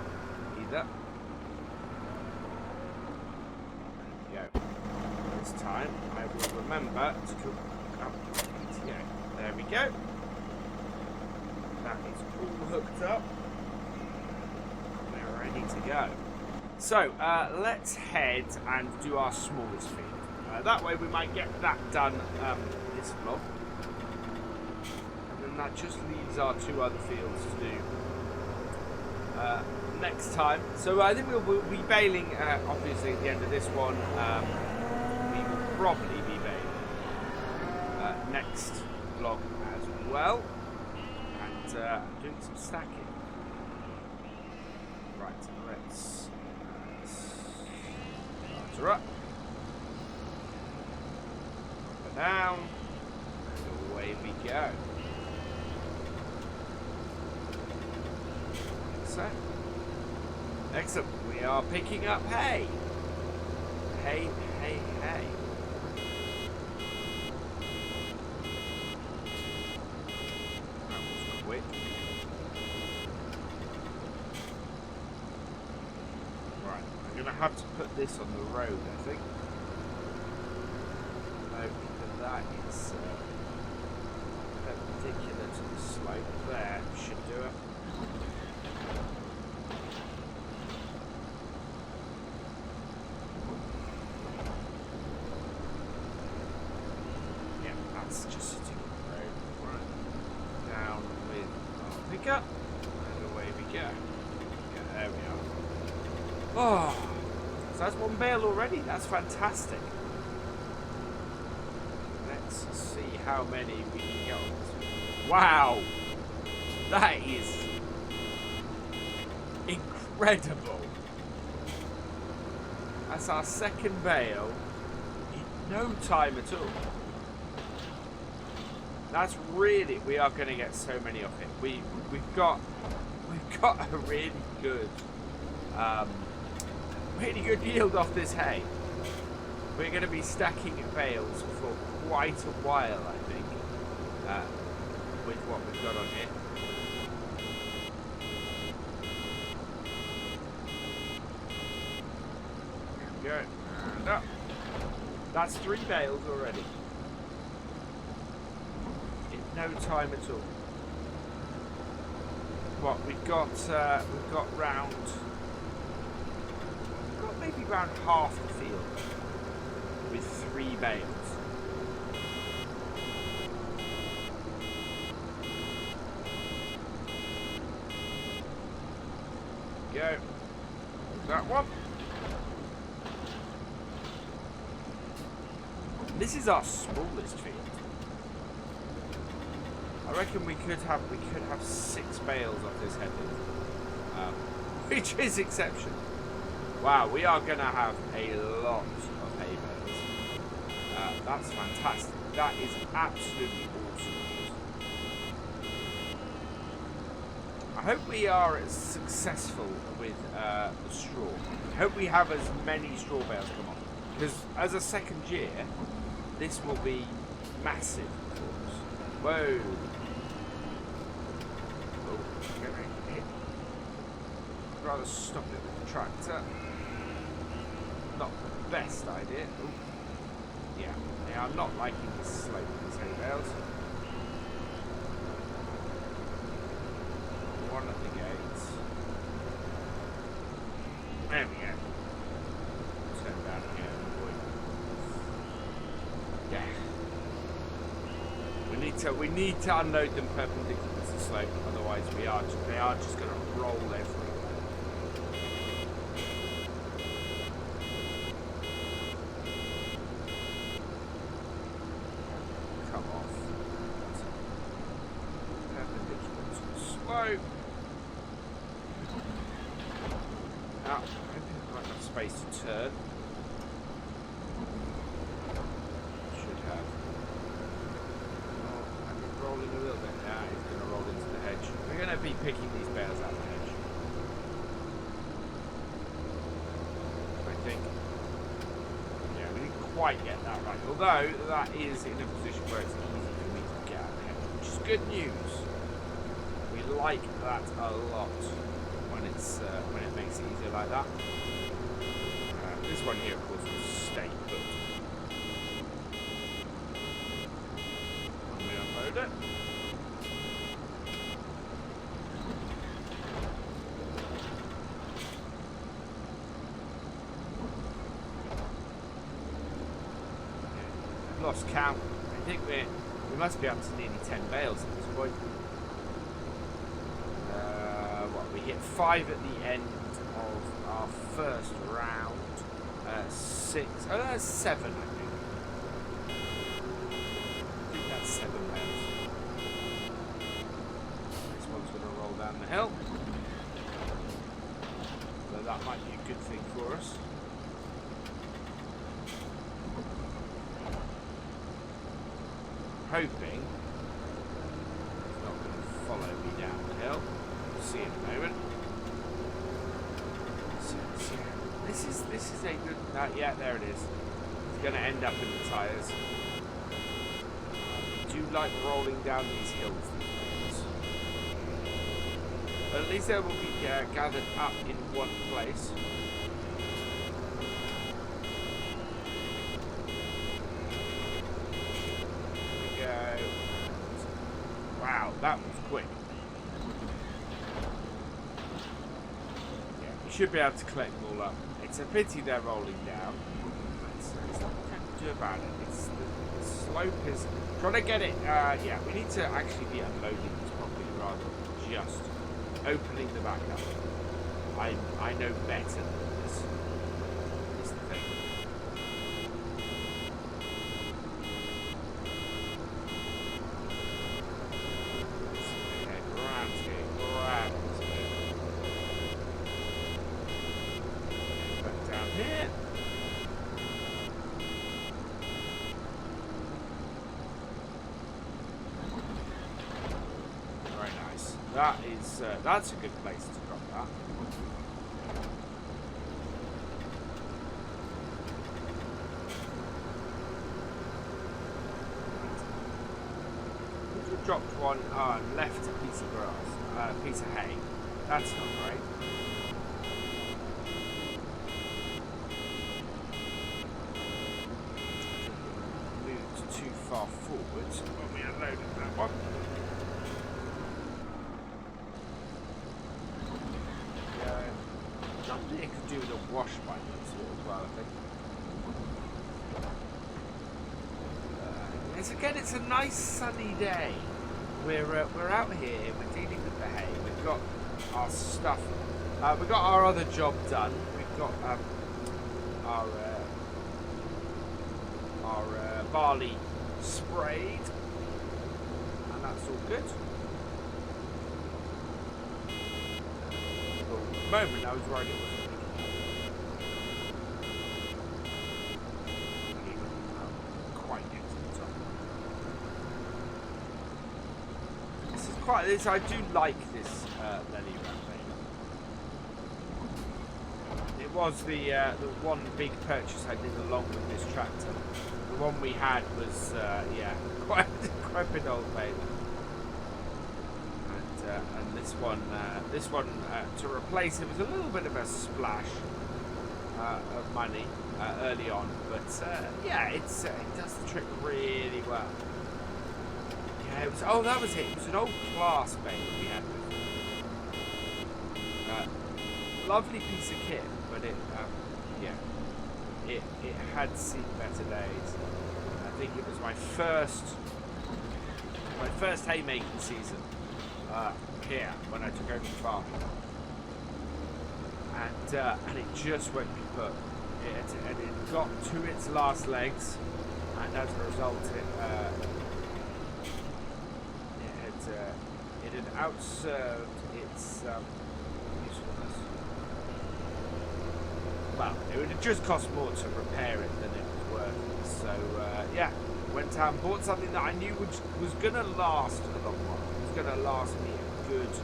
Either. There we go. This time I will remember to cook up the PTO. There we go. That is all hooked up. We're ready to go. So let's head and do our smallest field. That way we might get that done this vlog. And then that just leaves our two other fields to do next time. So I think we'll be baling obviously at the end of this one. We will probably be baling next vlog as well, and doing some stacking. Right, let's start her up, put her down, and away we go. So. Excellent. We are picking up hay. Hay, hay, hay. That was quick. Right. I'm going to have to put this on the road, I think. No, because that is perpendicular to the slope there. Should do it. Oh, so that's one bale already. That's fantastic. Let's see how many we can get on this. Wow, that is incredible. That's our second bale in no time at all. That's really, we are going to get so many of it. We've got a really good yield off this hay. We're going to be stacking bales for quite a while, I think, with what we've got on here. There we go. And up. That's 3 bales already. In no time at all. What we've got round. We've got maybe round half the field with 3 bales. Go. That one. This is our smallest field. I reckon we could have 6 bales off this headland, which is exceptional. Wow, we are gonna have a lot of hay bales. That's fantastic. That is absolutely awesome. I hope we are as successful with the straw. I hope we have as many straw bales come on, because as a second year, this will be massive for us. Whoa! Oh, getting hit. I'd rather stop it with the tractor. Not the best idea. Ooh. Yeah, they are not liking the slope of these hay bales. One at the gates. There we go. Turn down here. Yeah. We need to unload them perpendicular to the slope, otherwise they are just going to roll everywhere. Come off. Perpendicular to the slope. Now, I'm hoping I've got enough space to turn. Should have. Oh, I'm rolling a little bit now. It's going to roll into the hedge. We're going to be picking these bales out of the hedge. I think. Yeah, we didn't quite get that right. Although, that is in a position where it's easy for me to get out of the hedge, which is good news. We like that a lot. When it makes it easier like that. This one here, of course, will stay put. When we unload it. I've lost count. I think we must be up to nearly 10 bales at this point. We hit 5 at the end of our first round. 6. Oh, that's 7, I think. I think that's 7 bales. This one's going to roll down the hill. So that might be a good thing for us. Hoping it's not going to follow me down the hill. See in a moment. So, this is a good. Yeah, there it is. It's going to end up in the tyres. I do like rolling down these hills. But at least they will be gathered up in one place. There we go. Wow, that was quick. Should be able to collect them all up. It's a pity they're rolling down. There's nothing I can do about it. It's the slope is trying to get it. Yeah, we need to actually be unloading this properly rather than just opening the back up. I know better than this. Is the thing. That's a good place to drop that. We dropped one and left a piece of grass, piece of hay. That's not right. far forward when we unloaded that one. Something it could do with a wash by this as well, I think. Again, it's a nice sunny day. We're out here. We're dealing with the hay. We've got our stuff. We've got our other job done. We've got our barley sprayed, and that's all good. For the moment, I was worried it wasn't quite get to the top. This is quite. This I do like this Lely Rampage. It was the one big purchase I did along with this tractor. The one we had was yeah, quite a bit old baby. And this one to replace it was a little bit of a splash of money early on, but yeah, it does the trick really well. Yeah, it was. Oh, that was it. It was an old class baby we had with. Lovely piece of kit, but it yeah, it had seen better days. I think it was my first haymaking season here when I took over the farm, and it just won't be put. It got to its last legs, and as a result, it had outserved its usefulness. Well, it would have just cost more to repair it than it was worth. So yeah, went out and bought something that I knew was going to last a long while. It was going to last me a good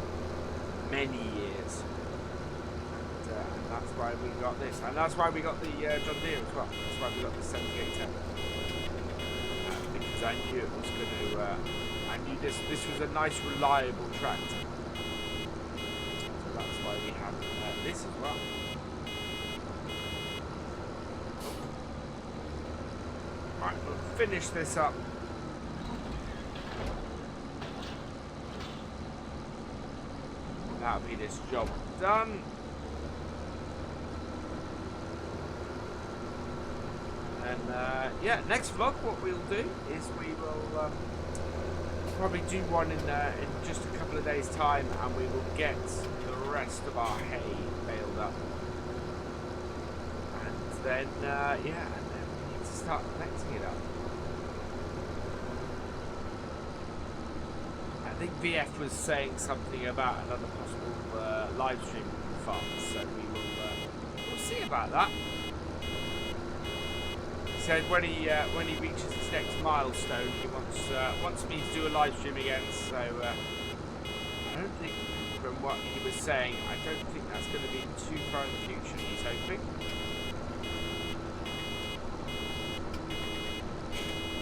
many years. And that's why we got this. And that's why we got the John Deere as well. That's why we got the 7810. Because I knew it was going to... I knew this was a nice, reliable tractor. So that's why we have this as well. Right, we'll finish this up. That'll be this job done. And yeah, next vlog, what we'll do is we will probably do one in just a couple of days' time, and we will get the rest of our hay baled up. And then yeah, and then we need to start collecting it up. I think VF was saying something about another possible live stream from the farm, so we'll see about that. He said when he reaches his next milestone, he wants me to do a live stream again. So I don't think, from what he was saying, I don't think that's going to be too far in the future. He's hoping.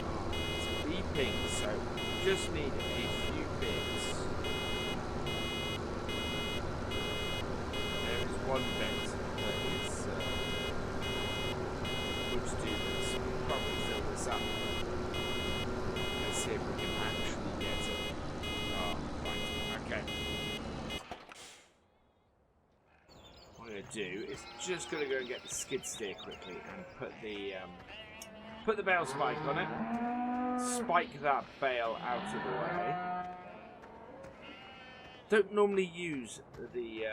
Oh, it's beeping, so just need a few bits. There is one bit that is good to do this. We'll probably fill this up. Let's see if we can actually get it. Oh, right. Okay. What I'm going to do is just going to go and get the skid steer quickly and put the bale spike on it. Spike that bale out of the way. Don't normally use the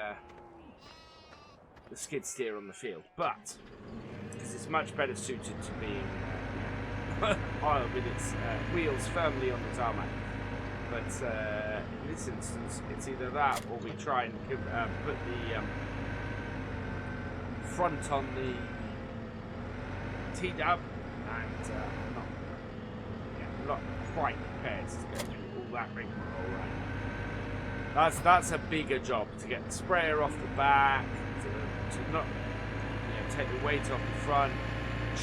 skid steer on the field, but because it's much better suited to being with its wheels firmly on the tarmac. But in this instance, it's either that or we try and put the front on the T-dub, and not quite prepared to go through all that rigmarole right. That's a bigger job, to get the sprayer off the back, to not take the weight off the front,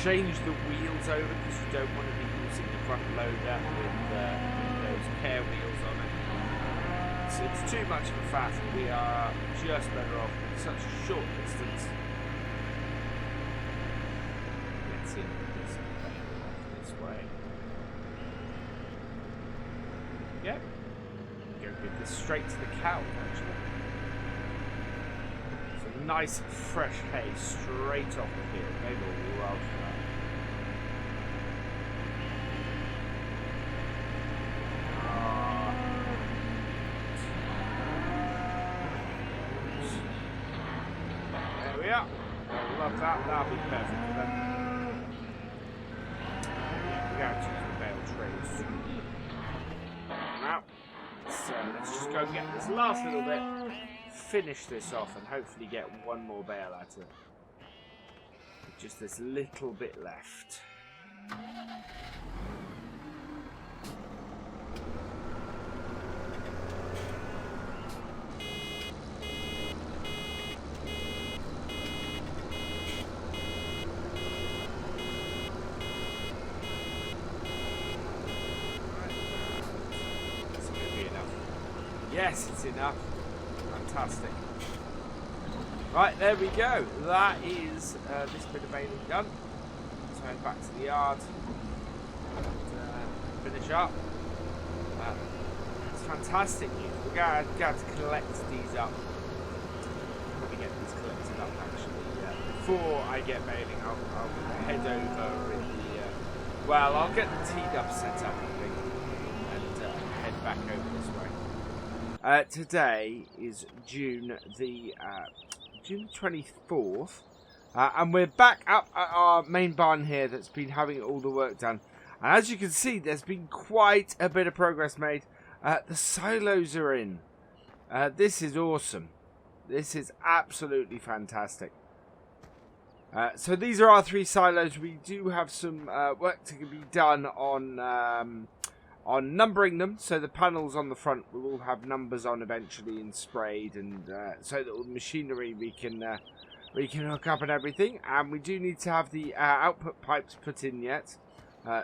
change the wheels over because you don't want to be using the front loader with those care wheels on it. So it's too much of a faff. We are just better off with such a short distance. Let's see this way. go. Go give this straight to the cow, actually. Some nice fresh hay straight off the field. They will love that. There we are. They'll love that. That'll be perfect for them. We're going to use the bale trays. Now, let's just go and get this last little bit, finish this off, and hopefully get one more bale out of it. Just this little bit left. Yes, it's enough. Fantastic. Right, there we go. That is this bit of baling done. Let's head back to the yard and finish up. It's fantastic news. We're going to collect these up. Probably get these collected up actually. Before I get baling, I'll head over in the. Well, I'll get the teed up set up, I think, and head back over this way. Today is June the 24th, and we're back up at our main barn here that's been having all the work done. And as you can see, there's been quite a bit of progress made. The silos are in. This is awesome. This is absolutely fantastic. So these are our 3 silos. We do have some work to be done on numbering them, so the panels on the front will all have numbers on eventually and sprayed, and so that all the machinery we can hook up and everything. And we do need to have the output pipes put in yet,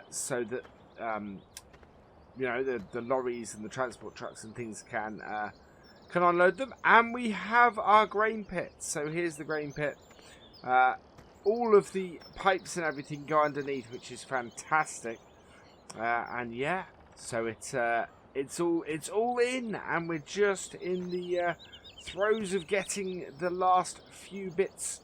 so that you know, the lorries and the transport trucks and things can unload them. And we have our grain pit. So here's the grain pit. All of the pipes and everything go underneath, which is fantastic. And yeah. So it's all in, and we're just in the throes of getting the last few bits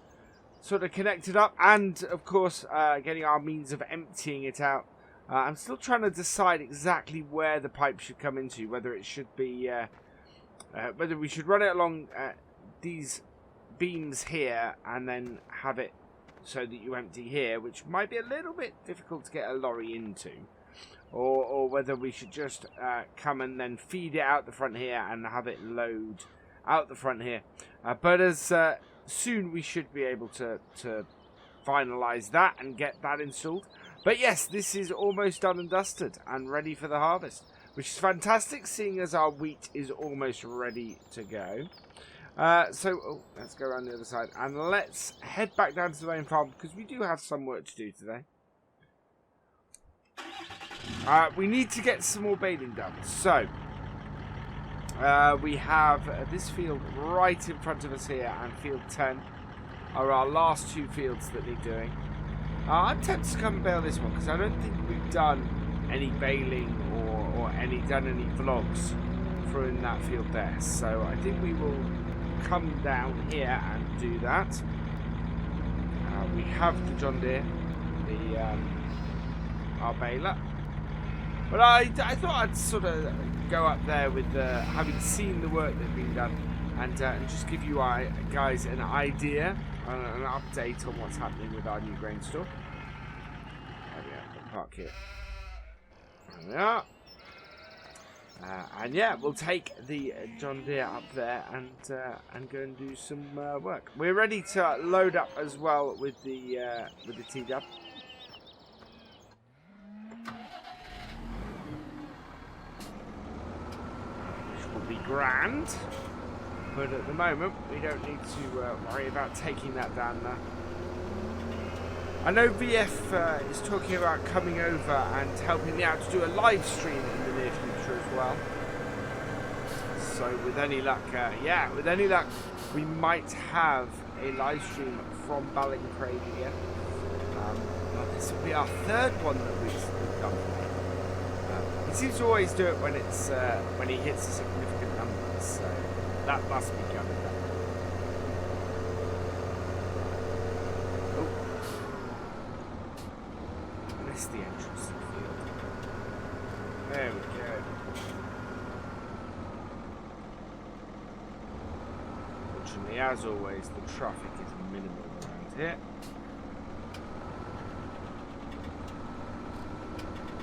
sort of connected up, and of course getting our means of emptying it out. I'm still trying to decide exactly where the pipe should come into, whether it should be whether we should run it along these beams here and then have it so that you empty here, which might be a little bit difficult to get a lorry into. Or whether we should just come and then feed it out the front here and have it load out the front here. But as soon we should be able to finalise that and get that installed. But yes, this is almost done and dusted and ready for the harvest, which is fantastic, seeing as our wheat is almost ready to go. So let's go around the other side and let's head back down to the main farm, because we do have some work to do today. We need to get some more baling done. So we have this field right in front of us here, and field 10 are our last 2 fields that need doing. I'm tempted to come and bale this one, because I don't think we've done any baling or done any vlogs through in that field there. So I think we will come down here and do that. We have the John Deere, our baler. But I thought I'd sort of go up there with having seen the work that's been done, and just give you guys an idea, an update on what's happening with our new grain store. There we are, we'll park here. There we are. And yeah, we'll take the John Deere up there and go and do some work. We're ready to load up as well with the T-Dub. Which will be grand. But at the moment, we don't need to worry about taking that down there. I know VF is talking about coming over and helping me out to do a live stream in the near future as well. So with any luck, with any luck, we might have a live stream from BallinCraig again. This will be our third one that we've done. seems to always do it when it's when he hits a significant number, so that must be coming up. Oh, missed the entrance to the field. There we go. Fortunately, as always, the traffic is minimal around here.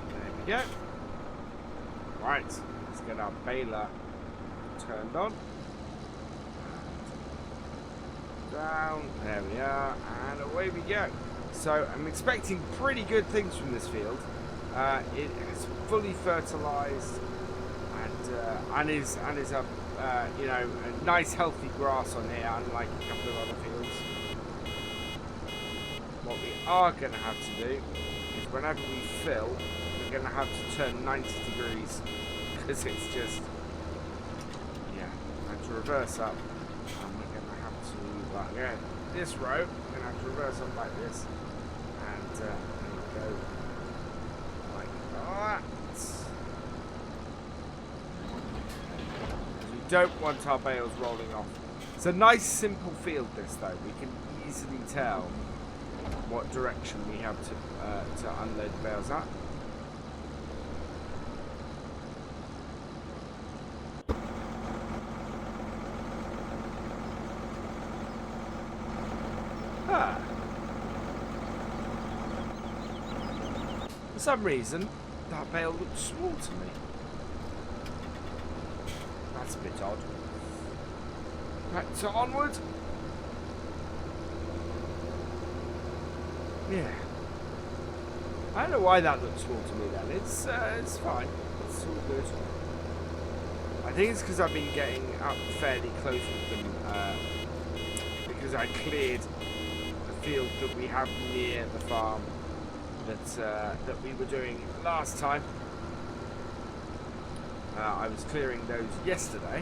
There we go. Right, let's get our baler turned on. Down, there we are, and away we go. So I'm expecting pretty good things from this field. It is fully fertilised and is a you know, a nice healthy grass on here, unlike a couple of other fields. What we are going to have to do is whenever we fill, we're going to have to turn 90 degrees because it's just, yeah, we have to reverse up, and we're going to have to, like, yeah, this row, we're going to have to reverse up like this, and go like that. We don't want our bales rolling off. It's a nice simple field this though, we can easily tell what direction we have to unload the bales at. For some reason, that bale looks small to me. That's a bit odd. Right, so onward. Yeah. I don't know why that looks small to me then. It's fine. It's all good. I think it's because I've been getting up fairly close with them because I cleared the field that we have near the farm that we were doing last time. I was clearing those yesterday. I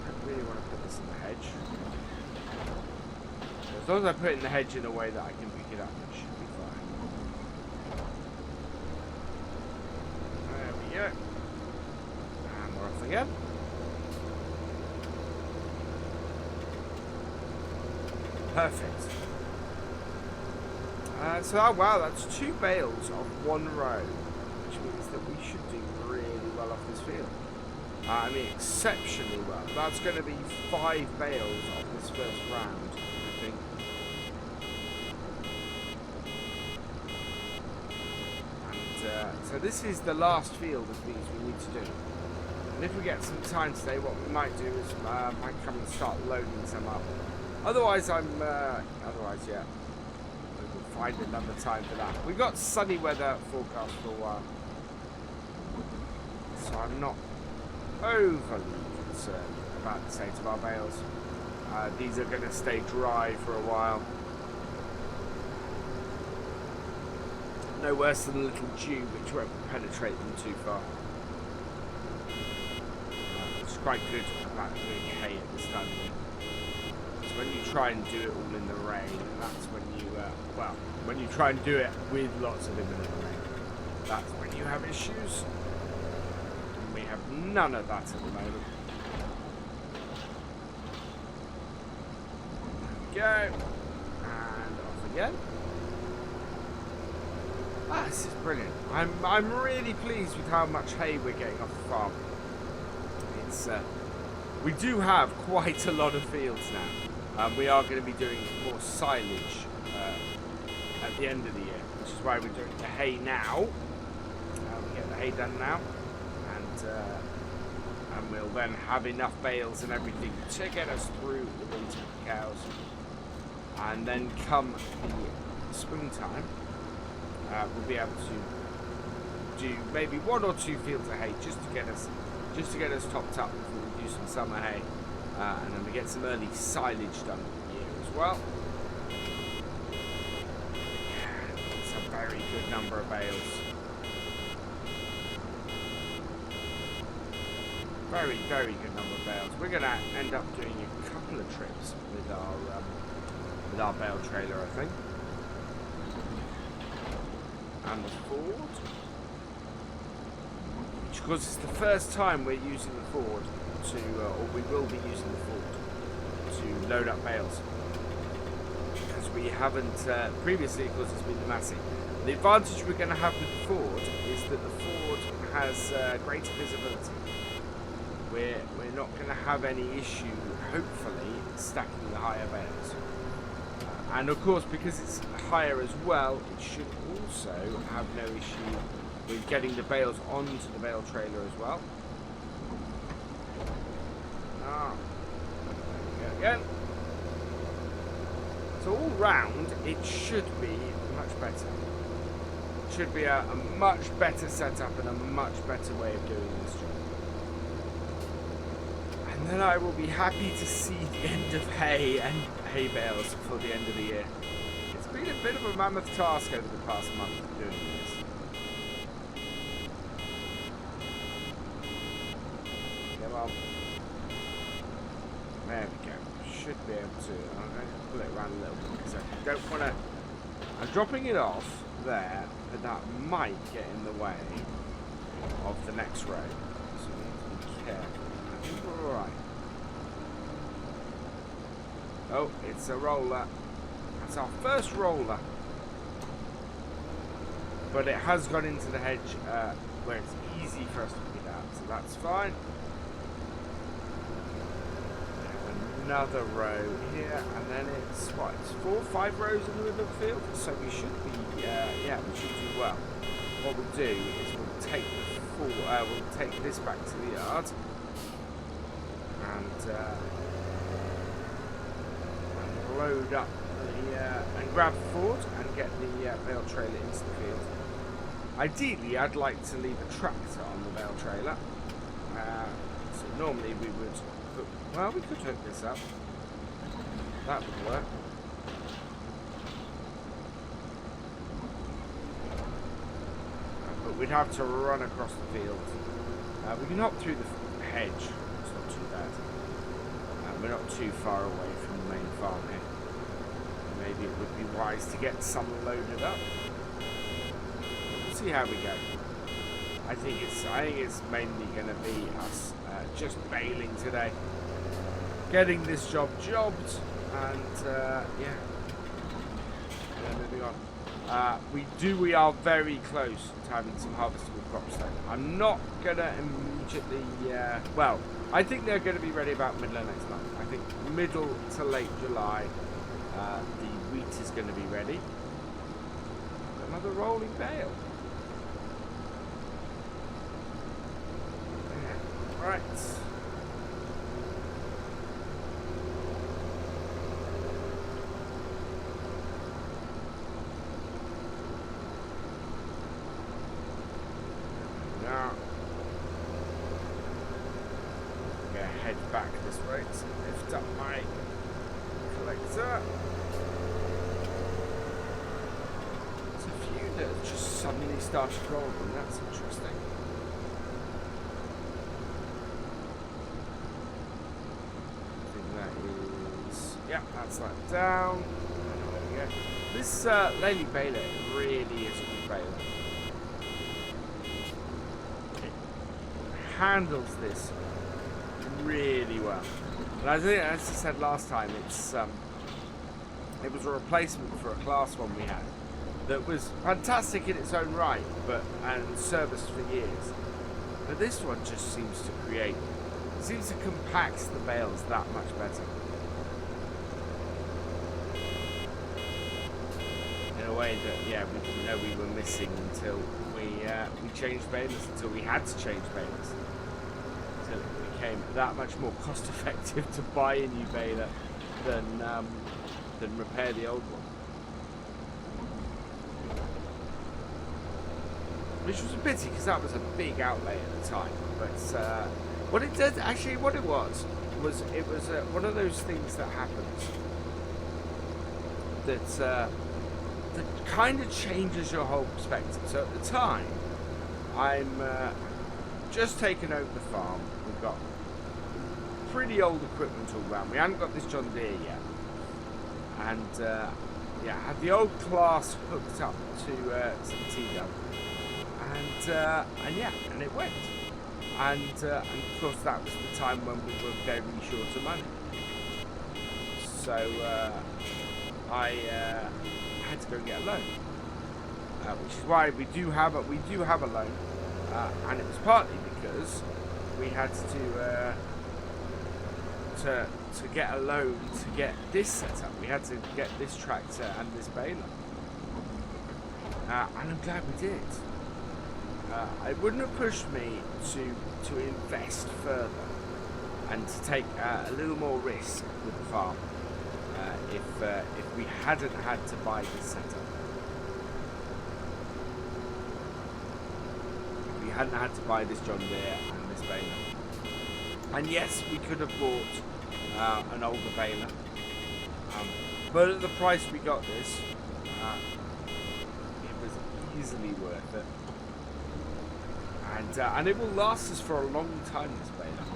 don't really want to put this in the hedge. As long as I put it in the hedge in a way that I can pick it up, it should be fine. There we go. And we're off again. Perfect. So, oh wow, that's 2 bales of 1 row, which means that we should do really well off this field. I mean, exceptionally well. That's going to be 5 bales off this first round, I think. And so this is the last field of these we need to do. And if we get some time today, what we might do is might come and start loading some up. Otherwise, yeah, we'll find another time for that. We've got sunny weather forecast for a while, so I'm not overly concerned about the state of our bales. These are going to stay dry for a while. No worse than a little dew, which won't penetrate them too far. It's quite good about doing hay at this time of year. When you try and do it all in the rain, that's when you, well, when you try and do it with lots of imminent rain, that's when you have issues. And we have none of that at the moment. There we go. And off again. Ah, this is brilliant. I'm really pleased with how much hay we're getting off the farm. It's, we do have quite a lot of fields now. We are going to be doing more silage at the end of the year, which is why we're doing the hay now. We get the hay done now, and we'll then have enough bales and everything to get us through the winter with cows. And then come the springtime, we'll be able to do maybe 1 or 2 fields of hay just to get us topped up before we do some summer hay. And then we get some early silage done here as well. It's a very good number of bales. Very, very good number of bales. We're going to end up doing a couple of trips with our bale trailer, I think. and the Ford. Which, of course, it's the first time we're using the Ford to, or we will be using the Ford to load up bales. Because we haven't, previously, of course, it's been the Massey. The advantage we're going to have with the Ford is that the Ford has greater visibility. We're not going to have any issue, hopefully, stacking the higher bales. And of course, because it's higher as well, it should also have no issue with getting the bales onto the bale trailer as well. There we go again. So all round, it should be much better. It should be a much better setup and a much better way of doing this job. And then I will be happy to see the end of hay and hay bales for the end of the year. It's been a bit of a mammoth task over the past month doing this. Come on. There we go. Should be able to. I'm going to pull it around a little bit because I don't want to. I'm dropping it off there, but that might get in the way of the next row. So we need to be careful. I think we're alright. Oh, it's a roller. That's our first roller. But it has gone into the hedge where it's easy for us to pick out, so that's fine. Another row here, and then it's what? It's 4 or 5 rows in the middle of the field, so we should be, yeah, we should do well. What we'll do is we'll take we'll take this back to the yard, and load up the and grab the Ford and get the bale trailer into the field. Ideally, I'd like to leave a tractor on the bale trailer. So normally we would. Well, we could hook this up. That would work. But we'd have to run across the field. We can hop through the hedge. It's not too bad. We're not too far away from the main farm here. Maybe it would be wise to get some loaded up. We'll see how we go. I think it's mainly going to be us just bailing today. Getting this job jobbed, and yeah, moving on. We are very close to having some harvestable crops though. I'm not gonna immediately, well, I think they're gonna be ready about middle of next month. I think middle to late July, the wheat is gonna be ready. Another rolling bale. Yeah. Right. Back this way to lift up my collector. There's a few that just suddenly started rolling, that's interesting. I think that is, yeah, that's that down. There we go. This Lely baler really is a good baler. It handles this really well, and I think, as I said last time, it was a replacement for a class one we had that was fantastic in its own right, and serviced for years. But this one just seems to compact the bales that much better. In a way that, yeah, we didn't know we were missing until we changed balers, until we had to change balers. Until it became that much more cost effective to buy a new baler than repair the old one. Which was a pity because that was a big outlay at the time. But what it did, actually, what it was one of those things that happens that kind of changes your whole perspective. So at the time, I'm just taken over the farm. We've got pretty old equipment all around. We haven't got this John Deere yet, and yeah, had the old class hooked up to the T-Dub, and yeah, and it went. And of course that was the time when we were very short of money. So I had to go and get a loan, which is why we do have a loan, and it was partly because we had to get a loan to get this set up. We had to get this tractor and this baler, and I'm glad we did. It wouldn't have pushed me to invest further and to take a little more risk with the farm if we hadn't had to buy this setup. If we hadn't had to buy this John Deere and this baler. And yes, we could have bought an older baler, but at the price we got this, it was easily worth it. And it will last us for a long time, this baler.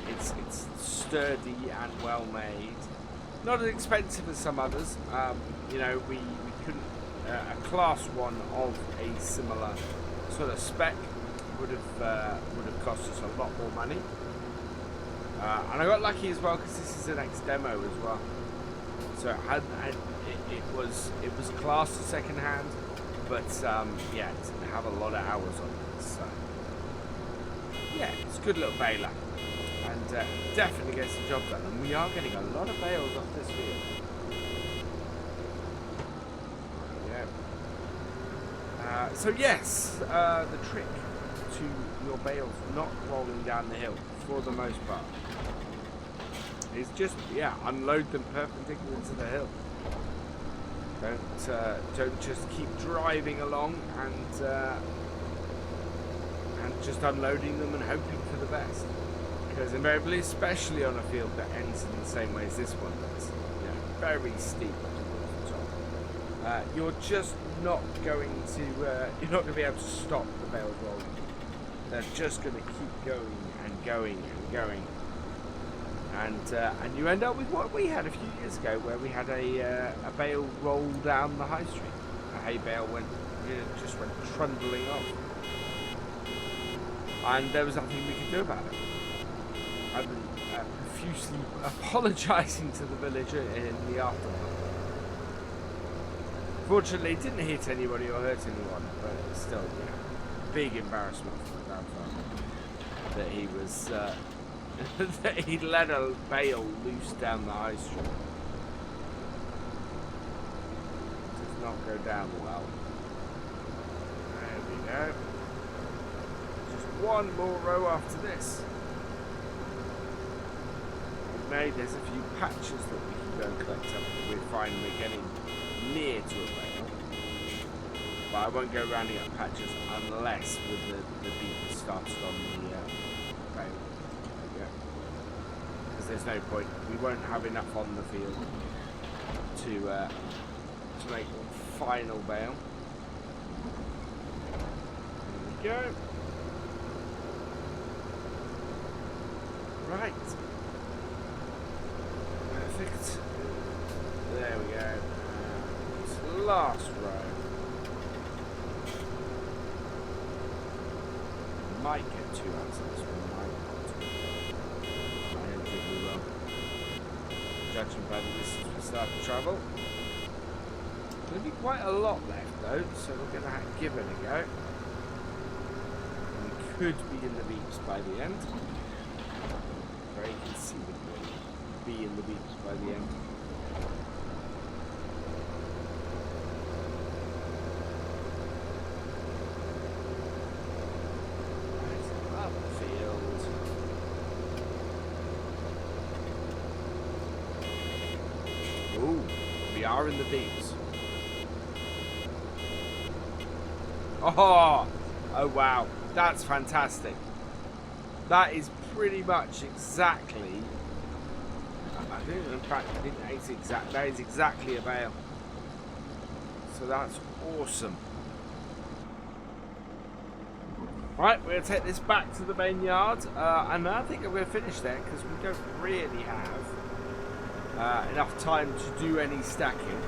It's sturdy and well made. Not as expensive as some others. You know, we couldn't. A class 1 of a similar sort of spec would have cost us a lot more money. And I got lucky as well because this is an ex-demo as well. So it was classed as second hand, but yeah, it didn't have a lot of hours on it. So yeah, it's a good little baler, and definitely gets the job done. And we are getting a lot of bales off this field. Yeah. So yes, the trick to your bales not rolling down the hill, for the most part, is just unload them perpendicular to the hill. Don't just keep driving along and just unloading them and hoping for the best, because invariably, especially on a field that ends in the same way as this one does, very steep towards the top, you're just not going to be able to stop the bales rolling. They're just going to keep going and going and going, and you end up with what we had a few years ago, where we had a bale roll down the high street. A hay bale just went trundling off, and there was nothing we could do about it. I've been profusely apologising to the villager in the aftermath. Fortunately, it didn't hit anybody or hurt anyone, but still, big embarrassment for the grandfather that he was that he let a bale loose down the high street. It does not go down well. There we go. Just one more row after this. There's a few patches that we can go and collect up. We find we're getting near to a bale, but I won't go rounding up patches unless with the beat started on the bale. There we go. Because there's no point. We won't have enough on the field to make one final bale. There we go. Right. Perfect. There we go. It's the last row. Might get 2 out of this one. I don't think we will. Judging by the distance we start to travel. There'll be quite a lot left though, so we're going to give it a go. We could be in the beeps by the end. Very conceivably be in the beeps by the end. Up the field. Ooh, we are in the beeps. Oh wow, that's fantastic. That is pretty much exactly. In fact, that is exactly a bale. So that's awesome. Right, we're going to take this back to the main yard, and I think I'm going to finish there because we don't really have enough time to do any stacking.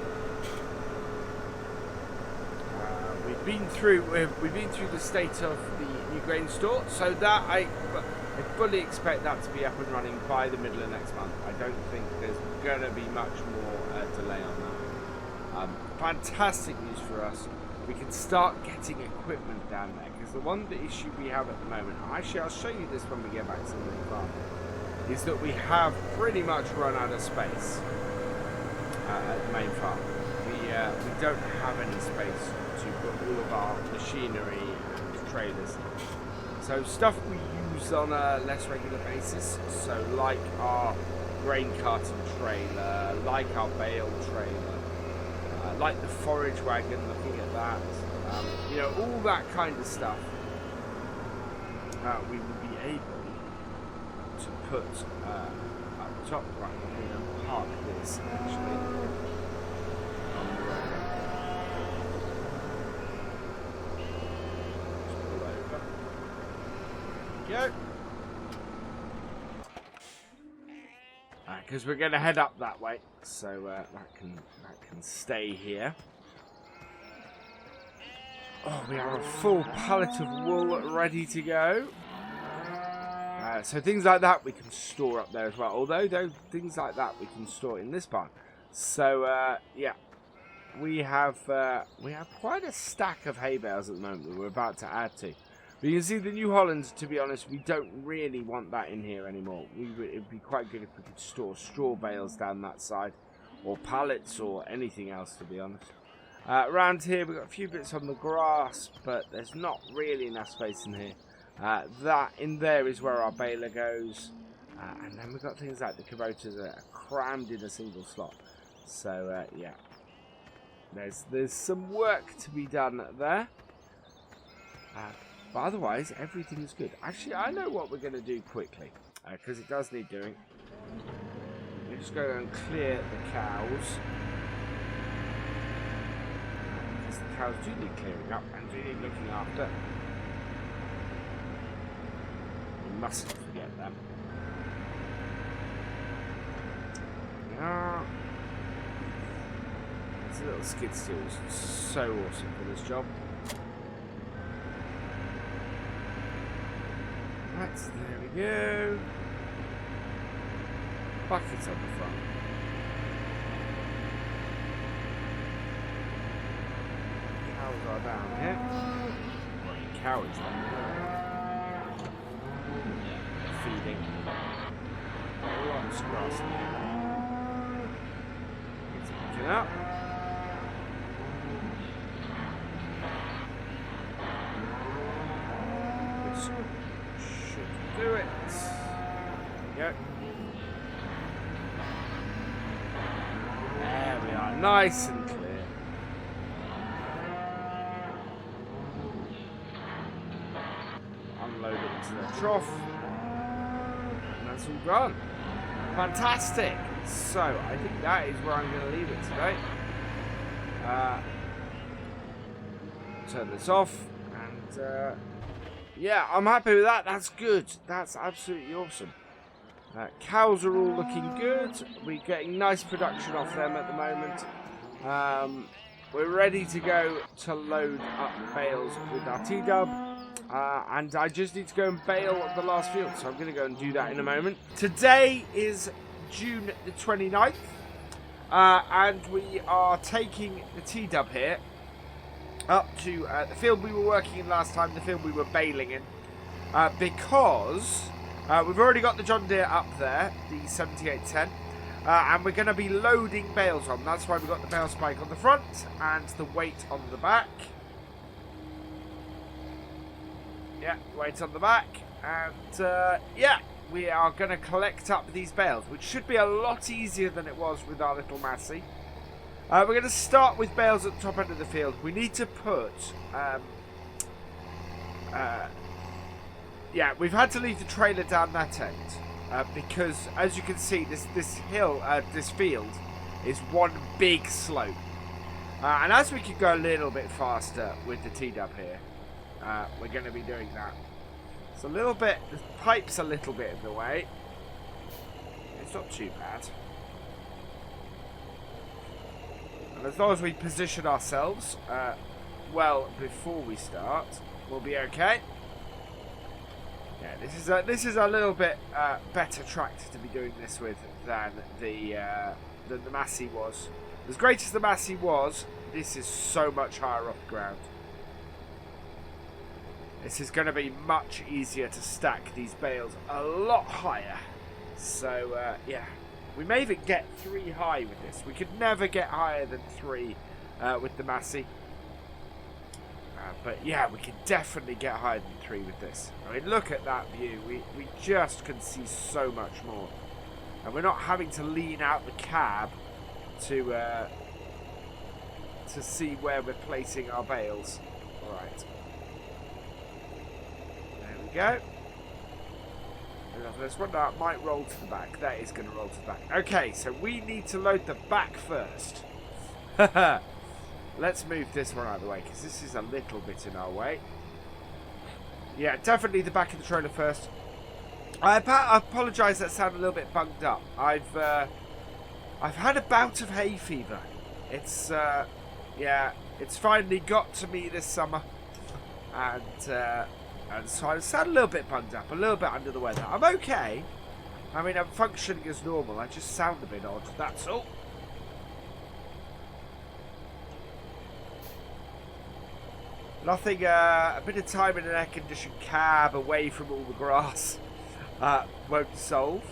we've been through the state of the new grain store, so that I fully expect that to be up and running by the middle of next month. I don't think there's going to be much more delay on that. Fantastic news for us. We can start getting equipment down there, because the issue we have at the moment, actually I'll show you this when we get back to the main farm, is that we have pretty much run out of space at the main farm. We don't have any space to put all of our machinery and trailers. So stuff we use on a less regular basis, so like our grain carton trailer, like our bale trailer, like the forage wagon, looking at that, you know, all that kind of stuff, we will be able to put up top. Right, I'm going to park this actually. Go. Because we're going to head up that way, so that can stay here. Oh, we have a full pallet of wool ready to go. So things like that we can store up there as well. Although things like that we can store in this barn. So yeah, we have quite a stack of hay bales at the moment that we're about to add to. But you can see the New Holland, to be honest, we don't really want that in here anymore. It would be quite good if we could store straw bales down that side, or pallets, or anything else, to be honest. Around here, we've got a few bits on the grass, but there's not really enough space in here. That in there is where our baler goes. And then we've got things like the Kubotas that are crammed in a single slot. So, yeah. There's some work to be done there. But otherwise, everything's good. Actually, I know what we're going to do quickly, because it does need doing. We're just going to go and clear the cows. Because the cows do need clearing up and do need looking after. We mustn't forget them. There we are. This little skid steer is so awesome for this job. Right, there we go. Buckets on the front. Cows are down here. Well, the cow is down here. Feeding. Lots of grass in here. It's picking up. Do it. There we go. There we are, nice and clear. Unload it into the trough. And that's all gone. Fantastic. So, I think that is where I'm going to leave it today. Turn this off and yeah, I'm happy with that. That's good. That's absolutely awesome. Cows are all looking good. We're getting nice production off them at the moment. We're ready to go to load up bales with our T-dub. And I just need to go and bale the last field. So I'm going to go and do that in a moment. Today is June the 29th. And we are taking the T-dub here up to the field we were working in last time, the field we were baling in, because we've already got the John Deere up there, the 7810, and we're going to be loading bales on. That's why we've got the bale spike on the front and the weight on the back. Yeah, weight on the back, and yeah, we are going to collect up these bales, which should be a lot easier than it was with our little Massey. We're going to start with bales at the top end of the field. We need to put, yeah, we've had to leave the trailer down that end because, as you can see, this field is one big slope. And as we can go a little bit faster with the T-dub here, we're going to be doing that. It's a little bit, the pipe's a little bit in the way. It's not too bad. And as long as we position ourselves well before we start, we'll be okay. Yeah, this is a little bit better tractor to be doing this with than the Massey was. As great as the Massey was, this is so much higher off the ground. This is going to be much easier to stack these bales a lot higher. So, yeah. We may even get 3 high with this. We could never get higher than 3 with the Massey. But, yeah, we can definitely get higher than 3 with this. I mean, look at that view. We just can see so much more. And we're not having to lean out the cab to see where we're placing our bales. All right. Go. This one that might roll to the back. That is going to roll to the back. Okay, so we need to load the back first. Let's move this one out of the way because this is a little bit in our way. Yeah, definitely the back of the trailer first. I apologise that sounded a little bit bunged up. I've had a bout of hay fever. It's yeah, it's finally got to me this summer, and so I sound a little bit bunged up, a little bit under the weather. I'm okay. I mean, I'm functioning as normal. I just sound a bit odd. That's all. Nothing. A bit of time in an air-conditioned cab away from all the grass won't solve.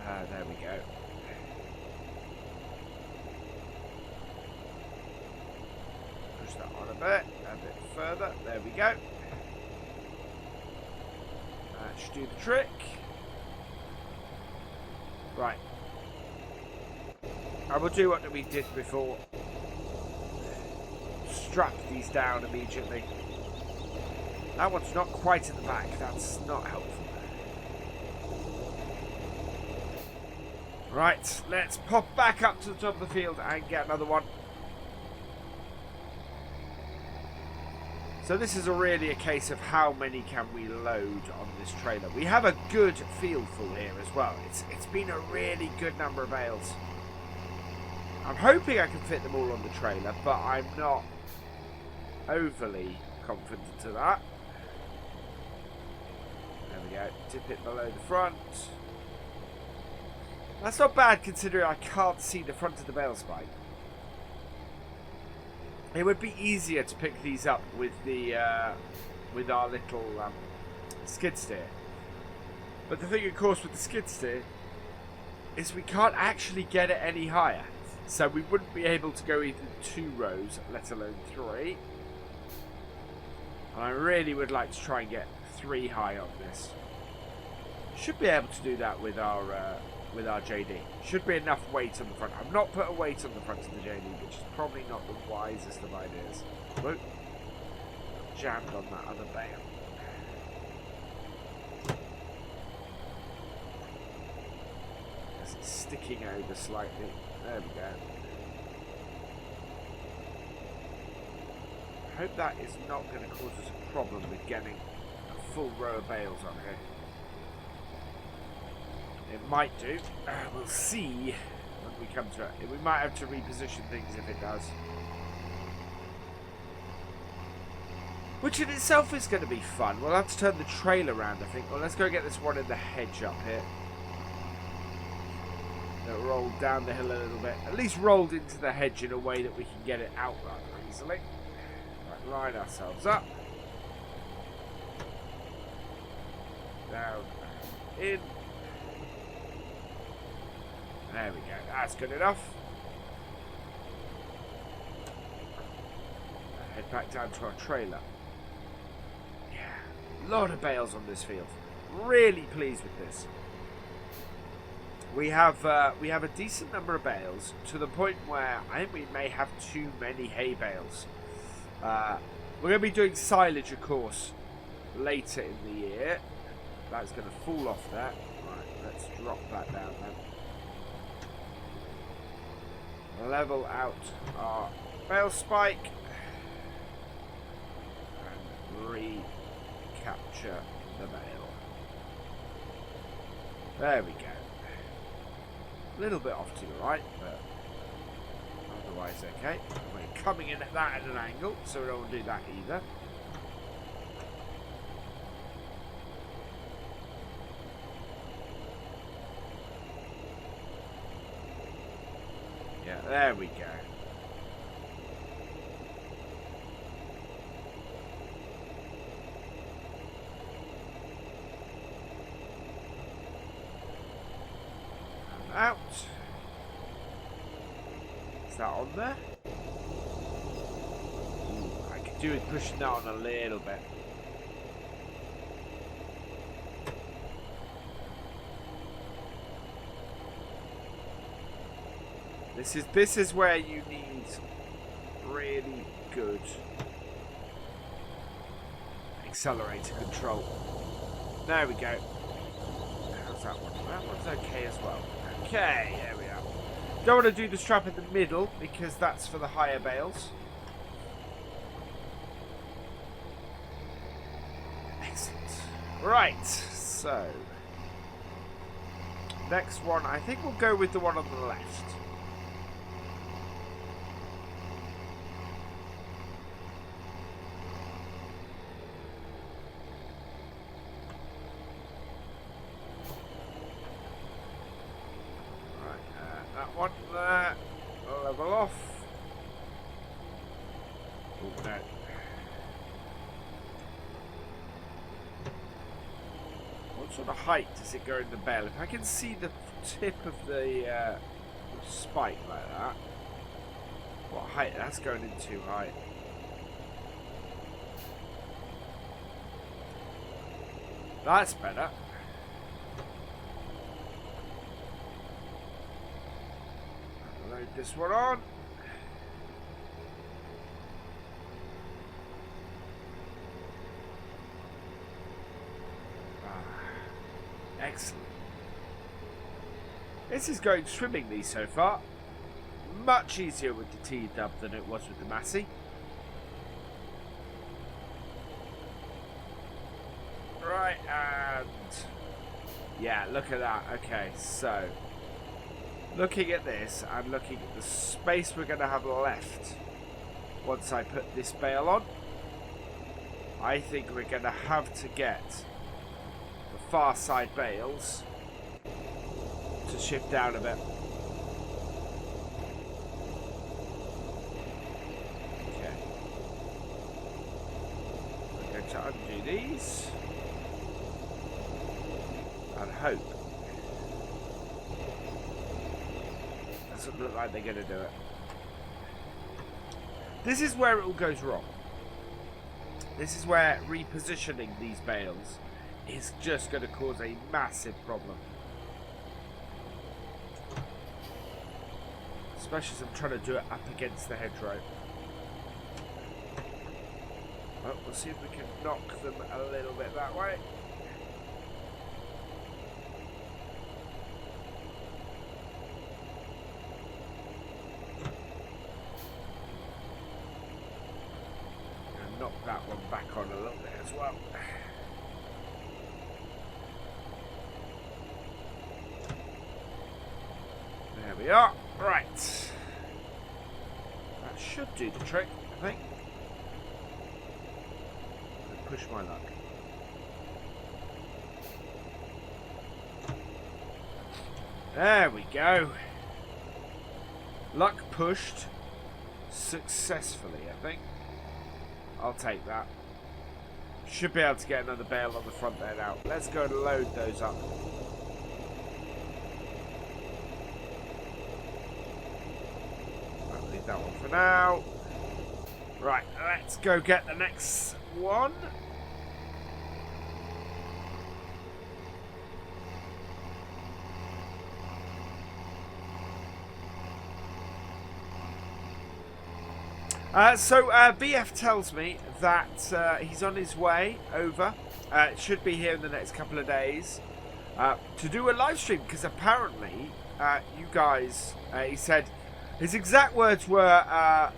There we go. Push that on a bit further. There we go. That should do the trick. Right. I will do what we did before. Strap these down immediately. That one's not quite at the back. That's not helpful. Right, let's pop back up to the top of the field and get another one. So this is really a case of how many can we load on this trailer. We have a good field full here as well. It's been a really good number of bales. I'm hoping I can fit them all on the trailer, but I'm not overly confident to that. There we go. Tip it below the front. That's not bad considering I can't see the front of the bale spike. It would be easier to pick these up with the with our little skid steer. But the thing, of course, with the skid steer is we can't actually get it any higher. So we wouldn't be able to go even 2 rows, let alone 3. And I really would like to try and get 3 high on this. Should be able to do that with our JD. Should be enough weight on the front. I've not put a weight on the front of the JD, which is probably not the wisest of ideas. Whoop. Jammed on that other bale. It's sticking over slightly. There we go. I hope that is not going to cause us a problem with getting a full row of bales on here. It might do. We'll see when we come to it. We might have to reposition things if it does. Which in itself is going to be fun. We'll have to turn the trailer around, I think. Well, let's go get this one in the hedge up here. That rolled down the hill a little bit. At least rolled into the hedge in a way that we can get it out rather easily. Right, line ourselves up. Down. In. There we go. That's good enough. Head back down to our trailer. Yeah. A lot of bales on this field. Really pleased with this. We have a decent number of bales to the point where I think we may have too many hay bales. We're going to be doing silage, of course, later in the year. That's going to fall off there. Right, let's drop that down then. Level out our bale spike and recapture the bale. There we go. A little bit off to the right, but otherwise okay. We're coming in at that at an angle, so we don't want to do that either. Yeah, there we go. And out. Is that on there? Ooh, I could do with pushing that on a little bit. This is where you need really good accelerator control. There we go. How's that one? That one's okay as well. Okay, there we are. Don't want to do the strap in the middle because that's for the higher bales. Excellent. Right, so next one, I think we'll go with the one on the left. One there, level off. Oh no. What sort of height does it go in the bale? If I can see the tip of the spike like that, what height? That's going in too high. That's better. Load this one on. Excellent. This is going swimmingly so far. Much easier with the T-dub than it was with the Massey. Right, and yeah, look at that. Okay, so looking at this and looking at the space we're going to have left once I put this bale on, I think we're going to have to get the far side bales to shift down a bit. Okay. I'm going to undo these and hope. Doesn't look like they're going to do it. This is where it all goes wrong. This is where repositioning these bales is just going to cause a massive problem. Especially as I'm trying to do it up against the hedgerow. Well, we'll see if we can knock them a little bit that way. Knock that one back on a little bit as well. There we are. Right. That should do the trick, I think. Push my luck. There we go. Luck pushed successfully, I think. I'll take that. Should be able to get another bale on the front there now. Let's go and load those up. I'll leave that one for now. Right, let's go get the next one. BF tells me that he's on his way over. It should be here in the next couple of days to do a live stream because apparently you guys, he said, his exact words were,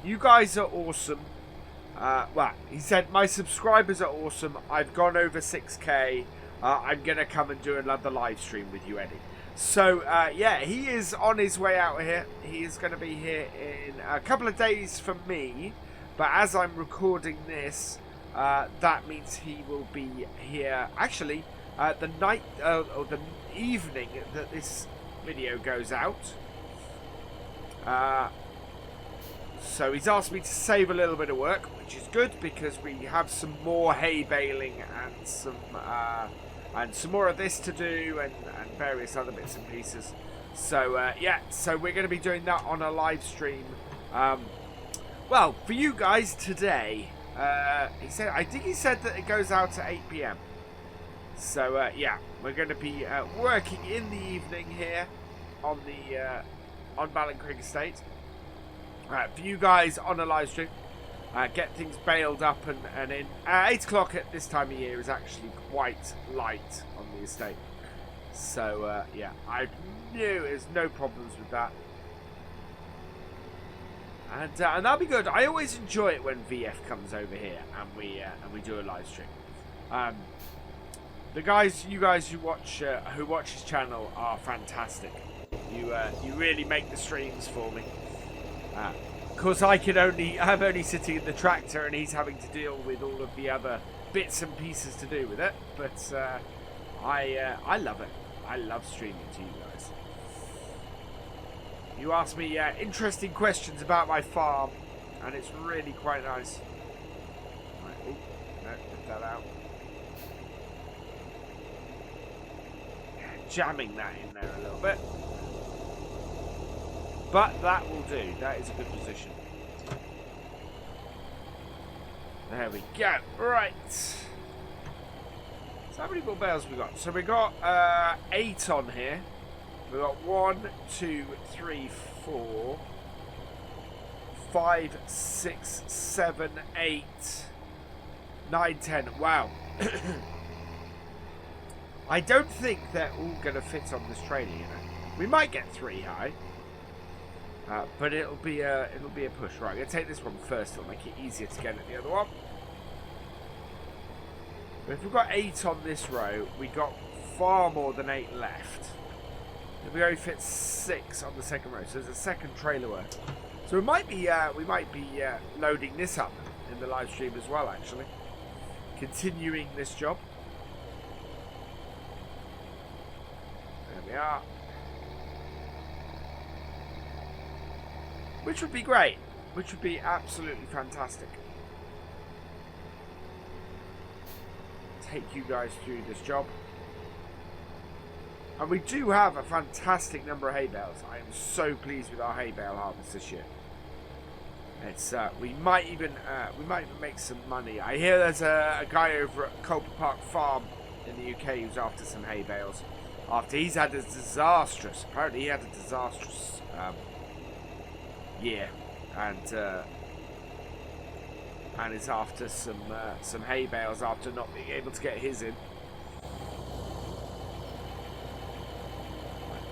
you guys are awesome. Well, he said, my subscribers are awesome. I've gone over 6K. I'm going to come and do another live stream with you, Eddie. So, yeah, he is on his way out here. He is going to be here in a couple of days for me. But as I'm recording this, that means he will be here. Actually, the night or the evening that this video goes out. So he's asked me to save a little bit of work, which is good because we have some more hay baling and some more of this to do and various other bits and pieces. So yeah, so we're going to be doing that on a live stream. Well, for you guys today, I think he said that it goes out at 8 PM. So yeah, we're going to be working in the evening here on BallinCraig Estate. For you guys on a live stream, get things bailed up and in. 8 o'clock at this time of year is actually quite light on the estate. So yeah, I knew there's no problems with that. And that'll be good. I always enjoy it when VF comes over here and we do a live stream. You guys who watch his channel are fantastic. You really make the streams for me. Of course, I'm only sitting in the tractor and he's having to deal with all of the other bits and pieces to do with it. But I love it. I love streaming to you guys. You ask me interesting questions about my farm, and it's really quite nice. Right, oh, no, get that out. Jamming that in there a little bit. But that will do. That is a good position. There we go. Right. So how many more bales we got? So we got 8 on here. We got 1, 2, 3, 4, 5, 6, 7, 8, 9, 10. Wow. I don't think they're all going to fit on this trailer, you know. We might get 3 high. But it'll be a push. Right, I'm gonna take this one first. It'll make it easier to get at the other one. But if we've got 8 on this row, we got far more than 8 left. If we only fit 6 on the second row, so there's a second trailer worth. So we might be loading this up in the live stream as well. Actually, continuing this job. There we are. Which would be great. Which would be absolutely fantastic. Take you guys through this job. And we do have a fantastic number of hay bales. I am so pleased with our hay bale harvest this year. It's we might even make some money. I hear there's a guy over at Colper Park Farm in the UK who's after some hay bales. After he's had a disastrous, apparently he had a disastrous year, and is after some hay bales after not being able to get his in.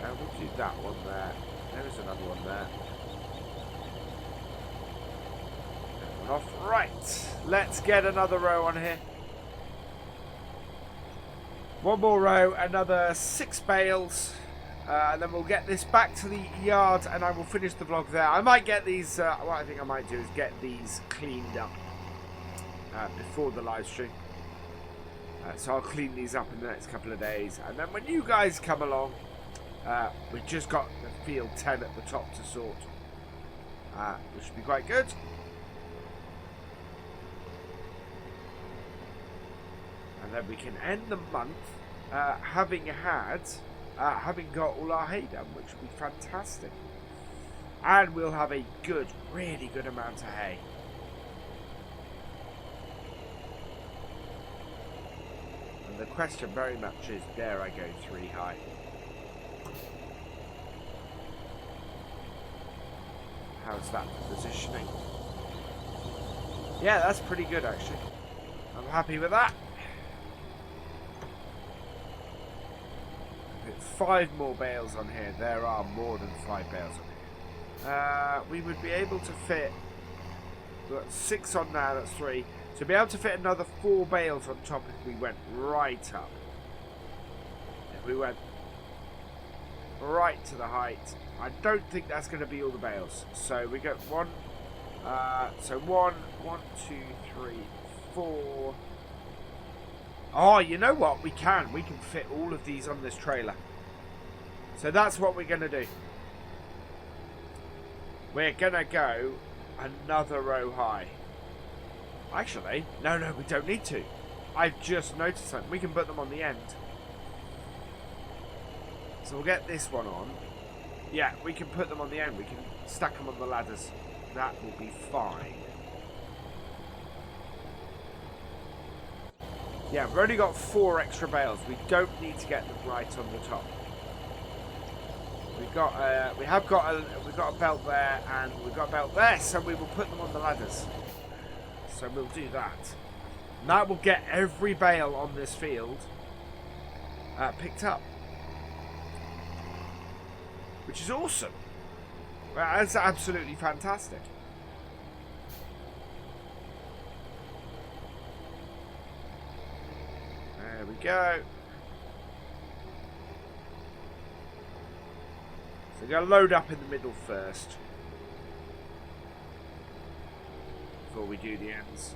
Right, we'll do that one there. There's another one there. That one off. Right, let's get another row on here. One more row, another 6 bales. And then we'll get this back to the yard and I will finish the vlog there. I might get these, what I think I might do is get these cleaned up before the live stream. So I'll clean these up in the next couple of days. And then when you guys come along, we've just got the field 10 at the top to sort. Which should be quite good. And then we can end the month having got all our hay done, which would be fantastic. And we'll have a really good amount of hay. And the question very much is, dare I go 3 high? How's that positioning? Yeah, that's pretty good actually. I'm happy with that. 5 more bales on here. There are more than 5 bales on here. We would be able to fit. We've got 6 on now. That's 3. So be able to fit another 4 bales on top if we went right up. If we went right to the height. I don't think that's going to be all the bales. So we got one. So one, two, three, four. Oh, you know what? We can fit all of these on this trailer. So that's what we're going to do. We're going to go another row high. Actually, no, we don't need to. I've just noticed something. We can put them on the end. So we'll get this one on. Yeah, we can put them on the end. We can stack them on the ladders. That will be fine. Yeah, we've only got 4 extra bales. We don't need to get them right on the top. We've got we've got a belt there and we've got a belt there, so we will put them on the ladders. So we'll do that. And that will get every bale on this field picked up, which is awesome. That's absolutely fantastic. There we go. So we're going to load up in the middle first before we do the ends.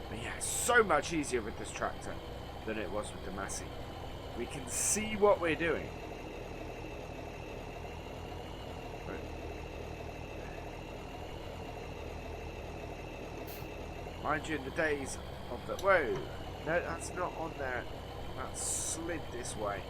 But yeah, it's so much easier with this tractor than it was with the Massey. We can see what we're doing. Mind you, in the days of the... Whoa! No, that's not on there. That's slid this way.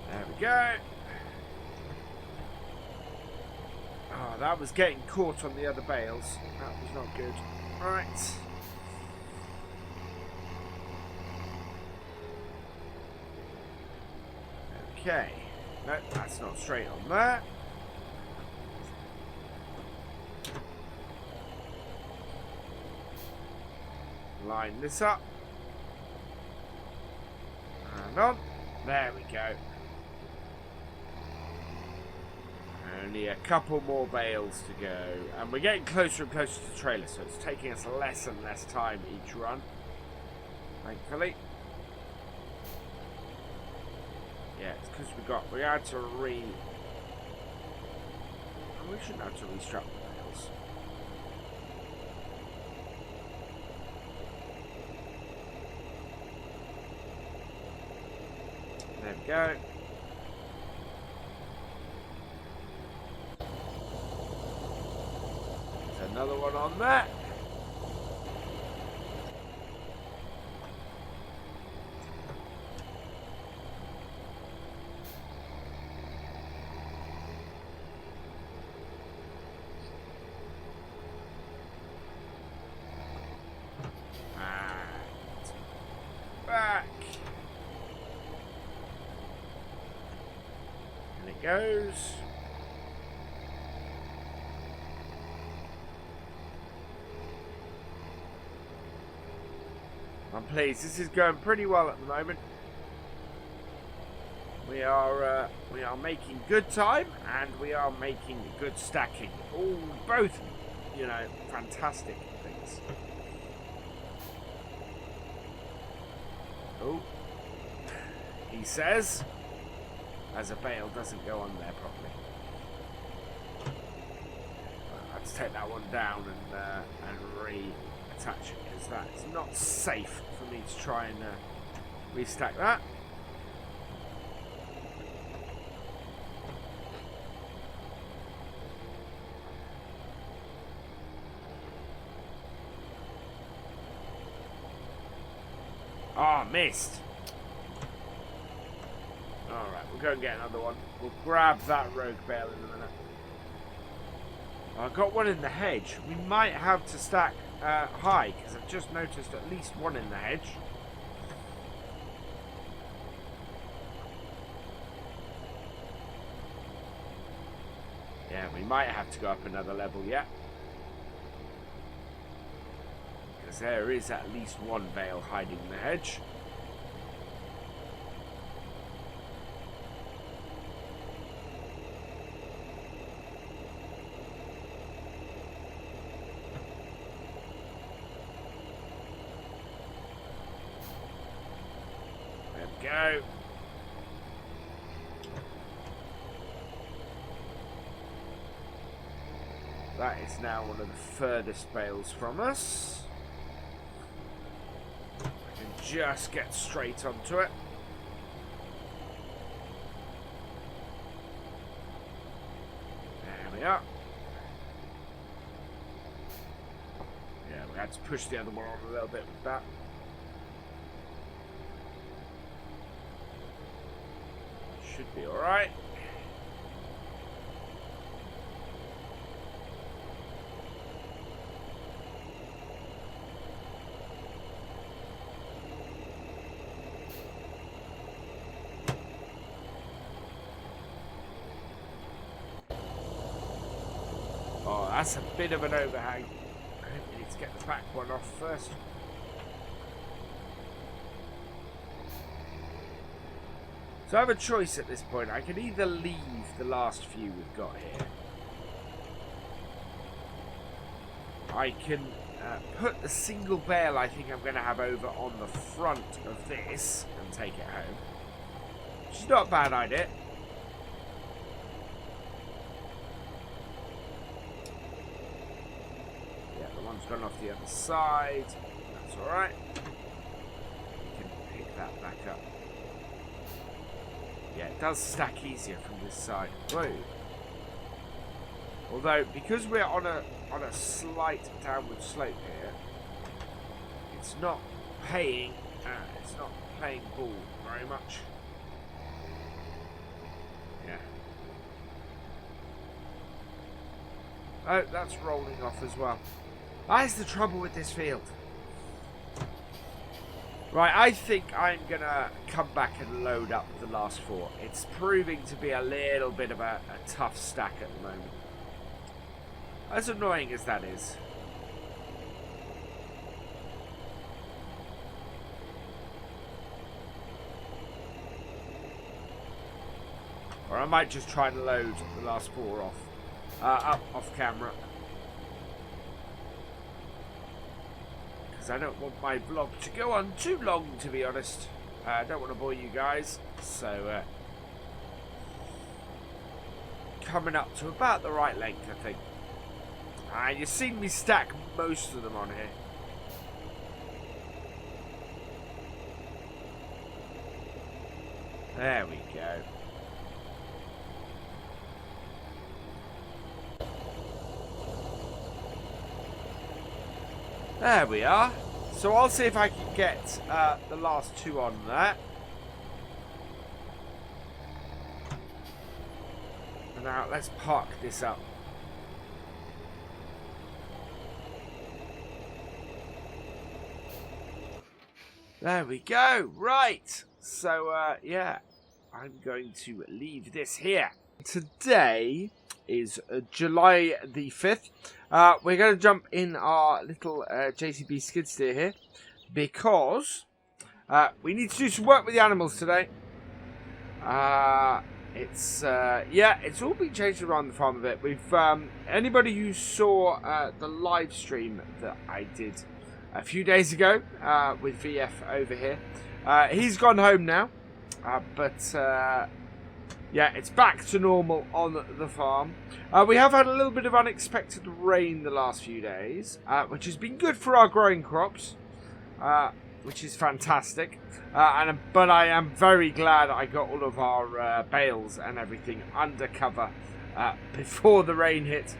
There we go. Oh, that was getting caught on the other bales. That was not good. Right. Okay. No, that's not straight on there. Line this up. And on. There we go. Only a couple more bales to go, and we're getting closer and closer to the trailer, so it's taking us less and less time each run, thankfully. Yeah, it's because we had to we shouldn't have to restrap the bales. There we go. Another one on that. And back. And it goes. I'm pleased. This is going pretty well at the moment. We are making good time, and we are making good stacking. All both, you know, fantastic things. Oh, he says, as a bale doesn't go on there properly. Let's take that one down and reattach it, because that's not safe for me to try and restack that. Ah, oh, missed. Alright, we'll go and get another one. We'll grab that rogue bale in a minute. I got one in the hedge. We might have to stack high, because I've just noticed at least one in the hedge. Yeah, we might have to go up another level yet. as there is at least one bale hiding in the hedge. There we go. That is now one of the furthest bales from us. I can just get straight onto it. There we are. Yeah, we had to push the other one on a little bit with that. Should be alright. Oh, that's a bit of an overhang. I think we need to get the back one off first. So I have a choice at this point. I can either leave the last few we've got here. I can put the single bale I think I'm going to have over on the front of this and take it home. Which is not a bad idea. One's gone off the other side. That's alright. We can pick that back up. Yeah, it does stack easier from this side. Whoa. Although, because we're on a slight downward slope here, it's not paying ball very much. Yeah. Oh, that's rolling off as well. That's the trouble with this field. Right, I think I'm going to come back and load up the last four. It's proving to be a little bit of a tough stack at the moment. As annoying as that is. Or I might just try and load the last four off camera. I don't want my vlog to go on too long, to be honest. I don't want to bore you guys. So, coming up to about the right length, I think. And you've seen me stack most of them on here. There we go. There we are. So I'll see if I can get the last two on there. And now let's park this up. There we go. Right. So, yeah. I'm going to leave this here. Today is July the 5th. We're going to jump in our little JCB skid steer here because we need to do some work with the animals today. It's all been changed around the farm a bit. We've anybody who saw the live stream that I did a few days ago with VF over here, he's gone home now, but yeah, it's back to normal on the farm. We have had a little bit of unexpected rain the last few days, which has been good for our growing crops, which is fantastic. But I am very glad I got all of our bales and everything under cover before the rain hit,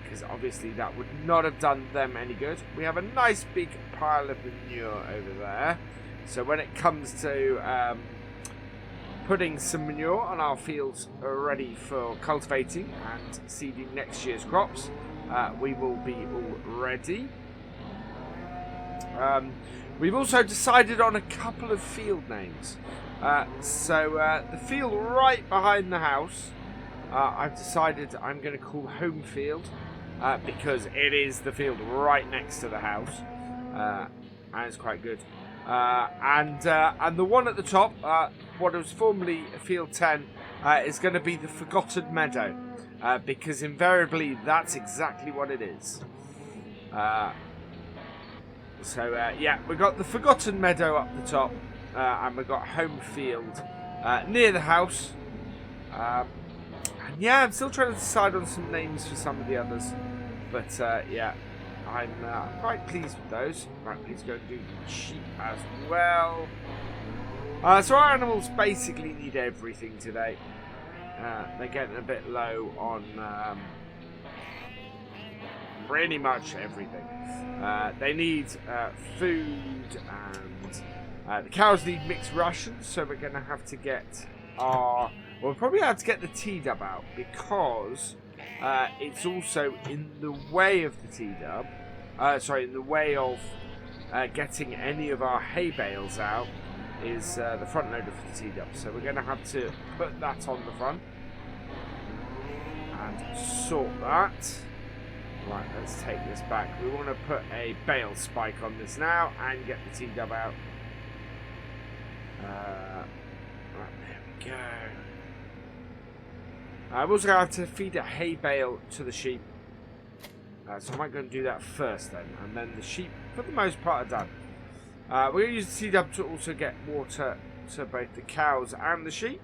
because obviously that would not have done them any good. We have a nice big pile of manure over there, so when it comes to putting some manure on our fields ready for cultivating and seeding next year's crops, we will be all ready. We've also decided on a couple of field names. The field right behind the house, I've decided I'm going to call Home Field, because it is the field right next to the house. and it's quite good. And the one at the top, what was formerly Field 10, is going to be the Forgotten Meadow, because invariably that's exactly what it is. Yeah, we've got the Forgotten Meadow up the top, and we've got Home Field near the house. And yeah, I'm still trying to decide on some names for some of the others, but yeah, I'm quite pleased with those. Right, let's go and do sheep as well. So our animals basically need everything today. They're getting a bit low on pretty much everything. They need food, and the cows need mixed rations, so we're going to have to get our... Well, we'll probably have to get the T-dub out, because it's also in the way of the T-dub. In the way of getting any of our hay bales out is the front loader for the T-dub. So we're going to have to put that on the front and sort that. Right, let's take this back. We want to put a bale spike on this now and get the T-dub out. Right, there we go. I'm also going to have to feed a hay bale to the sheep. So I might go and do that first then. And then the sheep, for the most part, are done. We're going to use the T-dub to also get water to both the cows and the sheep.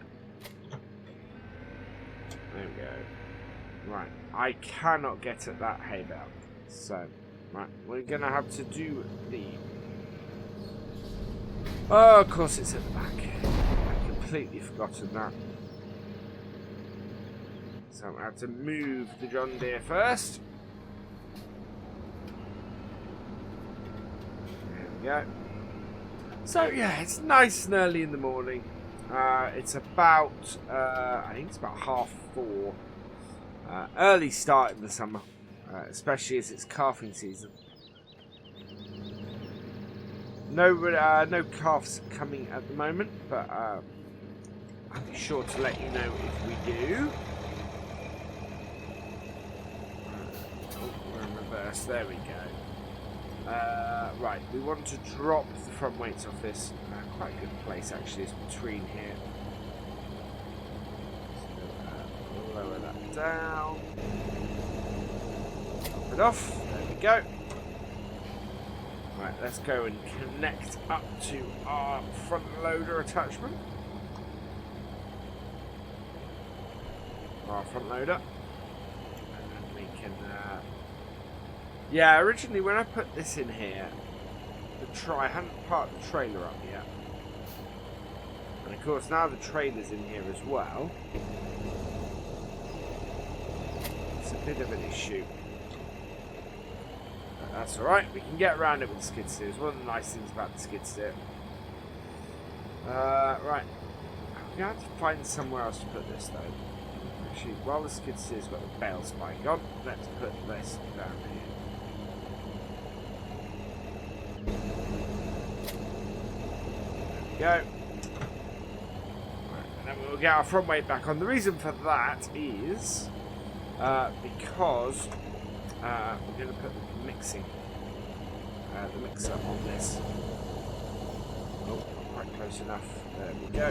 There we go. Right, I cannot get at that hay bale. So, right, we're going to have to do the... Oh, of course it's at the back. I've completely forgotten that. So I have to move the John Deere first. There we go. So yeah, it's nice and early in the morning. It's about, I think it's about 4:30. Early start in the summer, especially as it's calving season. No calves coming at the moment, but I'll be sure to let you know if we do. We're in reverse. There we go. Right, we want to drop the front weights off this. Quite a good place actually is between here. So, lower that down. Drop it off. There we go. Right, let's go and connect up to our front loader attachment. Our front loader. And then we can... Yeah, originally when I put this in here, I hadn't parked the trailer up yet. And of course now the trailer's in here as well. It's a bit of an issue. But that's alright, we can get around it with the skid steer. It's one of the nice things about the skid steer. Right. I'm going to have to find somewhere else to put this though. Actually, while the skid steer's got the bale spike on, let's put this down here. Go. Right, and then we'll get our front weight back on. The reason for that is because we're going to put the mixer on this. Oh, not quite close enough. There we go.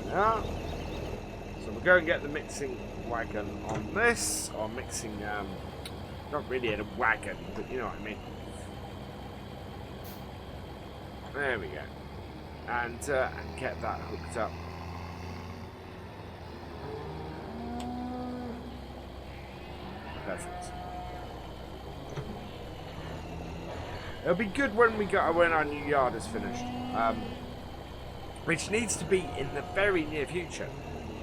Now, so we'll go and get the mixing wagon on this, or mixing, not really a wagon, but you know what I mean. There we go. And get that hooked up. Perfect. It'll be good when our new yard is finished, which needs to be in the very near future,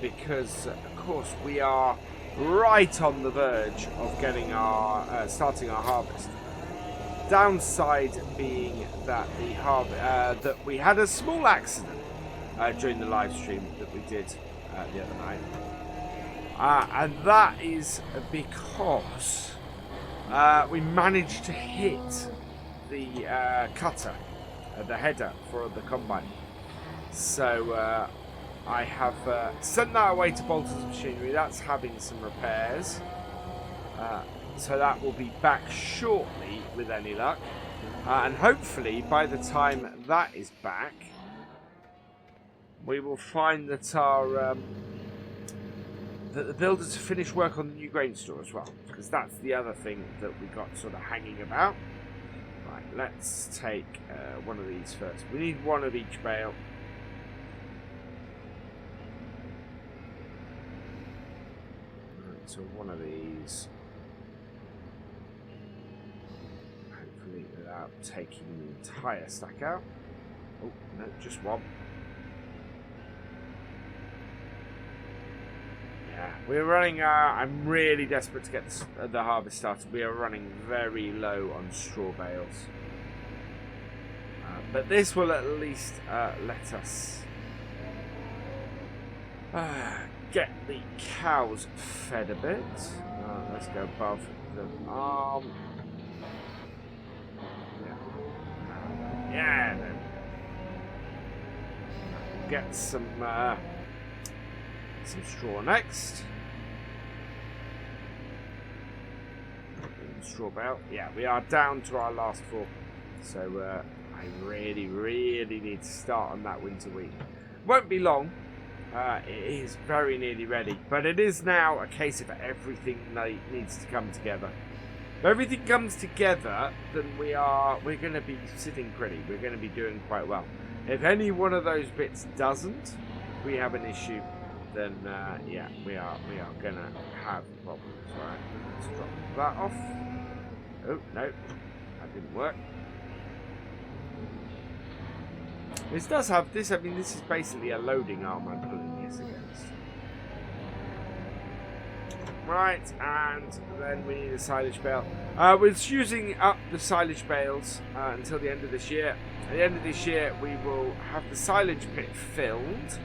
because of course we are right on the verge of getting our starting our harvest. Downside being that that we had a small accident during the live stream that we did the other night, and that is because we managed to hit the cutter, the header for the combine. So I have sent that away to Bolton's Machinery. That's having some repairs. So that will be back shortly with any luck. And hopefully by the time that is back, we will find that that the builders have finished work on the new grain store as well. Because that's the other thing that we got sort of hanging about. Right, let's take one of these first. We need one of each bale. Right, so one of these. Hopefully without taking the entire stack out. Oh, no, just one. Yeah, we're running, I'm really desperate to get the harvest started. We are running very low on straw bales. But this will at least let us get the cows fed a bit. Let's go above the arm. Yeah. Get some straw next. Straw bale. Yeah, we are down to our last 4. So I really need to start on that winter wheat. Won't be long. It is very nearly ready. But it is now a case of everything needs to come together. If everything comes together, then we're going to be sitting pretty. We're going to be doing quite well. If any one of those bits doesn't, we have an issue. Then yeah, we are gonna have problems. Right, let's drop that off. Oh no, that didn't work. This does have this. I mean, this is basically a loading arm I'm pulling this against. Right, and then we need a silage bale. We're using up the silage bales until the end of this year. At the end of this year, we will have the silage pit filled.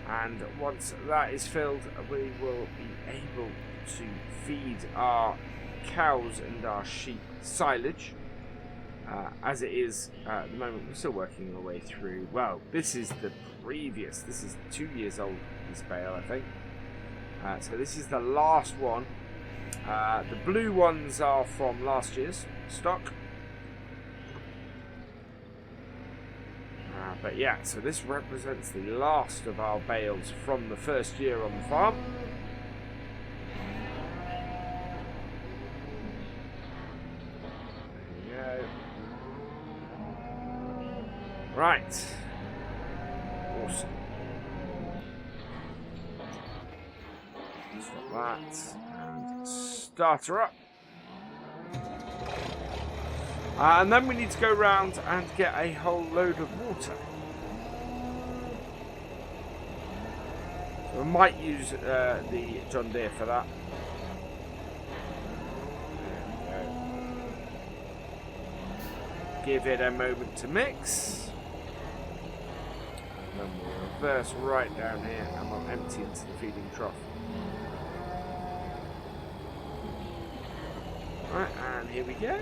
And once that is filled, we will be able to feed our cows and our sheep silage. As it is at the moment, we're still working our way through. Well, this is the previous. This is 2 years old, this bale, I think. So this is the last one. The blue ones are from last year's stock. But yeah, so this represents the last of our bales from the first year on the farm. There we go. Right. Awesome. Stop that and start her up. And then we need to go round and get a whole load of water. So we might use the John Deere for that. There we go. Give it a moment to mix. And then we'll reverse right down here and we'll empty into the feeding trough. Right, and here we go.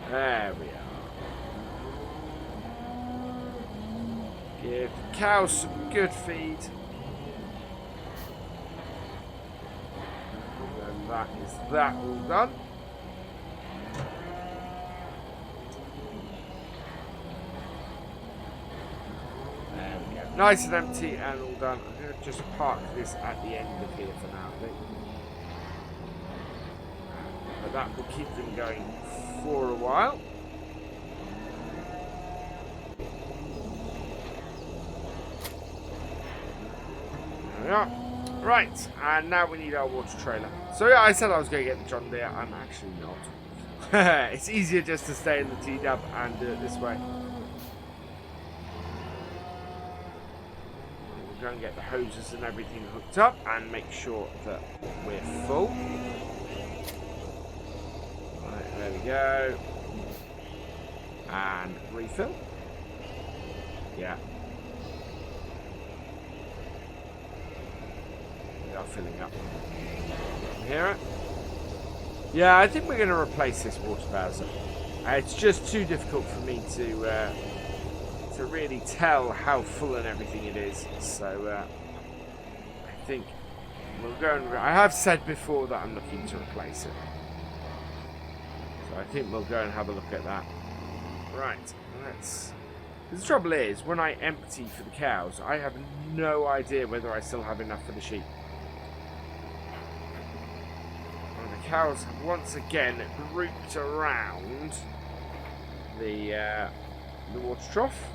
There we are. Give the cows some good feed. And that is that all done. There we go. Nice and empty and all done. I'm going to just park this at the end of here for now, I think. But that will keep them going for a while. There we are. Right, and now we need our water trailer. So yeah, I said I was going to get the John Deere. I'm actually not. It's easier just to stay in the T-dub and do it this way. We'll go and get the hoses and everything hooked up and make sure that we're full. Right, there we go. And refill. Yeah. We are filling up. Hear it? Yeah, I think we're going to replace this water bowser. It's just too difficult for me to to really tell how full and everything it is. So I think we'll go and... I have said before that I'm looking to replace it. So I think we'll go and have a look at that. Right, let's... The trouble is, when I empty for the cows, I have no idea whether I still have enough for the sheep. And the cows have once again grouped around the water trough.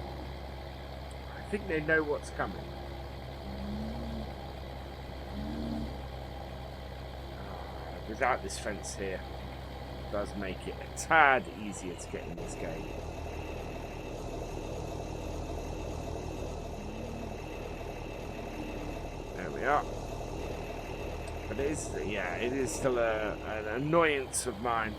I think they know what's coming. Without this fence here, it does make it a tad easier to get in this game. There we are. But it is, yeah, it is still an annoyance of mine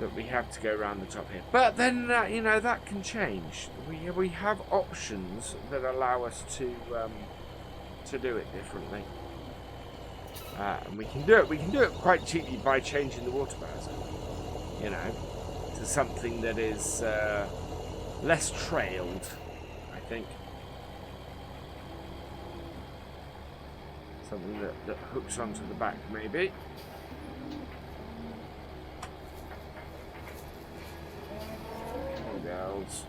that we have to go around the top here. But then, you know, that can change. We have options that allow us to do it differently. And we can do it. We can do it quite cheaply by changing the water bowser, you know, to something that is less trailed, I think. Something that hooks onto the back, maybe. Girls.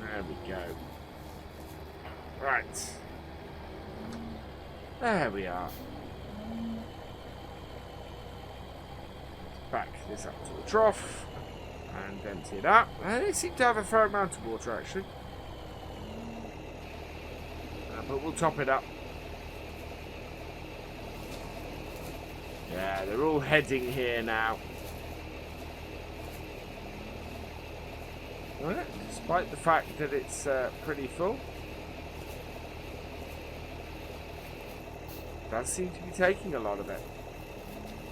There we go. Right. There we are. Back this up to the trough and empty it out. They seem to have a fair amount of water actually. But we'll top it up. Yeah, they're all heading here now. Well, despite the fact that it's pretty full. Does seem to be taking a lot of it.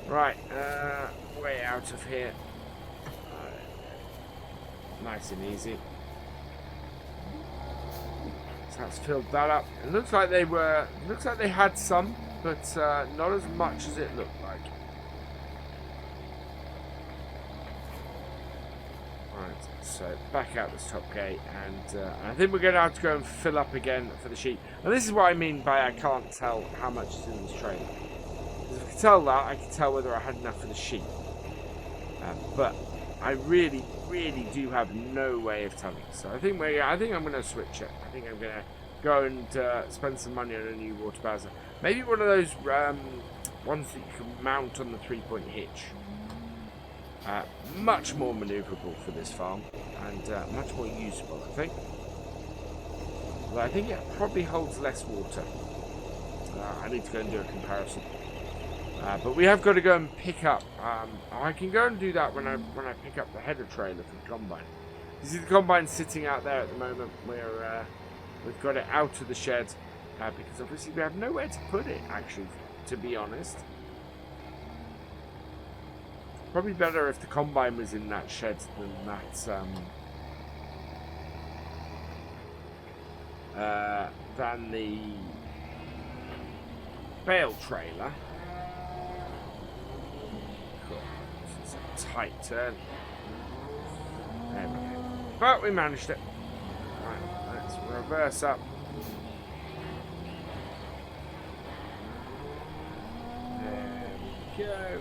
Right, way out of here. Nice and easy. So that's filled that up. It looks like they were. Looks like they had some, but not as much as it looked like. Right, so back out this top gate, and I think we're going to have to go and fill up again for the sheep. And this is what I mean by I can't tell how much is in this trailer. If I could tell that, I could tell whether I had enough for the sheep. But I really do have no way of telling. So I think I'm going to switch it. I think I'm going to go and spend some money on a new water bowser. Maybe one of those ones that you can mount on the 3-point hitch. Much more manoeuvrable for this farm and much more useful, I think. But I think it probably holds less water. I need to go and do a comparison. But we have got to go and pick up. I can go and do that when I pick up the header trailer for the combine. You see the combine sitting out there at the moment. We've got it out of the shed because obviously we have nowhere to put it. Actually, to be honest. Probably better if the combine was in that shed than that than the bale trailer. Cool. This is a tight turn. There we go. But we managed it. Right, let's reverse up. There we go.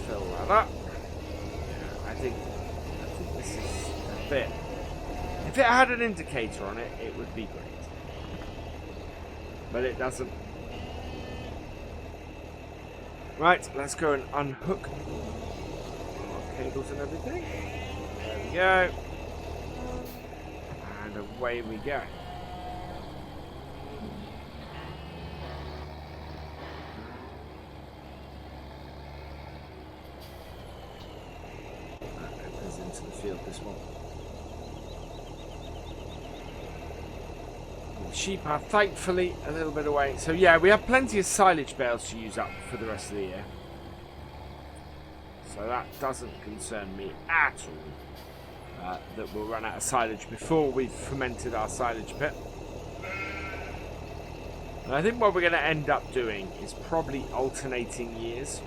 Fill that up. I think this is a bit. If it had an indicator on it, it would be great. But it doesn't. Right, let's go and unhook our cables and everything. There we go. And away we go. The field this one. The sheep are thankfully a little bit away. So yeah, we have plenty of silage bales to use up for the rest of the year. So that doesn't concern me at all. That we'll run out of silage before we've fermented our silage pit. And I think what we're going to end up doing is probably alternating years.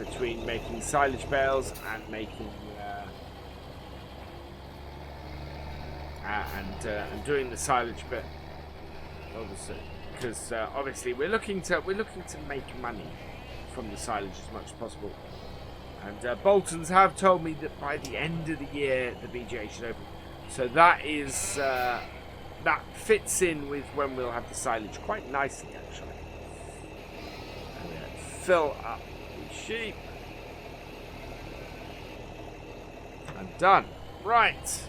between making silage bales and making and doing the silage bit, obviously, because obviously we're looking to make money from the silage as much as possible. And Boltons have told me that by the end of the year the BGA should open, so that is that fits in with when we'll have the silage quite nicely, actually. And fill up the sheep. I'm done. Right.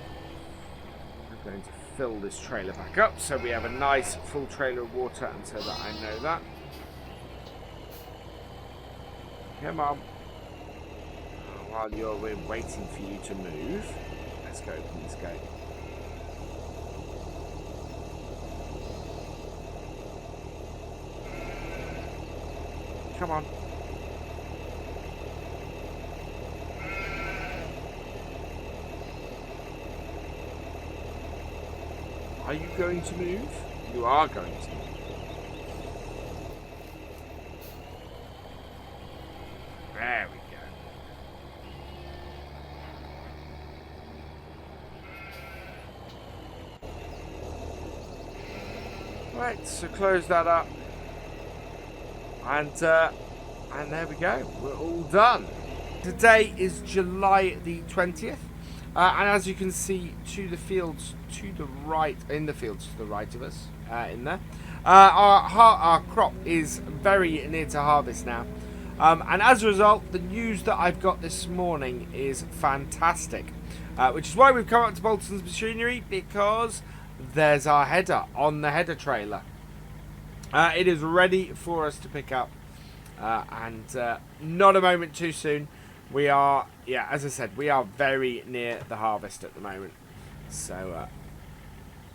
I'm going to fill this trailer back up so we have a nice full trailer of water, and so that I know that. Come on. While we're waiting for you to move, let's go open this gate. Come on. Are you going to move? You are going to move. There we go. Right, so close that up. And there we go. We're all done. Today is July the 20th. And as you can see, to the fields to the right, in the fields to the right of us, in there, our crop is very near to harvest now. And as a result, the news that I've got this morning is fantastic. Which is why we've come up to Bolton's Machinery, because there's our header on the header trailer. It is ready for us to pick up. And not a moment too soon. We are, yeah, as I said, we are very near the harvest at the moment. So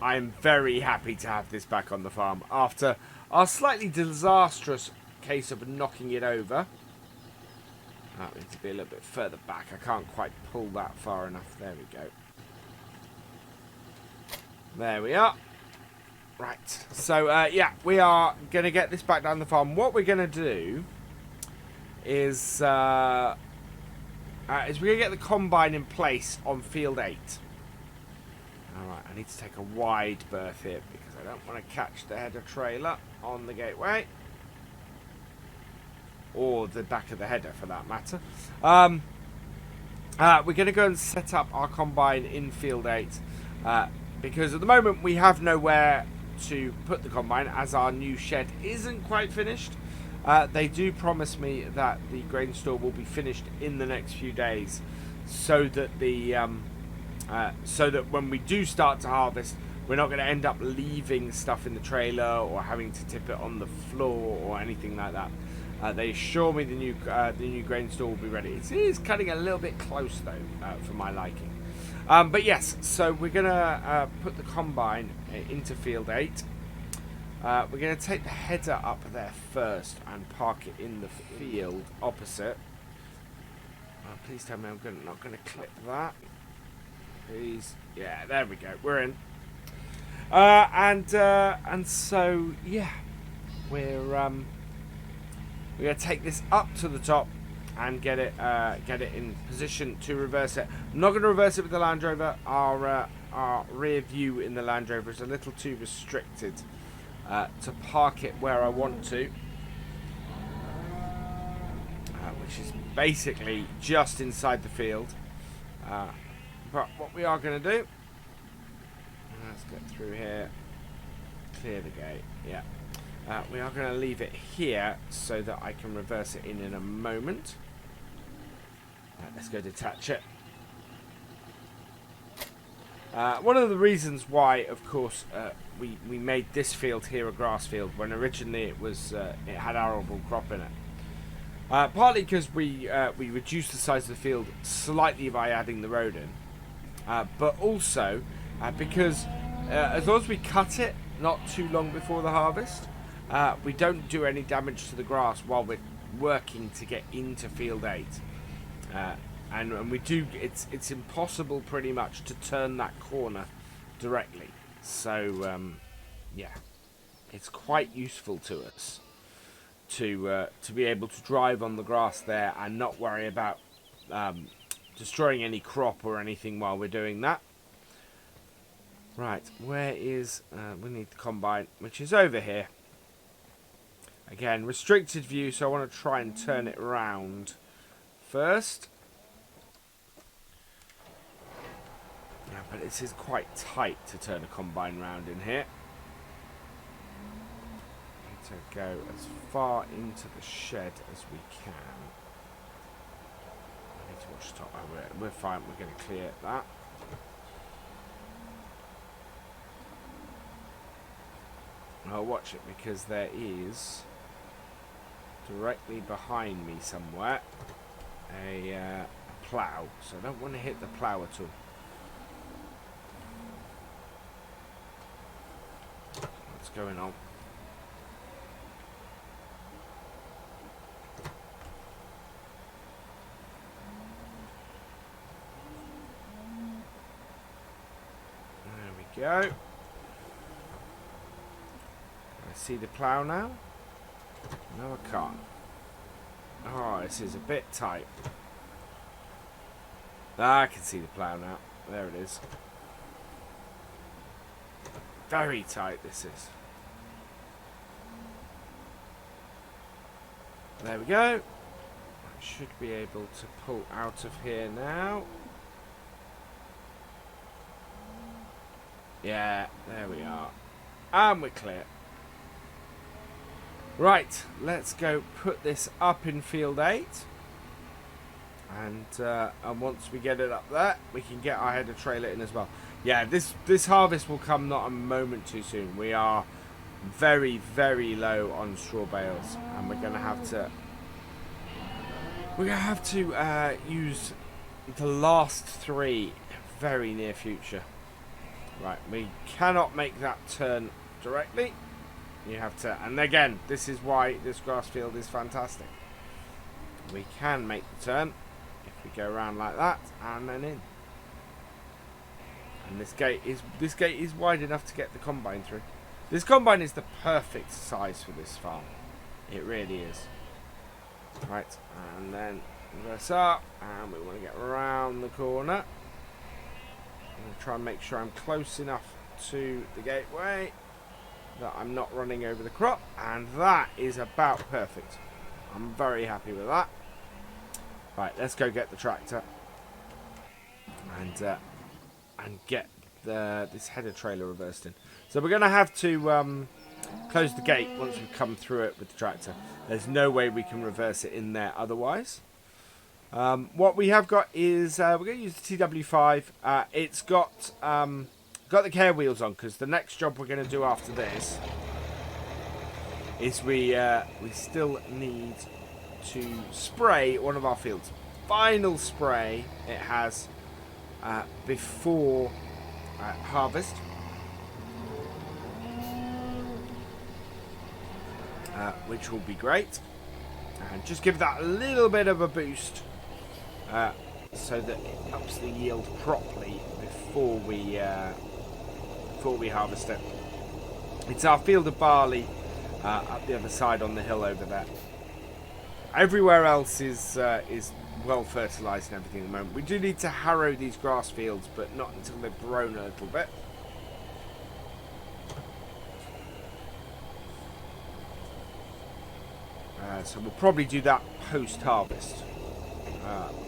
I'm very happy to have this back on the farm after our slightly disastrous case of knocking it over. We need to be a little bit further back. I can't quite pull that far enough. There we go. There we are. Right. So, yeah, we are going to get this back down the farm. What we're going to do is we're going to get the combine in place on field 8. Alright, I need to take a wide berth here because I don't want to catch the header trailer on the gateway. Or the back of the header, for that matter. We're going to go and set up our combine in field 8. Because at the moment we have nowhere to put the combine, as our new shed isn't quite finished. They do promise me that the grain store will be finished in the next few days, so that the so that when we do start to harvest, we're not going to end up leaving stuff in the trailer or having to tip it on the floor or anything like that. They assure me the new grain store will be ready. It is cutting a little bit close though, for my liking. But yes, so we're going to put the combine into field 8. We're going to take the header up there first and park it in the field opposite. Please tell me I'm not going to clip that. Please. Yeah, there we go. We're in. And so, yeah, we're going to take this up to the top and get it in position to reverse it. I'm not going to reverse it with the Land Rover. Our rear view in the Land Rover is a little too restricted to park it where I want to, which is basically just inside the field. But what we are going to do, let's get through here, clear the gate. Yeah. We are going to leave it here so that I can reverse it in a moment. Let's go detach it. One of the reasons why, of course, we made this field here a grass field when originally it was it had arable crop in it. Partly because we reduced the size of the field slightly by adding the road in, but also because as long as we cut it not too long before the harvest, we don't do any damage to the grass while we're working to get into field 8. And we do, it's impossible pretty much to turn that corner directly. So, yeah, it's quite useful to us to be able to drive on the grass there and not worry about destroying any crop or anything while we're doing that. Right, where is... we need the combine, which is over here. Again, restricted view, so I want to try and turn it around first. Yeah, but this is quite tight to turn a combine round in here. Need to go as far into the shed as we can. I need to watch the top. Oh, we're fine, we're going to clear that. I'll watch it because there is directly behind me somewhere a plough, so I don't want to hit the plough at all. What's going on? There we go. I see the plough now? No, I can't. Oh, this is a bit tight. Ah, I can see the plough now. There it is. Very tight this is. There we go. I should be able to pull out of here now. Yeah, there we are. And we're clear. Right, let's go put this up in field 8. And once we get it up there, we can get our header trailer in as well. Yeah, this harvest will come not a moment too soon. We are very, very low on straw bales, and we're going to have to use the last 3 very near future. Right, we cannot make that turn directly. You have to, and again, this is why this grass field is fantastic. We can make the turn if we go around like that and then in. And this gate is wide enough to get the combine through. This combine is the perfect size for this farm. It really is. Right, and then reverse up, and we want to get around the corner. I'm going to try and make sure I'm close enough to the gateway that I'm not running over the crop, and that is about perfect. I'm very happy with that. Right, let's go get the tractor and get this header trailer reversed in. So we're going to have to close the gate once we've come through it with the tractor. There's no way we can reverse it in there otherwise. What we have got is we're going to use the TW5. It's got the care wheels on, because the next job we're going to do after this is we still need to spray one of our fields. Final spray it has before harvest, which will be great, and just give that a little bit of a boost so that it ups the yield properly before we harvest it. It's our field of barley up the other side on the hill over there. Everywhere else is well fertilised and everything at the moment. We do need to harrow these grass fields, but not until they've grown a little bit. So we'll probably do that post-harvest.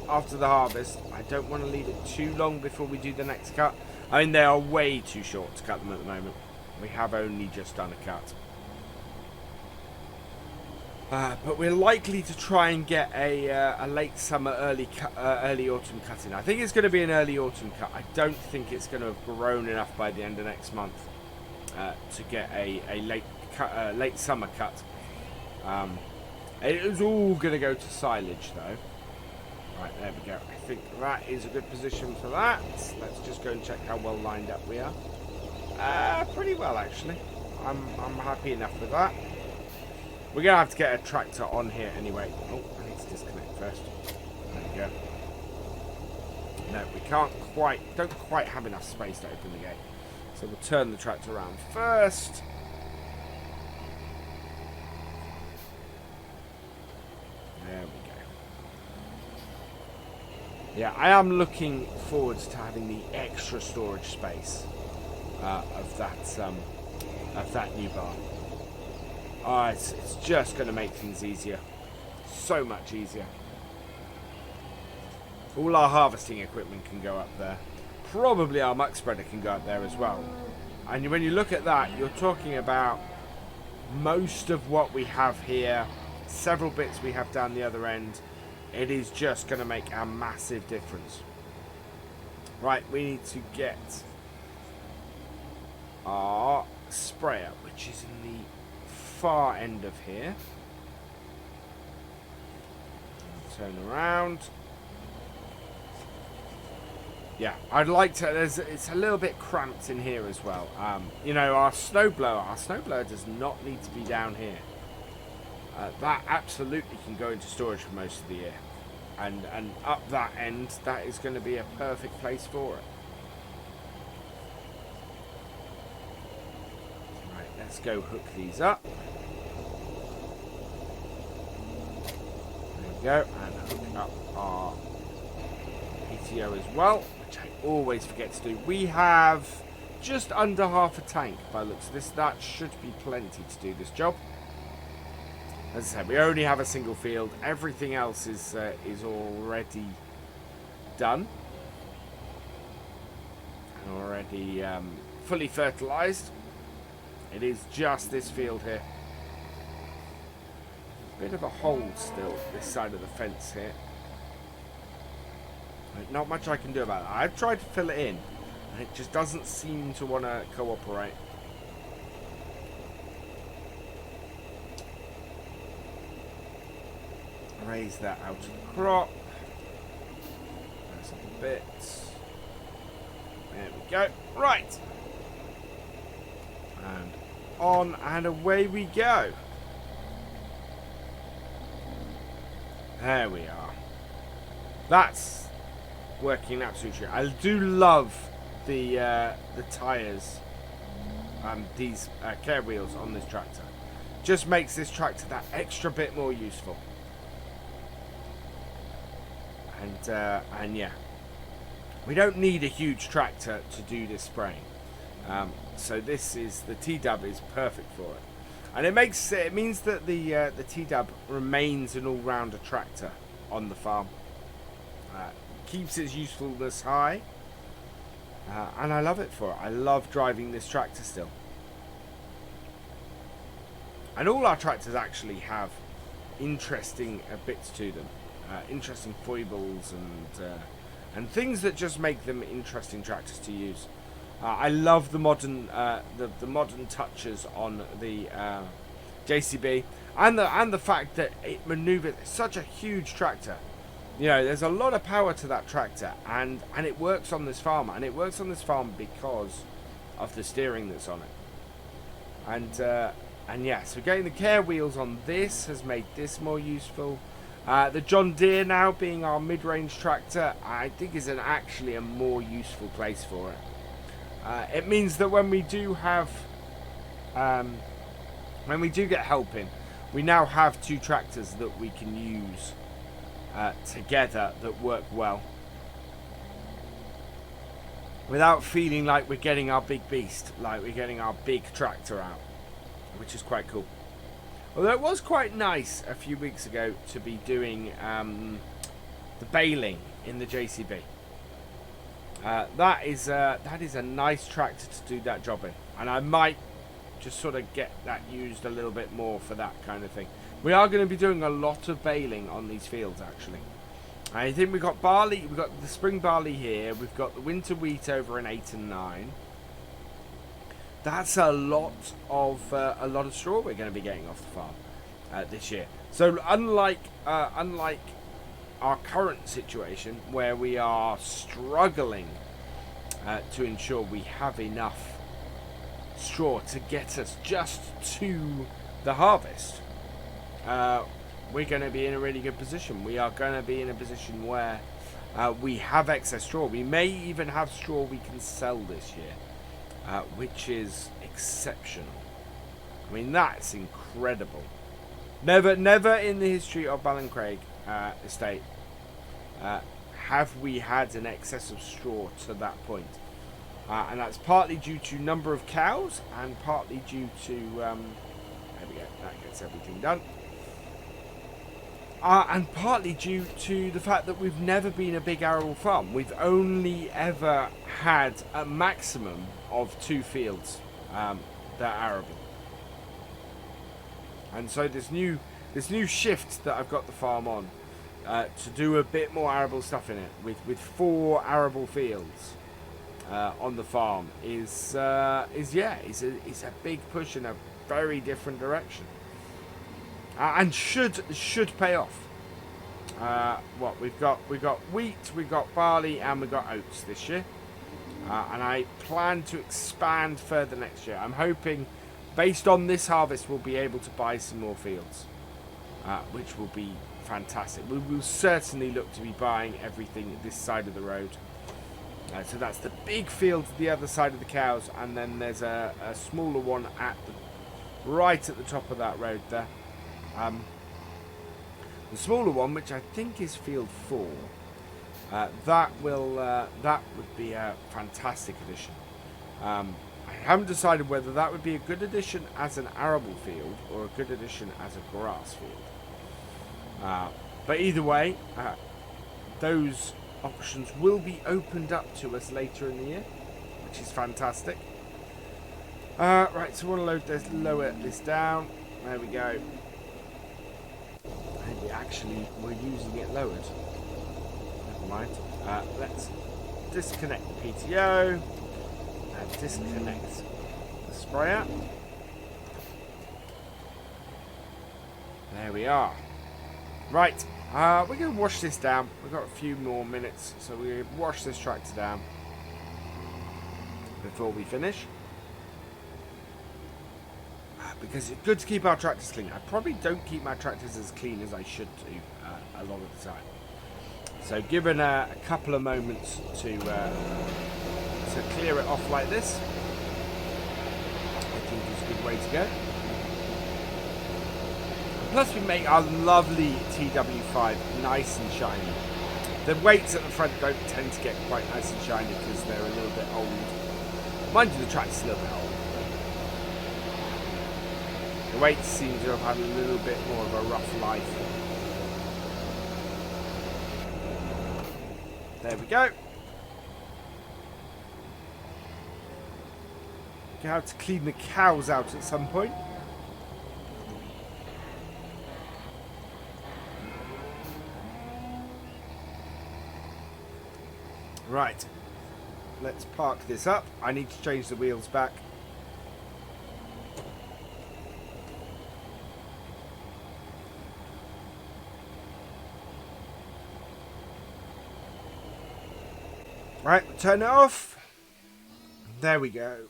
After the harvest, I don't want to leave it too long before we do the next cut. I mean, they are way too short to cut them at the moment. We have only just done a cut. But we're likely to try and get a late summer, early autumn cut in. I think it's going to be an early autumn cut. I don't think it's going to have grown enough by the end of next month to get a late summer cut. It is all going to go to silage though. Right, there we go. I think that is a good position for that. Let's just go and check how well lined up we are. Pretty well actually. I'm happy enough with that. We're going to have to get a tractor on here anyway. Oh, I need to disconnect first. There we go. No, we don't quite have enough space to open the gate. So we'll turn the tractor around first. Yeah, I am looking forward to having the extra storage space of that new barn. It's just going to make things easier. So much easier. All our harvesting equipment can go up there. Probably our muck spreader can go up there as well. And when you look at that, you're talking about most of what we have here, several bits we have down the other end. It is just going to make a massive difference. Right, we need to get our sprayer, which is in the far end of here. Turn around. Yeah, I'd like to. It's a little bit cramped in here as well. You know, our snowblower does not need to be down here. That absolutely can go into storage for most of the year, and up that end, that is going to be a perfect place for it. Right, let's go hook these up. There we go, and hook up our PTO as well, which I always forget to do. We have just under half a tank by the looks of this. That should be plenty to do this job. As I said, we only have a single field. Everything else is already done and already fully fertilized. It is just this field here. Bit of a hole still this side of the fence here. Not much I can do about that. I've tried to fill it in, and it just doesn't seem to want to cooperate. Raise that out of the crop. There's a bit. There we go. Right. And on and away we go. There we are. That's working absolutely. I do love the tyres. These care wheels on this tractor. Just makes this tractor that extra bit more useful. And yeah, we don't need a huge tractor to do this spraying, so this is the T-Dub is perfect for it, and it means that the T-Dub remains an all-rounder tractor on the farm, keeps its usefulness high, and I love it for it. I love driving this tractor still, and all our tractors actually have interesting bits to them. Interesting foibles and things that just make them interesting tractors to use. I love the modern the modern touches on the JCB and the fact that it maneuvers. It's such a huge tractor. You know, there's a lot of power to that tractor, and it works on this farm, and it works on this farm because of the steering that's on it. And yeah, so getting the care wheels on this has made this more useful. The John Deere now being our mid-range tractor, I think is actually a more useful place for it. It means that when we do have, when we do get help in, we now have two tractors that we can use together that work well, without feeling like we're getting our big beast, like we're getting our big tractor out, which is quite cool. Although it was quite nice a few weeks ago to be doing the baling in the JCB. That is a nice tractor to do that job in, and I might just sort of get that used a little bit more for that kind of thing. We are going to be doing a lot of baling on these fields actually. I think we've got barley, we've got the spring barley here, we've got the winter wheat over in 8 and 9. That's a lot of straw we're going to be getting off the farm this year. So unlike our current situation where we are struggling to ensure we have enough straw to get us just to the harvest, we're going to be in a really good position. We are going to be in a position where we have excess straw. We may even have straw we can sell this year. Which is exceptional. I mean, that's incredible. Never in the history of BallinCraig Estate have we had an excess of straw to that point. And that's partly due to number of cows and partly due to... there we go, that gets everything done. And partly due to the fact that we've never been a big arable farm. We've only ever had a maximum of 2 fields that are arable. And so this new shift that I've got the farm on to do a bit more arable stuff in it with 4 arable fields on the farm is a big push in a very different direction. And should pay off. What we've got wheat, we've got barley, and we've got oats this year. And I plan to expand further next year. I'm hoping, based on this harvest, we'll be able to buy some more fields, which will be fantastic. We will certainly look to be buying everything this side of the road. So that's the big field the other side of the cows, and then there's a smaller one right at the top of that road there. The smaller one, which I think is field 4, that would be a fantastic addition. I haven't decided whether that would be a good addition as an arable field or a good addition as a grass field. But either way, those options will be opened up to us later in the year, which is fantastic. Right, so we want to lower this down. There we go. Maybe actually we're using it lowered. Never mind. Let's disconnect the PTO and disconnect the sprayer. There we are. Right, we're going to wash this down. We've got a few more minutes, so we're going to wash this tractor down before we finish. Because it's good to keep our tractors clean. I probably don't keep my tractors as clean as I should do a lot of the time. So given a couple of moments to clear it off like this, I think is a good way to go. Plus we make our lovely TW5 nice and shiny. The weights at the front don't tend to get quite nice and shiny because they're a little bit old. Mind you, the tractor's a little bit old. The weights seem to have had a little bit more of a rough life. There we go. You have to clean the cows out at some point. Right. Let's park this up. I need to change the wheels back. Right, turn it off. There we go.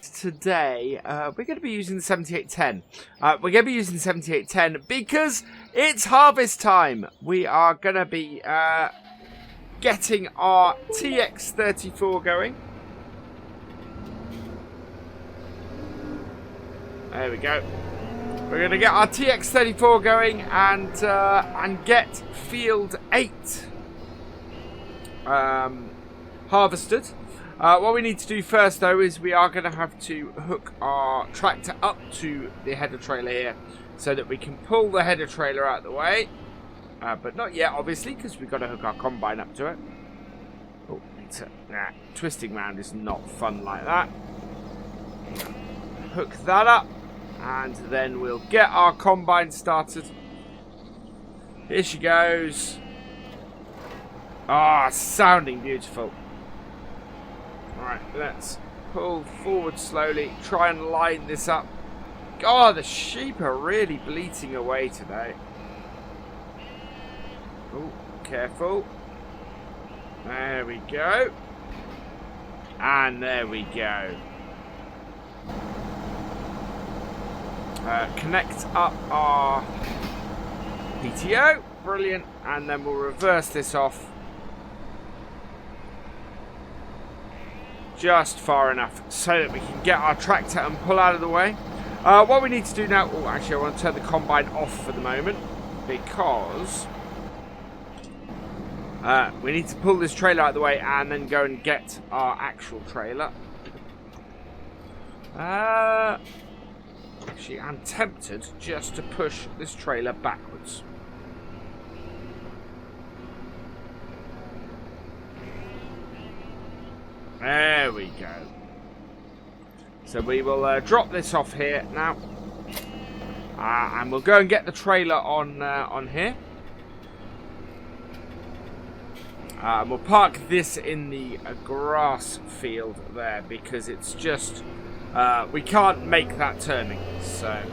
Today, we're going to be using the 7810. We're going to be using the 7810 because it's harvest time. We are going to be getting our TX34 going. There we go. We're going to get our TX34 going and get field 8 harvested. What we need to do first though is we are going to have to hook our tractor up to the header trailer here so that we can pull the header trailer out of the way, but not yet obviously because we've got to hook our combine up to it. Oh, twisting round is not fun like that. Hook that up and then we'll get our combine started. Here she goes. Ah, sounding beautiful. Alright, let's pull forward slowly, try and line this up. God, the sheep are really bleating away today. Oh, careful. There we go. And there we go. Connect up our PTO. Brilliant. And then we'll reverse this off. Just far enough so that we can get our tractor and pull out of the way. What we need to do now... Oh, actually, I want to turn the combine off for the moment because We need to pull this trailer out of the way and then go and get our actual trailer. Actually, I'm tempted just to push this trailer backwards. There we go. So we will drop this off here now. And we'll go and get the trailer on here. We'll park this in the grass field there because it's just we can't make that turning. So,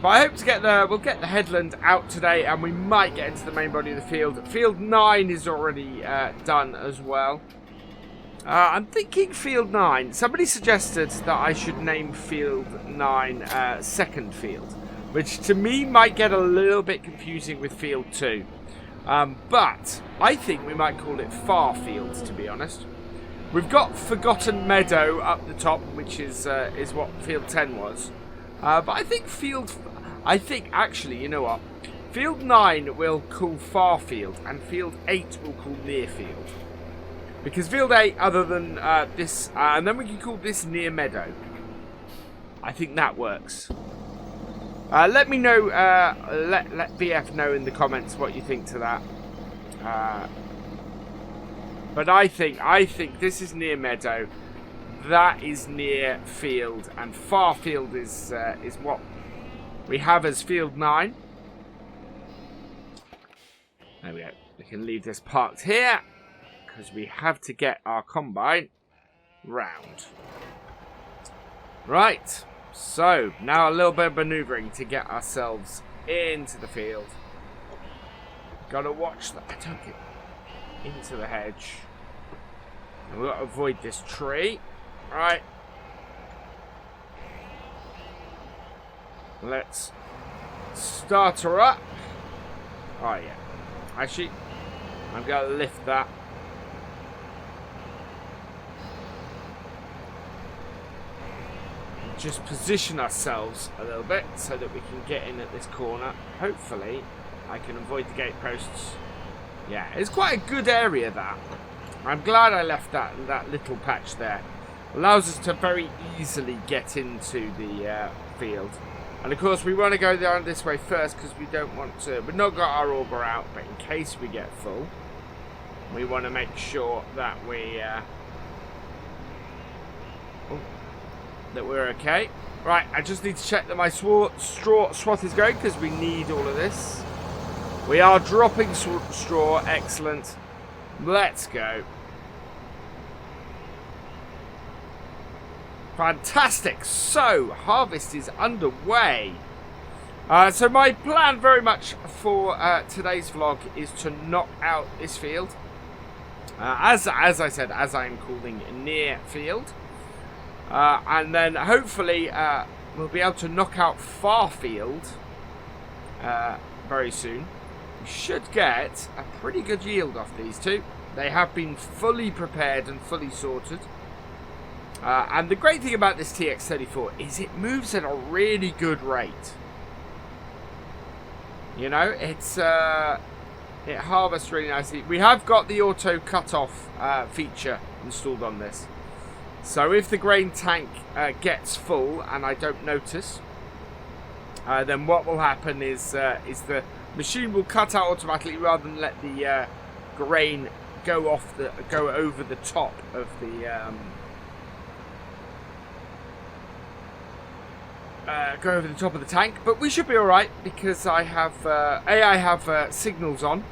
but I hope to get we'll get the headland out today, and we might get into the main body of the field. Field 9 is already done as well. I'm thinking Field 9. Somebody suggested that I should name Field 9 second field, which to me might get a little bit confusing with Field 2. But I think we might call it Far Field, to be honest. We've got Forgotten Meadow up the top, which is what Field 10 was. But I think actually, you know what? Field 9 we'll call Far Field, and Field 8 we'll call Near Field. Because Field 8, other than this, and then we can call this Near Meadow. I think that works. Let me know, let BF know in the comments what you think to that. But I think this is Near Meadow, that is Near Field, and Far Field is what we have as Field 9. There we go. We can leave this parked here, because we have to get our combine round. Right, so now a little bit of manoeuvring to get ourselves into the field. Gotta watch that. I don't get into the hedge. And we've got to avoid this tree. Right. Let's start her up. Oh yeah. Actually, I'm going to lift that. Just position ourselves a little bit so that we can get in at this corner. Hopefully, I can avoid the gate posts. Yeah, it's quite a good area, that. I'm glad I left that little patch there. Allows us to very easily get into the field. And of course, we want to go down this way first because we don't want to. We've not got our auger out, but in case we get full, we want to make sure that we're okay. Right, I just need to check that my straw swath is going because we need all of this. We are dropping straw. Excellent. Let's go. Fantastic. So, harvest is underway. So my plan very much for today's vlog is to knock out this field. As I said, as I'm calling Near Field. And then hopefully we'll be able to knock out Far Field very soon. We should get a pretty good yield off these two. They have been fully prepared and fully sorted. And the great thing about this TX34 is it moves at a really good rate. You know, it harvests really nicely. We have got the auto cut-off feature installed on this. So if the grain tank gets full and I don't notice, then what will happen is the machine will cut out automatically rather than let the grain go over the top of the tank. But we should be all right because I have signals on.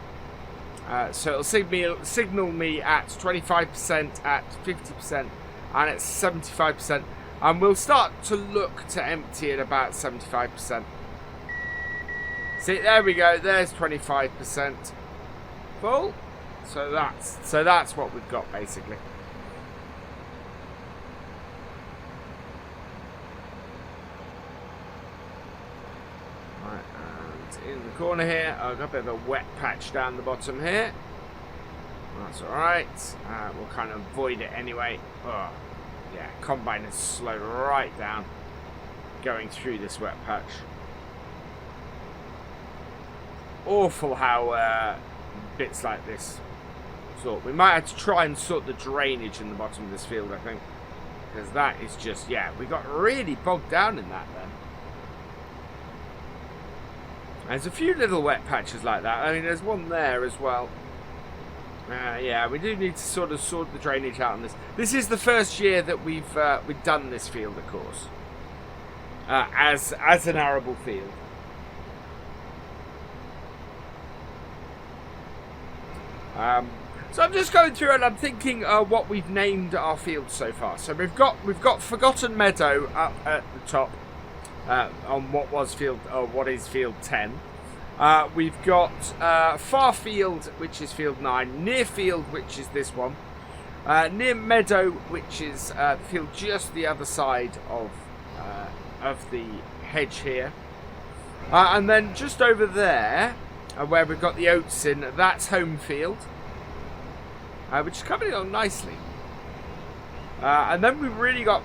So it'll signal me at 25%, at 50%, and at 75%. And we'll start to look to empty at about 75%. See, there we go. There's 25% full. So that's what we've got basically. Right, and in the corner here, I've got a bit of a wet patch down the bottom here. That's alright. We'll kind of avoid it anyway. Oh, yeah, combine has slowed right down going through this wet patch. awful how bits like this sort. We might have to try and sort the drainage in the bottom of this field, I think. Because that is just, yeah, we got really bogged down in that then. There's a few little wet patches like that. I mean, there's one there as well. Yeah, we do need to sort of sort the drainage out on this. This is the first year that we've done this field, of course, as an arable field. So I'm just going through and I'm thinking what we've named our fields so far. So we've got Forgotten Meadow up at the top on what is field 10. We've got Far Field, which is field 9, Near Field, which is this one, Near Meadow, which is the field just the other side of the hedge here, and then just over there, where we've got the oats in, that's Home Field, which is coming along nicely. And then we've got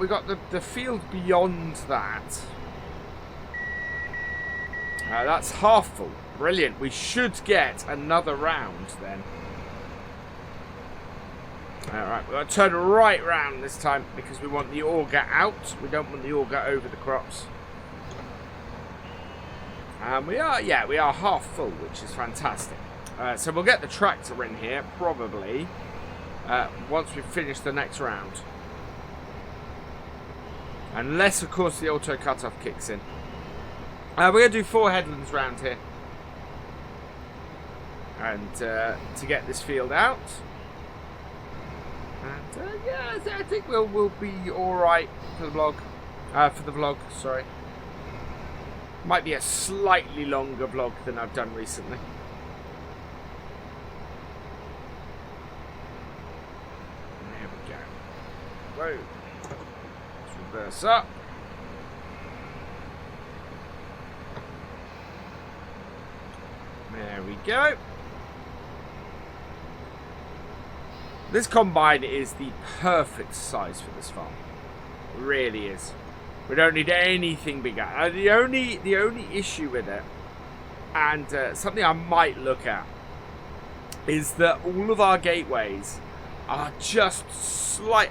the field beyond that. That's half full. Brilliant. We should get another round then. Alright, we've got to turn right round this time because we want the auger out. We don't want the auger over the crops. And we are half full, which is fantastic. So we'll get the tractor in here, probably, once we've finished the next round. Unless, of course, the auto cut-off kicks in. We're going to do 4 headlands round here. And to get this field out. And yeah, I think we'll be alright for the vlog. Sorry. Might be a slightly longer vlog than I've done recently. There we go. Whoa. Let's reverse up. There we go. This combine is the perfect size for this farm. It really is. We don't need anything bigger. The only issue with it, and something I might look at, is that all of our gateways are just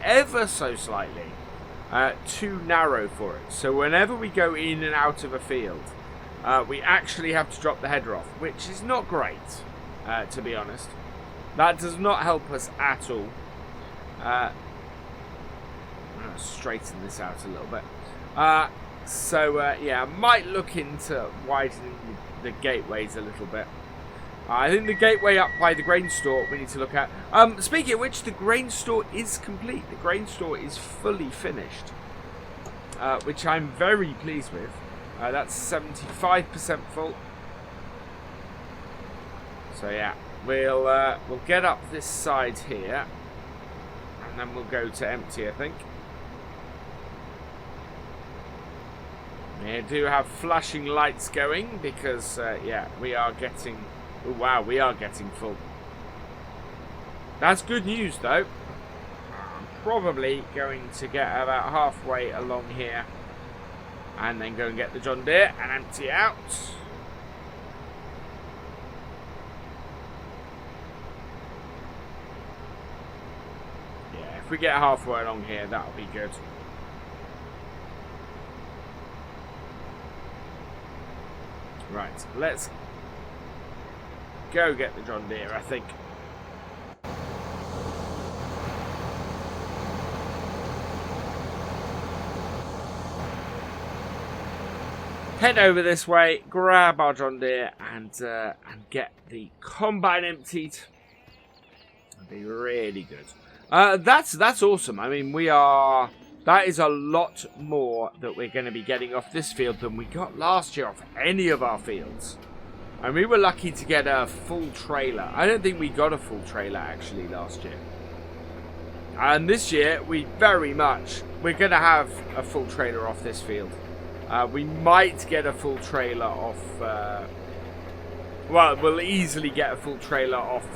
ever so slightly too narrow for it. So whenever we go in and out of a field, we actually have to drop the header off, which is not great, to be honest. That does not help us at all. I'm going to straighten this out a little bit. Yeah, I might look into widening the gateways a little bit. I think the gateway up by the grain store we need to look at. Speaking of which, the grain store is complete. The grain store is fully finished, which I'm very pleased with. That's 75% full. So yeah, we'll get up this side here, and then we'll go to empty, I think. We do have flashing lights going because yeah, we are getting. Oh, wow, we are getting full. That's good news, though. I'm probably going to get about halfway along here and then go and get the John Deere and empty out. Yeah, if we get halfway along here, that'll be good. Right, let's go get the John Deere, I think. Head over this way, grab our John Deere, and get the combine emptied. That'd be really good. That's awesome. I mean, that is a lot more that we're going to be getting off this field than we got last year off any of our fields. And we were lucky to get a full trailer. I don't think we got a full trailer actually last year. And this year, we're going to have a full trailer off this field. We might get a full trailer off, well, we'll easily get a full trailer off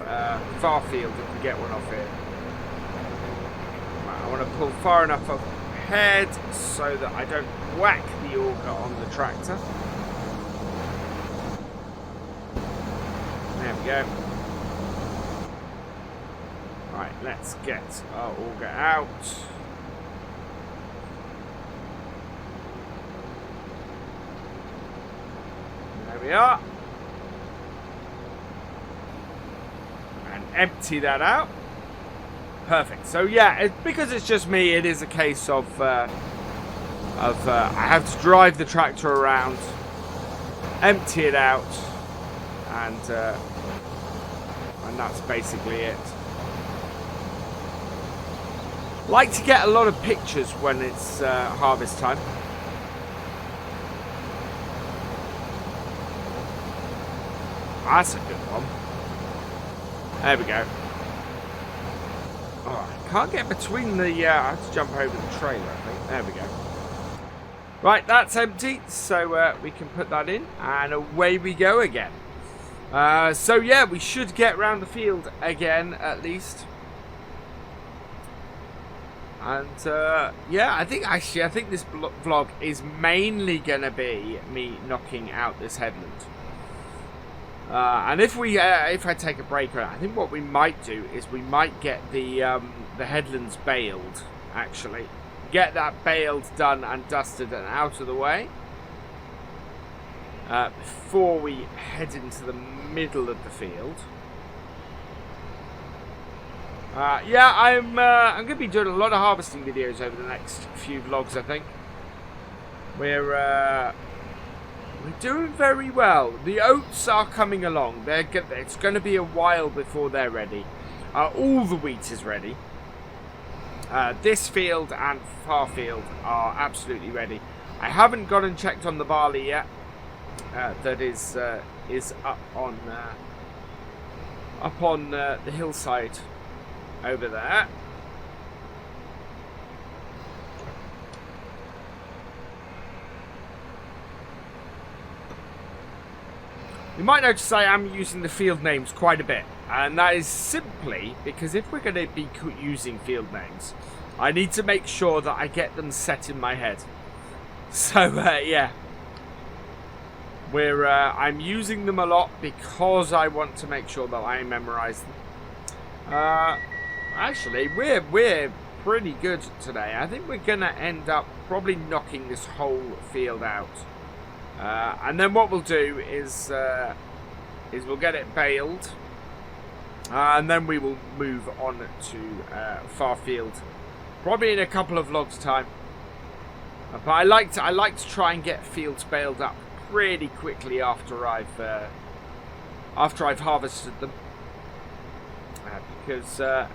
Farfield if we get one off here. Right, I want to pull far enough ahead so that I don't whack the auger on the tractor. we go. Right, let's get our auger out. There we are. And empty that out. Perfect. So yeah, because it's just me, it is a case of I have to drive the tractor around, empty it out, and that's basically it. Like to get a lot of pictures when it's harvest time. That's a good one. There we go. Oh, I can't get between the... I have to jump over the trailer, I think. There we go. Right, that's empty, so we can put that in, and away we go again. So yeah, we should get round the field again, at least. And yeah, I think this vlog is mainly going to be me knocking out this headland. And if I take a break, I think what we might do is we might get the headlands baled, actually. Get that baled, done and dusted and out of the way. Before we head into the middle of the field. Yeah, I'm going to be doing a lot of harvesting videos over the next few vlogs, I think. We're doing very well. The oats are coming along. It's going to be a while before they're ready. All the wheat is ready. This field and far field are absolutely ready. I haven't gone and checked on the barley yet. That is up on the hillside over there. You might notice I am using the field names quite a bit, and that is simply because if we're going to be using field names, I need to make sure that I get them set in my head. So yeah, I'm using them a lot because I want to make sure that I memorize them. Actually, we're pretty good today. I think we're gonna end up probably knocking this whole field out, and then what we'll do is we'll get it baled, and then we will move on to far field, probably in a couple of vlogs time. But I like to try and get fields baled up pretty quickly after I've harvested them. Because the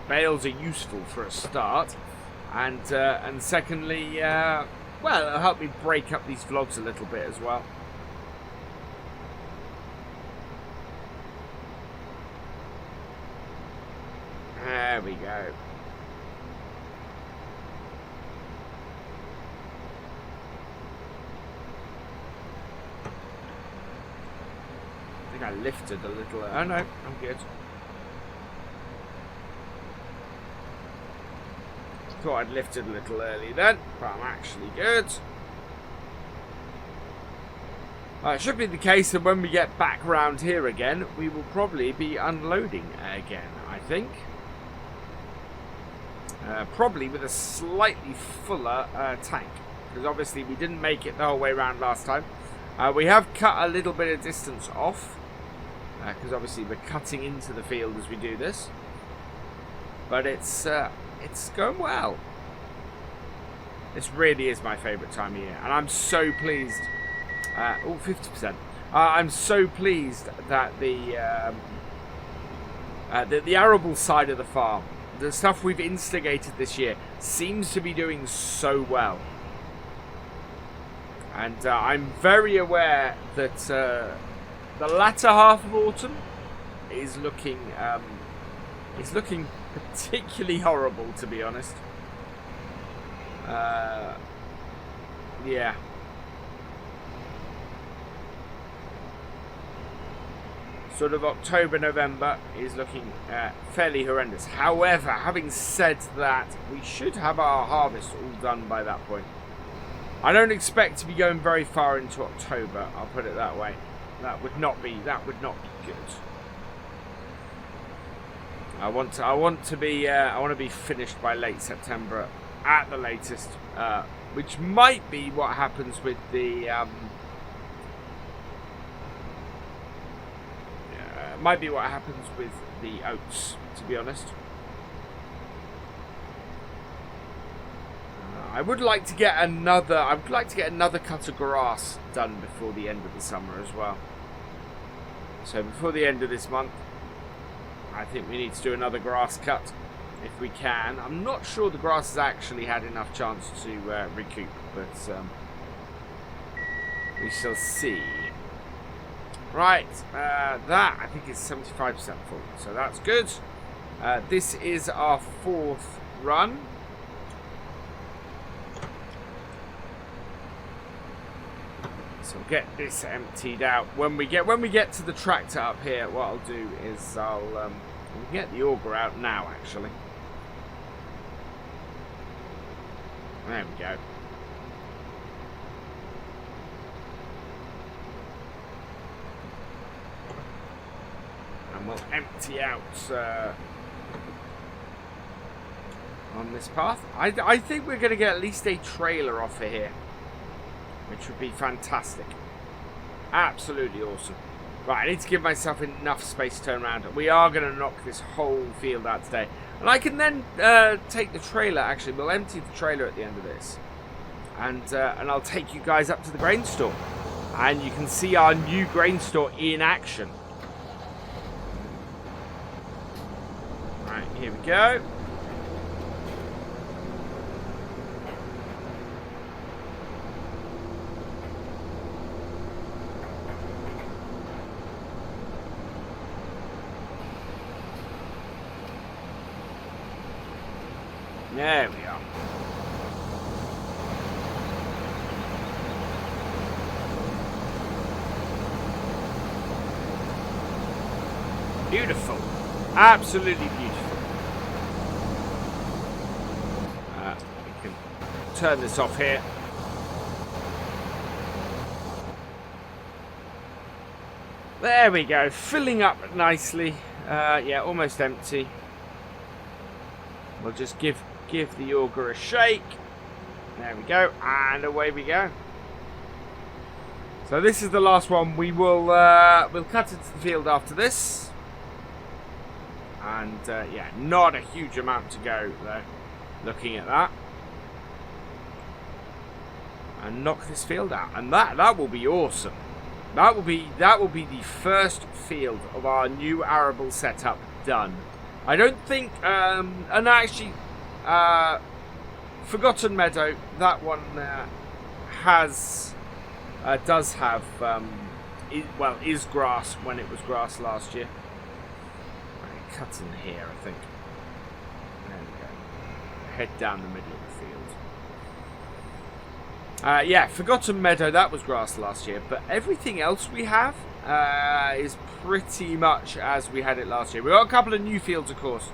bales are useful for a start, and secondly, well, it'll help me break up these vlogs a little bit as well. There we go. I think I lifted a little. Oh no, I'm good. Thought I'd lifted a little early then, but I'm actually good. It should be the case that when we get back round here again, we will probably be unloading again, I think. Probably with a slightly fuller tank, because obviously we didn't make it the whole way around last time. We have cut a little bit of distance off, because obviously we're cutting into the field as we do this. But it's going well. This really is my favourite time of year, and I'm so pleased. 50%. I'm so pleased that the arable side of the farm, the stuff we've instigated this year, seems to be doing so well. And I'm very aware that the latter half of autumn is looking particularly horrible, to be honest. Yeah. Sort of October, November is looking fairly horrendous. However, having said that, we should have our harvest all done by that point. I don't expect to be going very far into October, I'll put it that way. That would not be good. I want to be finished by late September at the latest, which might be what happens with the oats, to be honest. I would like to get another cut of grass done before the end of the summer as well. So before the end of this month, I think we need to do another grass cut if we can. I'm not sure the grass has actually had enough chance to recoup, but we shall see. Right, that I think is 75% full, so that's good. This is our 4th run. So we'll get this emptied out. When we get to the tractor up here, what I'll do is we'll get the auger out now, actually. There we go. And we'll empty out on this path. I think we're going to get at least a trailer off of here, which would be fantastic. Absolutely awesome. Right, I need to give myself enough space to turn around. We are going to knock this whole field out today. And I can then take the trailer, actually. We'll empty the trailer at the end of this. And I'll take you guys up to the grain store. And you can see our new grain store in action. Right, here we go. There we are. Beautiful. Absolutely beautiful. We can turn this off here. There we go. Filling up nicely. Yeah, almost empty. We'll just give the auger a shake. There we go, and away we go. So this is the last one. We'll cut into the field after this, and yeah, not a huge amount to go though. Looking at that, and knock this field out, and that will be awesome. That will be the first field of our new arable setup done. I don't think, and actually, Forgotten Meadow, that one does have, is grass when it was grass last year. Right, cut in here, I think. There we go. Head down the middle of the field. Yeah, Forgotten Meadow, that was grass last year, but everything else we have is pretty much as we had it last year. We got a couple of new fields, of course,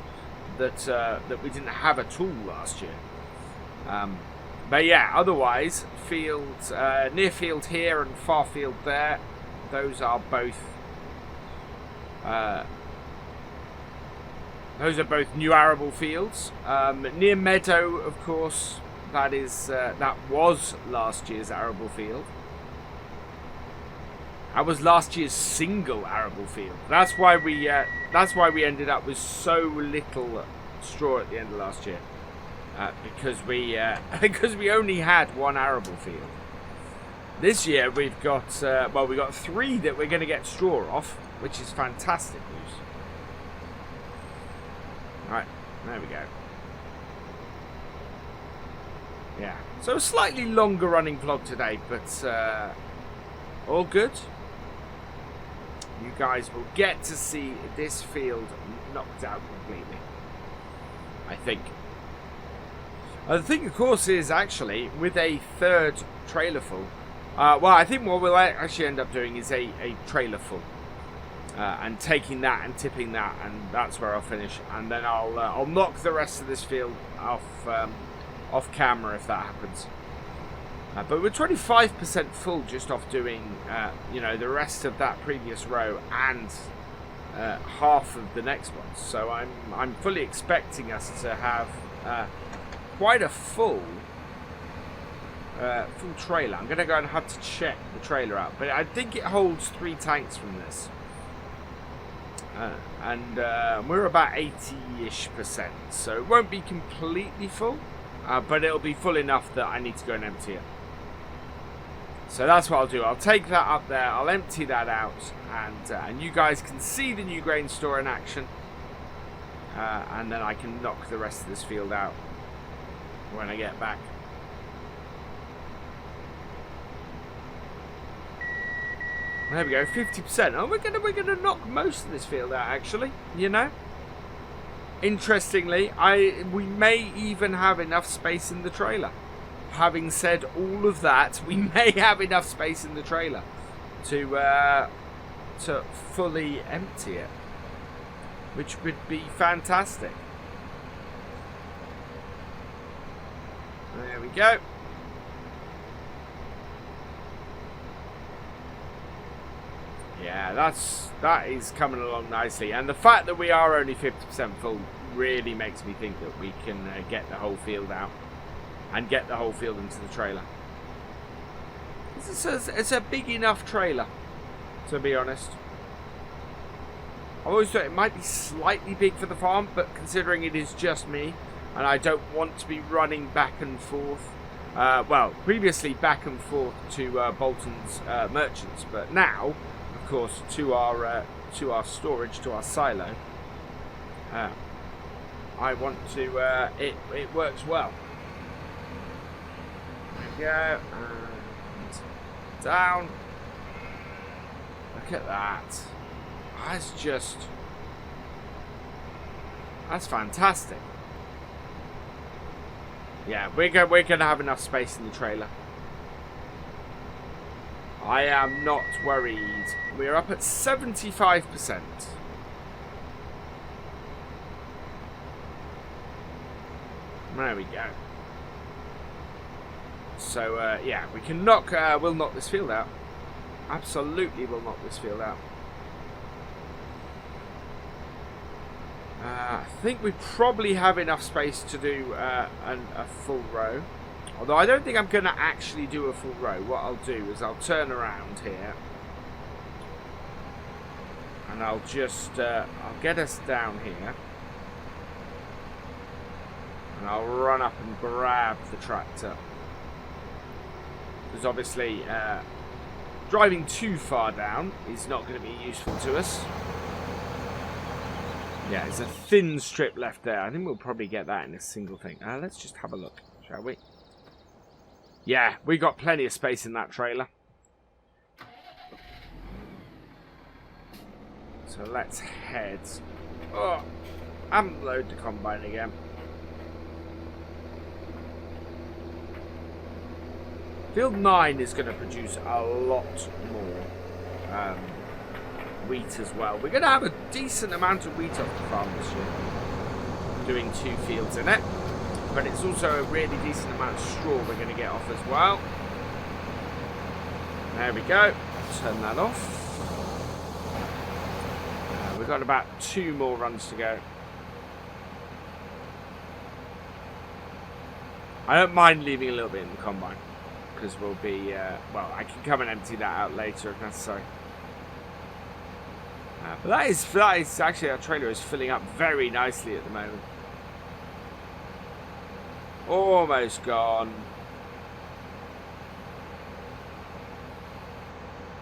that we didn't have at all last year. But yeah, otherwise, fields near field here and far field there, those are both new arable fields. Near meadow, of course, that was last year's arable field. That was last year's single arable field. That's why we ended up with so little straw at the end of last year, because we only had one arable field. This year we've got we got 3 that we're going to get straw off, which is fantastic news. Right, there we go. Yeah, so a slightly longer running vlog today, but all good. You guys will get to see this field knocked out completely, I think. The thing, of course, is actually with a 3rd trailer full. Well, I think what we'll actually end up doing is a trailer full, and taking that and tipping that, and that's where I'll finish. And then I'll knock the rest of this field off camera if that happens. But we're 25% full just off doing, the rest of that previous row and half of the next one. So I'm fully expecting us to have quite a full trailer. I'm going to go and have to check the trailer out, but I think it holds 3 tanks from this. And we're about 80-ish%, so it won't be completely full, but it'll be full enough that I need to go and empty it. So that's what I'll do. I'll take that up there, I'll empty that out, and you guys can see the new grain store in action, and then I can knock the rest of this field out when I get back. There we go, 50%. Oh, we're gonna knock most of this field out, actually. You know. Interestingly, we may even have enough space in the trailer. Having said all of that, we may have enough space in the trailer to fully empty it, which would be fantastic. There we go. Yeah, that is coming along nicely, and the fact that we are only 50% full really makes me think that we can get the whole field out and get the whole field into the trailer. It's a big enough trailer, to be honest. I always thought it might be slightly big for the farm, but considering it is just me and I don't want to be running back and forth, well, previously back and forth to Bolton's merchants, but now, of course, to our storage, to our silo. I want to. It works well. There we go, and down. Look at that. That's fantastic. Yeah, we're gonna have enough space in the trailer. I am not worried. We're up at 75%. There we go. So, yeah, we can knock, we'll knock this field out. Absolutely will knock this field out. I think we probably have enough space to do a full row. Although I don't think I'm going to actually do a full row. What I'll do is I'll turn around here. And I'll just, I'll get us down here. And I'll run up and grab the tractor. Because obviously, driving too far down is not going to be useful to us. Yeah, there's a thin strip left there. I think we'll probably get that in a single thing. Let's just have a look, shall we? Yeah, we got plenty of space in that trailer. So let's head. Oh, unload the combine again. Field 9 is going to produce a lot more wheat as well. We're going to have a decent amount of wheat off the farm this year, doing 2 fields in it. But it's also a really decent amount of straw we're going to get off as well. There we go. Turn that off. We've got about 2 more runs to go. I don't mind leaving a little bit in the combine, because we'll be, well, I can come and empty that out later if necessary. But that is actually, our trailer is filling up very nicely at the moment. Almost gone.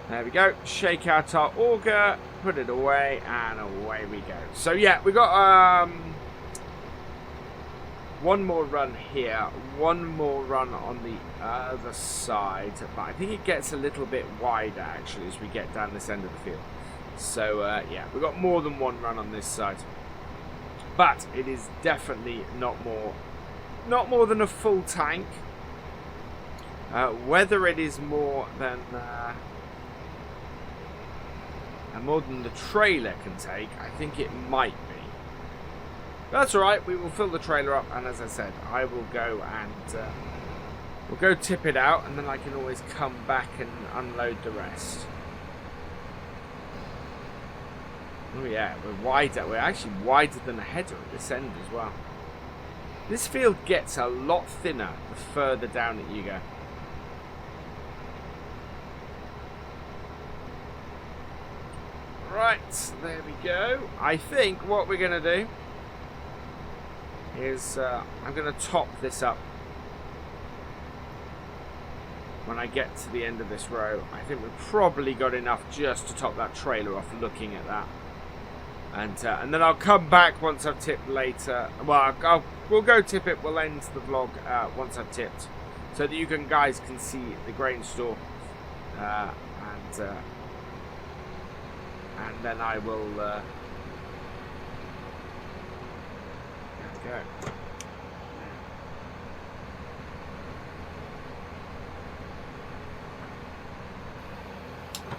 There we go. Shake out our auger, put it away, and away we go. So yeah, we got one more run here, one more run on the other side, but I think it gets a little bit wider actually as we get down this end of the field. So yeah, we've got more than one run on this side, but it is definitely not more than a full tank. Whether it is more than the trailer can take, I think it might be. That's alright, we will fill the trailer up, and as I said, I will go and we'll go tip it out, and then I can always come back and unload the rest. Oh yeah, we're wider. We're actually wider than a header at this end as well. This field gets a lot thinner the further down that you go. Right, there we go. I think what we're going to do is I'm going to top this up when I get to the end of this row. I think we've probably got enough just to top that trailer off looking at that. And then I'll come back once I've tipped later. Well, we'll go tip it. We'll end the vlog once I've tipped, so that you guys can see the grain store. And then I will. There we go.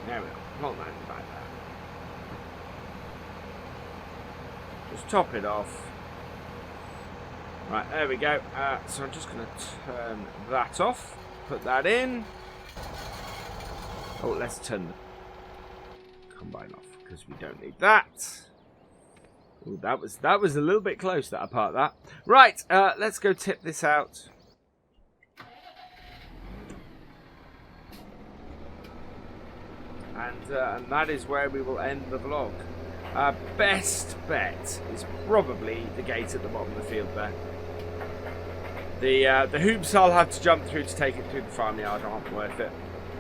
There we go. Hold on, back there. Just top it off. Right, there we go. So I'm just going to turn that off. Put that in. Oh, let's turn the combine off because we don't need that. Ooh, that was a little bit close, that part. That right. Let's go tip this out. And that is where we will end the vlog. Best bet is probably the gate at the bottom of the field there. The hoops I'll have to jump through to take it through the farmyard aren't worth it.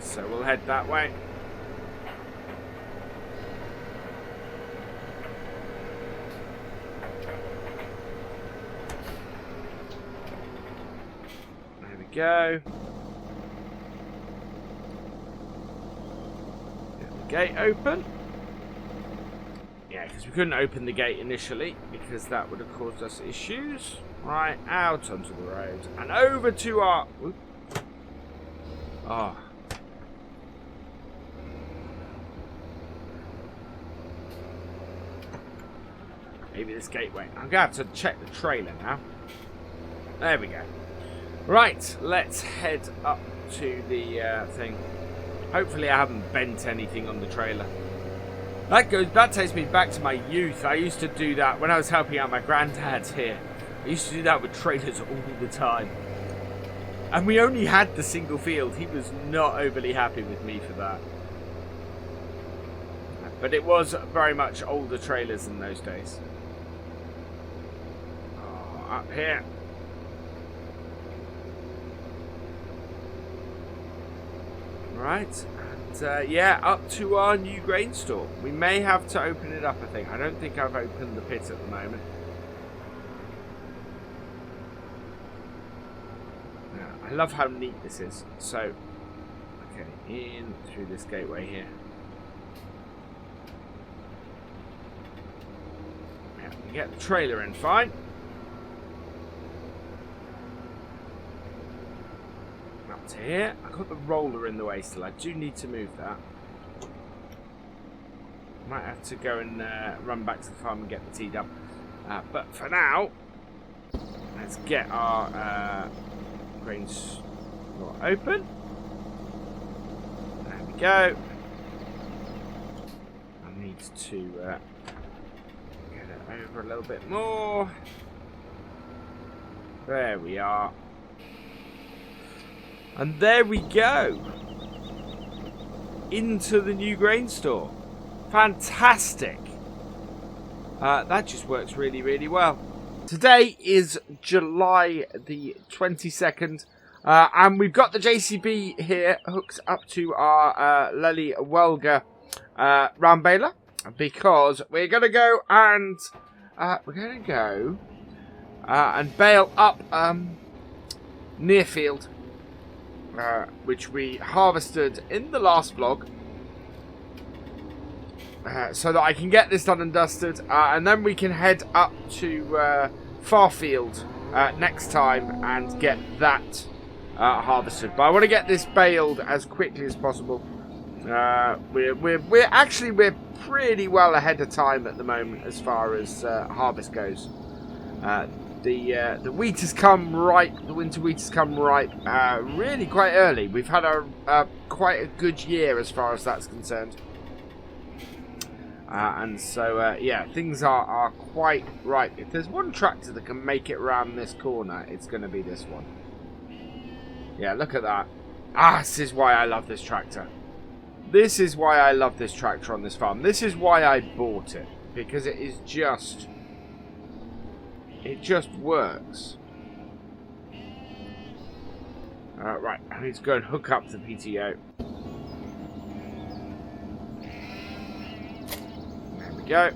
So we'll head that way. There we go. Get the gate open. Yeah, because we couldn't open the gate initially because that would have caused us issues. Right, out onto the road and over to our... Ah. Oh. Maybe this gateway. I'm going to have to check the trailer now. There we go. Right, let's head up to the thing. Hopefully I haven't bent anything on the trailer. That takes me back to my youth. I used to do that when I was helping out my granddad here. I used to do that with trailers all the time. And we only had the single field. He was not overly happy with me for that. But it was very much older trailers in those days. Oh, up here. Right. Yeah, up to our new grain store. We may have to open it up, I think. I don't think I've opened the pit at the moment. Yeah, I love how neat this is. So, okay, in through this gateway here. Yeah, we get the trailer in fine. To here. I got the roller in the way still. I do need to move that. Might have to go and run back to the farm and get the tea done. But for now, let's get our grain store open. There we go. I need to get it over a little bit more. There we are. And there we go. Into the new grain store. Fantastic. That just works really, really well. Today is July the 22nd. And we've got the JCB here hooked up to our Lely Welga round baler. Because we're going to go and... and bale up near field. Which we harvested in the last vlog, so that I can get this done and dusted, and then we can head up to Farfield next time and get that harvested. But I want to get this baled as quickly as possible. We're pretty well ahead of time at the moment as far as harvest goes. The wheat has come ripe. The winter wheat has come ripe really quite early. We've had quite a good year as far as that's concerned. And so, yeah, things are quite right. If there's one tractor that can make it around this corner, it's going to be this one. Yeah, look at that. This is why I love this tractor. This is why I love this tractor on this farm. This is why I bought it. Because it is just... It just works. Right, I need to go and hook up the PTO. There we go.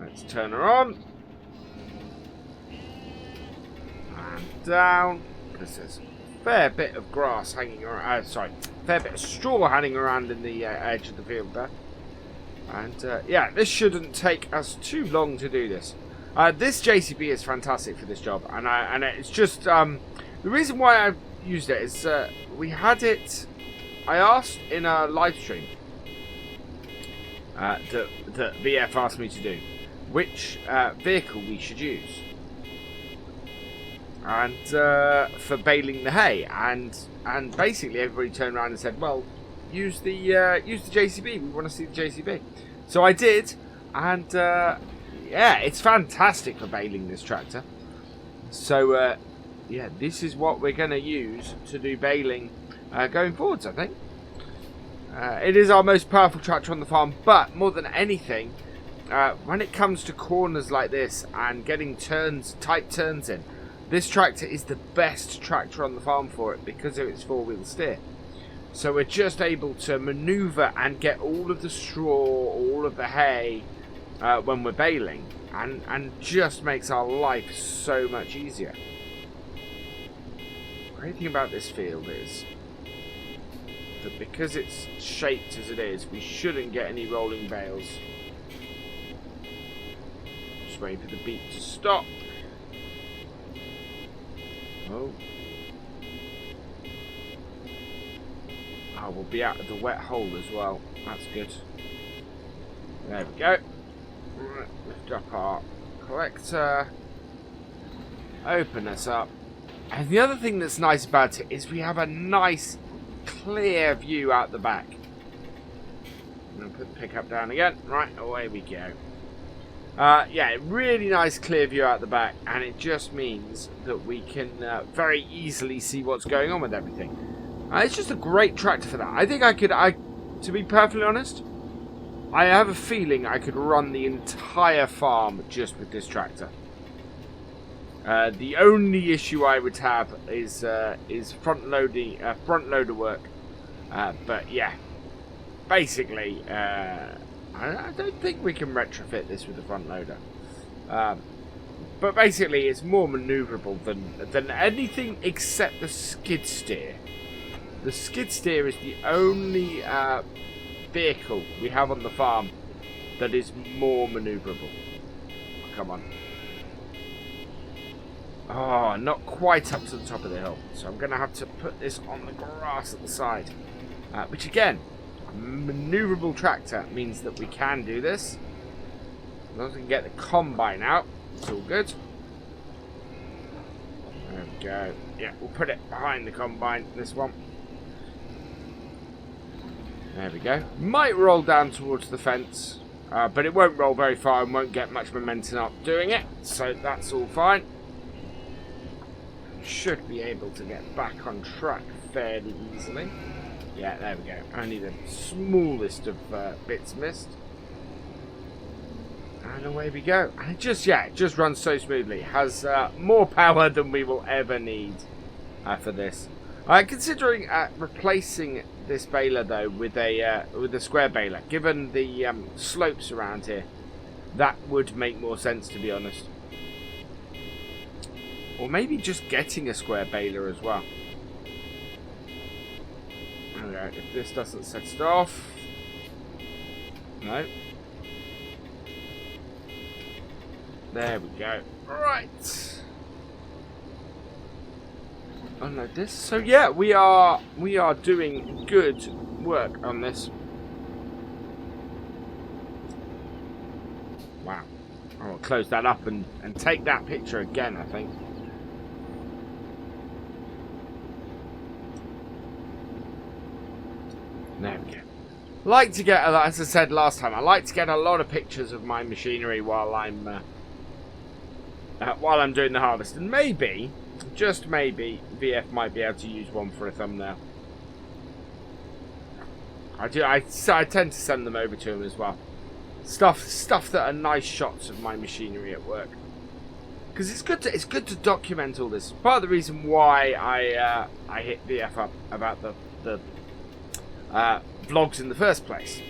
Let's turn her on. And down. Because there's a fair bit of grass hanging around. Sorry, a fair bit of straw hanging around in the edge of the field there. And yeah, this shouldn't take us too long to do this. This JCB is fantastic for this job, and it's just the reason why I've used it is we had it. I asked in a live stream that VF asked me to do which vehicle we should use, and for baling the hay, and basically everybody turned around and said, well, use the JCB. We want to see the JCB. So I did, and yeah, it's fantastic for baling this tractor. So yeah, this is what we're going to use to do baling going forwards, I think. It is our most powerful tractor on the farm, but more than anything, when it comes to corners like this and getting tight turns in, this tractor is the best tractor on the farm for it because of its four-wheel steer. So we're just able to maneuver and get all of the straw, all of the hay when we're baling, and just makes our life so much easier. The great thing about this field is that because it's shaped as it is, we shouldn't get any rolling bales. Just waiting for the beat to stop. Oh. We'll be out of the wet hole as well. That's good. There we go. Lift up our collector. Open this up. And the other thing that's nice about it is we have a nice clear view out the back. I'm going to put the pickup down again. Right, away we go. Yeah, really nice clear view out the back, and it just means that we can very easily see what's going on with everything. It's just a great tractor for that. I think to be perfectly honest, I have a feeling I could run the entire farm just with this tractor. The only issue I would have is front loader work. But yeah, basically, I don't think we can retrofit this with a front loader. But basically, it's more manoeuvrable than anything except the skid steer. The skid steer is the only vehicle we have on the farm that is more manoeuvrable. Oh, come on. Oh, not quite up to the top of the hill. So I'm going to have to put this on the grass at the side. Which again, a manoeuvrable tractor means that we can do this. As long as we can get the combine out, it's all good. There we go. Yeah, we'll put it behind the combine, this one. There we go. Might roll down towards the fence, but it won't roll very far and won't get much momentum up doing it, so that's all fine. Should be able to get back on track fairly easily. Yeah, there we go. Only the smallest of bits missed. And away we go. And it just runs so smoothly. It has more power than we will ever need for this. Considering replacing this baler though with a square baler, given the slopes around here, that would make more sense, to be honest. Or maybe just getting a square baler as well. Okay, if this doesn't set it off, no. There we go. Right. Unload this. So yeah, we are doing good work on this. Wow. I'll close that up and take that picture again, I think. There we go. like to get, as I said last time, I like to get a lot of pictures of my machinery while I'm doing the harvest, and maybe, just maybe, VF might be able to use one for a thumbnail. I tend to send them over to him as well. Stuff that are nice shots of my machinery at work, because it's good to document all this. Part of the reason why I hit VF up about the vlogs in the first place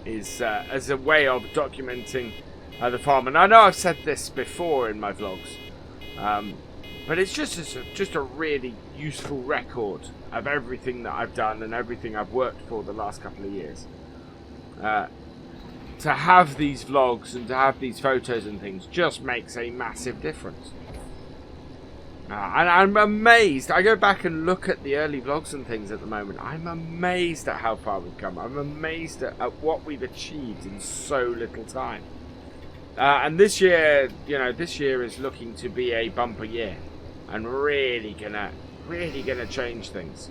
is as a way of documenting the farm. And I know I've said this before in my vlogs, but it's just a really useful record of everything that I've done and everything I've worked for the last couple of years. To have these vlogs and to have these photos and things just makes a massive difference. And I'm amazed. I go back and look at the early vlogs and things at the moment. I'm amazed at how far we've come. I'm amazed at what we've achieved in so little time. And this year, this year is looking to be a bumper year, and really gonna change things.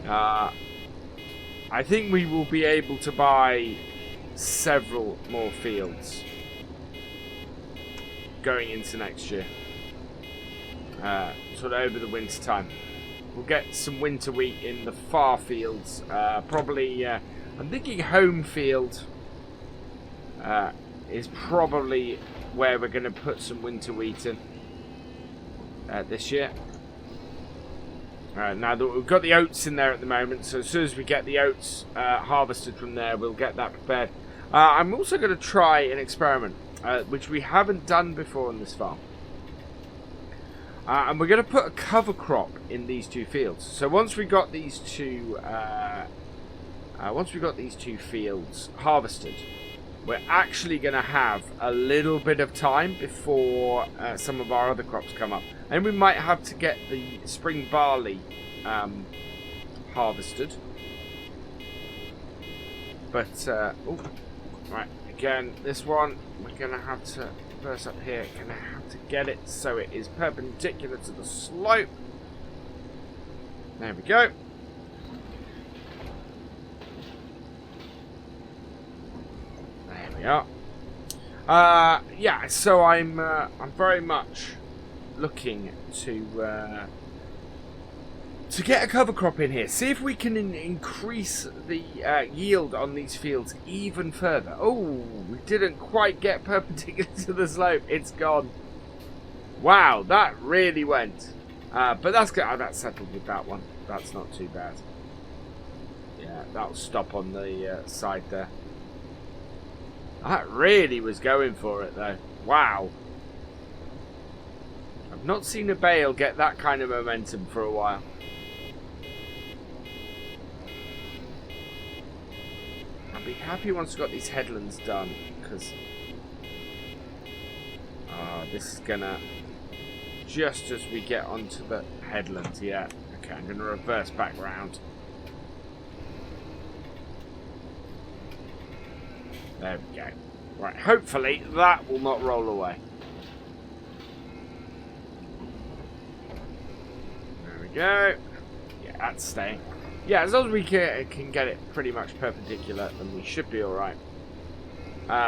I think we will be able to buy several more fields going into next year. Sort of over the winter time, we'll get some winter wheat in the far fields. Probably, I'm thinking home field is probably where we're going to put some winter wheat in this year. Now that we've got the oats in there at the moment, so as soon as we get the oats harvested from there, we'll get that prepared. I'm also going to try an experiment, which we haven't done before on this farm. And we're going to put a cover crop in these two fields. So once we got these two fields harvested, we're actually going to have a little bit of time before some of our other crops come up, and we might have to get the spring barley harvested. But right, again, this one we're going to have to first up here. Going to have to get it so it is perpendicular to the slope. There we go. There we are. Yeah, so I'm very much looking to get a cover crop in here. See if we can increase the yield on these fields even further. Oh, we didn't quite get perpendicular to the slope. It's gone. Wow, that really went. But that's good. Oh, that's settled with that one. That's not too bad. Yeah, that'll stop on the side there. That really was going for it, though. Wow. I've not seen a bale get that kind of momentum for a while. I'll be happy once we've got these headlands done, because this is gonna, just as we get onto the headlands, yeah. Okay, I'm gonna reverse back round. There we go. Right, hopefully that will not roll away. There we go. Yeah, that's staying. Yeah, as long as we can get it pretty much perpendicular, then we should be alright.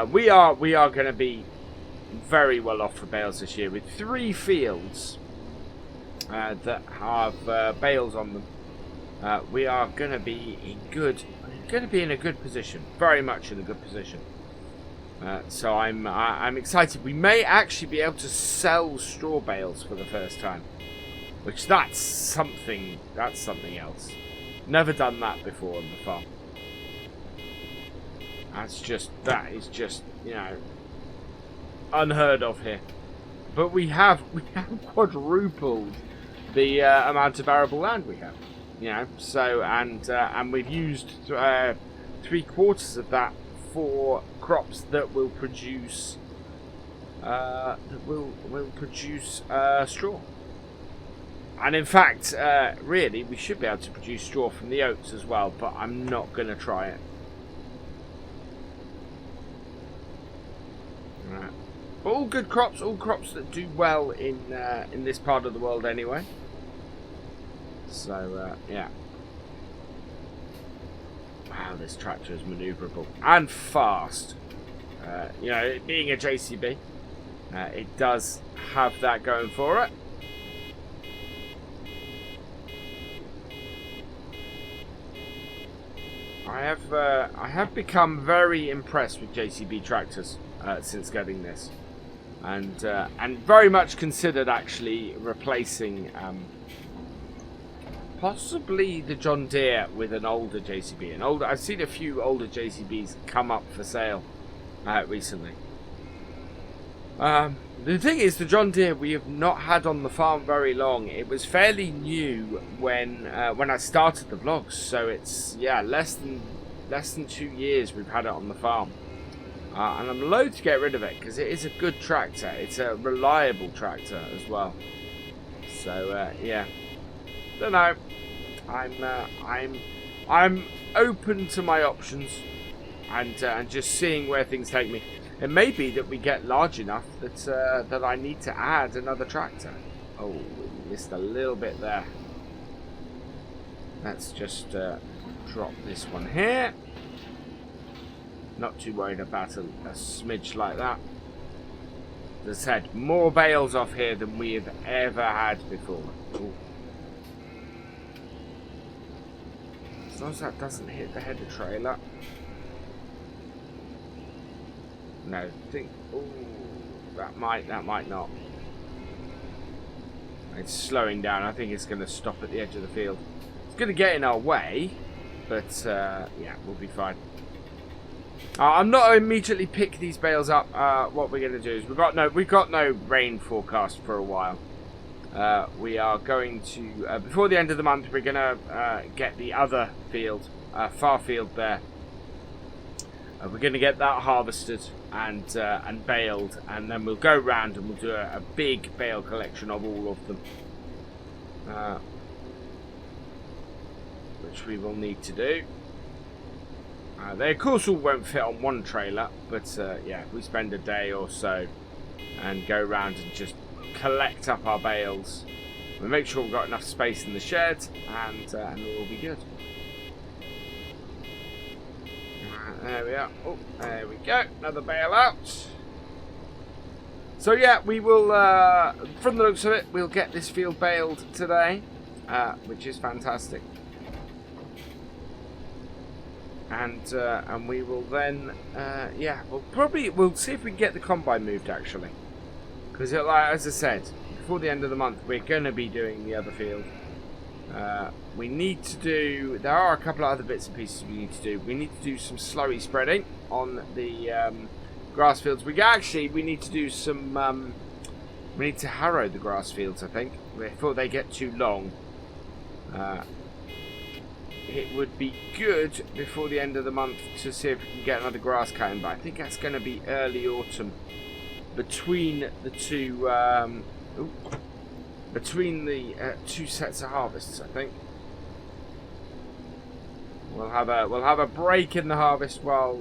We are going to be very well off for bales this year, with 3 fields that have bales on them. We are going to be in a good position, very much in a good position. So I'm excited. We may actually be able to sell straw bales for the first time, which that's something else. Never done that before on the farm. That is just unheard of here. But we have quadrupled the amount of arable land we have. So and we've used 3/4 of that for crops that will produce straw. And in fact, really, we should be able to produce straw from the oats as well, but I'm not going to try it. Right. All good crops, all crops that do well in this part of the world anyway. So, yeah. wow, this tractor is manoeuvrable and fast. You know, it being a JCB, it does have that going for it. I have become very impressed with JCB tractors since getting this, and very much considered actually replacing possibly the John Deere with an older JCB. I've seen a few older JCBs come up for sale recently. The thing is, the John Deere we have not had on the farm very long. It was fairly new when I started the vlogs, so it's less than 2 years we've had it on the farm, and I'm loath to get rid of it because it is a good tractor. It's a reliable tractor as well. So yeah, don't know. I'm open to my options and just seeing where things take me. It may be that we get large enough that I need to add another tractor. Oh, we missed a little bit there. Let's just drop this one here. Not too worried about a smidge like that. As I said, more bales off here than we have ever had before. Ooh. As long as that doesn't hit the header trailer. No, I think. Ooh, that might not. It's slowing down. I think it's going to stop at the edge of the field. It's going to get in our way, but yeah, we'll be fine. I'm not immediately pick these bales up. What we're going to do is we've got no rain forecast for a while. We are going to before the end of the month. We're going to get the other field, far field there. We're going to get that harvested and baled, and then we'll go round and we'll do a big bale collection of all of them, which we will need to do. They of course all won't fit on one trailer, but yeah, if we spend a day or so and go around and just collect up our bales, we'll make sure we've got enough space in the shed, and it will be good. There we are. Oh, there we go. Another bale out. So yeah, we will, from the looks of it, we'll get this field baled today, which is fantastic. And we will then, yeah, we'll see if we can get the combine moved actually, because like, as I said, before the end of the month, we're going to be doing the other field. We need to do, there are a couple of other bits and pieces we need to do. We need to do some slurry spreading on the grass fields. We need to do some, we need to harrow the grass fields, I think, before they get too long. It would be good before the end of the month to see if we can get another grass cutting, but I think that's going to be early autumn between the two, two sets of harvests. I think we'll have a break in the harvest while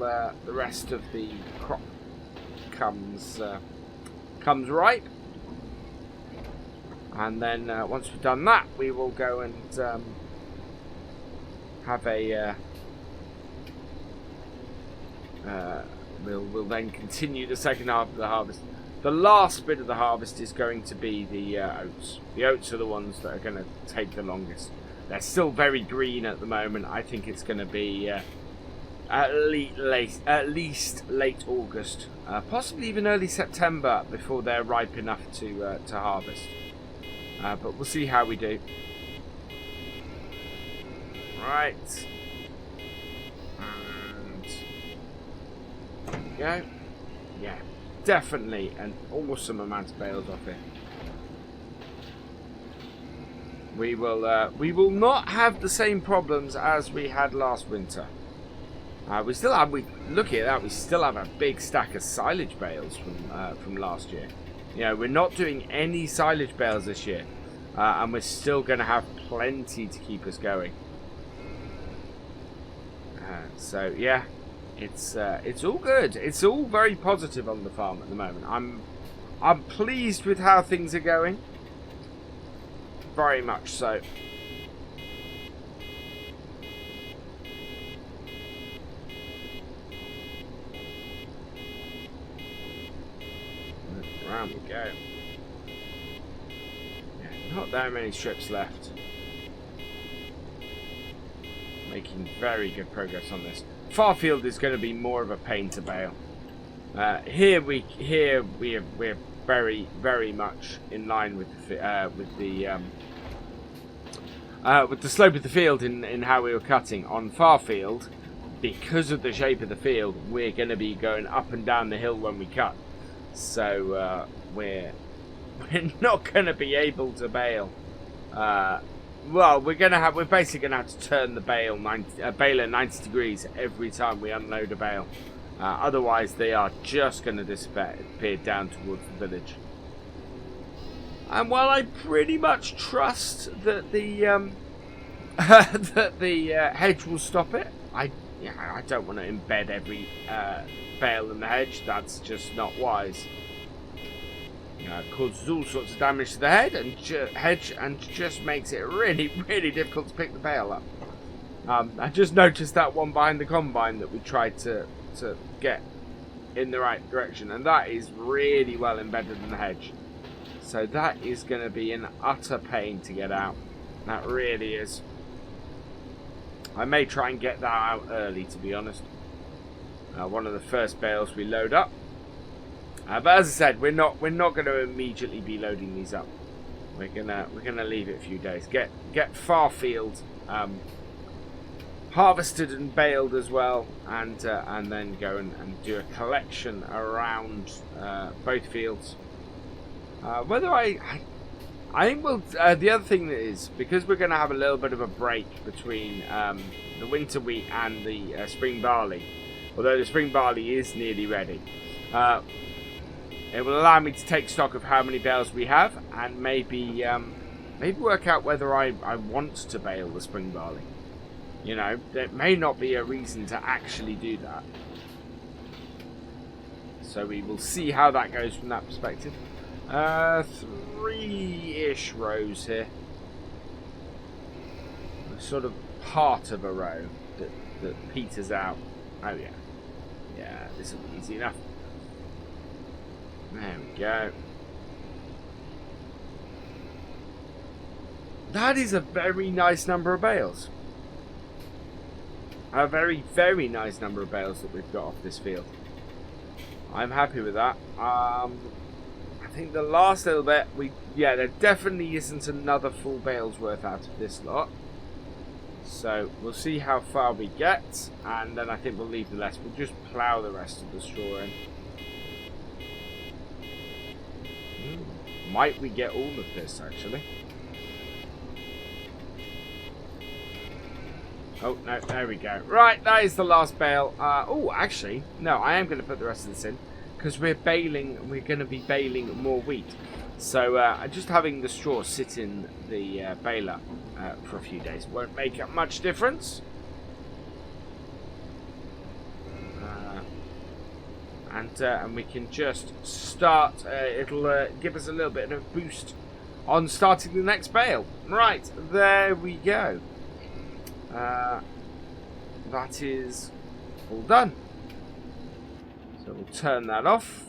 the rest of the crop comes ripe, and then once we've done that, we will go and have a we'll then continue the second half of the harvest. The last bit of the harvest is going to be the oats. The oats are the ones that are going to take the longest. They're still very green at the moment. I think it's going to be at least late August, possibly even early September before they're ripe enough to harvest. But we'll see how we do. Right. And there we go. Yeah. Definitely an awesome amount of bales off here. We will not have the same problems as we had last winter. We still have a big stack of silage bales from last year. You know, we're not doing any silage bales this year, and we're still going to have plenty to keep us going. So yeah. It's all good. It's all very positive on the farm at the moment. I'm pleased with how things are going. Very much so. Around we go. Yeah, not that many strips left. Making very good progress on this. Far field is going to be more of a pain to bale. Here we're very much in line with the slope of the field in how we were cutting. On far field, because of the shape of the field, we're going to be going up and down the hill when we cut. So we're not going to be able to bale. Well, we're basically gonna have to turn the baler 90 degrees every time we unload a bale. Otherwise, they are just going to disappear down towards the village. And while I pretty much trust that the hedge will stop it, I don't want to embed every bale in the hedge. That's just not wise. It causes all sorts of damage to the hedge and just makes it really difficult to pick the bale up. I just noticed that one behind the combine that we tried to get in the right direction, and that is really well embedded in the hedge. So that is going to be an utter pain to get out. That really is. I may try and get that out early, to be honest. One of the first bales we load up. But as I said, we're not going to immediately be loading these up. We're gonna leave it a few days. Get far field harvested and baled as well, and then go and do a collection around both fields. Whether I think we'll. The other thing that is, because we're going to have a little bit of a break between the winter wheat and the spring barley, although the spring barley is nearly ready. It will allow me to take stock of how many bales we have, and maybe work out whether I want to bale the spring barley. You know, there may not be a reason to actually do that. So we will see how that goes from that perspective. 3-ish rows here. Sort of part of a row that peters out. Oh yeah. Yeah, this will be easy enough. There we go. That is a very nice number of bales. A very nice number of bales that we've got off this field. I'm happy with that. I think the last little bit, there definitely isn't another full bale's worth out of this lot. So we'll see how far we get, and then I think we'll leave the rest. We'll just plough the rest of the straw in. Might we get all of this, actually? Oh, no, there we go. Right, that is the last bale. Oh, actually, no, I am going to put the rest of this in, because we're going to be baling more wheat. So, just having the straw sit in the baler for a few days won't make much difference. And we can just start. It'll give us a little bit of a boost on starting the next bale. Right, there we go. That is all done. So we'll turn that off.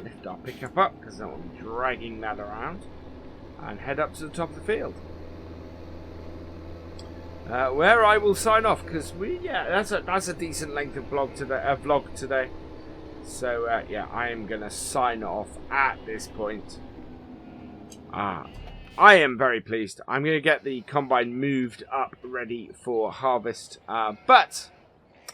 Lift our pickup up, because I don't want to be dragging that around, and head up to the top of the field. Where I will sign off, because that's a decent length of vlog today. So I am gonna sign off at this point. I am very pleased. I'm gonna get the combine moved up, ready for harvest. But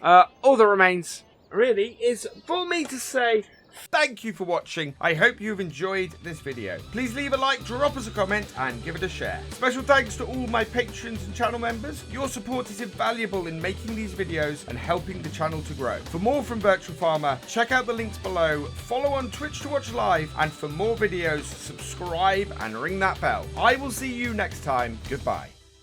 all that remains really is for me to say thank you for watching. I hope you've enjoyed this video. Please leave a like, drop us a comment, and give it a share. Special thanks to all my patrons and channel members. Your support is invaluable in making these videos and helping the channel to grow. For more from Virtual Farmer, check out the links below, follow on Twitch to watch live, and for more videos, subscribe and ring that bell. I will see you next time. Goodbye.